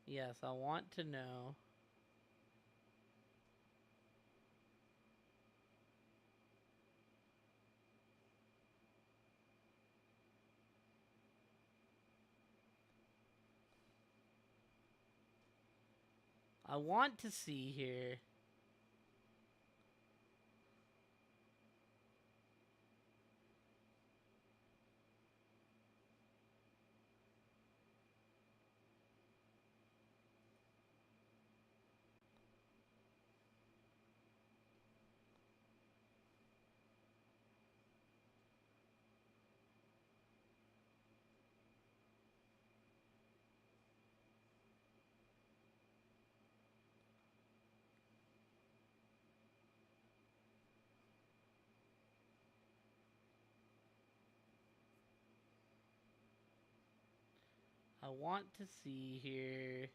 Yes, I want to know. I want to see here. I want to see here.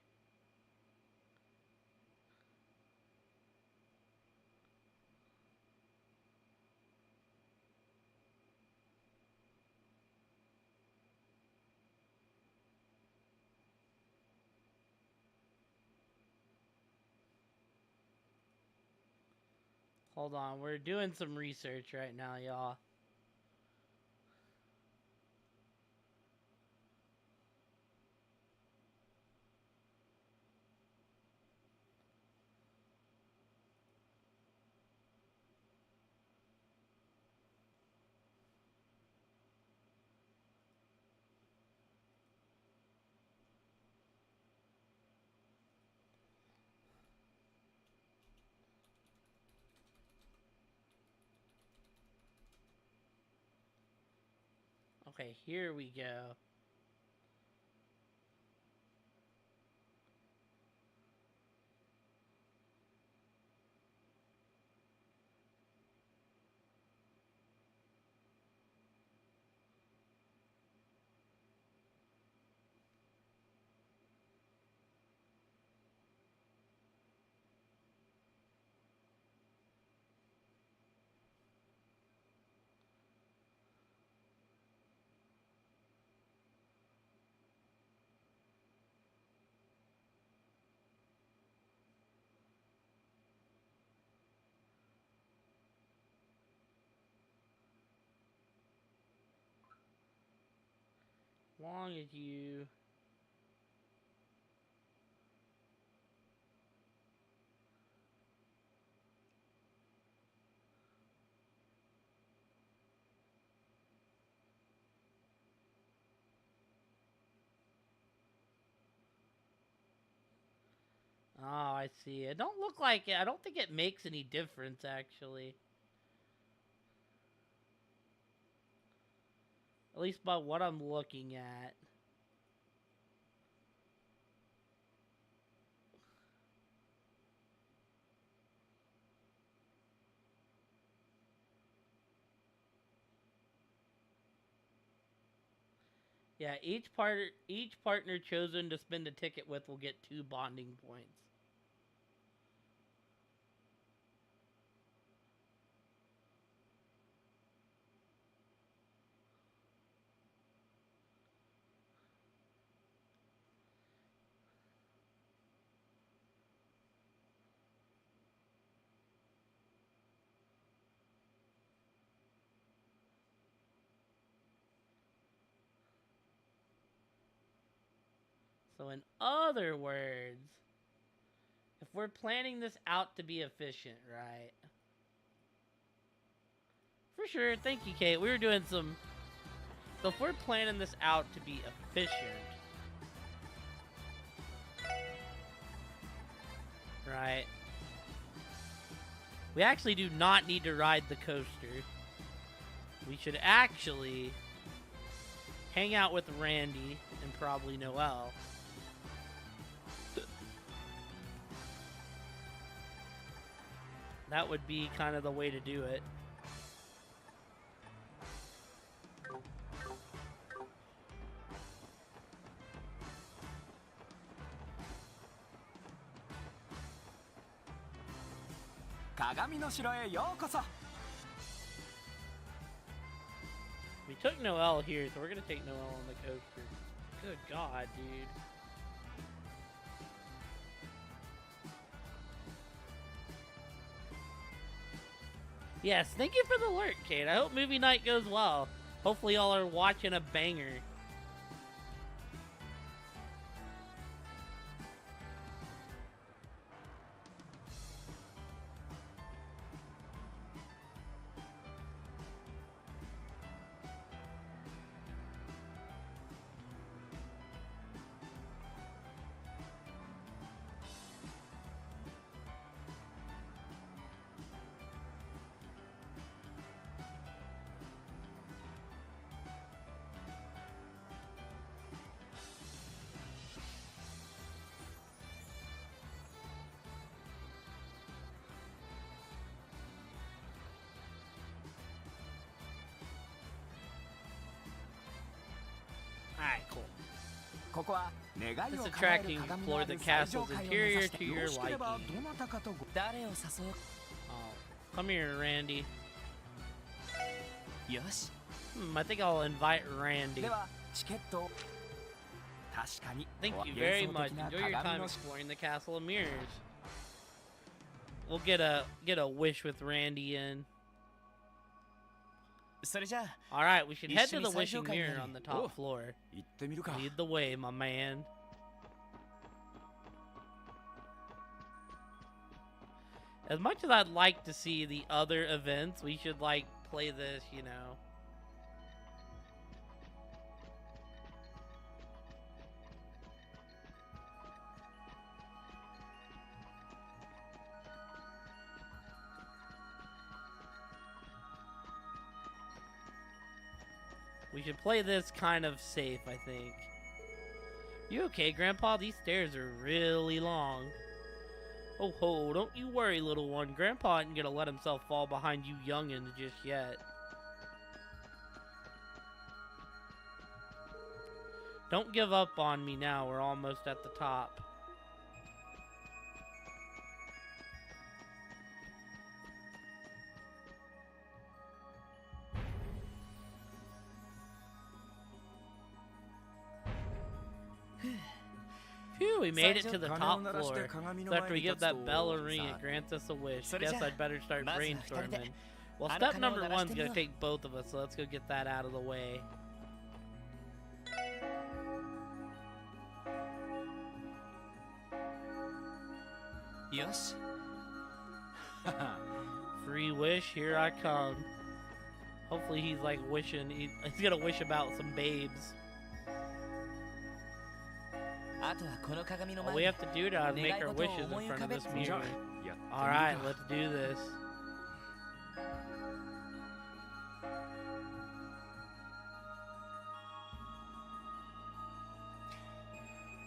Hold on, we're doing some research right now, y'all. Okay, here we go. Long as you... Oh, I see. It don't look like it. I don't think it makes any difference, actually. At least by what I'm looking at. Yeah, each partner chosen to spend a ticket with will get 2 bonding points. So in other words, if we're planning this out to be efficient, right? For sure, thank you, Kate. We were doing some... So if we're planning this out to be efficient, right? We actually do not need to ride the coaster. We should actually hang out with Randy and probably Noelle. That would be kind of the way to do it. We took Noelle here, so we're gonna take Noelle on the coaster. Good God, dude. Yes, thank you for the alert, Kate. I hope movie night goes well. Hopefully y'all are watching a banger. Alright, cool. This attracting explore the castle's interior to your liking. Oh, come here, Randy. I think I'll invite Randy. Thank you very much. Enjoy your time exploring the Castle of Mirrors. We'll get a wish with Randy in. Alright, we should head to the wishing mirror on the top floor. Lead the way, my man. As much as I'd like to see the other events, we should, like, play this, you know. We should play this kind of safe, I think. You okay, Grandpa? These stairs are really long. Oh ho, don't you worry, little one. Grandpa isn't gonna let himself fall behind you youngins just yet. Don't give up on me now, we're almost at the top. Phew, we made it to the top floor. So after we give that bell a ring, it grants us a wish. Guess I'd better start brainstorming. Well, step number 1's gonna take both of us, so let's go get that out of the way. Yosh. Free wish, here I come. Hopefully he's like wishing, he's gonna wish about some babes. All we have to do now is make our wishes in front of this mirror. Alright, let's do this.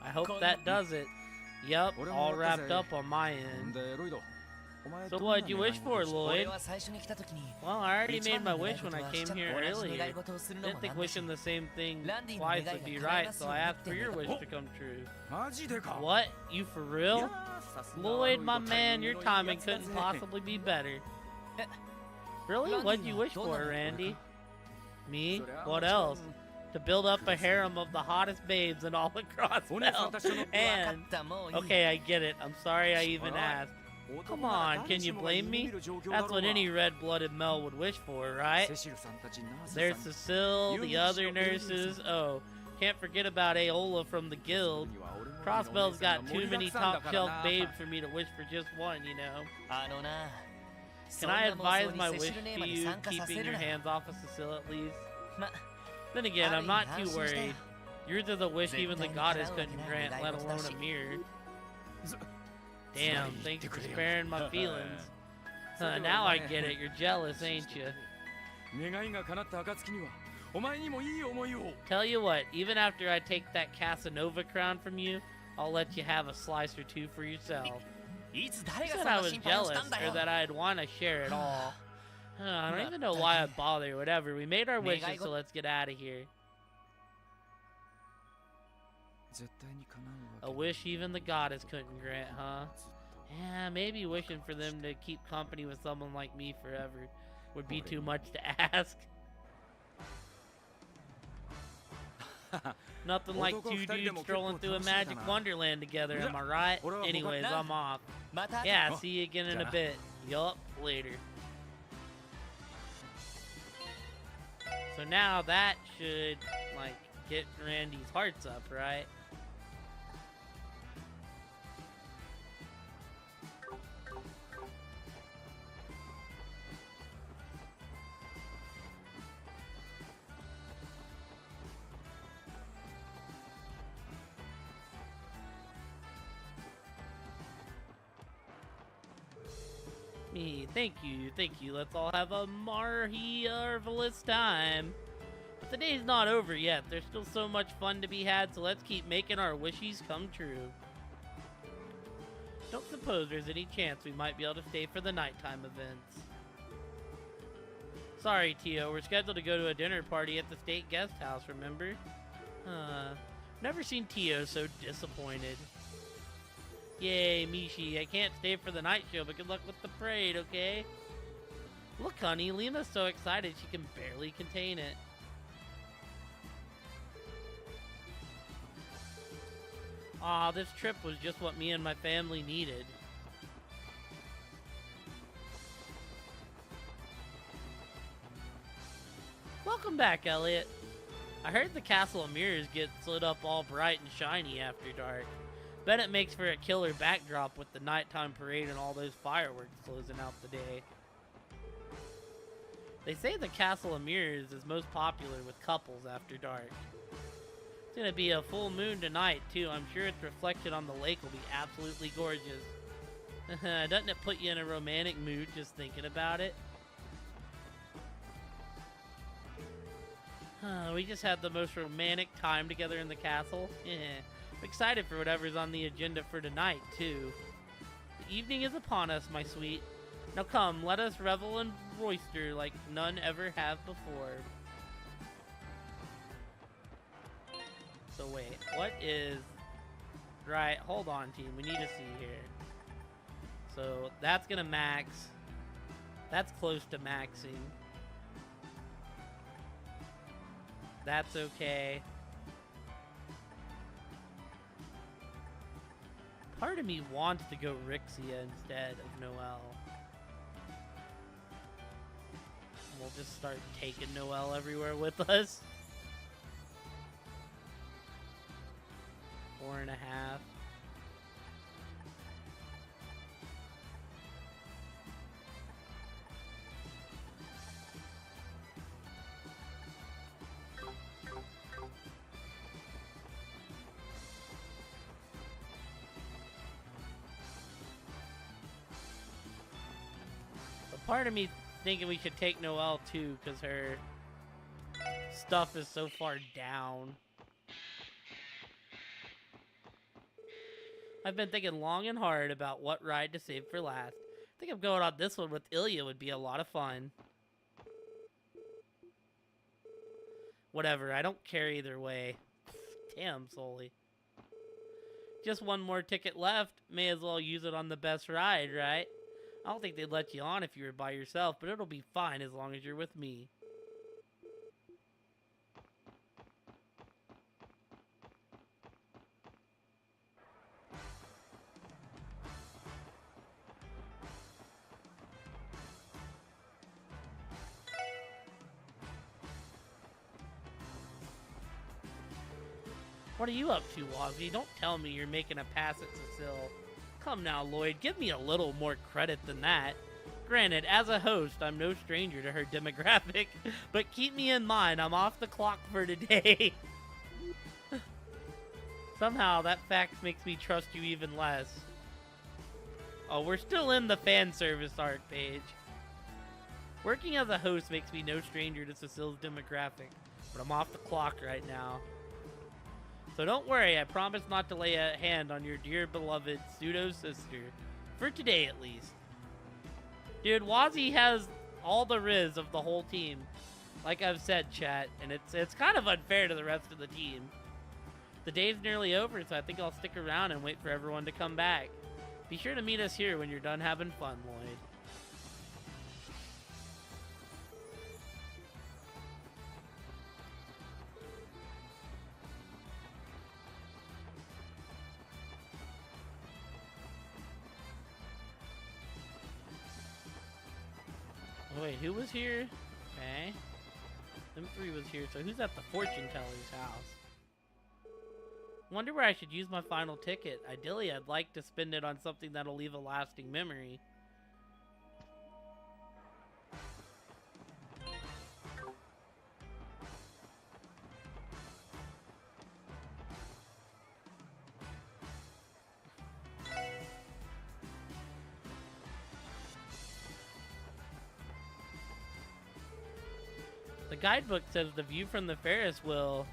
I hope that does it. Yup, all wrapped up on my end. So what'd you wish for, Lloyd? Well, I already made my wish when I came here earlier. Didn't think wishing the same thing twice would be right, so I asked for your wish to come true. What? You for real? Lloyd, my man, your timing couldn't possibly be better. Really? What'd you wish for, Randy? Me? What else? To build up a harem of the hottest babes in all across Bell. And... okay, I get it. I'm sorry I even asked. Come on, can you blame me? That's what any red-blooded Mel would wish for, right? There's Cecile, the other nurses. Oh, can't forget about Aola from the guild. Crossbell's got too many top-shelf babes for me to wish for just one, you know. Can I advise my wish to you, keeping your hands off of Cecile at least? Then again, I'm not too worried. Yours is a wish even the goddess couldn't grant, let alone a mirror. Damn, thanks for sparing my feelings. Now I get it, you're jealous, ain't you? Tell you what, even after I take that Casanova crown from you, I'll let you have a slice or two for yourself. You said I was jealous, or that I'd want to share it all. I don't even know why I bother, whatever. We made our wishes, so let's get out of here. A wish even the goddess couldn't grant, huh? Yeah, maybe wishing for them to keep company with someone like me forever would be too much to ask. Nothing like two dudes strolling through a magic wonderland together, am I right? Anyways, I'm off. Yeah, see you again in a bit. Yup, later. So now that should, like, get Randy's hearts up, right? Thank you. Let's all have a marvelous time. But the day's not over yet. There's still so much fun to be had, so let's keep making our wishes come true. Don't suppose there's any chance we might be able to stay for the nighttime events. Sorry, Tio, we're scheduled to go to a dinner party at the state guest house, remember? Never seen Tio so disappointed. Yay, Mishi, I can't stay for the night show, but good luck with the parade, okay? Look, honey, Lima's so excited she can barely contain it. Aw, this trip was just what me and my family needed. Welcome back, Elliot. I heard the Castle of Mirrors gets lit up all bright and shiny after dark. Bet it makes for a killer backdrop with the nighttime parade and all those fireworks closing out the day. They say the Castle of Mirrors is most popular with couples after dark. It's gonna be a full moon tonight, too. I'm sure its reflection on the lake will be absolutely gorgeous. Doesn't it put you in a romantic mood just thinking about it? We just had the most romantic time together in the castle. Yeah. I'm excited for whatever's on the agenda for tonight, too. The evening is upon us, my sweet. Now come, let us revel and roister like none ever have before. So wait, what is... Right, hold on, team. We need to see here. So that's gonna max. That's close to maxing. That's okay. Part of me wants to go Rixia instead of Noelle. We'll just start taking Noelle everywhere with us. 4.5. Part of me thinking we should take Noelle too, because her stuff is so far down. I've been thinking long and hard about what ride to save for last. I think I'm going on this one with Ilya would be a lot of fun. Whatever, I don't care either way. Damn, Sully. Just one more ticket left. May as well use it on the best ride, right? I don't think they'd let you on if you were by yourself, but it'll be fine as long as you're with me. What are you up to, Wazzy? Don't tell me you're making a pass at Cecile. Come now, Lloyd, give me a little more credit than that. Granted, as a host, I'm no stranger to her demographic, but keep me in mind, I'm off the clock for today. Somehow, that fact makes me trust you even less. Oh, we're still in the fan service arc page. Working as a host makes me no stranger to Cecile's demographic, but I'm off the clock right now. So don't worry, I promise not to lay a hand on your dear beloved pseudo-sister. For today, at least. Dude, Wazzy has all the riz of the whole team. Like I've said, chat, and it's kind of unfair to the rest of the team. The day's nearly over, so I think I'll stick around and wait for everyone to come back. Be sure to meet us here when you're done having fun, Lloyd. Wait, who was here? Okay. Them three was here, so who's at the fortune teller's house? Wonder where I should use my final ticket. Ideally, I'd like to spend it on something that'll leave a lasting memory. The guidebook says the view from the Ferris wheel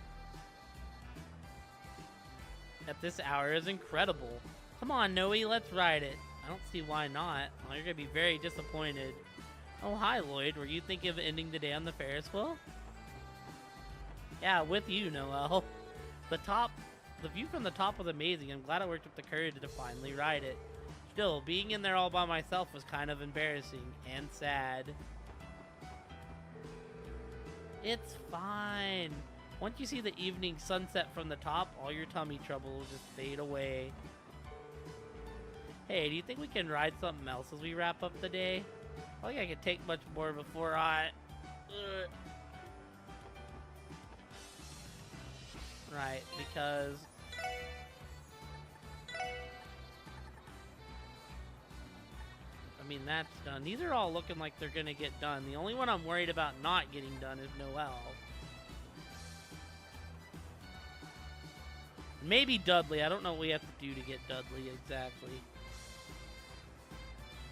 at this hour is incredible. Come on, Noe, let's ride it. I don't see why not. Well, you're gonna be very disappointed. Oh, hi, Lloyd. Were you thinking of ending the day on the Ferris wheel? Yeah, with you, Noelle. The view from the top was amazing. I'm glad I worked up the courage to finally ride it. Still, being in there all by myself was kind of embarrassing and sad. It's fine. Once you see the evening sunset from the top, all your tummy trouble will just fade away. Hey, do you think we can ride something else as we wrap up the day? I think I could take much more before I... Right, because... I mean, that's done. These are all looking like they're gonna get done. The only one I'm worried about not getting done is Noelle. Maybe Dudley. I don't know what we have to do to get Dudley exactly.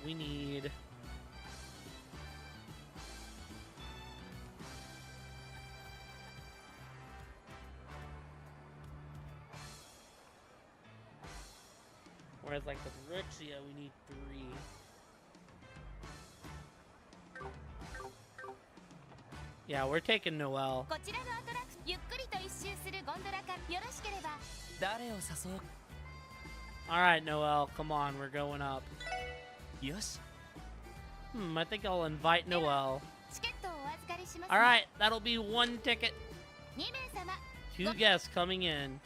We need... Whereas like with Rixia, we need 3. Yeah, we're taking Noelle. こちらのアトラクションゆっくりと一周するゴンドラからよろしければ誰を誘う Alright, Noelle, come on, we're going up. よし I think I'll invite Noelle. チケットをお預かりします Alright, that'll be 1 ticket. 2名様 2 guests coming in.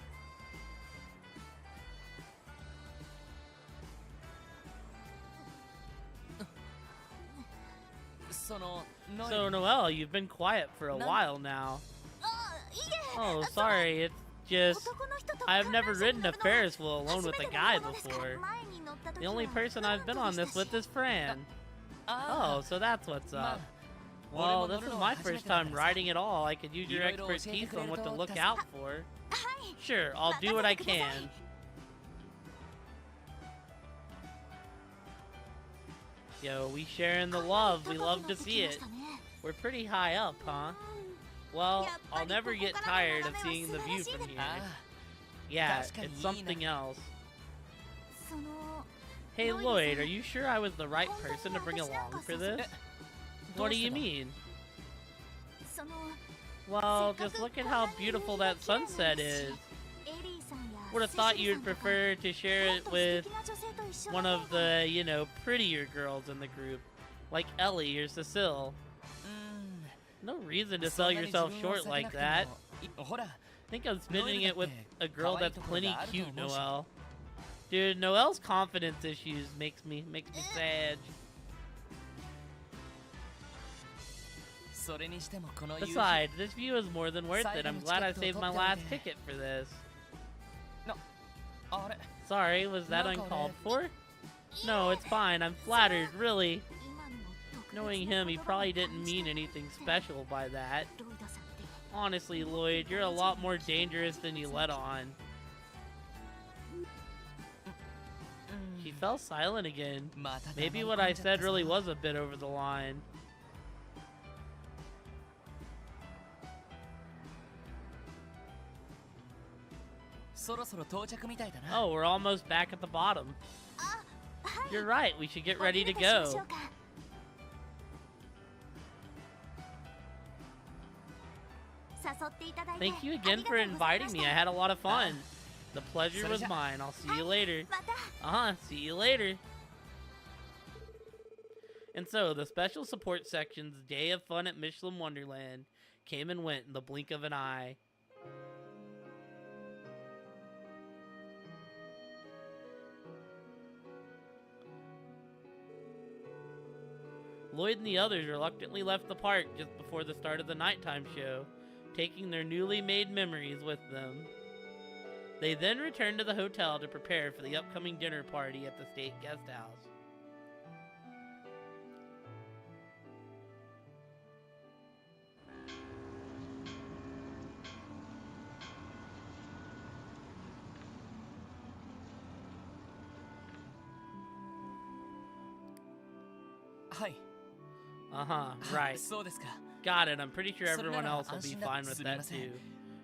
その So, Noelle, you've been quiet for a while now. あいえ Oh, sorry, it's just... 男の人と I've never 観覧車に ridden 乗 a るのは Ferris wheel alone 初 with め a て guy のものですから before. 前に乗った時 The only は person I've been on this with is Fran. あ Oh, so that's what's ま up. あ Well, 俺 this も is 乗るの my は初め first てだ time からさ riding at all. I could use your いろいろ教えて expertise くれ on る what と to look 助か out for. はい Sure, I'll do what I can. Yo, we sharing the love. We love to see it. We're pretty high up, huh? Well, I'll never get tired of seeing the view from あ here. Yeah, That's kinda it's something else. その Hey, Lloyd, are you sure I was the right person to bring along for this? What do you mean? その Well, just look at how beautiful that sunset is. エリーさんや Would have thought you'd prefer to share it with one of the, you know, prettier girls in the group, like Ellie or Cecile. うん No reason to sell yourself short like that. ほら Think I'm spending it with a girl that's plenty cute, Noelle. Dude, Noelle's confidence issues makes me sad. それにしてもこの夕日 Besides, this view is more than worth it. I'm glad I saved my last ticket for this. あれ Sorry, was that uncalled for? No, it's fine. I'm flattered, really. 今の特別 Knowing な him, he 言葉を probably 感 didn't じ mean anything special by that. ロイドさんって Honestly, Lloyd, you're a lot more dangerous than you let on. She fell silent again. また Maybe 黙 what り I 込んじゃっ said た really ぞ was a bit over the line. Oh, we're almost back at the bottom. あはい You're right, we should get お ready to 昼としましょ go. うか誘っていただいて Thank you あ again りが for とうございま inviting し me. た I had a lot of fun. The pleasure was それじゃ。 mine. I'll see you later. また See you later. And so, the special support section's day of fun at Michelin Wonderland came and went in the blink of an eye. Lloyd and the others reluctantly left the park just before the start of the nighttime show, taking their newly made memories with them. They then returned to the hotel to prepare for the upcoming dinner party at the state guest house. Right. そうですか Got it. I'm pretty sure everyone So, else will be no, fine with that too.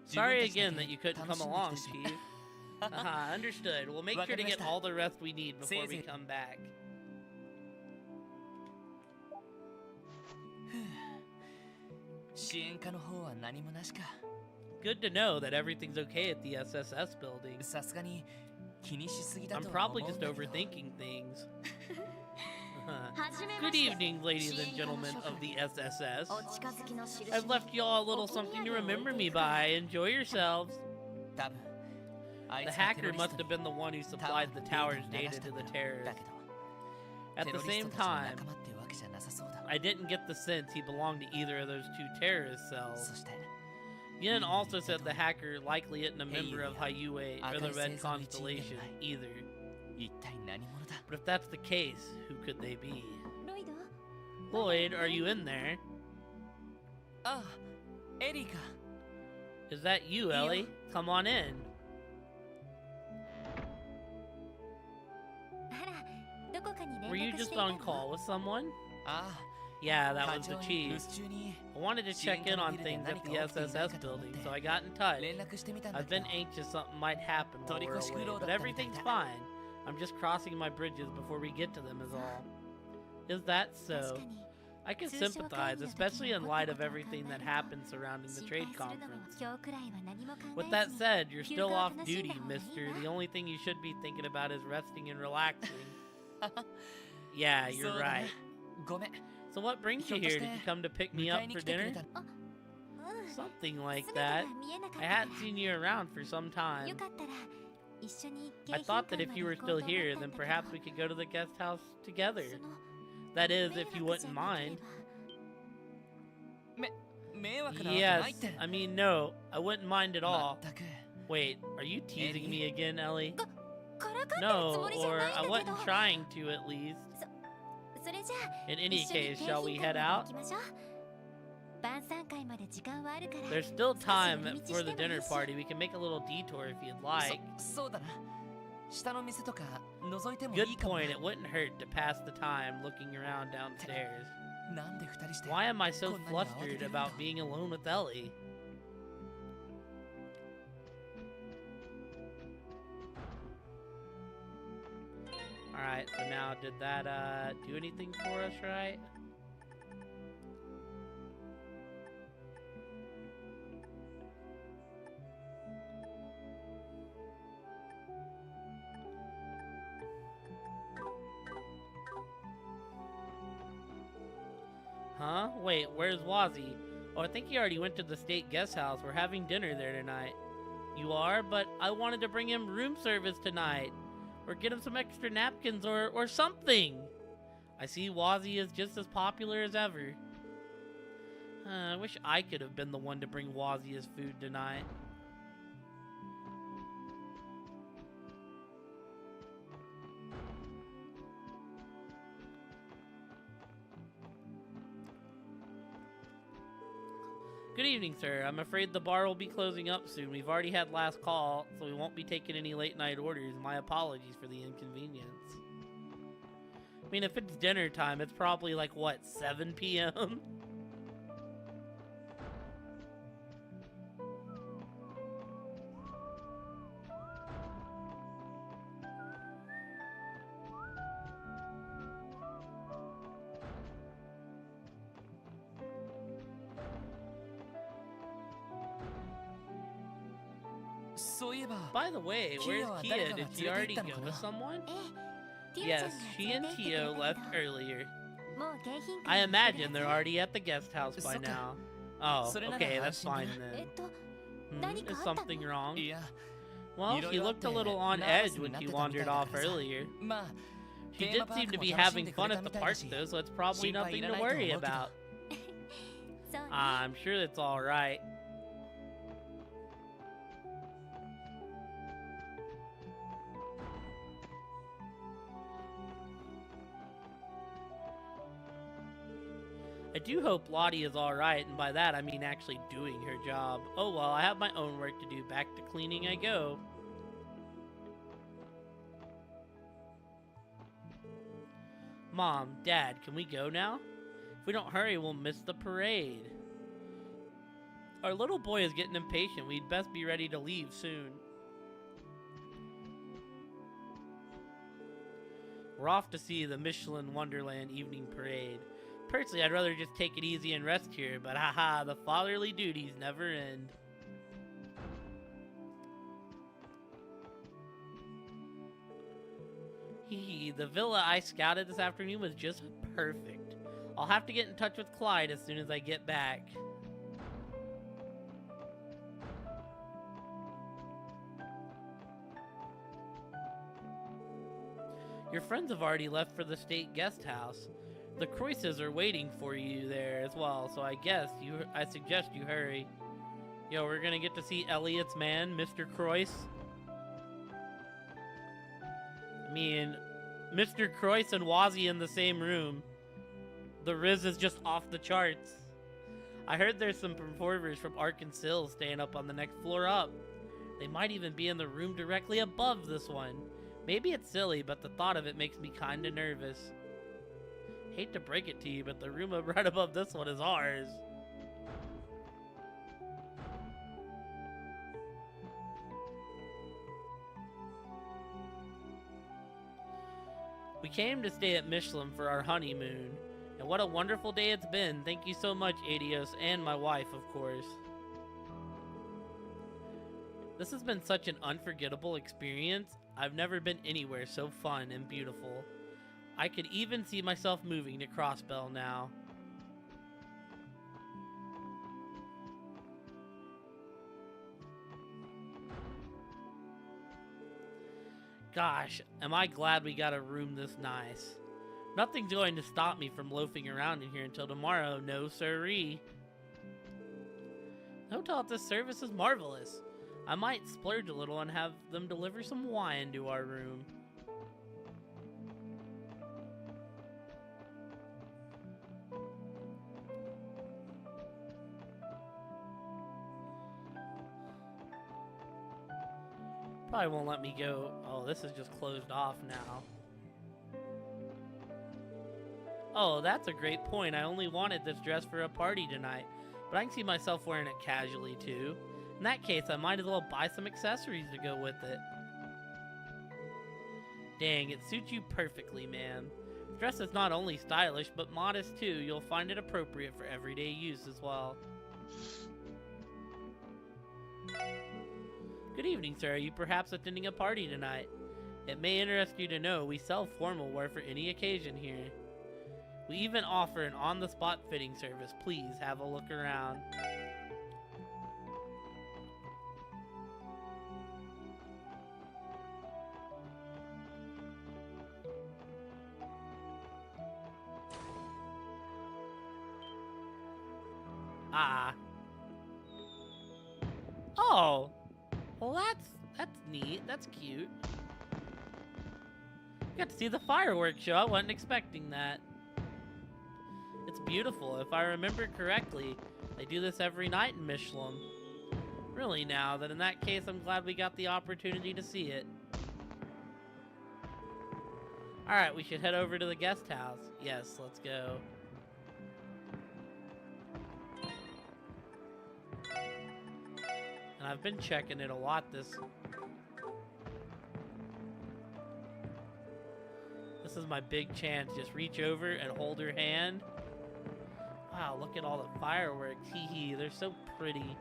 自分 Sorry たちだ again け that you couldn't 楽 come しんで along, きてしまう Chief. Understood. We'll make sure to get all the rest we need before we come back. 支援課の方は何もなしか Good to know that everything's okay at the SSS building. さすがに気にしすぎだ I'm とは probably 思うん just だけど overthinking things. はじめ Good まして evening, ladies and gentlemen of the SSS. お近づきの印 I've left you all a little something to remember me by. Enjoy yourselves. 多分あい The つはテ hacker ロリス must ト have been the one who タワ supplied ー the の tower's デー data タに流した to ん the だ terrorists. だけど At テ the ロリス same トたちの time, 仲間ってわけじゃなさそうだ I didn't get the sense he belonged to either of those two terrorist そ cells. して Yen also said the hacker likely isn't a member of Hayue or the Red Constellation either. 一体何者だ But if that's the case, who could they be? ロイド Lloyd, are you in there? ああエリーか Is that you, Ellie? Come on in. あらどこかに連 Were you 絡して just いた on の call with someone? ああ Yeah, that 課 was the 長に chief. 留守中に I wanted to check in on things at the SSS building, so I got in touch. 連絡してみたんだ I've け been ど anxious something might happen while we're 取り越し苦労 away, だ but ったみたい everything's だ fine. I'm just crossing my bridges before we get to them is all. Is that 確 so? かに I can 通常会 sympathize, 議の時 especially に in 起こ light った of ことを考え everything る that と happened surrounding the 心 trade 配するのも conference. 今日くらいは何も考 With え that ずに said, you're 休暇 still を off 楽しん duty, だ方がいい mister. わ The only thing you should be thinking about is resting and relaxing. Yeah, you're そうだね right. ごめん So what brings you ひょっと here? して Did you come to pick 迎 me up えに for 来てくれ dinner? たうん Something like 姿が that. 見えなかった I から hadn't seen you around for some よ time. かったら一緒に I 迎賓 thought 館 that ま if で you were 行こう still と思っ here, たん then だけ perhaps ど we could go to the guest house together. その That is, 迷 if you 惑じゃ wouldn't なけれ mind. 迷惑なわけない Yes, って I mean, no, I wouldn't mind at ま all. ったく Wait, are you teasing me again, Ellie? ばからかってるつ No, もりじゃ or ないん I だけ wasn't ど trying to at least. それじゃあ In 一 any 緒に case, 迎 shall 賓 we 館 head まで out? 行きましょう晩餐会まで時間はあるから There's still 少し time 寄り道 for して the もいい dinner し party. We can make a little detour if you'd like. そうだな下の店とか覗いてもい Good いかも point. It wouldn't hurt to pass the time looking around downstairs. なんで二人して Why am I so こんなに慌てて flustered るんだ about being alone with Ellie? Alright, so now did that do anything for us, right? Huh? Wait, where's Wazzy? Oh, I think he already went to the state guest house. We're having dinner there tonight. You are? But I wanted to bring him room service tonight. Or get him some extra napkins or something. I see Wazzy is just as popular as ever. I wish I could have been the one to bring Wazzy his food tonight. Good evening, sir. I'm afraid the bar will be closing up soon. We've already had last call, so we won't be taking any late night orders. My apologies for the inconvenience. I mean, if it's dinner time, it's probably like, what, 7 p.m.? By the way, where's Kia? Did she already go with someone? ええティオちゃん Yes, が she 連 and れて行ってく Tio れたけ left ど earlier. もう迎賓館 I に行ってる imagine they're はず already at the guest house by So- now. Oh, それなら okay, that's 安心だな。 fine え then. っと Hmm, 何か is あったの something wrong? いや Well, she looked a little on edge when she wandered off earlier. まあ She テー did マパー seem ク to も be 楽しん having でく fun れ at た the みたいだ park し though, so it's probably 心配 nothing いら to ないと worry 思うけど about. そうね I'm sure it's alright. I do hope Lottie is alright, and by that I mean actually doing her job. Oh well, I have my own work to do. Back to cleaning I go. Mom, Dad, can we go now? If we don't hurry, we'll miss the parade. Our little boy is getting impatient. We'd best be ready to leave soon. We're off to see the Michelin Wonderland Evening Parade. Personally, I'd rather just take it easy and rest here, but haha, the fatherly duties never end. Hee, the villa I scouted this afternoon was just perfect. I'll have to get in touch with Clyde as soon as I get back. Your friends have already left for the state guest house. The Croises are waiting for you there as well, so I suggest you hurry. Yo, we're gonna get to see Elliot's man, Mr. Crois. I mean, Mr. Crois and Wazzy in the same room. The Riz is just off the charts. I heard there's some performers from Arkansas staying up on the next floor up. They might even be in the room directly above this one. Maybe it's silly, but the thought of it makes me kinda nervous. Hate to break it to you, but the room right above this one is ours. We came to stay at Michelin for our honeymoon, and what a wonderful day it's been. Thank you so much, Adios, and my wife, of course. This has been such an unforgettable experience. I've never been anywhere so fun and beautiful. I could even see myself moving to Crossbell now. Gosh, am I glad we got a room this nice. Nothing's going to stop me from loafing around in here until tomorrow, no siree. The hotel at this service is marvelous. I might splurge a little and have them deliver some wine to our room. Probably won't let me go. Oh, this is just closed off now. Oh, that's a great point. I only wanted this dress for a party tonight, but I can see myself wearing it casually too. In that case, I might as well buy some accessories to go with it. Dang, it suits you perfectly, man. The dress is not only stylish, but modest too. You'll find it appropriate for everyday use as well. Good evening, sir. Are you perhaps attending a party tonight? It may interest you to know we sell formal wear for any occasion here. We even offer an on-the-spot fitting service. Please have a look around. Ah. Oh. Well, that's neat. That's cute. Got to see the fireworks show. I wasn't expecting that. It's beautiful. If I remember correctly, they do this every night in Michelin. Really now, then in that case, I'm glad we got the opportunity to see it. Alright, we should head over to the guest house. Yes, let's go. And I've been checking it a lot this is my big chance. Just reach over and hold her hand. Wow, look at all the fireworks. Hee hee, they're so pretty.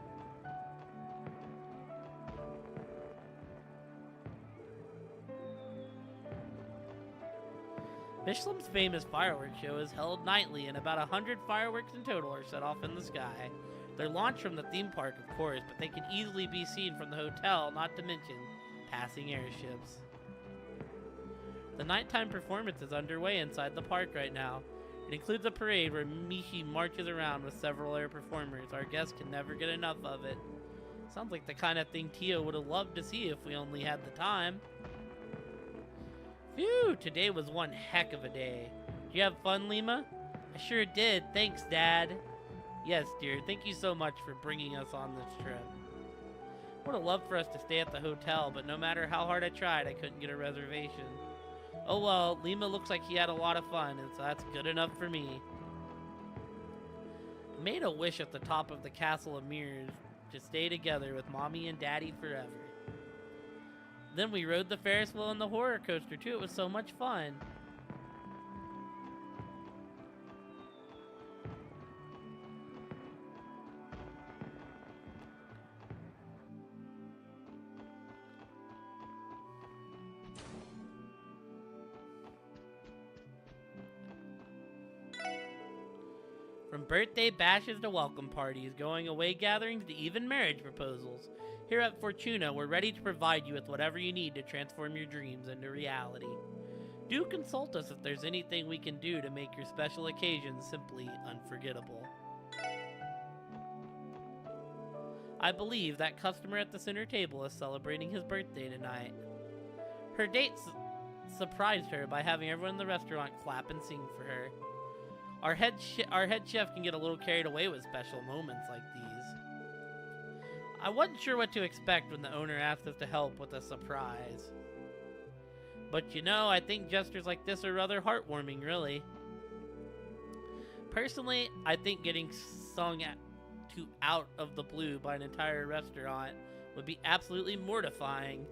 Michelin's famous fireworks show is held nightly, and about 100 fireworks in total are set off in the sky. They're launched from the theme park, of course, but they can easily be seen from the hotel, not to mention passing airships. The nighttime performance is underway inside the park right now. It includes a parade where Michi marches around with several air performers. Our guests can never get enough of it. Sounds like the kind of thing Tio would have loved to see if we only had the time. Phew, today was one heck of a day. Did you have fun, Lima? I sure did. Thanks, Dad. Yes, dear. Thank you so much for bringing us on this trip. Would have loved for us to stay at the hotel, but no matter how hard I tried, I couldn't get a reservation. Oh well, Lima looks like he had a lot of fun, and so that's good enough for me. I made a wish at the top of the Castle of Mirrors to stay together with Mommy and Daddy forever. Then we rode the Ferris wheel and the roller coaster too. It was so much fun. From birthday bashes to welcome parties, going away gatherings to even marriage proposals. Here at Fortuna, we're ready to provide you with whatever you need to transform your dreams into reality. Do consult us if there's anything we can do to make your special occasions simply unforgettable. I believe that customer at the center table is celebrating his birthday tonight. Her date surprised her by having everyone in the restaurant clap and sing for her. Our head chef can get a little carried away with special moments like these. I wasn't sure what to expect when the owner asked us to help with a surprise. But you know, I think gestures like this are rather heartwarming, really. Personally, I think getting sung to out of the blue by an entire restaurant would be absolutely mortifying.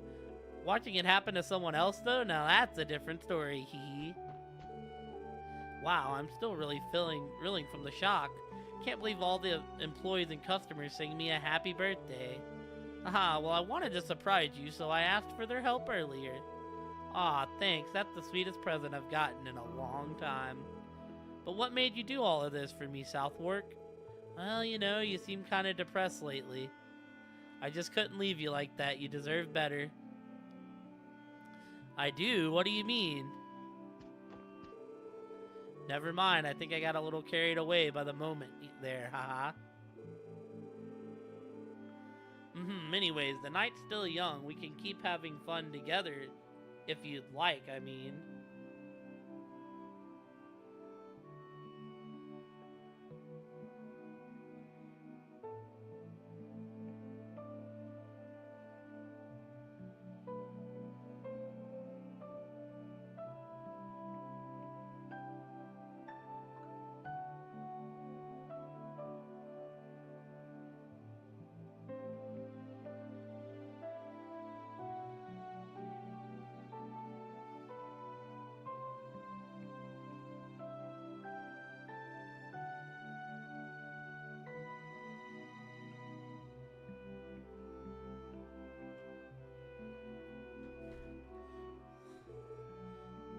Watching it happen to someone else, though, now that's a different story, hee. Wow, I'm still really reeling from the shock. Can't believe all the employees and customers sing me a happy birthday. Aha, well I wanted to surprise you, so I asked for their help earlier. Aw, thanks, that's the sweetest present I've gotten in a long time. But what made you do all of this for me, Southwark? Well, you know, you seem kinda depressed lately. I just couldn't leave you like that, you deserve better. I do? What do you mean? Never mind, I think I got a little carried away by the moment there, haha. Anyways, the night's still young. We can keep having fun together, if you'd like, I mean.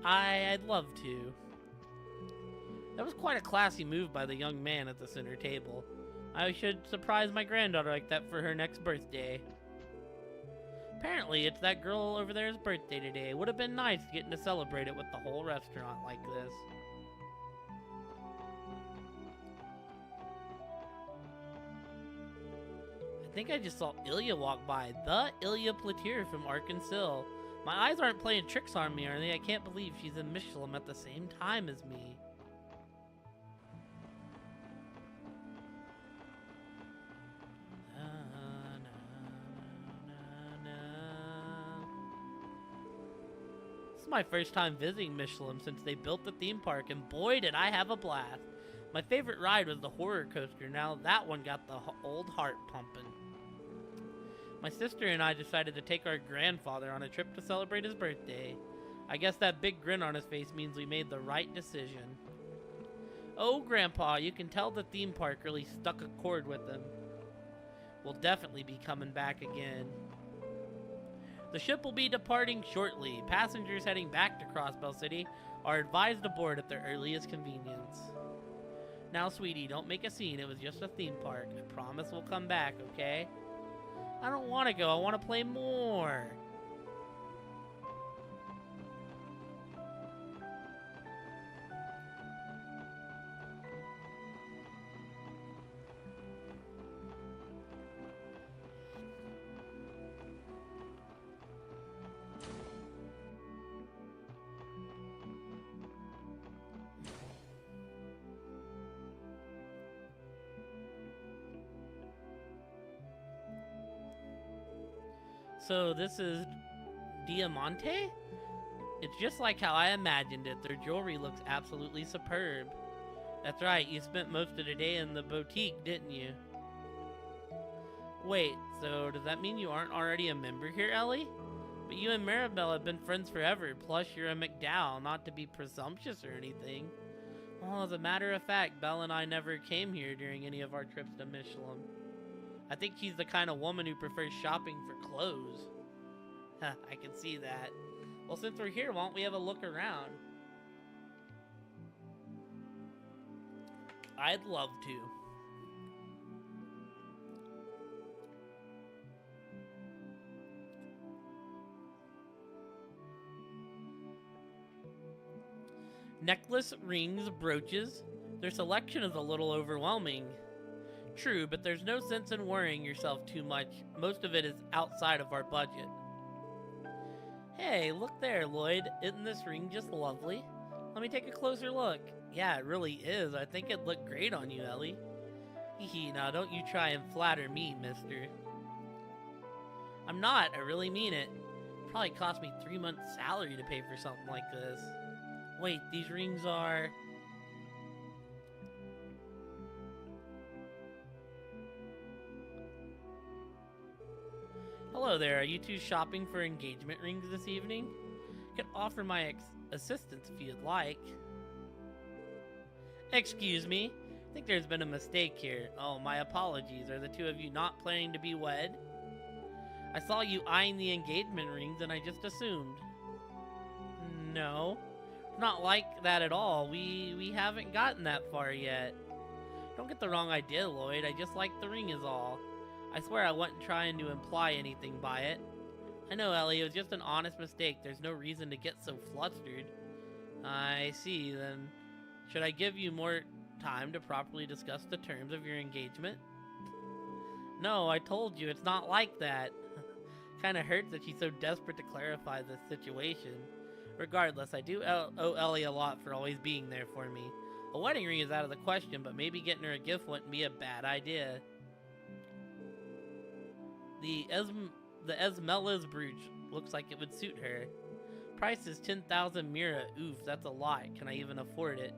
I'd love to. That was quite a classy move by the young man at the center table. I should surprise my granddaughter like that for her next birthday. Apparently, it's that girl over there's birthday today. Would have been nice getting to celebrate it with the whole restaurant like this. I think I just saw Ilya walk by. The Ilya Platir from Arkansas. My eyes aren't playing tricks on me, are they? I can't believe she's in Michelin at the same time as me. This is my first time visiting Michelin since they built the theme park, and boy did I have a blast. My favorite ride was the horror coaster. Now that one got the old heart pumping. My sister and I decided to take our grandfather on a trip to celebrate his birthday. I guess that big grin on his face means we made the right decision. Oh, Grandpa, you can tell the theme park really struck a chord with him. We'll definitely be coming back again. The ship will be departing shortly. Passengers heading back to Crossbell City are advised to board at their earliest convenience. Now, sweetie, don't make a scene. It was just a theme park. I promise we'll come back, okay? I don't want to go. I want to play more. So this is Diamante? It's just like how I imagined it. Their jewelry looks absolutely superb. That's right, you spent most of the day in the boutique, didn't you? Wait, so does that mean you aren't already a member here, Ellie? But you and Maribel have been friends forever, plus you're a McDowell, not to be presumptuous or anything. Well, as a matter of fact, Belle and I never came here during any of our trips to Michelin. I think she's the kind of woman who prefers shopping for clothes. I can see that. Well, since we're here, why don't we have a look around? I'd love to. Necklace, rings, brooches. Their selection is a little overwhelming. True, but there's no sense in worrying yourself too much. Most of it is outside of our budget. Hey, look there, Lloyd. Isn't this ring just lovely? Let me take a closer look. Yeah, it really is. I think it'd look great on you, Ellie. Hee now don't you try and flatter me, mister. I'm not. I really mean it. Probably cost me 3 months' salary to pay for something like this. Wait, these rings are... Hello, Hello there, are you two shopping for engagement rings this evening? Could offer my assistance if you'd like. Excuse me, I think there's been a mistake here. Oh, my apologies. Are the two of you not planning to be wed? I saw you eyeing the engagement rings and I just assumed. No, not like that at all. We haven't gotten that far yet. Don't get the wrong idea, Lloyd. I just like the ring is all. I swear I wasn't trying to imply anything by it. I know, Ellie, it was just an honest mistake. There's no reason to get so flustered. I see, then. Should I give you more time to properly discuss the terms of your engagement? No, I told you, it's not like that. Kinda hurts that she's so desperate to clarify this situation. Regardless, I do owe Ellie a lot for always being there for me. A wedding ring is out of the question, but maybe getting her a gift wouldn't be a bad idea. The Esmela's brooch looks like it would suit her. Price is 10,000 mira. Oof, that's a lot. Can I even afford it?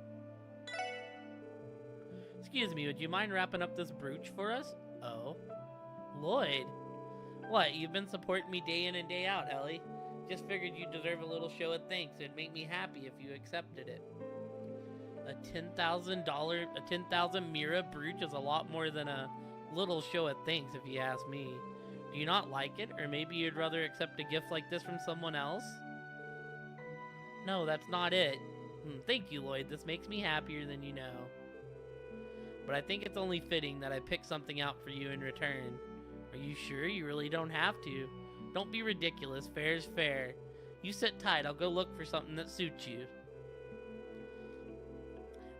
Excuse me, would you mind wrapping up this brooch for us? Oh. Lloyd. What, you've been supporting me day in and day out, Ellie. Just figured you deserve a little show of thanks. It'd make me happy if you accepted it. A $10,000 mira brooch is a lot more than a little show of thanks, if you ask me. Do you not like it? Or maybe you'd rather accept a gift like this from someone else? No, that's not it. Thank you, Lloyd. This makes me happier than you know. But I think it's only fitting that I pick something out for you in return. Are you sure? You really don't have to. Don't be ridiculous. Fair's fair. You sit tight. I'll go look for something that suits you.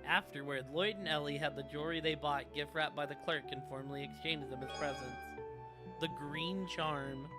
Afterward, Lloyd and Ellie had the jewelry they bought gift wrapped by the clerk and formally exchanged them as presents. The green charm.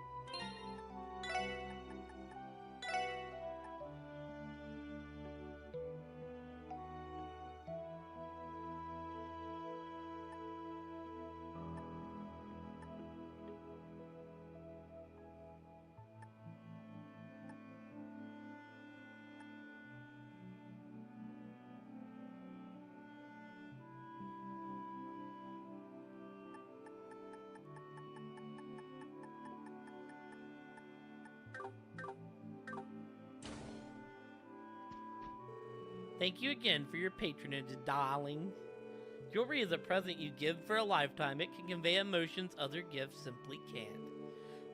Thank you again for your patronage, darling. Jewelry is a present you give for a lifetime. It can convey emotions other gifts simply can't.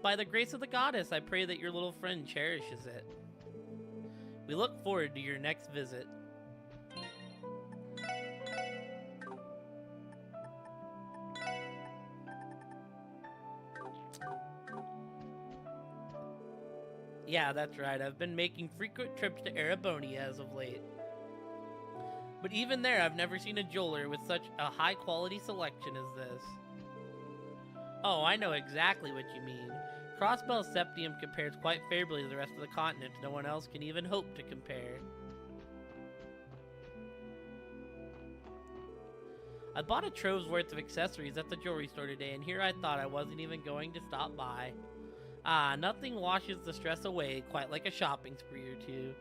By the grace of the goddess, I pray that your little friend cherishes it. We look forward to your next visit. Yeah, that's right. I've been making frequent trips to Erebonia as of late. But even there, I've never seen a jeweler with such a high-quality selection as this. Oh, I know exactly what you mean. Crossbell Septium compares quite favorably to the rest of the continent. No one else can even hope to compare. I bought a trove's worth of accessories at the jewelry store today, and here I thought I wasn't even going to stop by. Ah, nothing washes the stress away quite like a shopping spree or two.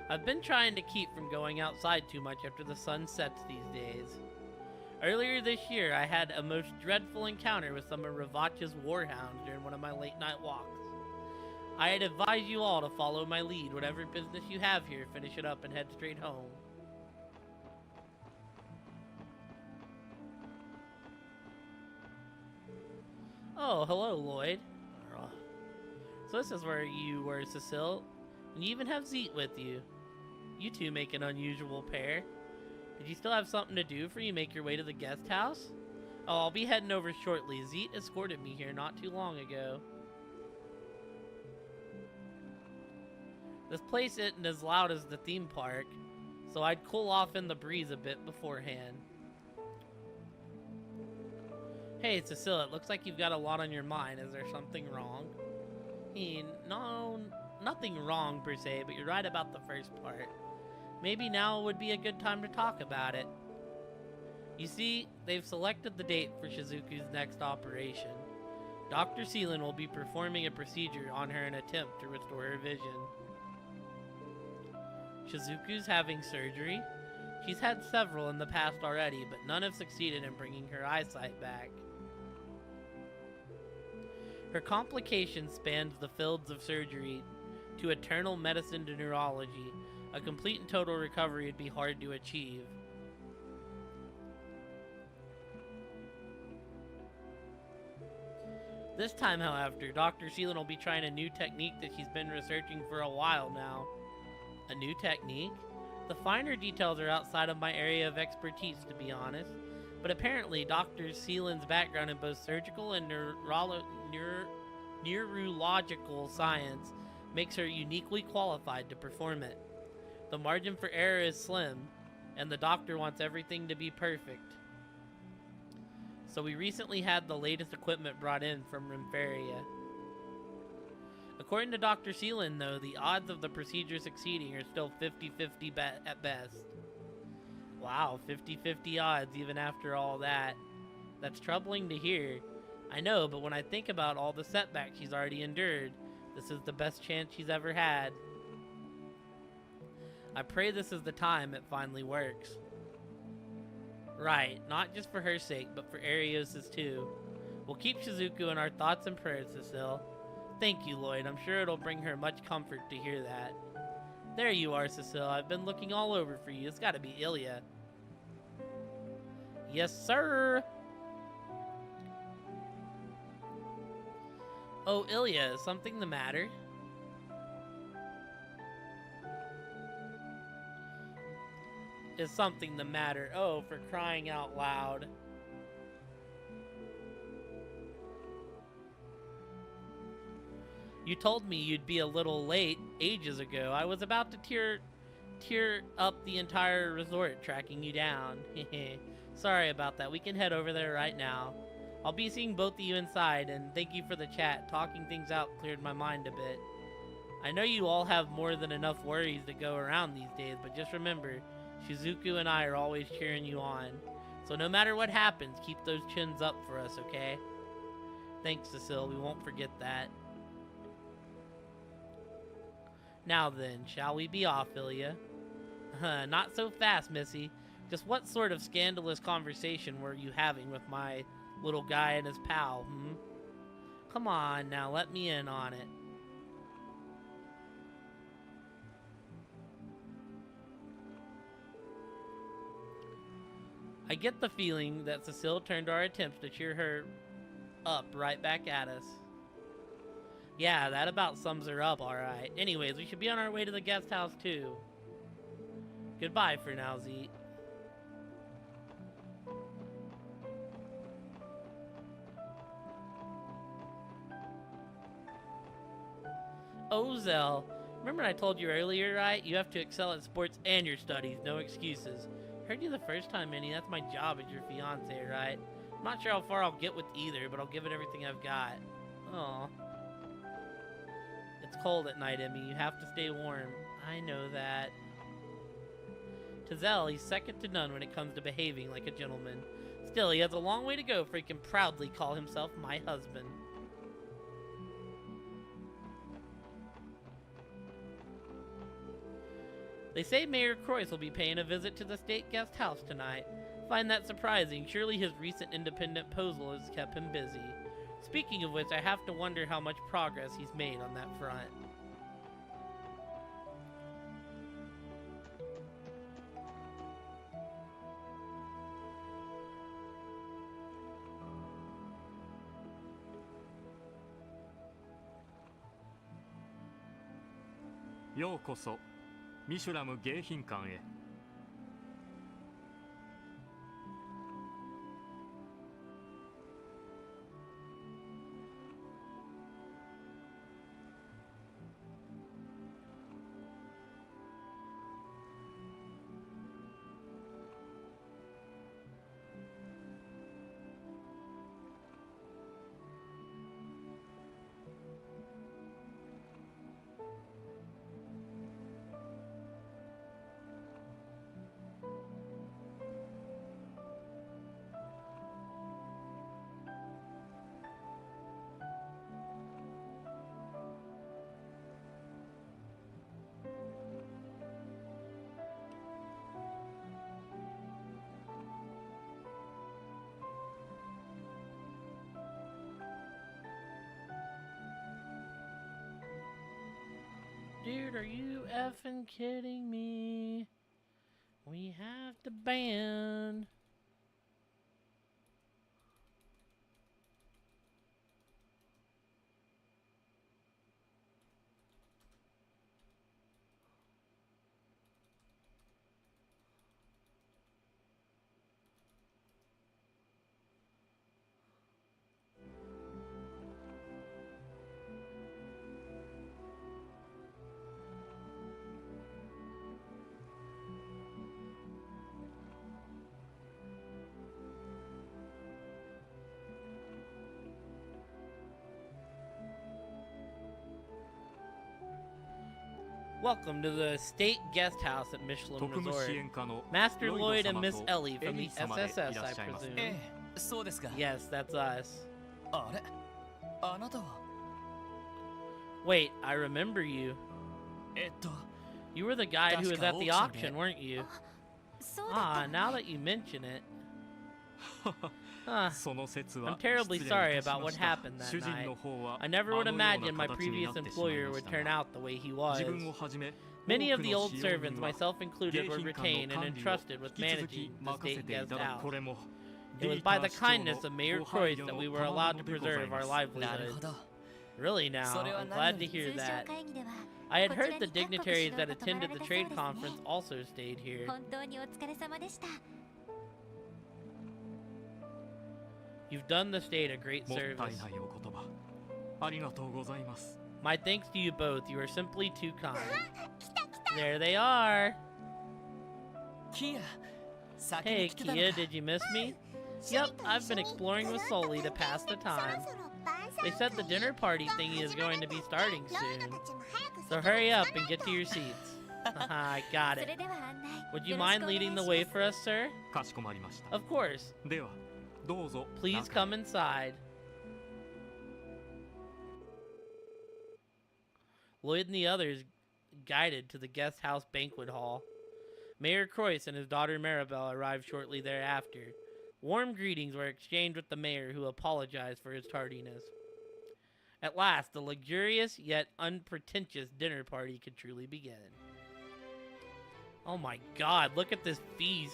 I've been trying to keep from going outside too much after the sun sets these days. Earlier this year, I had a most dreadful encounter with some of Ravacha's warhounds during one of my late night walks. I had advised you all to follow my lead. Whatever business you have here, finish it up and head straight home. Oh, hello, Lloyd. So this is where you were, Cecile. And you even have Zeet with you. You two make an unusual pair. Did you still have something to do before you make your way to the guest house? Oh, I'll be heading over shortly. Zeet escorted me here not too long ago. This place isn't as loud as the theme park, so I'd cool off in the breeze a bit beforehand. Hey, Cecile, it looks like you've got a lot on your mind. Is there something wrong? No, nothing wrong per se, but you're right about the first part. Maybe now would be a good time to talk about it. You see, they've selected the date for Shizuku's next operation. Dr. Seelan will be performing a procedure on her in an attempt to restore her vision. Shizuku's having surgery? She's had several in the past already, but none have succeeded in bringing her eyesight back. Her complication spans the fields of surgery to eternal medicine to neurology. A complete and total recovery would be hard to achieve. This time, however, Dr. Seelan will be trying a new technique that she's been researching for a while now. A new technique? The finer details are outside of my area of expertise, to be honest. But apparently, Dr. Seelan's background in both surgical and neurological science makes her uniquely qualified to perform it. The margin for error is slim, and the doctor wants everything to be perfect. So we recently had the latest equipment brought in from Rimferia. According to Dr. Seelan, though, the odds of the procedure succeeding are still 50-50 at best. Wow, 50-50 odds even after all that. That's troubling to hear. I know, but when I think about all the setbacks she's already endured, this is the best chance she's ever had. I pray this is the time it finally works. Right, not just for her sake, but for Arios's too. We'll keep Shizuku in our thoughts and prayers, Cecile. Thank you, Lloyd. I'm sure it'll bring her much comfort to hear that. There you are, Cecile. I've been looking all over for you. It's gotta be Ilya. Yes, sir! Oh, Ilya, is something the matter? Is something the matter? Oh, for crying out loud. You told me you'd be a little late ages ago. I was about to tear up the entire resort tracking you down. Sorry about that. We can head over there right now. I'll be seeing both of you inside, and thank you for the chat. Talking things out cleared my mind a bit. I know you all have more than enough worries to go around these days, but just remember, Shizuku and I are always cheering you on. So no matter what happens, keep those chins up for us, okay? Thanks, Cecile. We won't forget that. Now then, shall we be off, Ilya? Not so fast, Missy. Just what sort of scandalous conversation were you having with my little guy and his pal, Come on, now let me in on it. I get the feeling that Cecile turned our attempts to cheer her up right back at us. Yeah, that about sums her up, alright. Anyways, we should be on our way to the guest house, too. Goodbye for now, Zeke. Oh, Zell. Remember I told you earlier, right? You have to excel at sports and your studies, no excuses. Heard you the first time, Minnie. That's my job as your fiance, right? I'm not sure how far I'll get with either, but I'll give it everything I've got. Aw. It's cold at night, Emmy. You have to stay warm. I know that. To Zell, he's second to none when it comes to behaving like a gentleman. Still, he has a long way to go before he can proudly call himself my husband. They say Mayor Croyce will be paying a visit to the state guest house tonight. Find that surprising. Surely his recent independent proposal has kept him busy. Speaking of which, I have to wonder how much progress he's made on that front.ようこそミシュラム迎賓館へ。Are you effing kidding me? We have to ban. Welcome to the state guest house at Michelin 特務 Resort. 支援課の Master ロイ Lloyd ド and 様 Miss と Ellie エ from リ the ー様でい SSS, ら I っしゃいます presume. ええ、そうですか。 Yes, that's us. あれ、あなたは Wait, I remember you. You were the guy who was at the auction, weren't you? そうだった Ah, の now ね that you mention it. Huh. その説は I'm terribly 失礼い sorry たし about ま what した happened that 主人 night. の方は I never あ would のような imagine my 形に previous なってしまい employer ま would した turn が out the way he was. 自分をはじめ Many 多 of く the の old 使用 servants, 人は myself included, were 迎賓館 retained の and 管理を entrusted with 引き続き managing the 任せ state てい guest ただく house. これも It was ディー by タ the ー市長 kindness の of Mayor ご配 Croix 慮 that の we were 賜 allowed 物 to でござい preserve ま our す。 livelihoods. ど。 Really now, それは I'm 何 glad よ to り hear 通常 that. 会議では I had こちら heard に the 各国 dignitaries 首脳 that が泊まら attended れ the たそう trade ですね conference also stayed here. 本当にお疲れ様でした You've done the state a great もったい service. ないお言葉ありがとうございます。 My thanks to you both. You are simply too kind. 来た来た There they are. キア、先 Hey, に来てたの Kia, か。 did you miss me? シュ Yep, リと I've 一緒 been に exploring with ずっと Sully to 訓練 pass して the そろ time. そろ晩餐 They said the 会 dinner party が thingy is 始まる going to be んです starting ロイド soon. たちも早く So 席に hurry 着 up かな and い get と to your seats. I got そ it. れでは案内 Would you よろし mind くお願い leading し the ます way for us, sir? かしこまりました。 Of course. ではどうぞ Please 中へ come inside. Lloyd and the others guided to the guest house banquet hall. Mayor Croix and his daughter Maribel arrived shortly thereafter. Warm greetings were exchanged with the mayor, who apologized for his tardiness. At last, the luxurious yet unpretentious dinner party could truly begin. Oh my god, look at this feast.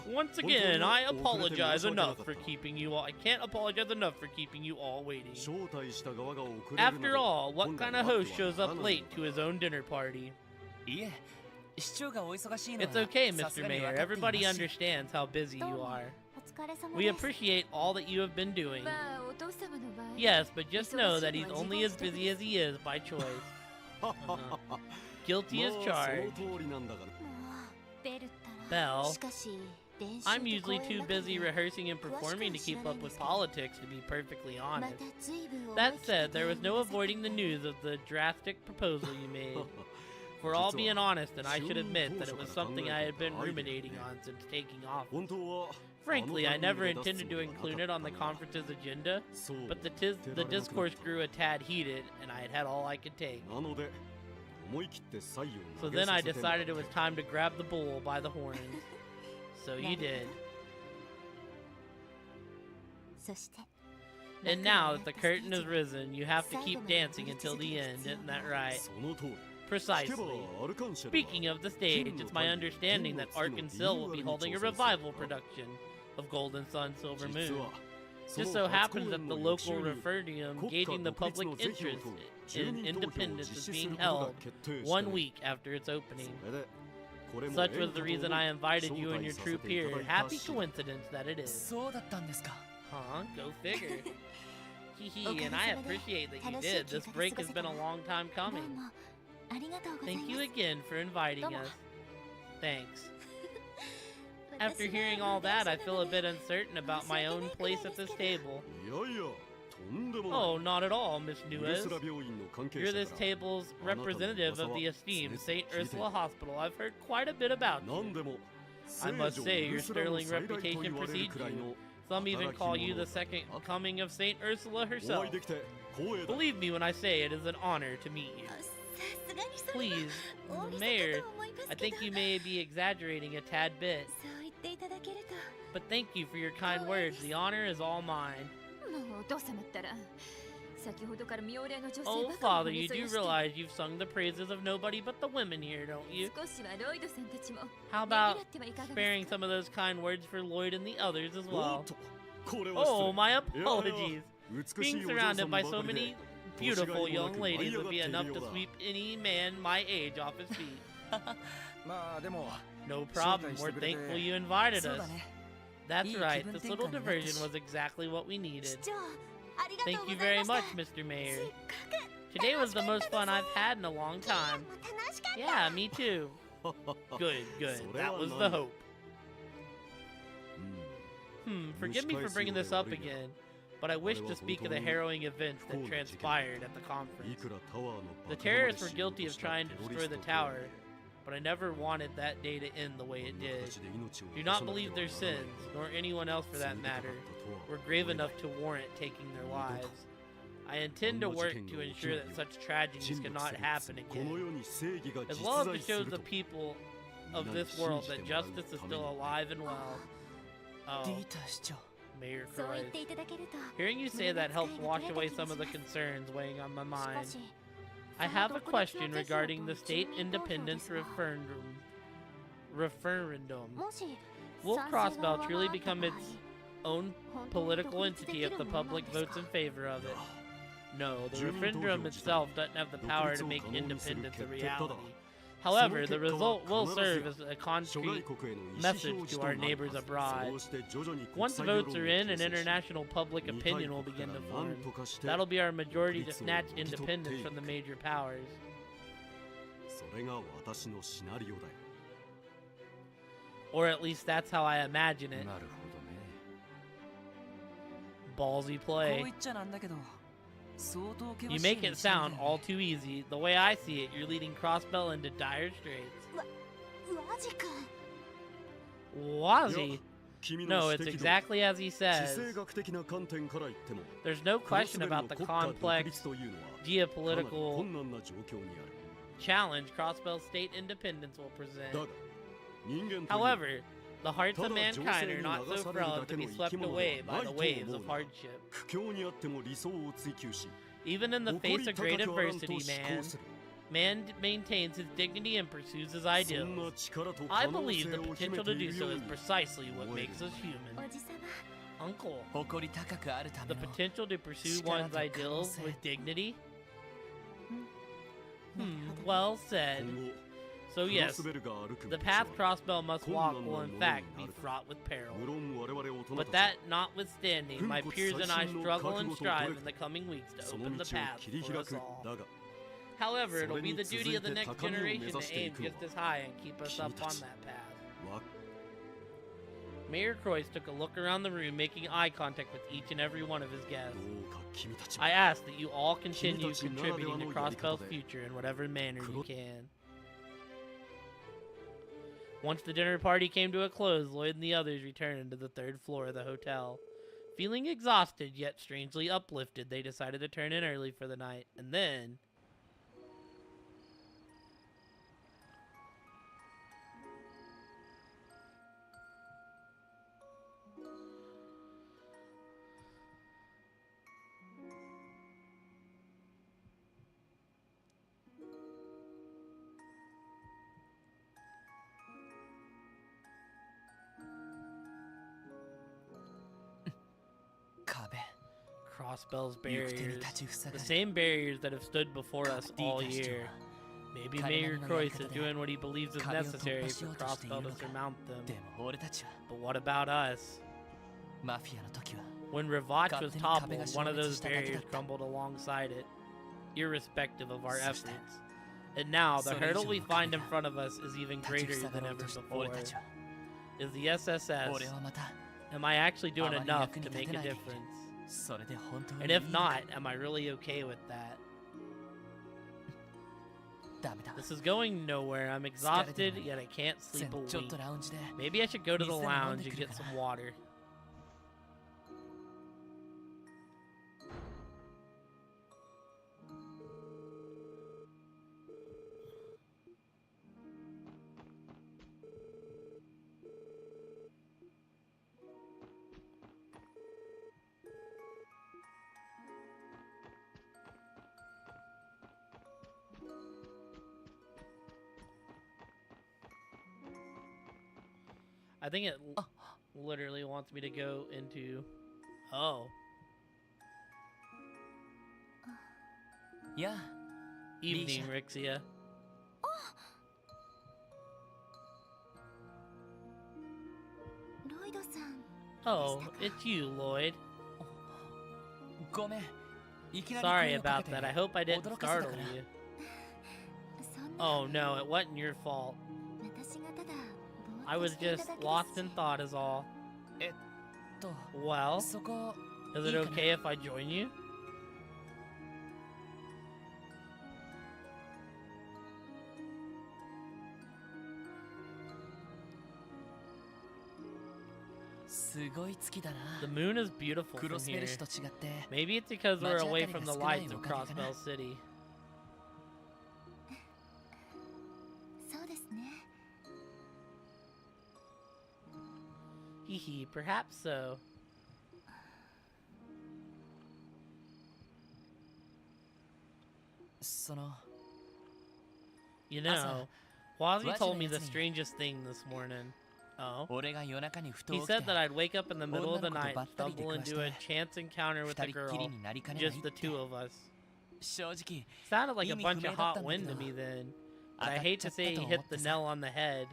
Once again, I apologize enough for keeping you all. I can't apologize enough for keeping you all waiting. After all, what kind of host shows up late to his own dinner party? いえ、市長がお忙しいのは It's okay, さす Mr. がに Mayor. 分かっています Everybody understands how busy you どうも are. お疲れ様 We です appreciate all that you have been doing. まあお父様の場合 Yes, but just know that he's only as busy as he is by choice. Guilty as charged. もうベルったら Belle. しかし練習 I'm と usually 公演 too ばかり busy で rehearsing and performing to keep up with politics, to be perfectly ま honest. た随分思い That 切った said, there was no 提案をなさった avoiding the news of the drastic proposal you made. For all being honest, and I should admit that it was something I had been ruminating on since taking office. Frankly, I never intended to include it on the conference's agenda, but the discourse grew a tad heated, and I had had all I could take. So then I decided it was time to grab the bull by the horns. So you did. そして And now that the curtain has risen, you have to keep dancing until the end, isn't that right? Precisely. Speaking of the stage, it's my understanding that Arkansas will be holding a revival production of Golden Sun Silver Moon. Just so happens that the local referendum gauging the public interest in independence is being held 1 week after its opening. Such was the reason I invited you and your troupe here. Happy coincidence that it is. そうだったんですか。 Huh? Go figure. Hehe, and I appreciate that you did. This break has been a long time どう coming. もありがとうございま Thank す you again for inviting Domo. us. Thanks. After hearing all that, I feel a bit uncertain about my own place at this table. Oh, not at all, Miss Nuez. You're this table's representative of the esteemed St. Ursula Hospital. I've heard quite a bit about you. I must say, your sterling reputation precedes you. Some even call you the second coming of St. Ursula herself. Believe me when I say it is an honor to meet you. さすがにそれは Please, 大げさ Mayor, かと思います I けど think you may be exaggerating a tad bit. そう言っていただけると But thank you for your kind words. The honor is all mine. もうお父様ったら Oh, Father, you do realize you've sung the praises of nobody but the women here, don't you? How about sparing some of those kind words for Lloyd and the others as well? Oh, my apologies. Being surrounded by so many beautiful young ladies would be enough to sweep any man my age off his feet. No problem, we're thankful you invited us. That's right, this little diversion was exactly what we needed. Thank you very much, Mr. Mayor. Today was the most fun I've had in a long time. Yeah, me too. Good, good. That was the hope. Forgive me for bringing this up again, but I wish to speak of the harrowing events that transpired at the conference. The terrorists were guilty of trying to destroy the tower, but I never wanted that day to end the way it did. Do not believe their sins, nor anyone else for that matter, were grave enough to warrant taking their lives. I intend to work to ensure that such tragedies cannot happen again, as well as to show the people of this world that justice is still alive and well. Oh, Mayor Croix. Hearing you say that helps wash away some of the concerns weighing on my mind. I have a question regarding the state independence referendum. Will Crossbell truly become its own political entity if the public votes in favor of it? No, the referendum itself doesn't have the power to make independence a reality. However, the result will serve as a concrete message to our neighbors abroad. Once votes are in, an international public opinion will begin to form. That'll be our majority to snatch independence from the major powers. Or at least that's how I imagine it. Ballsy play. You make it sound all too easy. The way I see it, you're leading Crossbell into dire straits. Wazi? No, it's exactly as he says. There's no question about the complex geopolitical challenge Crossbell's state independence will present. However, the hearts of mankind are not so frail to be swept away by the waves of hardship. Even in the face of great adversity, man maintains his dignity and pursues his ideals. I believe the potential to do so is precisely what makes us human. Uncle, the potential to pursue one's ideals with dignity? Well said. So yes, the path Crossbell must walk will in fact be fraught with peril. But that notwithstanding, my peers and I struggle and strive in the coming weeks to open the path for us all. However, it'll be the duty of the next generation to aim just as high and keep us up on that path. Mayor Croix took a look around the room, making eye contact with each and every one of his guests. I ask that you all continue contributing to Crossbell's future in whatever manner you can. Once the dinner party came to a close, Lloyd and the others returned to the third floor of the hotel. Feeling exhausted, yet strangely uplifted, they decided to turn in early for the night, and then... Crossbell's barriers, the same barriers that have stood before us all year. Maybe Mayor Croix is doing what he believes is necessary for Crossbell to surmount them. But what about us? When Ravach was toppled, one of those barriers crumbled alongside it, irrespective of our efforts. And now, the hurdle we find in front of us is even greater than ever before. Is the SSS, am I actually doing enough to make a difference? And if not, am I really okay with that? This is going nowhere. I'm exhausted, yet I can't sleep a wink. Maybe I should go to the lounge and get some water. I think it literally wants me to go into... Oh. やあ Evening, Rixia. ロイドさん Oh, it's you, Lloyd. ごめんいきなり Sorry 声をか about けて that. I hope I didn't 驚かせた startle から you. そんな Oh no, it wasn't your fault. 私がただ I ぼーっ was としていた just だけ lost です in thought is all. と Well, そこ is it いいかな okay if I join you? すごい月だな The moon is beautiful クロ from スベ here. ル市と違って Maybe it's because we're away from the lights of 街当たりが少ないおかげかな。 Crossbell City. そうですね Hee, perhaps so. その You know, Wazzy What's told me the the answer? strangest thing this morning. Oh. 俺が夜中にふと He 起きて said that I'd wake up in the middle of the 女の子と night, ばったり出 stumble くわして into a chance encounter with a 二人っきり girl, になりかねないっ just て the two of us. 正直 Sounded like a 意味 bunch 不明 of だっ hot たんだけ wind ど to me then. 当 But た I っ hate ちゃ to っ say た he と hit 思って the さ nail on the head.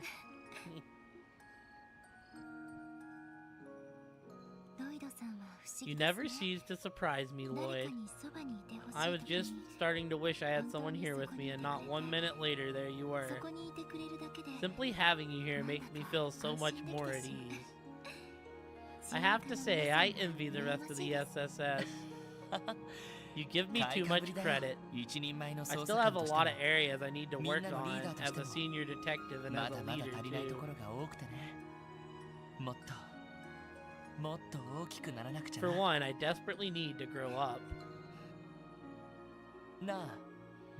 ロイドさんは不思 You 議です never ね cease to surprise me, 誰 Lloyd. かにそばにいてほしい I was 時 just に starting to wish I had someone here with me, and not 1 minute later, there you そ were. こにいてくれるだけで Simply having you here makes me feel so much more at ease. I have to say, I envy the rest of the SSS. You give me too much credit. 一人前の I 捜 still 査 have 官 a として lot も of areas I need to みん work なのリー on ダーと as して a も senior detective and ま as だ a まだ leader 足りないと too. ころが多くてねもっと大きくならなくちゃ For な one, I desperately need to grow up. なあ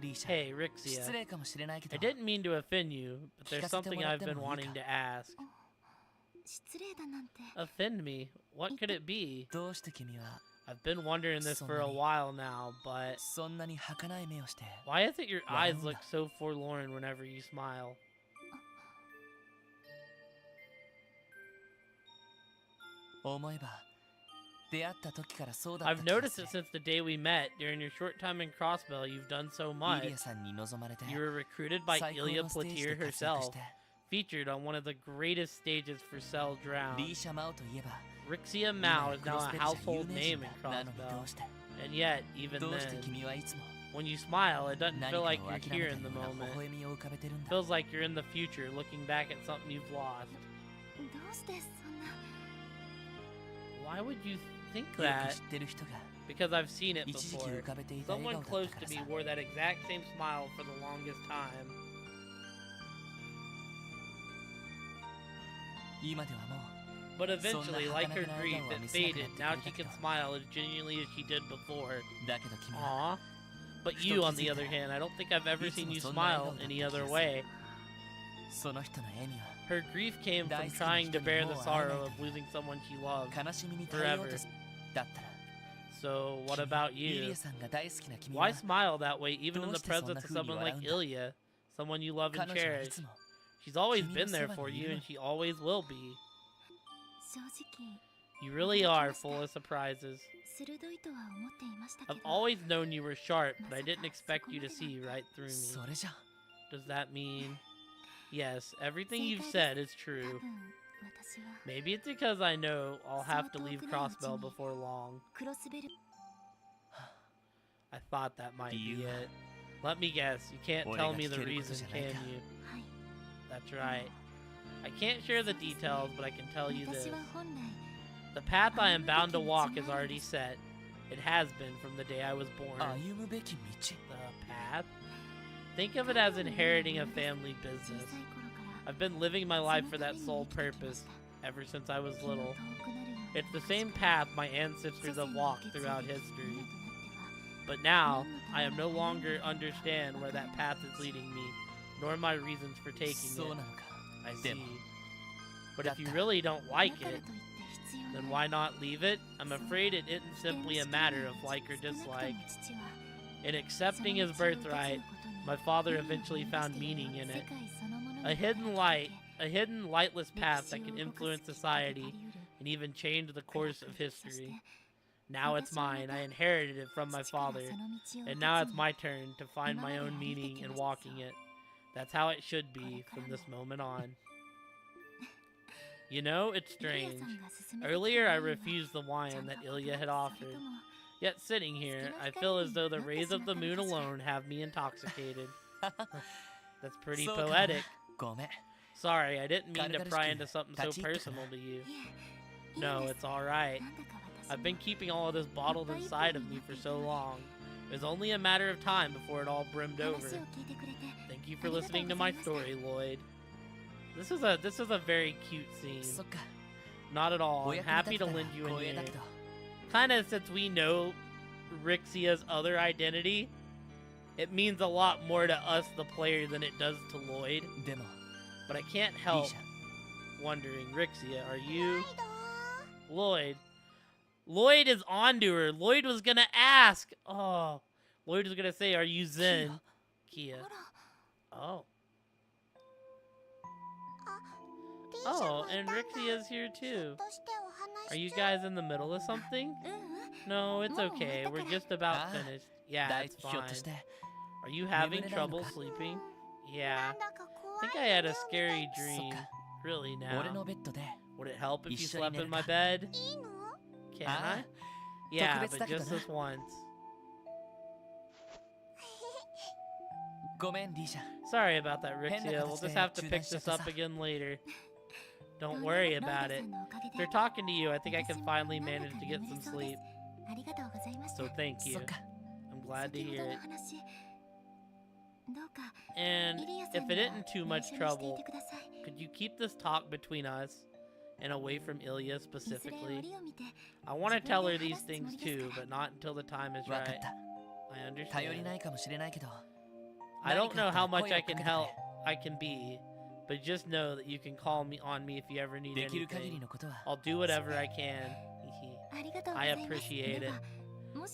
リーシャ Hey, 失 Rixia. 礼かもしれないけど I didn't mean to offend you, but there's something I've been wanting to ask. 失礼だなんて Offend me? What could it be? どうして君は I've been wondering this for a while now, but そんなに儚い目をして why is it your eyes Wow. look so forlorn whenever you smile? 思えば出会った時からそうだった I've 気が noticed する it since the day we met. During your short time in Crossbell, you've done so イ much. リアさんに望まれて You were recruited by 最高 Ilya のステージ Platier で活躍 herself, して featured on one of the greatest stages for Cell リ Drown. ーシャマオといえば Rixia 今や Mao is クロ now ス a ベルじゃ有 household 名 name 人 in だなのにど Crossbell. うして And yet, even どうして then, 君はいつも when you smile, it doesn't 何 feel かを like 諦 you're め here た in the ような微 moment. 笑みを浮かべてるんだ Feels like you're in the future, looking back at something you've lost. どうしてそんな Why would you think よく that? 知ってる人が Because I've seen it 一時期 before. 浮かべていた笑 Someone 顔だ close ったか to ら me さ wore that exact same smile for the longest time. 今ではもう But eventually, like her hakanaka na grief,笑顔は it 見せなく faded. なって Now くれた she け can ど smile as genuinely as she did before. だけど君は Aw. But you, on the other hand, I don't think I've ever seen you smile any other way. その人の笑みは Her grief came from trying to bear the sorrow of losing someone she loved. 悲しみに耐えようとすだったら So, what about リリ you? アさんが大好きな君 Why は smile that way even in the どうしてそんな presence of 風に someone like 笑うんだ？ Ilya? Someone you love 彼 and 女はい cherish. つも She's always 君の been there そば for にい you るの and she always will be. 正直 You really are full of surprises. 鋭いとは思っていましたけ I've ど always known you were sharp, but I didn't expect you to see right through me. それじゃ Does that mean? Yes, everything 正 you've 解で said is す多 true. 分私は Maybe it's because I know I'll have to leave そう遠くないうちに Crossbell before long. クロスベル I thought that might be You- it. Let me guess, you can't tell me the 俺が聞けること reason, じゃないか。 can you? はい That's right. I can't share the details, but I can tell you this. 私は本来 The path I am bound to walk is already set. It has been from the day I was born. 歩むべき道 The path? Think of it as inheriting a family 小 business. さい頃から I've been living my そ life の for た that めに sole 生きてきま purpose した ever since I was 気の little. 遠くなるような It's the same path my ancestors 祖 have 先の walked 決意 throughout で history. 今となっては But now, I am no longer understand where that path is leading me, nor my reasons for taking そう it. なのか I で see. も But だ if った you ら really don't だ like から it, といって必要な then い why not leave it? I'm afraid it isn't simply a matter of like or 少なくとも dislike. 父は In その accepting his 道を受け継ぐ birthright, ことに my father 何を eventually 見出して found meaning in 世 it. 界そのものに A hidden light a hidden lightless path that can influence society and even change the course of history. Now it's mine. I inherited it from my father, and now it's my turn to find my own meaning in walking it. That's how it should be from this moment on. You know, it's strange. Earlier I refused the wine that Ilya had offered. Yet sitting here, I feel as though the rays of the moon alone have me intoxicated. That's pretty poetic. Sorry, I didn't mean to pry into something so personal to you. No, it's alright. I've been keeping all of this bottled inside of me for so long. It was only a matter of time before it all brimmed over. Thank you for listening to my story, Lloyd. This is a very cute scene. Not at all. I'm happy to lend you an ear. Kinda since we know Rixia's other identity, it means a lot more to us, the player, than it does to Lloyd. But I can't help wondering, Rixia, are you... Lloyd. Lloyd is onto her. Lloyd was gonna ask. Oh. Lloyd was gonna say, are you Zen? Kia. Oh. Oh, and Rixia's here too. Are you guys in the middle of something? No, it's okay. We're just about finished. Yeah, it's fine. Are you having trouble sleeping? Yeah. I think I had a scary dream. Really now. Would it help if you slept in my bed? Can I? Yeah, but just this once. Sorry about that, Rixia. We'll just have to pick this up again later. Don't worry about it. If they're talking to you, I think I can finally manage to get some sleep. So thank you. I'm glad to hear it. And if it isn't too much trouble, could you keep this talk between us and away from Ilya specifically? I want to tell her these things too, but not until the time is right. I understand. I don't know how much I can be, but just know that you can call me if you ever need anything. I'll do whatever I can. I appreciate it.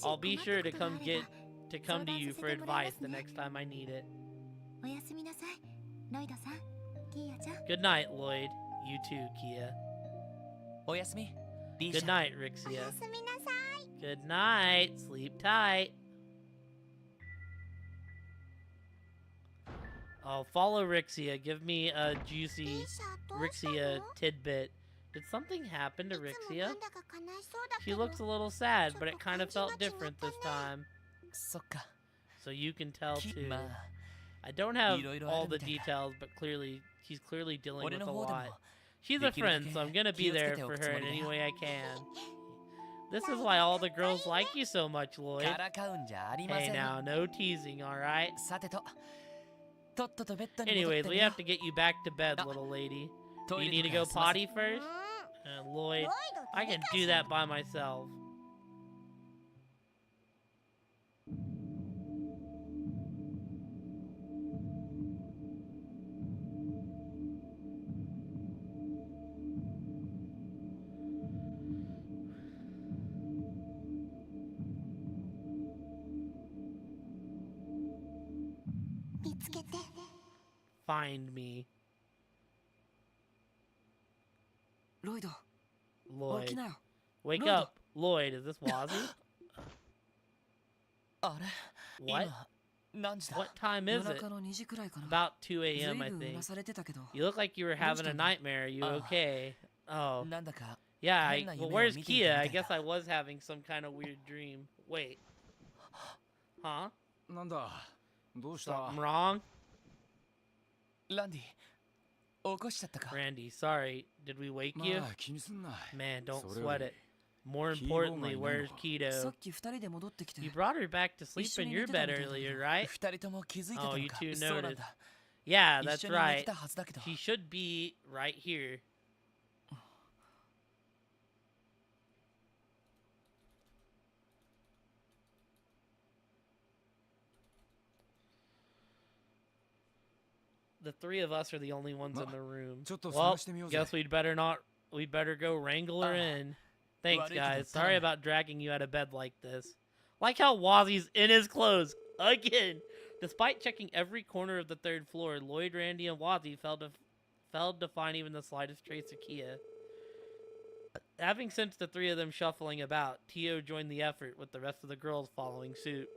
I'll be sure to come to you for advice the next time I need it. Good night, Lloyd. You too, Kia. Good night, Rixia. Good night. Sleep tight. Oh, follow Rixia. Give me a juicy Rixia tidbit. Did something happen to Rixia? She looks a little sad, but it kind of felt different this time. So you can tell too. I don't have all the details, but she's clearly dealing with a lot. She's a friend, so I'm gonna be there for her in any way I can. This is why all the girls like you so much, Lloyd. Hey now, no teasing, alright? Anyways, we have to get you back to bed, little lady. Do you need to go potty first? Lloyd, I can do that by myself. Find me. Lloyd. Wake up. Lloyd, is this Wazzy? What? What time is it? About 2 a.m. I think. You look like you were having a nightmare. Are you okay? Oh. Yeah, well, where's Kia? I guess I was having some kind of weird dream. Wait. Huh? Something wrong? Randy, sorry. Did we wake you? Man, don't sweat it. More importantly, where's Keto? You brought her back to sleep in your bed earlier, right? Oh, you two noticed. Yeah, that's right. She should be right here. The three of us are the only ones in the room. Well, guess we'd better go wrangle her in. Thanks, guys. Sorry about dragging you out of bed like this. Like how Wazzy's in his clothes again. Despite checking every corner of the third floor, Lloyd, Randy, and Wazzy failed failed to find even the slightest trace of Kia. Having sensed the three of them shuffling about, Tio joined the effort, with the rest of the girls following suit.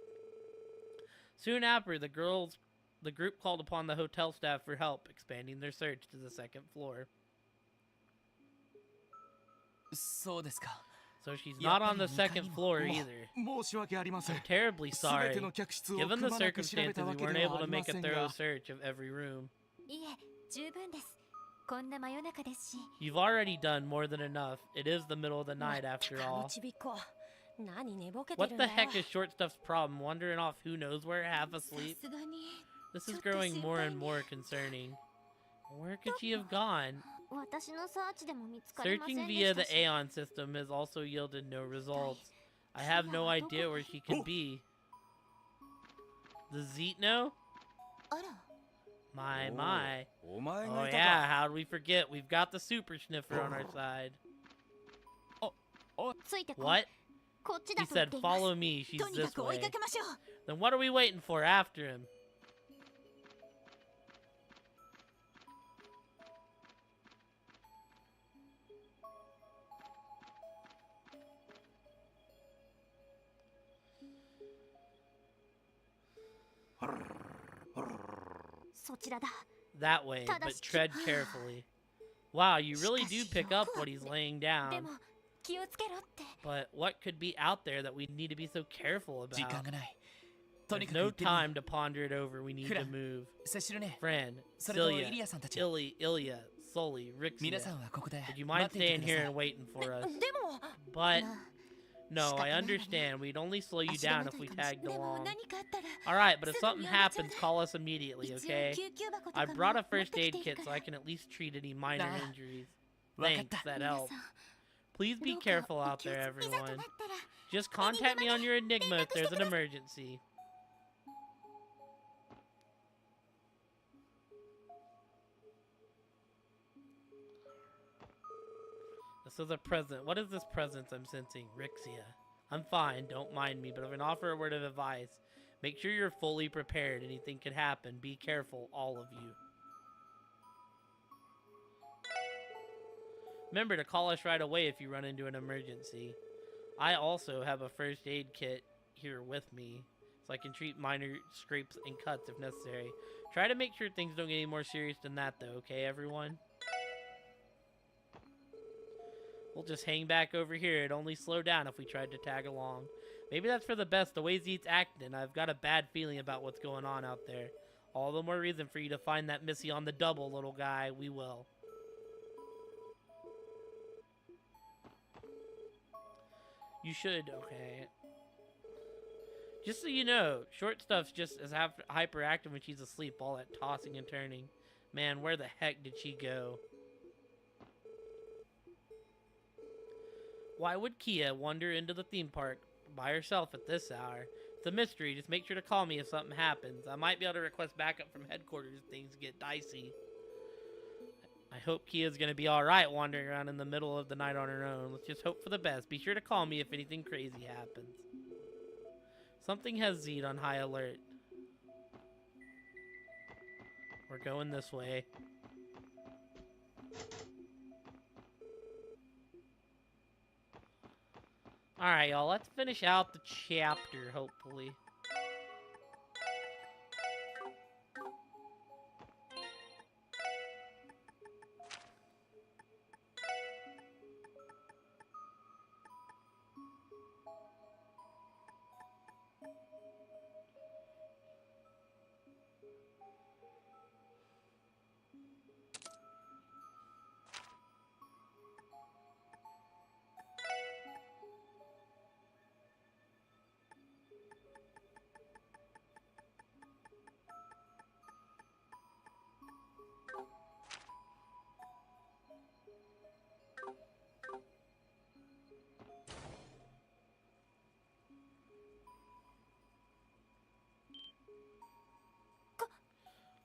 Soon after, the group called upon the hotel staff for help, expanding their search to the second floor. そうですか。 So she's not on the second floor either. 申し訳ありません I'm terribly すべ sorry. ての客室を Given く the まなく調べ circumstances, た we わけ weren't では able あ to りま make せ a ん thorough が search of every room. いえ十分ですこんな真夜中ですし You've already done more than enough. It is the middle of the night after あの all. ちびっこ何寝ぼけて What るん the だよ heck is Short Stuff's problem? Wandering off who knows where, half さ asleep? すがに This is growing more and more concerning. Where could she have gone? 私のサーチでも見つかりませ Searching んで via した the し Aeon system has also yielded no results. I have no idea where she could be. The Zetno? あら My, my. お前 Oh がいた yeah, か how'd we forget? We've got the super sniffer on our side. ついてこい What? こっち He だと言っ said, ています follow me. She's とにか this く追い way. かけましょう Then what are we waiting for after him? That way, but tread carefully. Wow, you really do pick up what he's laying で down. も気をつけろって But what could be out there that we need to be so careful 時間 about? がないとに There's かく no 行ってみよ time to ponder it over. We need to move. う接するね Fran, それとイ Celia, リアさんたち Ilya, Sully, 皆 Rixia. さんはここで Would you 待 mind っていて staying くだ here さい and waiting for us? でも But まあ no, I understand. We'd only slow you 足手ま down と if い we かもしれ tagged でも along. 何かあったら Alright, but if すぐ something に呼んでちょうだい happens, call us immediately, 一応 okay? 救急箱とか I も brought a 持って first きて aid いる kit か so ら I can at least treat any minor Nah. injuries. わかっ Thanks, た that 皆 helps. さん Please ど be うか careful お out 気を there, つけいざと everyone. なったら Just contact me on your Enigma if there's an emergency. This is a present. What is this presence I'm sensing? Rixia. I'm fine, don't mind me, but if I offer a word of advice, make sure you're fully prepared. Anything could happen. Be careful, all of you. Remember to call us right away if you run into an emergency. I also have a first aid kit here with me, so I can treat minor scrapes and cuts if necessary. Try to make sure things don't get any more serious than that, though, okay, everyone? We'll just hang back over here. It'd only slow down if we tried to tag along. Maybe that's for the best. The way Zeet's acting, I've got a bad feeling about what's going on out there. All the more reason for you to find that Missy on the double, little guy. We will. You should, okay. Just so you know, Short Stuff's just as hyperactive when she's asleep, all that tossing and turning. Man, where the heck did she go? Why would Kia wander into the theme park by herself at this hour? It's a mystery. Just make sure to call me if something happens. I might be able to request backup from headquarters if things get dicey. I hope Kia's gonna be alright wandering around in the middle of the night on her own. Let's just hope for the best. Be sure to call me if anything crazy happens. Something has Zeet on high alert. We're going this way. Alright, y'all. Let's finish out the chapter, hopefully.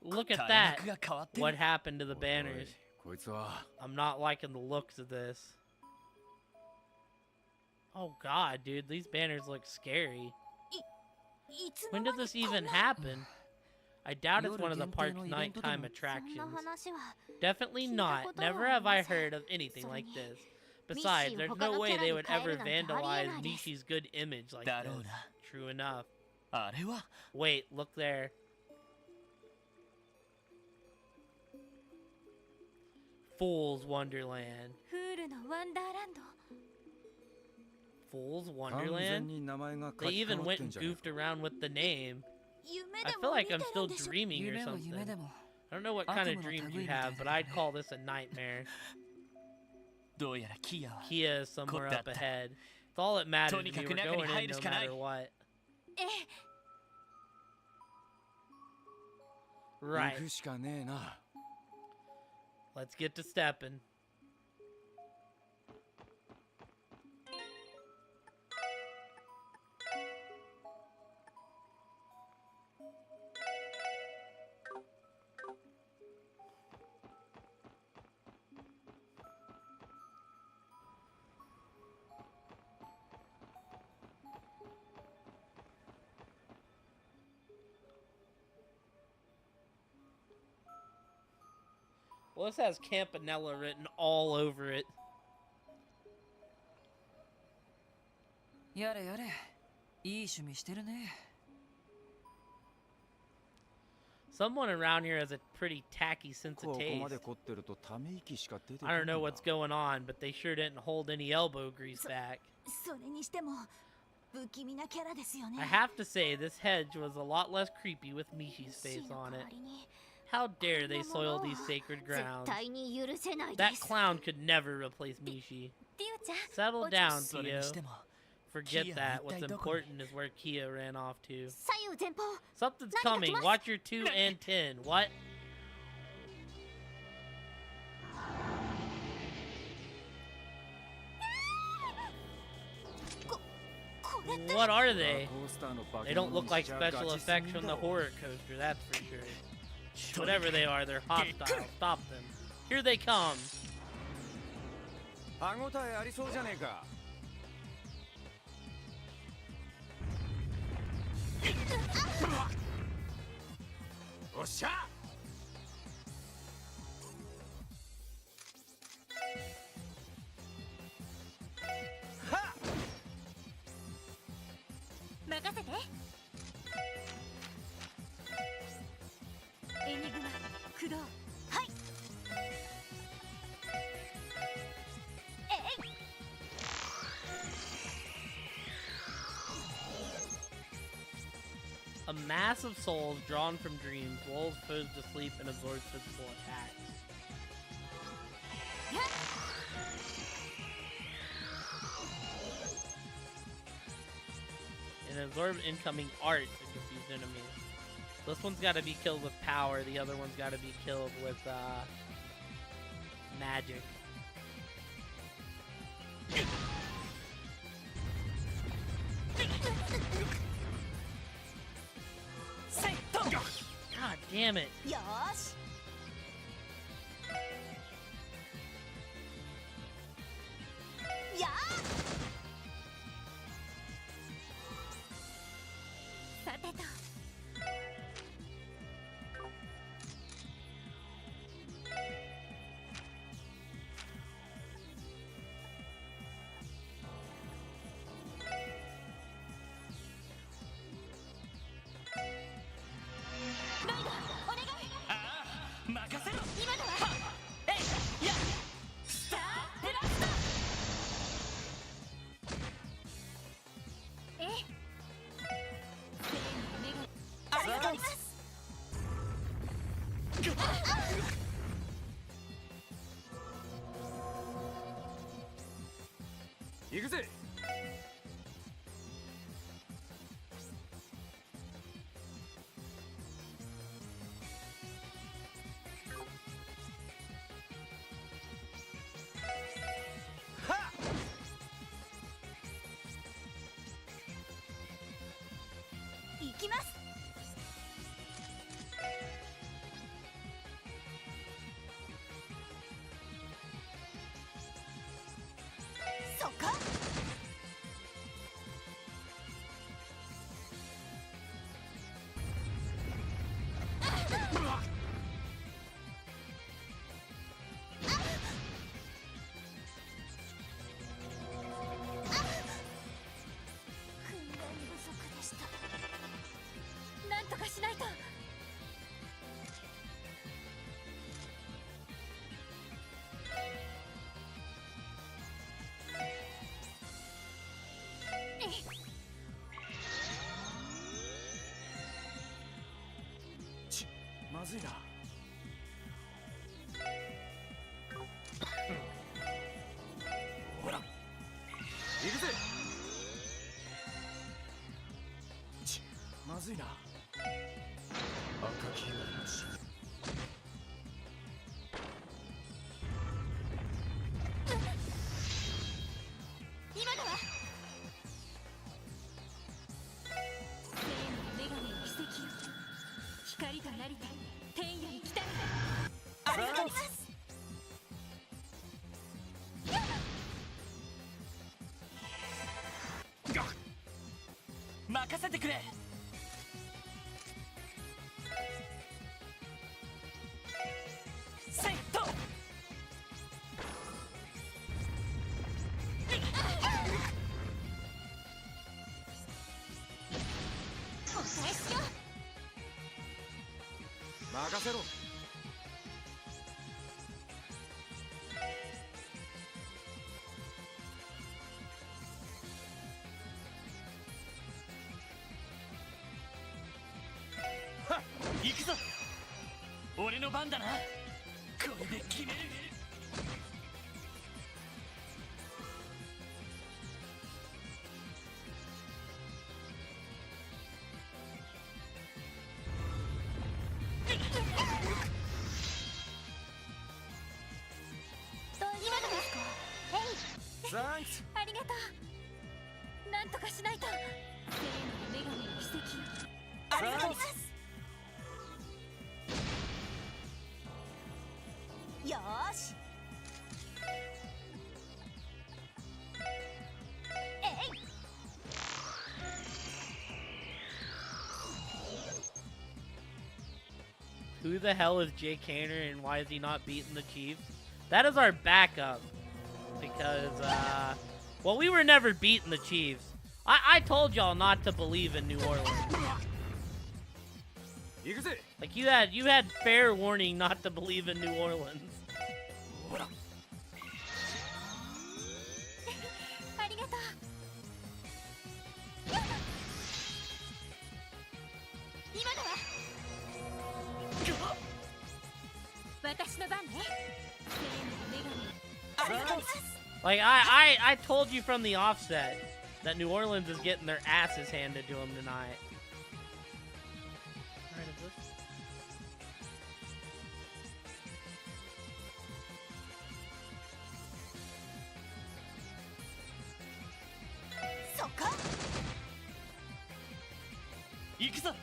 Look at that. 開幕が変わってる What happened to the banners? こいつは I'm not liking the looks of this. Oh god, dude, these banners look scary. いつ When の did 間 this にこん even な happen? I doubt it's one of the park's nighttime attractions. Definitely not. Never have I heard of anything like this. Besides, there's no way they would ever vandalize Mishi's good image like this. True enough. あれは Wait, look there. Fool's Wonderland. フールのワンダーランド Fool's 完全 Wonderland? に名前が書 They き換 even わっ went てん and じゃねえ goofed around with the name. 夢 I で feel も like 見 I'm てる still んでしょ dreaming or 夢は something. 夢でも I don't know what kind of dreams you have, but I'd call this a nightmare. どうやらキアは Kia is somewhere up ahead. It's all that matters. We were going in no matter what. ええ Right. 行くしかねえな。 Let's get to stepping. Well, this has Campanella written all over it. やれやれいい趣味してるね Someone around here has a pretty tacky sense こ of こまで taste. 凝ってるとため息しか出てこ I ない don't な know what's going on, but they sure didn't hold any elbow grease back. それにしても不気味なキャラですよね I have to say, this hedge was a lot less creepy with Mishi's シ face の on 代 it. わりに How dare they こんなも soil の these は sacred 絶 grounds? 対に許せないで That す clown could never replace Mishi. ティオちゃん Settle おじ down, それにして Tio. も Forget Kia that. は What's 一体どこに important is where Kia ran off to. 左右前方 Something's 何か来 coming. ます Watch your 2 and 10. What? これって What are they? コースターの化 They け don't 物 look に like しちゃ special ガチすぎ effects from だ the ろ horror coaster, that's for sure. Whatever they are, they're hostile. Stop them. Here they come. 歯応えありそうじゃねえか。おっしゃ。任せてエニグマ駆動はいえい A mass of souls drawn from dreams lulls foes to sleep and absorbs physical attacks. And absorb incoming art to confuse enemies. This one's got to be killed with power. The other one's got to be killed with magic. God damn it. よーしやーさてとライドお願いああ任せろ今のはえいやスターブラストえありがとうございます行くぜ。行きますそっかずいな。ほら行くぜ。まずいな。赤きのし今だわ。生の女神の奇跡よ。光となりて天より来たる。ありがとうございます。任せてくれ。セット。お返しよ。任せろ。行くぞ。俺の番だな。これで決める。今のですか。えい。サンクス。ありがとう。なんとかしないと。生の女神の奇跡よ。ありがとうございます。よーし。えい。Who the hell is Jay Kanner and why is he not beating the Chiefs? That is our backup. Because, well, we were never beating the Chiefs. I told y'all not to believe in New Orleans. 行くぜ。 Like, you had fair warning not to believe in New Orleans. ほら。ありがとう。今だわ。私の番ね。生の女神。ありがとうございます。 Like, I told you from the offset that New Orleans is getting their asses handed to them tonight. Alright, is this? そっか。行くぞ。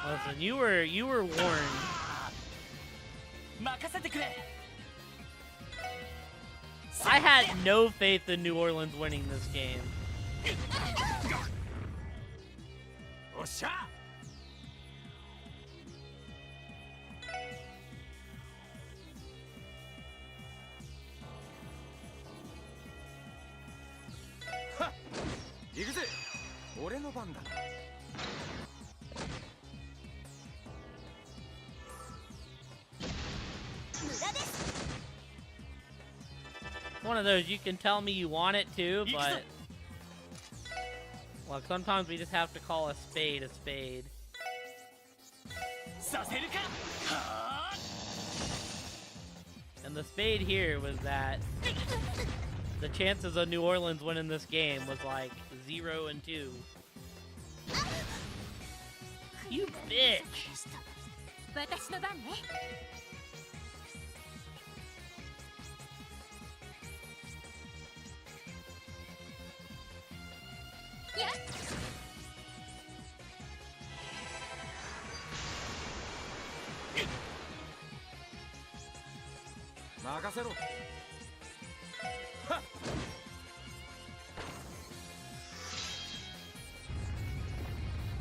Listen, you were warned. 任せてくれ。 I had no faith in New Orleans winning this game. おっしゃ。はっ行くぜ。俺の番だな。 One of those you can tell me you want it to, but well, sometimes we just have to call a spade a spade. させるか。はあ。 And the spade here was that the chances of New Orleans winning this game was like 0 and 2. You bitch! 私の番ね。やっ。任せろ。はっ。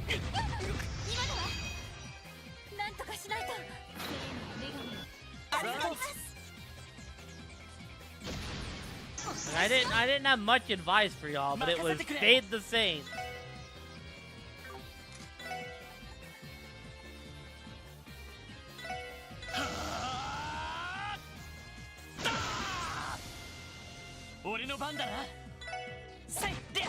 今だわ。なんとかしないと。生の女神。ありがとうございます。 I didn't have much advice for y'all, but it was fade the Saints. 番だな。せいでや。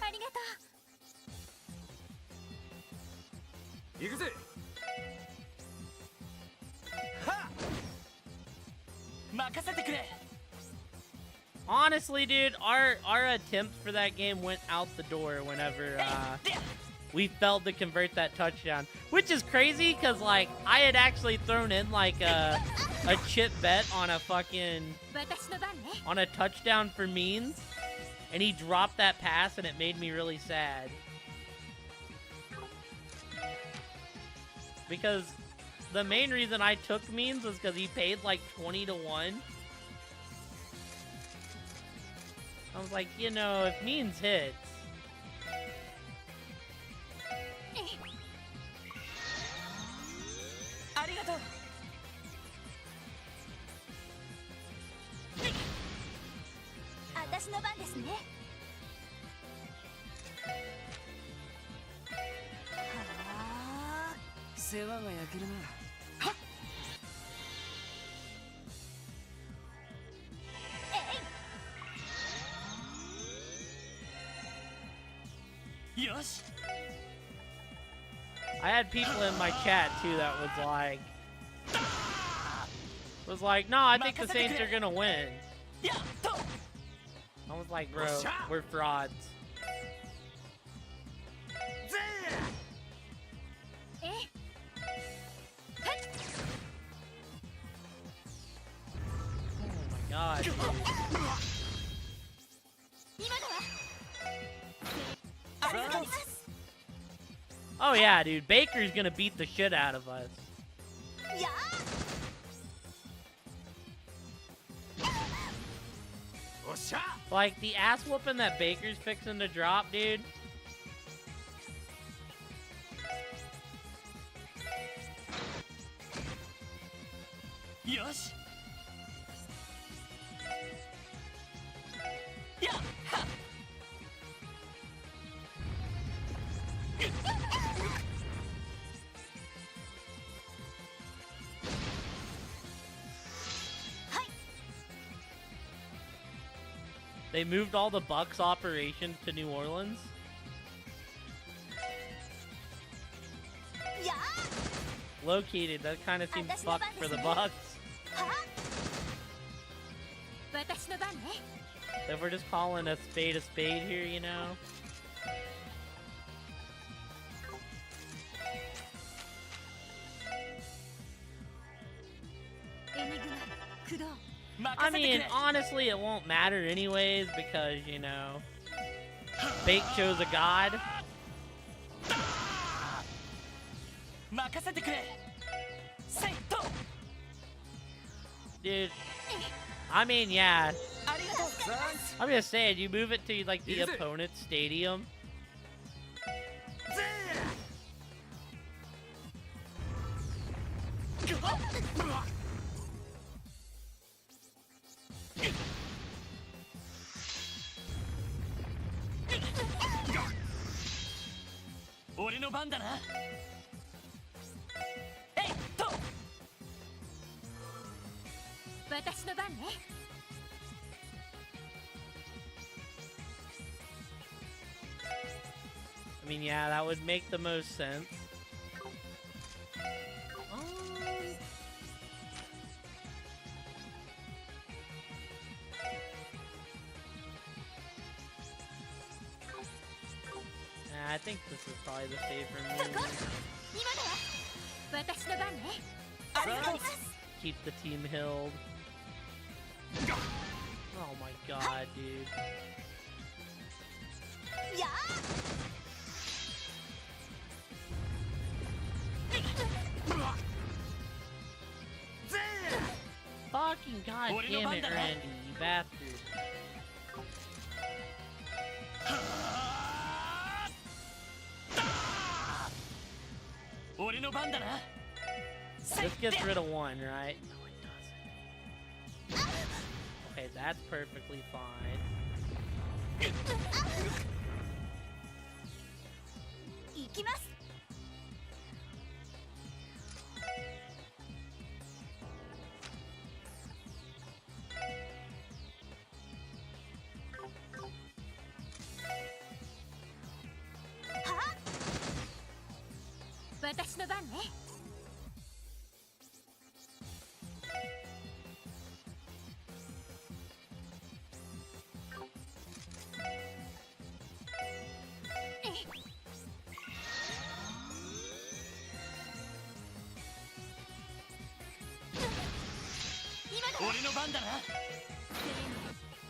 ありがとう。行くぜ。任せてくれ。 Honestly, dude, our attempts for that game went out the door whenever we failed to convert that touchdown, which is crazy because like I had actually thrown in like a chip bet on a fucking 私の番ね。 on a touchdown for Means, and he dropped that pass and it made me really sad because the main reason I took Means was because he paid like 20 to 1. I was like, you know, if Means hits. ありがとう。私の番ですね。はあ。世話が焼けるな。よし。 I had people in my chat too that was like, no, I think the Saints are gonna win. やっと。 I was like, bro, we're frauds. え。 Oh my god, dude. 今だわ。 ありがとう。 Oh yeah, dude, Baker's gonna beat the shit out of us. やおっしゃ。 Like, the ass whooping that Baker's fixing to drop, dude. よし。やっはっ。 They moved all the Bucks operations to New Orleans. や Located, that kind of seems fucked for the Bucks. は。私の番ね。 If we're just calling a spade here, you know? エニグマ駆動。 I mean, honestly, it won't matter anyways because, you know, Bake shows a god. 任せてくれ。せいと。 Dude, I mean, yeah. ありがとう。 I'm just saying, you move it to, like, the opponent's stadium. 俺の番だな。えいっと。 私の番ね。 I mean, yeah, that would make the most sense. I think this is probably the safer move. 今だわ。私の番ね。ありがとう。 Keep the team healed. Oh my god, dude. や Fucking god damn it, Randy, you bastard. 俺の番だな。 This gets rid of one, right? No, it doesn't. Okay, that's perfectly fine. 行きます。私の番ね。俺の番だな。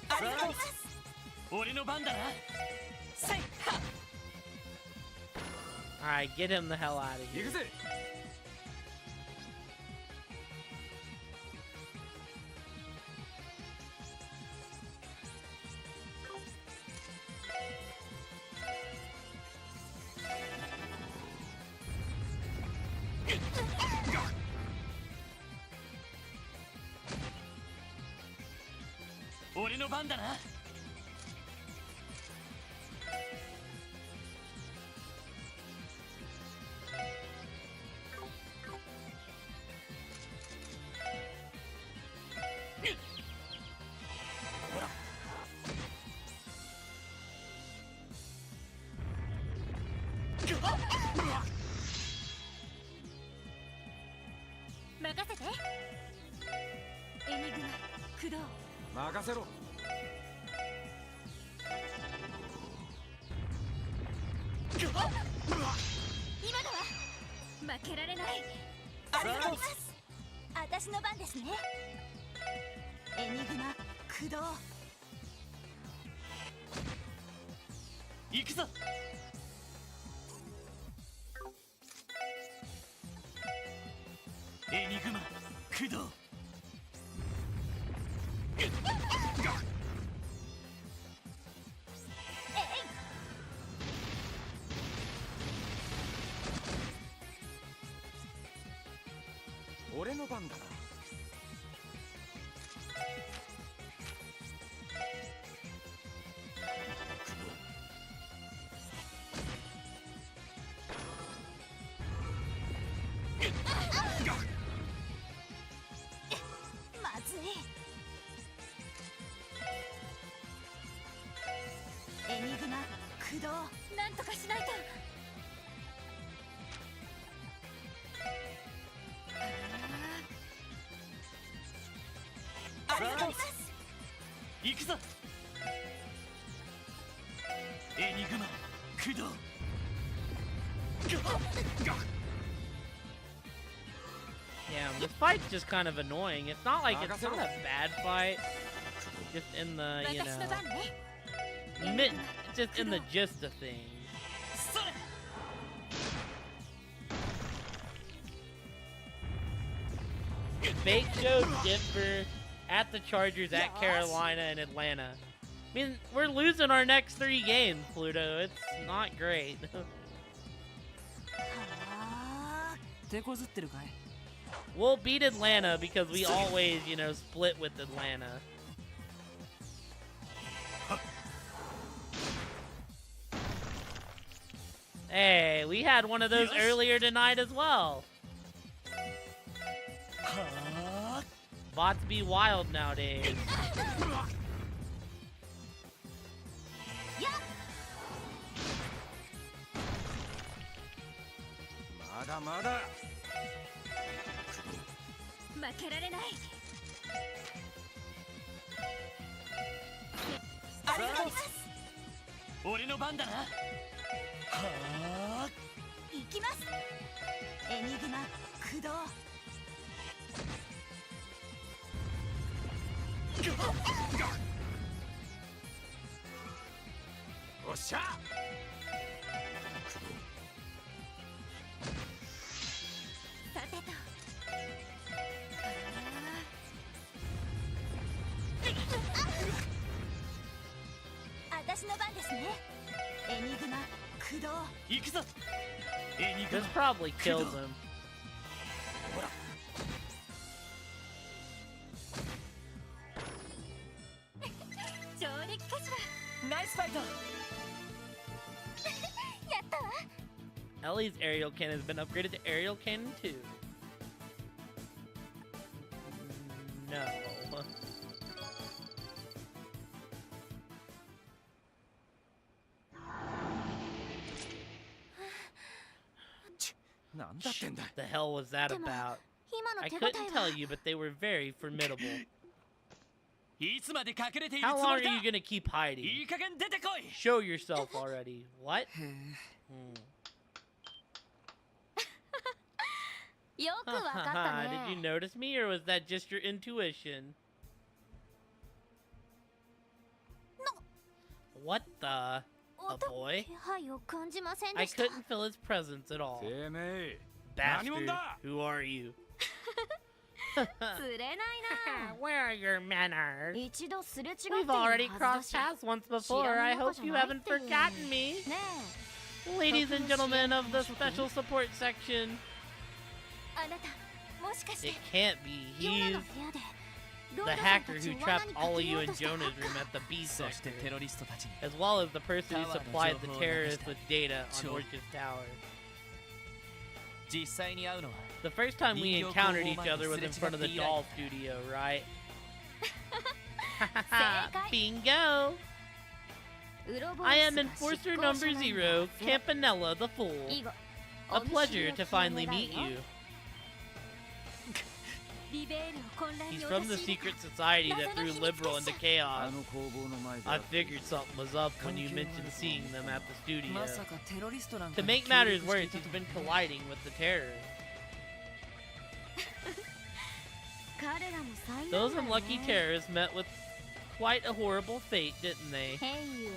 ありがとうございます。俺の番だな。せいは。 Alright, get him the hell out of 行 here. くぜ。俺の番だな。 任せて。エニグマ駆動。任せろ。今だわ。負けられない。ありがとうございます。私の番ですね。エニグマ駆動。行くぞ。エニグマ駆動。俺の番だな。まずい。エニグマ駆動。なんとかしないと。ありがとうございます。行くぞ。エニグマ駆動。 Yeah, this fight's just kind of annoying. It's not like it's not a bad fight. Just in the, you 私の know, 番ね。 just in the gist of things. それ。 Fake show Denver, at the Chargers, at Carolina, and Atlanta. I mean, we're losing our next 3 games, Pluto. It's not great. 手こずってるかい？ We'll beat Atlanta because we always, you know, split with Atlanta. Hey, we had one of those earlier tonight as well. Bots be wild nowadays. まだまだ。負けられない。ありがとうございます。俺の番だな。はあ。行きます。エニグマ駆動。おっしゃ。さてと。私の番ですね。エニグマ行くぞ。肉 This probably kills him. ほら。上出来かしら。ナイスファイト。やったわ。 Ellie's aerial cannon has been upgraded to aerial cannon 2. No. なんだってんだ。 The hell was that about? 今の I 手応 couldn't え tell は you, but they were very formidable. いつまで隠れている How つ long も are りだ。 you gonna keep い hiding? い加減出てこい。 Show yourself already. What? よくわかったね。 Did you notice me, or was that just your intuition? What the? A 音 boy? 気配を感じません I でした。 couldn't feel his presence at all. てめえ。 Bastard. 何者だ？ Who are you? 釣れないな。 Where are your manners? 一度すれ違ってい We've る already はずだ crossed し。 paths once before. I hope you haven't forgotten me. ね Ladies and gentlemen of the special support section. え、あなたもしかして It can't be. ヨナ He's の部屋で the ローラさん hacker たち who を trapped 罠にか all of け you よう in とした Jonah's ハッ room at the B そして sector, テロリストたちに as well as the person who supplied the Tower terrorists with data on Sure. Orchid Tower. 実際に会うのは The first time we encountered each other was in front of the doll studio, right? Bingo! ウロボ I ウス am が Enforcer 執行 number 者なんだ zero, Campanella the Fool. 以後 A pleasure to finally meet you. リベールを混乱に He's from the 陥れ secret society that threw liberal into あ chaos. の工房の前で。 I figured something was up when you mentioned seeing them at the studio. まさかテロリストなんか To に make 協 matters 力して worse, いた he's と been colliding with the terrorists. 彼らも災難 Those だよ unlucky ね terrorists met with quite a horrible fate, didn't they? 変異への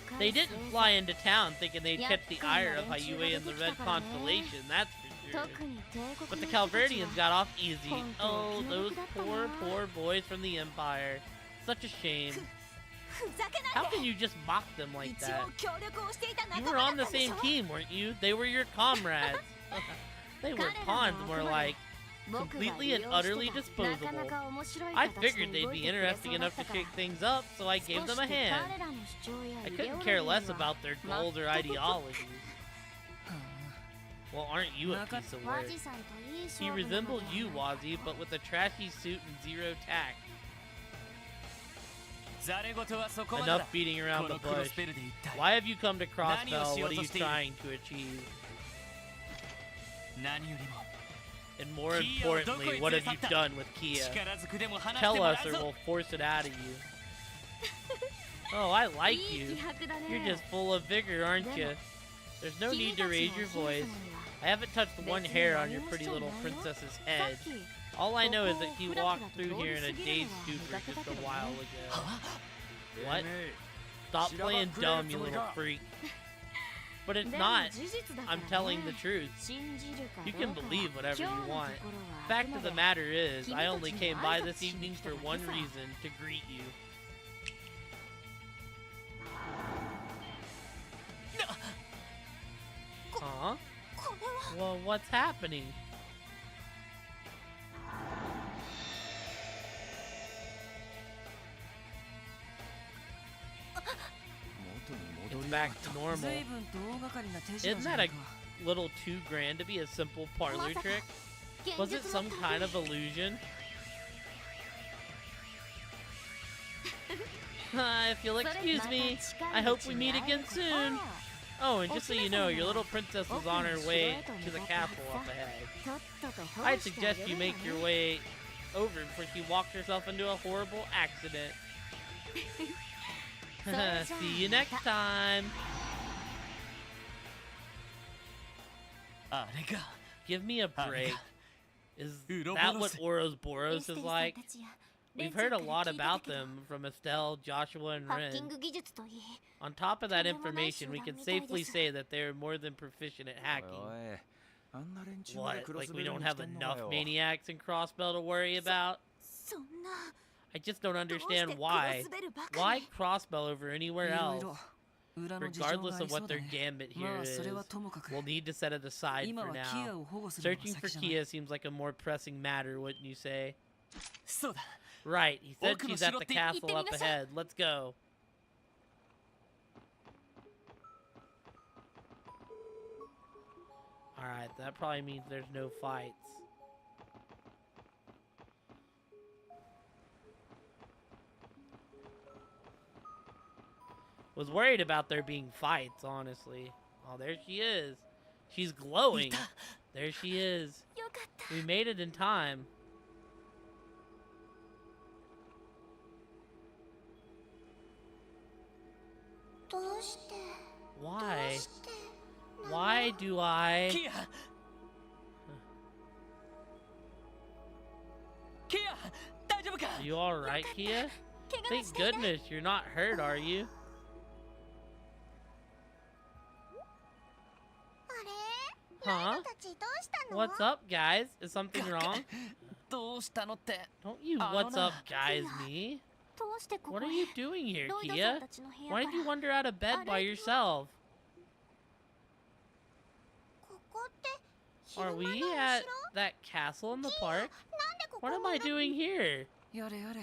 赤 They い didn't 星座 fly into town thinking they'd catch the ire of Yeah, Hyue and the Red Constellation, that's for sure. 特に帝国 But the の人たちは Calverdians got off easy. Honto, Oh, those kinukuda poor, pa. poor boys from the Empire. Such a shame. ふざけ How ないで can you just mock them like 一 that? 応協力をしていた You 仲 were 間だ on っ the たんでし same ょ team, weren't you? They were your comrades. They were pawns, more like. 僕が completely 利 and 用して utterly た disposable. なかなか面白い I 形で figured they'd 動い be てくれ interesting そうだっ enough た to から shake things up, so I 少 gave し them a 彼 hand. らの主張や I イデオ couldn't ロ care ギーは less about their goals or ideologies. Well, aren't you a piece of ワ work? ジさんといい He 勝負なの resembled で you, はない Wazzy, but with a trashy suit and zero tact. ザレ事はそこまでだ Enough beating around こ the のクロ bush. スベルで一体 Why have you come to 何を Crossbell? しよ What う are と you している trying to achieve? 何よりも And more キーをどこ importantly, へ what 連 have れ you 去った done with Kia? 力ずくでも放って Tell もら us う or ぞ we'll force it out of you. Oh, I like いい you. 気迫だね You're just full of vigor, aren't you? There's no 君 need た to ち raise の your お姫 voice. 様には I haven't touched 別 one に hair on 何 your もし pretty ちゃい little ないよ princess's さ head. っき All I know is こ that こ he をフラフ walked ラと through 通 here り in a 過ぎる dazed のは stupor 見かけ just たけ a ど while ね ago. What? てめえ Stop Shut up, playing Chris, dumb, you oh my little God. freak. But it's でも not. 事実だから I'm ね telling the truth. 信じるか You ど can うかは believe whatever 今 you 日のところ want. はあく Fact ま of で the matter is, I only 君たちに came by 挨拶 this しに evening 来た for だけ one さ。 reason, to greet you. Huh? これは Well, what's happening? It's back to normal. 随分と大掛かりな手品 Isn't じゃ that な a いか。 little too grand to be a simple parlor まさか trick? 現 Was it 実の some ため kind of illusion? If you'll それ excuse また me, 近いう I hope ち we に meet 会え again ること soon. を Oh, and just so you know, your little princess is on her way to the castle up ahead. とっとと保護 I'd してあげ suggest る you わね make your way over before she walks herself into a horrible accident. See you next time. あれか Give me a あれ break. か Is Uroboros. that what Ouroboros エステ is ルさん like? たちや We've レン heard ちゃ a んから lot 聞いてた about けど them from Estelle, Joshua, and ハッキン Ren. グ技術といい On top of that とんでもない information, we 集 can 団みたい safely です say that they are more than proficient at おい hacking. おいあんな連中まで What? クロ Like ス we ベル don't に have 来てんのか enough よ maniacs in Crossbell to worry about? そんな I just don't どうして understand クロ why. スベルばか Why り Crossbell over い anywhere ろい else? ろ裏の事情 Regardless があり of そ what うだ their ね gambit ま here あそれは is, ともかく we'll need to set it aside 今 for はキア now. を保護するのが Searching for 先じゃない Kia seems like a more pressing matter, wouldn't you say? そうだ Right, he said 奥の she's at 城 the って castle up ahead. Let's go. Alright, that probably means there's no fights. Was worried about there being fights, honestly. Oh, there she is. She's glowing. There she is. よかった We made it in time. Why? Why do I? キアキア大丈夫か Are you alright, Kia? 怪我は Thank してない goodness you're not hurt, are you? あれ Huh? ライドたちどうしたの What's up, guys? Is something wrong? どうしたのって Don't you what's up, guys me? どうしてここ What へ are you doing here, ロイドさ Kia? んたちの部屋 Why か did you ら wander out of bed by yourself? ここって Are 昼間 we のお at 城 that castle in the park? なんでここ What am I に doing here? やれやれ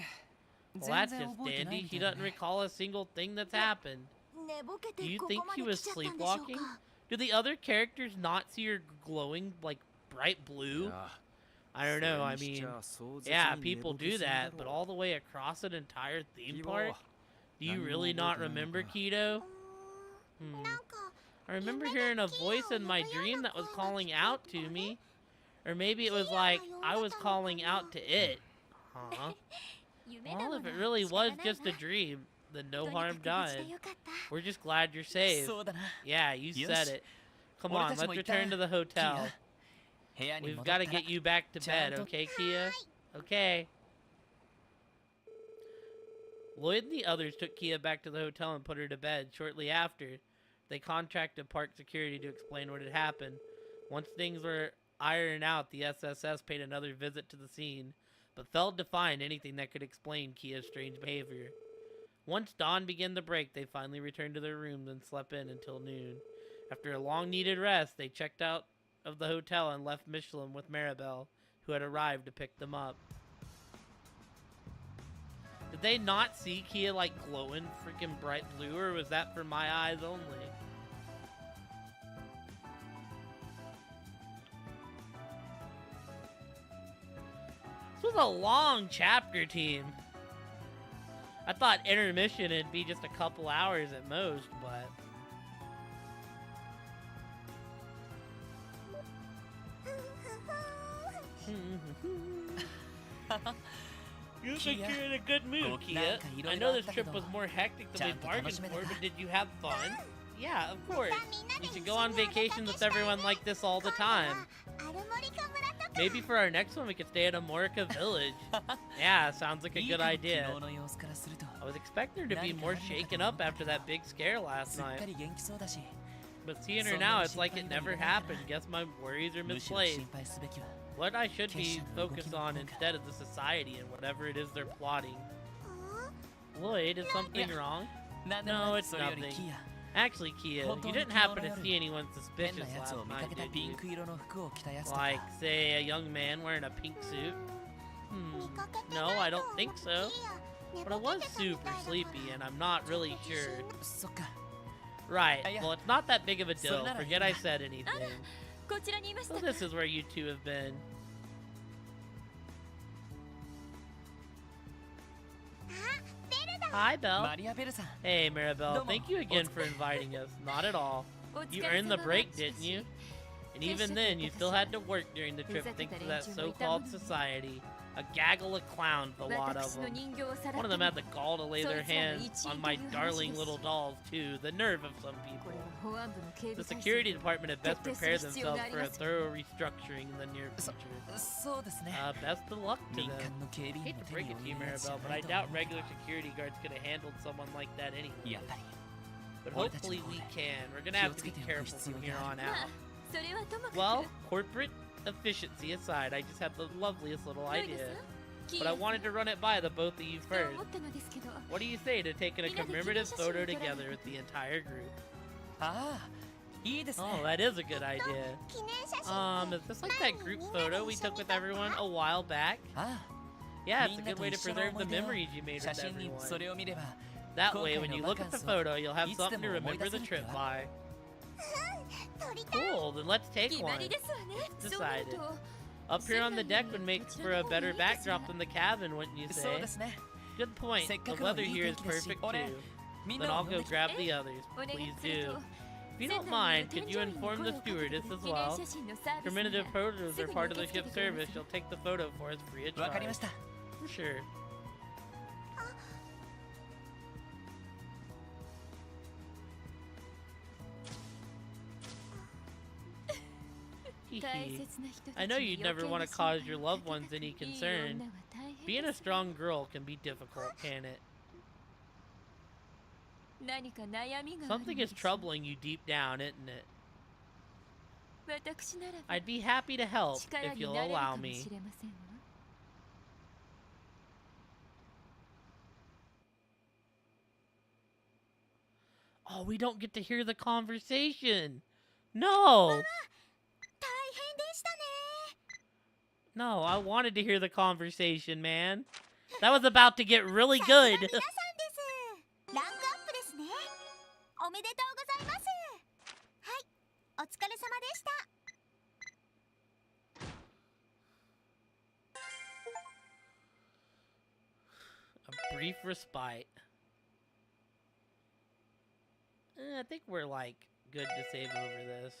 Well, 全 that's 然 just 覚えてない dandy. み He たいだ doesn't ね recall a single thing that's happened. 寝ぼけ Do て you こ think こま he で was 来ちゃったんでしょう sleepwalking? か Do the other characters not see her glowing like bright い blue? や I don't know. I それにし mean, ちゃ壮絶 yeah, に people 寝ぼけ do すぎだ that, ろ but う all the way across an entire theme キ park? モ Do you 何も really 覚 not えてないの remember か Keto? うーん Hmm. なんか I remember hearing a voice in my dream that was calling out to me. Or maybe it was like I was calling out to it. Huh? 夢だ Well, も if の it really 仕方な was い just a わ dream, then と no にか harm く無事 done. でよかった We're just glad you're safe. そうだな Yeah, you Yes. said it. Come 俺 on, たち let's も行った return to the hotel. 部屋に We've 戻った got ら to get you back to ちゃん bed, と okay, Kia? Okay. Lloyd and the others took Kia back to the hotel and put her to bed. Shortly after, they contacted park security to explain what had happened. Once things were ironed out, the SSS paid another visit to the scene, but failed to find anything that could explain Kia's strange behavior. Once dawn began to break, they finally returned to their rooms and slept in until noon. After a long-needed rest, they checked out of the hotel and left Michelin with Maribel, who had arrived to pick them up. Did they not see Kia like glowing freaking bright blue, or was that for my eyes only? This was a long chapter, team. I thought intermission would be just a couple hours at most, but... You look like Kia, you're in a good mood, go- Kia. nanka iroiro I know this atta trip kedo, was more hectic than we chanto bargained tanoshimeta for, ka? but did you have fun? Yeah, of course. またみんなで We 一緒 should に go on お出かけ vacations with したいね everyone like this all the 今度は time. アルモリカ村とか Maybe for our next one we could stay at Amorica Village. Yeah, sounds like a いい good かも idea. 昨日の様子からすると I was expecting her to be more shaken up after that big scare last すっか night. り元気そうだし But seeing her now, it's like it never happened. Guess my worries are むしろ misplaced. 心配すべきは What I should be focused on instead of the society and whatever it is they're plotting. Lloyd, is something wrong? なんでも No, ない it's それより nothing. キア Actually, Kia, you didn't happen to see anyone 変 suspicious なやつ last を見か night, けた did ピン you? ク色の服を着たやつとか Like, say, a young man wearing a pink suit? 見かけて No, ない I と don't 思う think so. キア But I 寝ぼ was けてたみ super たいだから sleepy, and I'm not really sure. そっか Right, yeah. well, it's not that big of a So deal. then I- Forget I said anything. こちらにいました So か this is where you two have been. あベルだ Hi, Belle. マリアベルさん Hey, Maribel. Domo. Thank you again for inviting us. Not at all. お疲 You れ earned the 様 break, しかし didn't you? And even then, you still had to work during the trip thanks to that so-called society. A gaggle of clowns, a lot of 私の them. 人形をさら One っ of て them had the gall to lay their hands on my darling こ little dolls, too. The nerve of some れ people. は保安部の警 The 備体 security 制 department had best prepare themselves for a 徹底する必要があります。 thorough restructuring in the near future. そうですね Best of luck to 民 them. 間の警備 I 員 hate の to 手 break に it to you, 負えるやつじゃ Maribel, but な I いと doubt 思う regular security guards could have handled someone like that anyway. やっぱり But 俺たちの hopefully 方 we で can. We're gonna have to be 気をつけておく careful 必要 from が here ある on out. それはともかく Well, corporate efficiency aside, I just had the loveliest little ロイド idea. さん but I wanted to run it by the both of you と first. 思ったのですけど What do you say to taking a commemorative photo together with the entire group? ああいいですね Oh, that is a good idea. 記念写真 Is this like that group photo we took with everyone a while back? あ Yeah, あ it's み a んな good と way to 一緒の preserve 思 the い出を memories you made 写 with 真に everyone. それを見れば That 今 way, 回 when の you バ look カ at ン the スを photo, you'll have いつで something to も思い出 remember せ the る気 trip は by. 撮りたい Cool, then let's take 決 one. まりですわね Decided. そうなると Up here on the deck would make for a better backdrop than the cabin, wouldn't you そう say? ですね Good point. せっか The くの weather いい here 天 is 気ですし perfect 俺 too. みん Then な I'll を呼ん go できて grab the others. お願い Please する do. と If you don't mind, could you inform the stewardess as well? Commemorative photos are part of the ship service. She'll take the photo for us free of わかり charge. ました For sure. I know you'd never want to cause your loved ones any concern. Being a strong girl can be difficult, can it? Something is troubling you deep down, isn't it? I'd be happy to help if you'll allow me. Oh, we don't get to hear the conversation. No. 大変でしたね No, I wanted to hear the conversation, man. That was about to get really さすが good. 皆さんですランクアップですねおめでとうございますはいお疲れ様でした A brief respite. I think we're like good to save over this.